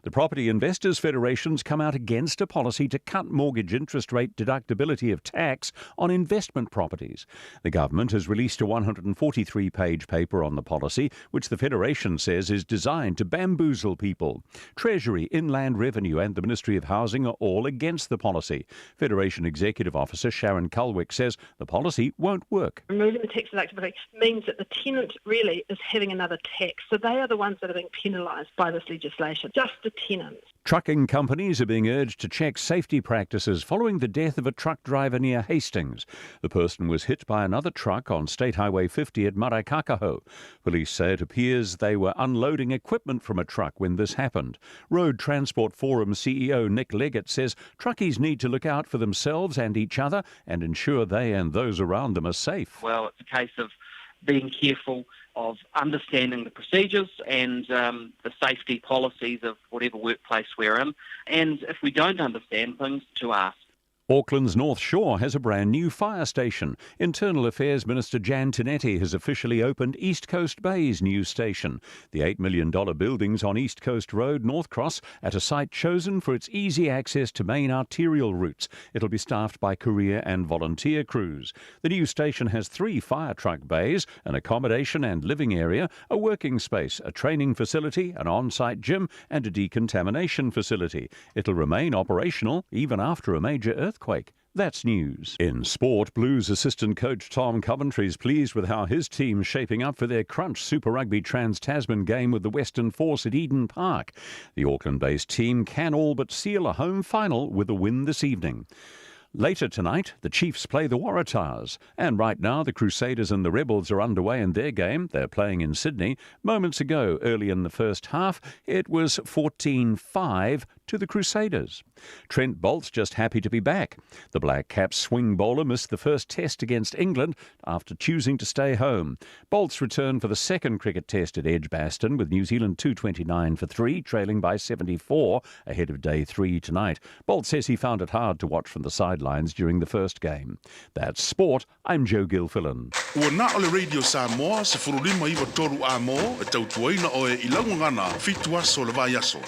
The Property Investors Federation's come out against a policy to cut mortgage interest rate deductibility of tax on investment properties. The government has released a 143-page paper on the policy, which the Federation says is designed to bamboozle people. Treasury, Inland Revenue and the Ministry of Housing are all against the policy. Federation Executive Officer Sharon Culwick says the policy won't work. Removing the tax deductibility means that the tenant really is having another tax. So they are the ones that are being penalised by this legislation. Just just the tenants. Trucking companies are being urged to check safety practices following the death of a truck driver near Hastings. The person was hit by another truck on State Highway 50 at Marakakaho. Police say it appears they were unloading equipment from a truck when this happened. Road Transport Forum CEO Nick Leggett says truckies need to look out for themselves and each other and ensure they and those around them are safe. Well, it's a case of being careful, of understanding the procedures and the safety policies of whatever workplace we're in. And if we don't understand things, to ask. Auckland's North Shore has a brand new fire station. Internal Affairs Minister Jan Tinetti has officially opened East Coast Bay's new station. The $8 million building's on East Coast Road, North Cross, at a site chosen for its easy access to main arterial routes. It'll be staffed by career and volunteer crews. The new station has 3 fire truck bays, an accommodation and living area, a working space, a training facility, an on-site gym and a decontamination facility. It'll remain operational even after a major earthquake. That's news. In sport, Blues assistant coach Tom Coventry is pleased with how his team's shaping up for their Crunch Super Rugby Trans-Tasman game with the Western Force at Eden Park. The Auckland-based team can all but seal a home final with a win this evening. Later tonight, the Chiefs play the Waratahs. And right now, the Crusaders and the Rebels are underway in their game. They're playing in Sydney. Moments ago, early in the first half, it was 14-5 to the Crusaders. Trent Bolt's just happy to be back. The Black Caps swing bowler missed the first test against England after choosing to stay home. Bolt's returned for the second cricket test at Edgbaston with New Zealand 229 for 3, trailing by 74 ahead of day 3 tonight. Bolt says he found it hard to watch from the sidelines during the first game. That's sport. I'm Joe Gilfillan. Ua na ole Radio Samoa se furulima iwa toru a mo e tautuaina o e ilaungangana fitu aso le vai aso.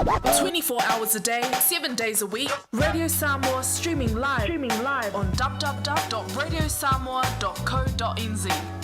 24 hours a day, 7 days a week. Radio Samoa streaming live on www.radiosamoa.co.nz.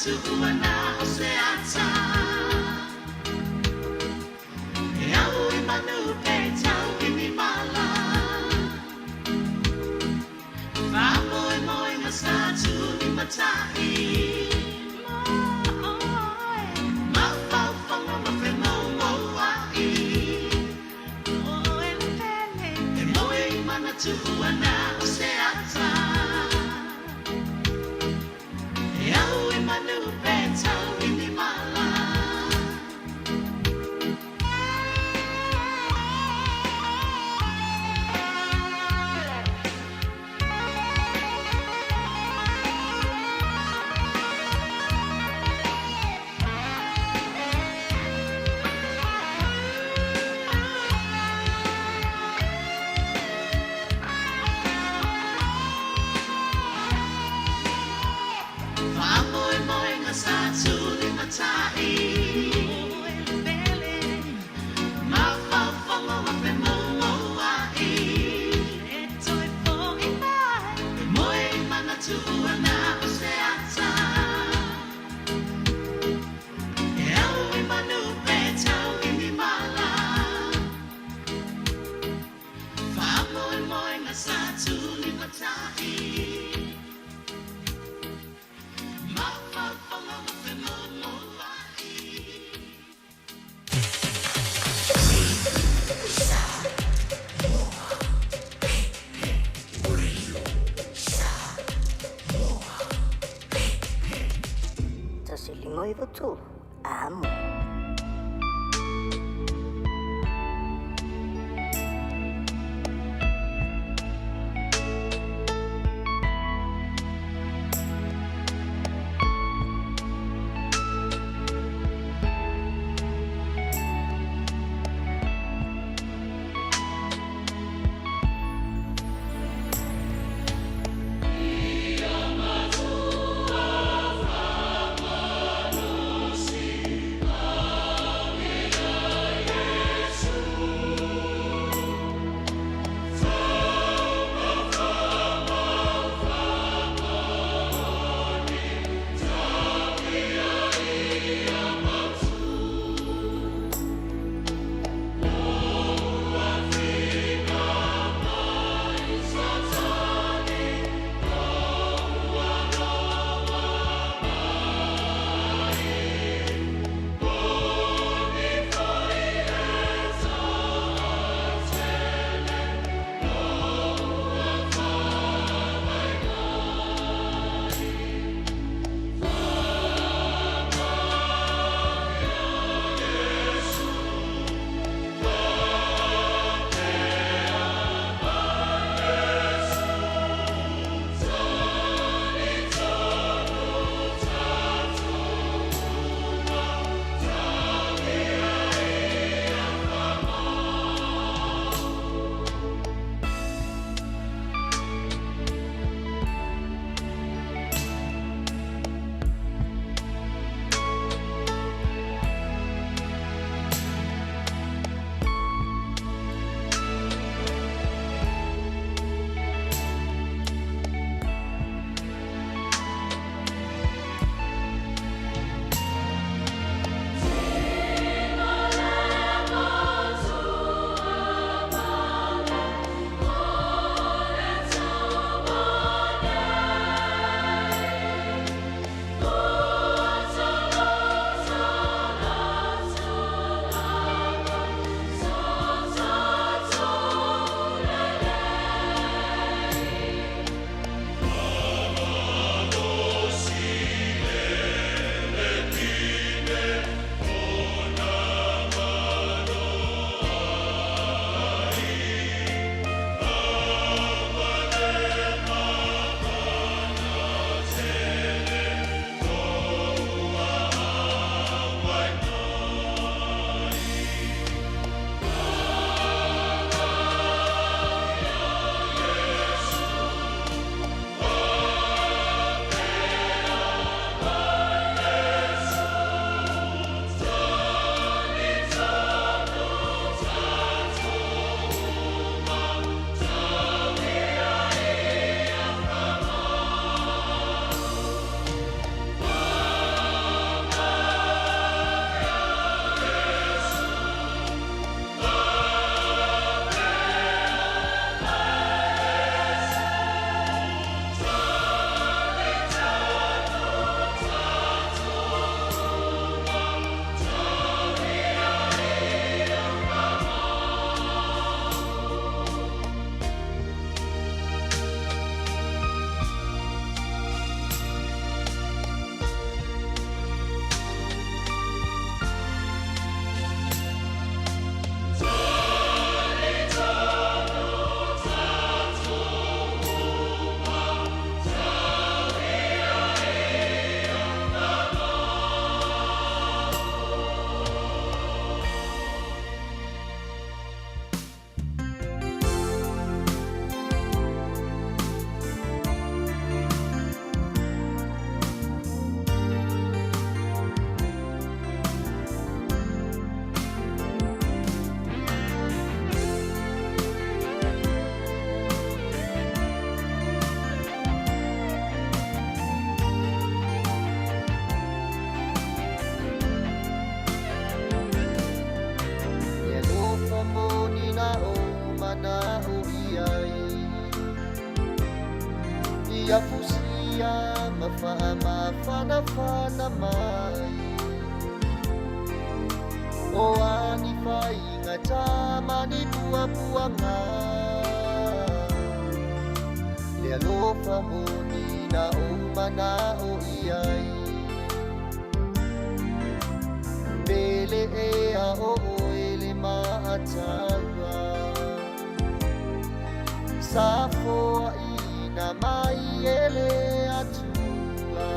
Tanoa Ava. na mai o ani fai ngā tāmani pua-puanga le alofa moni na o mana o iai Bele ea o ele maatawa Safoa ina mai ele atua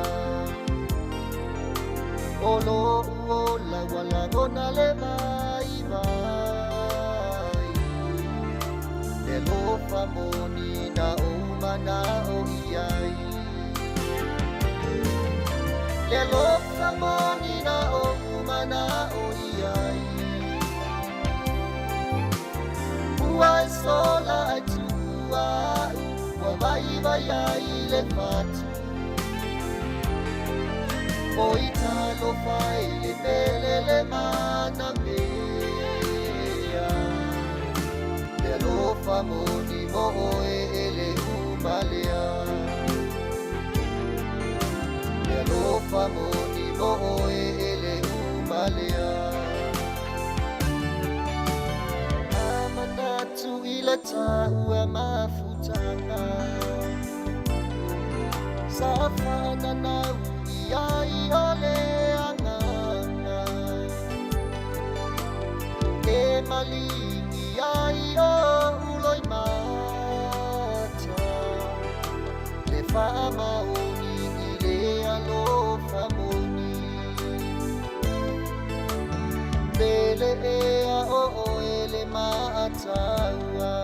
Olo uola wala gona le vai vai Le lofa moni na o mana o iai Le lofa moni na o mana o iai Ua e sola e tua Ua vai vai ai le fatu O i talo fai le mele le mana mea Le alofa moni mo e ele umalea Le alofa moni mo e ele umalea Amanatu ila taua mafutanga Safana na iai ole anganga E malingi ai o uloi mata Le whaamaoni i le alofa moni Bele ea o ele maataua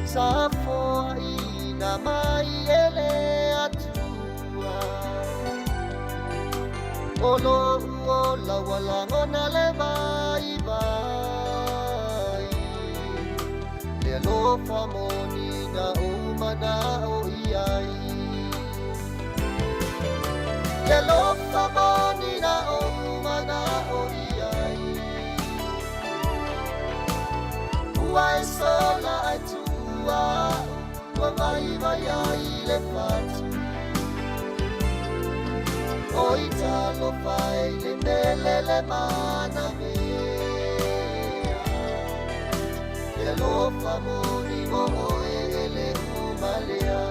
Safoa ina mai ele atua Olo uola wala ngona le vai vai Le alofa moni na umana o iai Le alofa moni na umana o iai Ua e sola e tua Ua vai vai ai le fatu O i talo fai le mele le mana mea Le alofa moni mo e ele umalea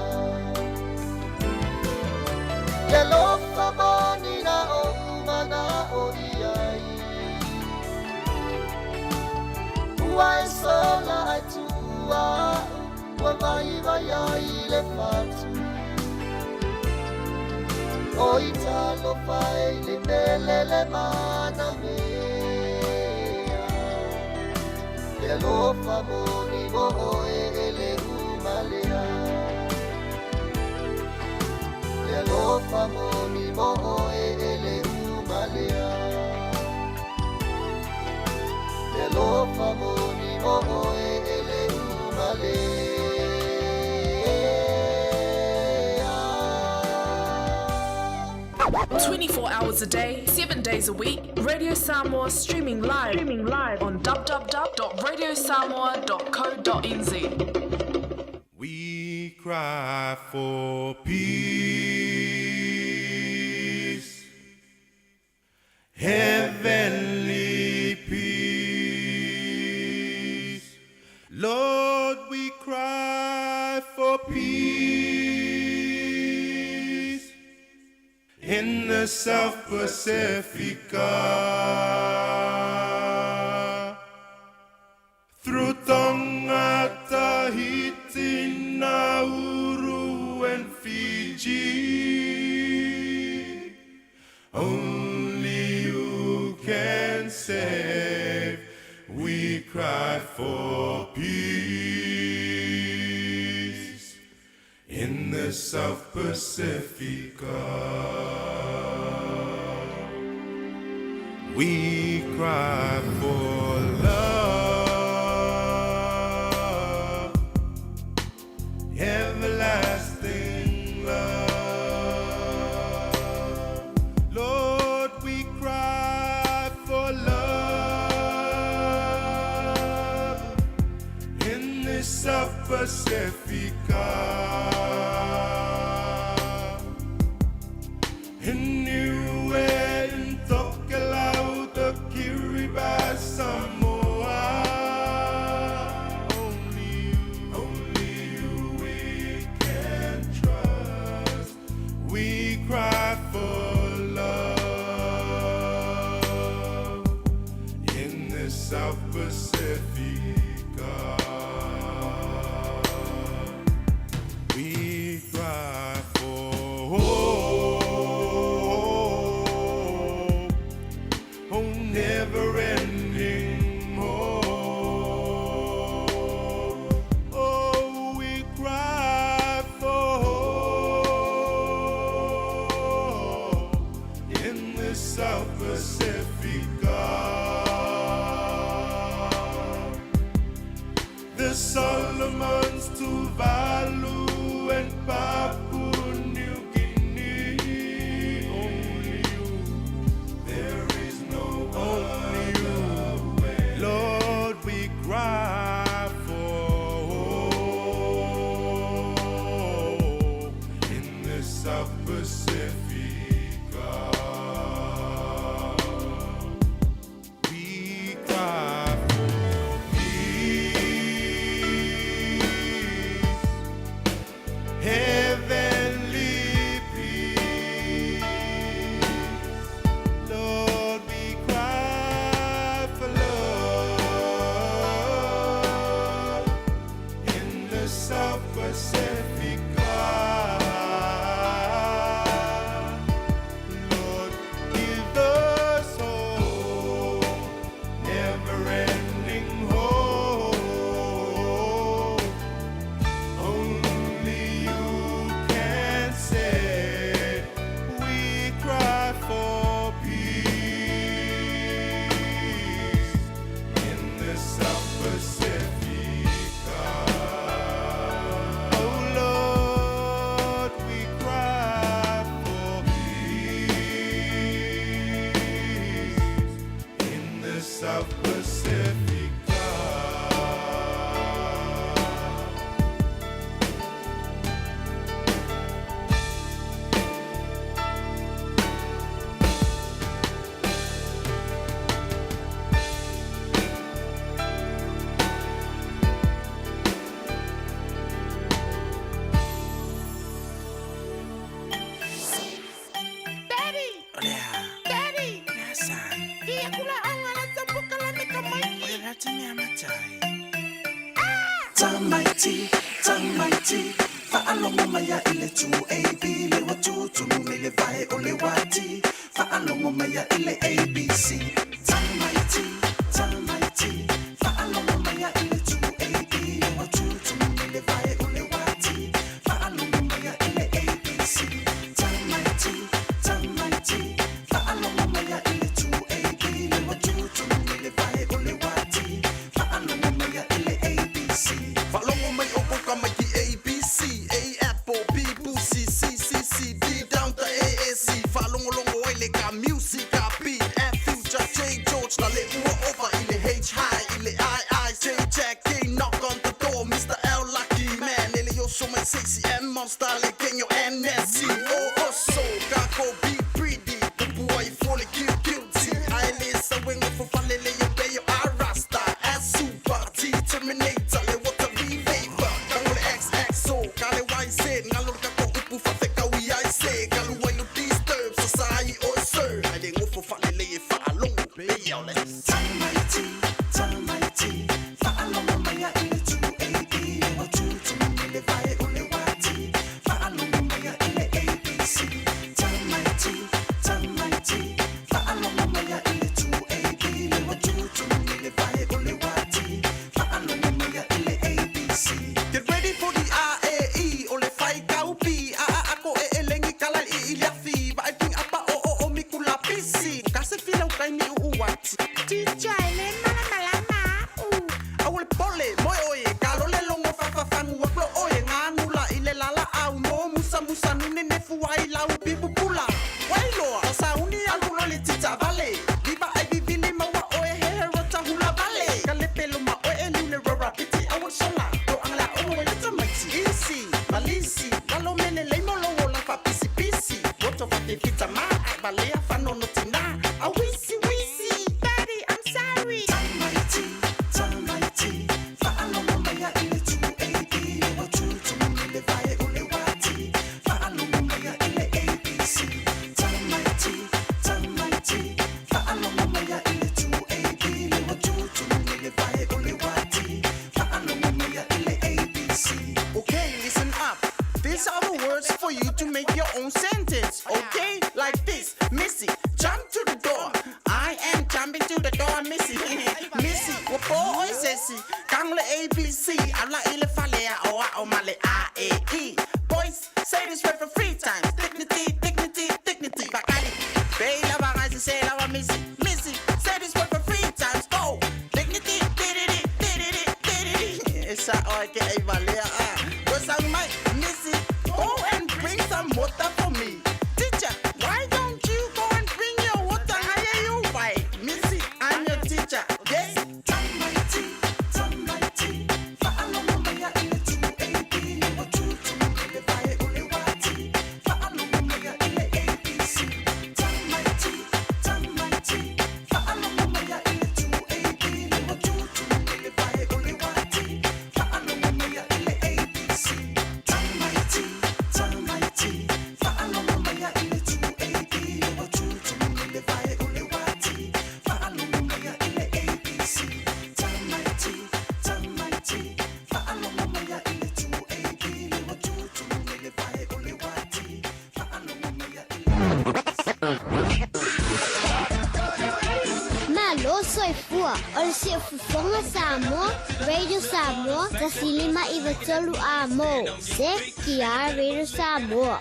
Le alofa moni na o umana o iai Ua e sola e tua Ua vai vai ai le fatu O i talo fai le mele le mana mea Le alofa moni mo e ele umalea Le alofa moni mo e ele umalea Le alofa moni mo e ele umalea 24 hours a day, 7 days a week. Radio Samoa streaming live on www.radiosamoa.co.nz. We cry for peace, heavenly peace. Lord, we cry for peace in the South Pacifica. Through Tonga, Tahiti, Nauru, and Fiji, only you can save. We cry for peace in the South Pacifica. We cry for love, everlasting love. Lord, we cry for love in the South Pacifica. Samoa. Only you we can trust. We cry for love in this South Pacifica. We cry for hope, oh, never-ending hope. Oh, we cry for hope in the South Pacifica. The Solomons, Tuvalu, and Papua New Guinea. Only you, there is no only you. Lord, we cry for hope in the South Pacifica. We cry for peace, heavenly peace. Lord, we cry for love in the South Pacifica. Lord, give us hope, never-ending hope. Only you can say. We cry for peace in the South Pacifica. Oh Lord, we cry for peace in the South Pacifica. Daddy! Daddy! Iya kula anga na sambuka la mika maiki. Tamaiti, fa'alongo maya ile tu AB, le watutu mele vai ole wati, fa'alongo maya ile ABC. Tamaiti, fa'alongo maya ile tu AB, le watutu mele vai ole wati, fa'alongo maya ile ABC. Tamaiti, fa'alongo maya ile tu AB, le watutu mele vai ole wati, fa'alongo maya ile ABC. Falongo mai opo mai ki ABC, A apple, B boosie, C D down to AAC. Falongo longo ile ka music, ka beat, F future, J George, la le ua over ile H high, ile I, J Jack, K knock on the door, Mr. L lucky man, ile yo so my sexy and monster, le kenyo NSC. Oh so, kako be pretty, the boy fully guilty. I listen when you for falele yo be yo Rasta, as super T Terminator, le what a vapor. Kangole XXO, kale YZ, ngalor kako upu fa feka we I say, kalu why you disturb society or sir. I didn't go for falele ye fa along, be yo let's. Tamaiti, fa'alongo maya ile tu AB, le watutu mele vai ole wati, fa'alongo maya ile ABC. Tamaiti, fa'alongo maya ile tu AB, le watutu mele vai ole wati, fa'alongo maya ile ABC. Get ready for the RAE, ole fai kaupi, ako elengi kala ilafi, ba I think apa o mikula pisi, kasi fila ukai mi uwati. Teacher, ke ai valea a. Go sang mai, Missy, go and bring some water for me. Teacher, why don't you go and bring your water? How are you? Why, Missy, I'm your teacher. Yes. Olse fufonga Samoa, Radio Samoa, tasilima iwa tolu a mo. Se kia Radio Samoa.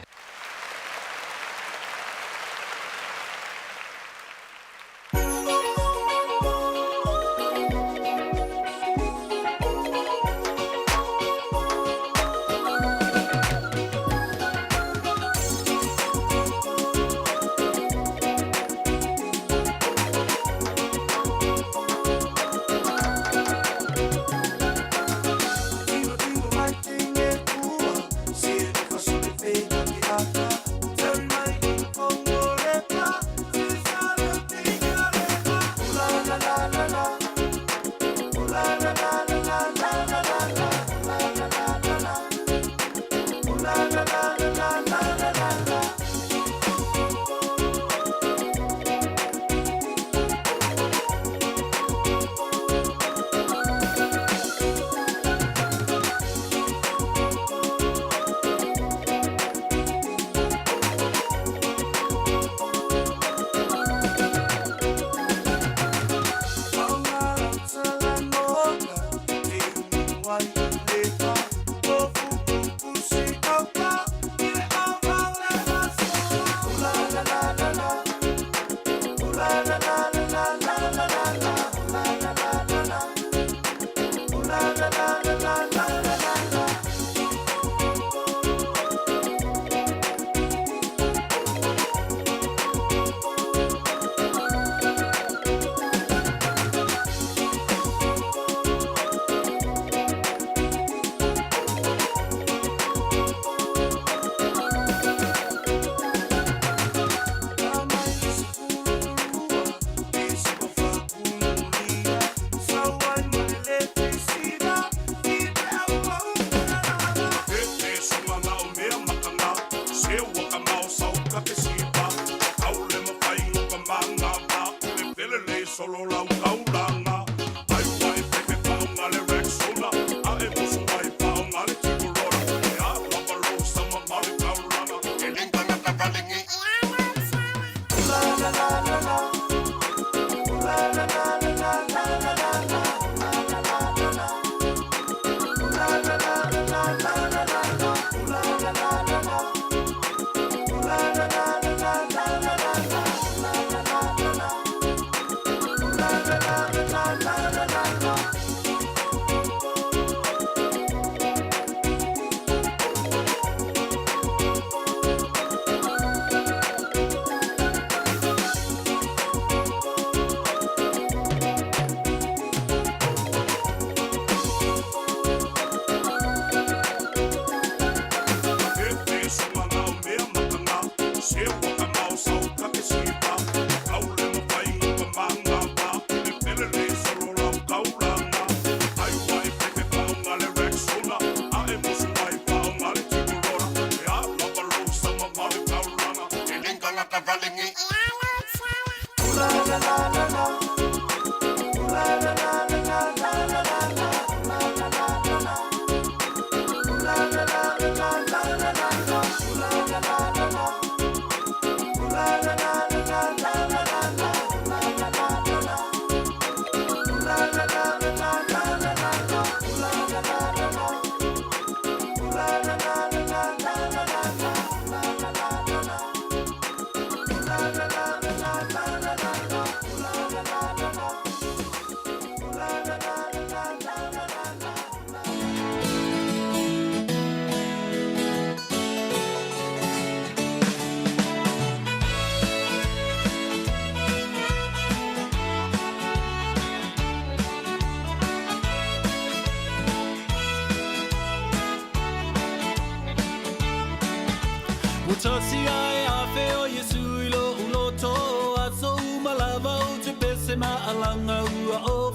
tosi ai a feo Yesu ilo uloto a so malava o te pese ma alanga ua o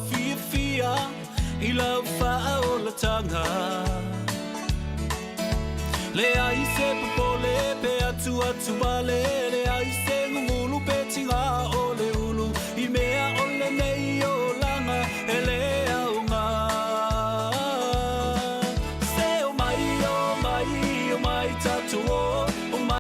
fia I lau faa o la tanga Le ai se popole pe atu vale Le ai se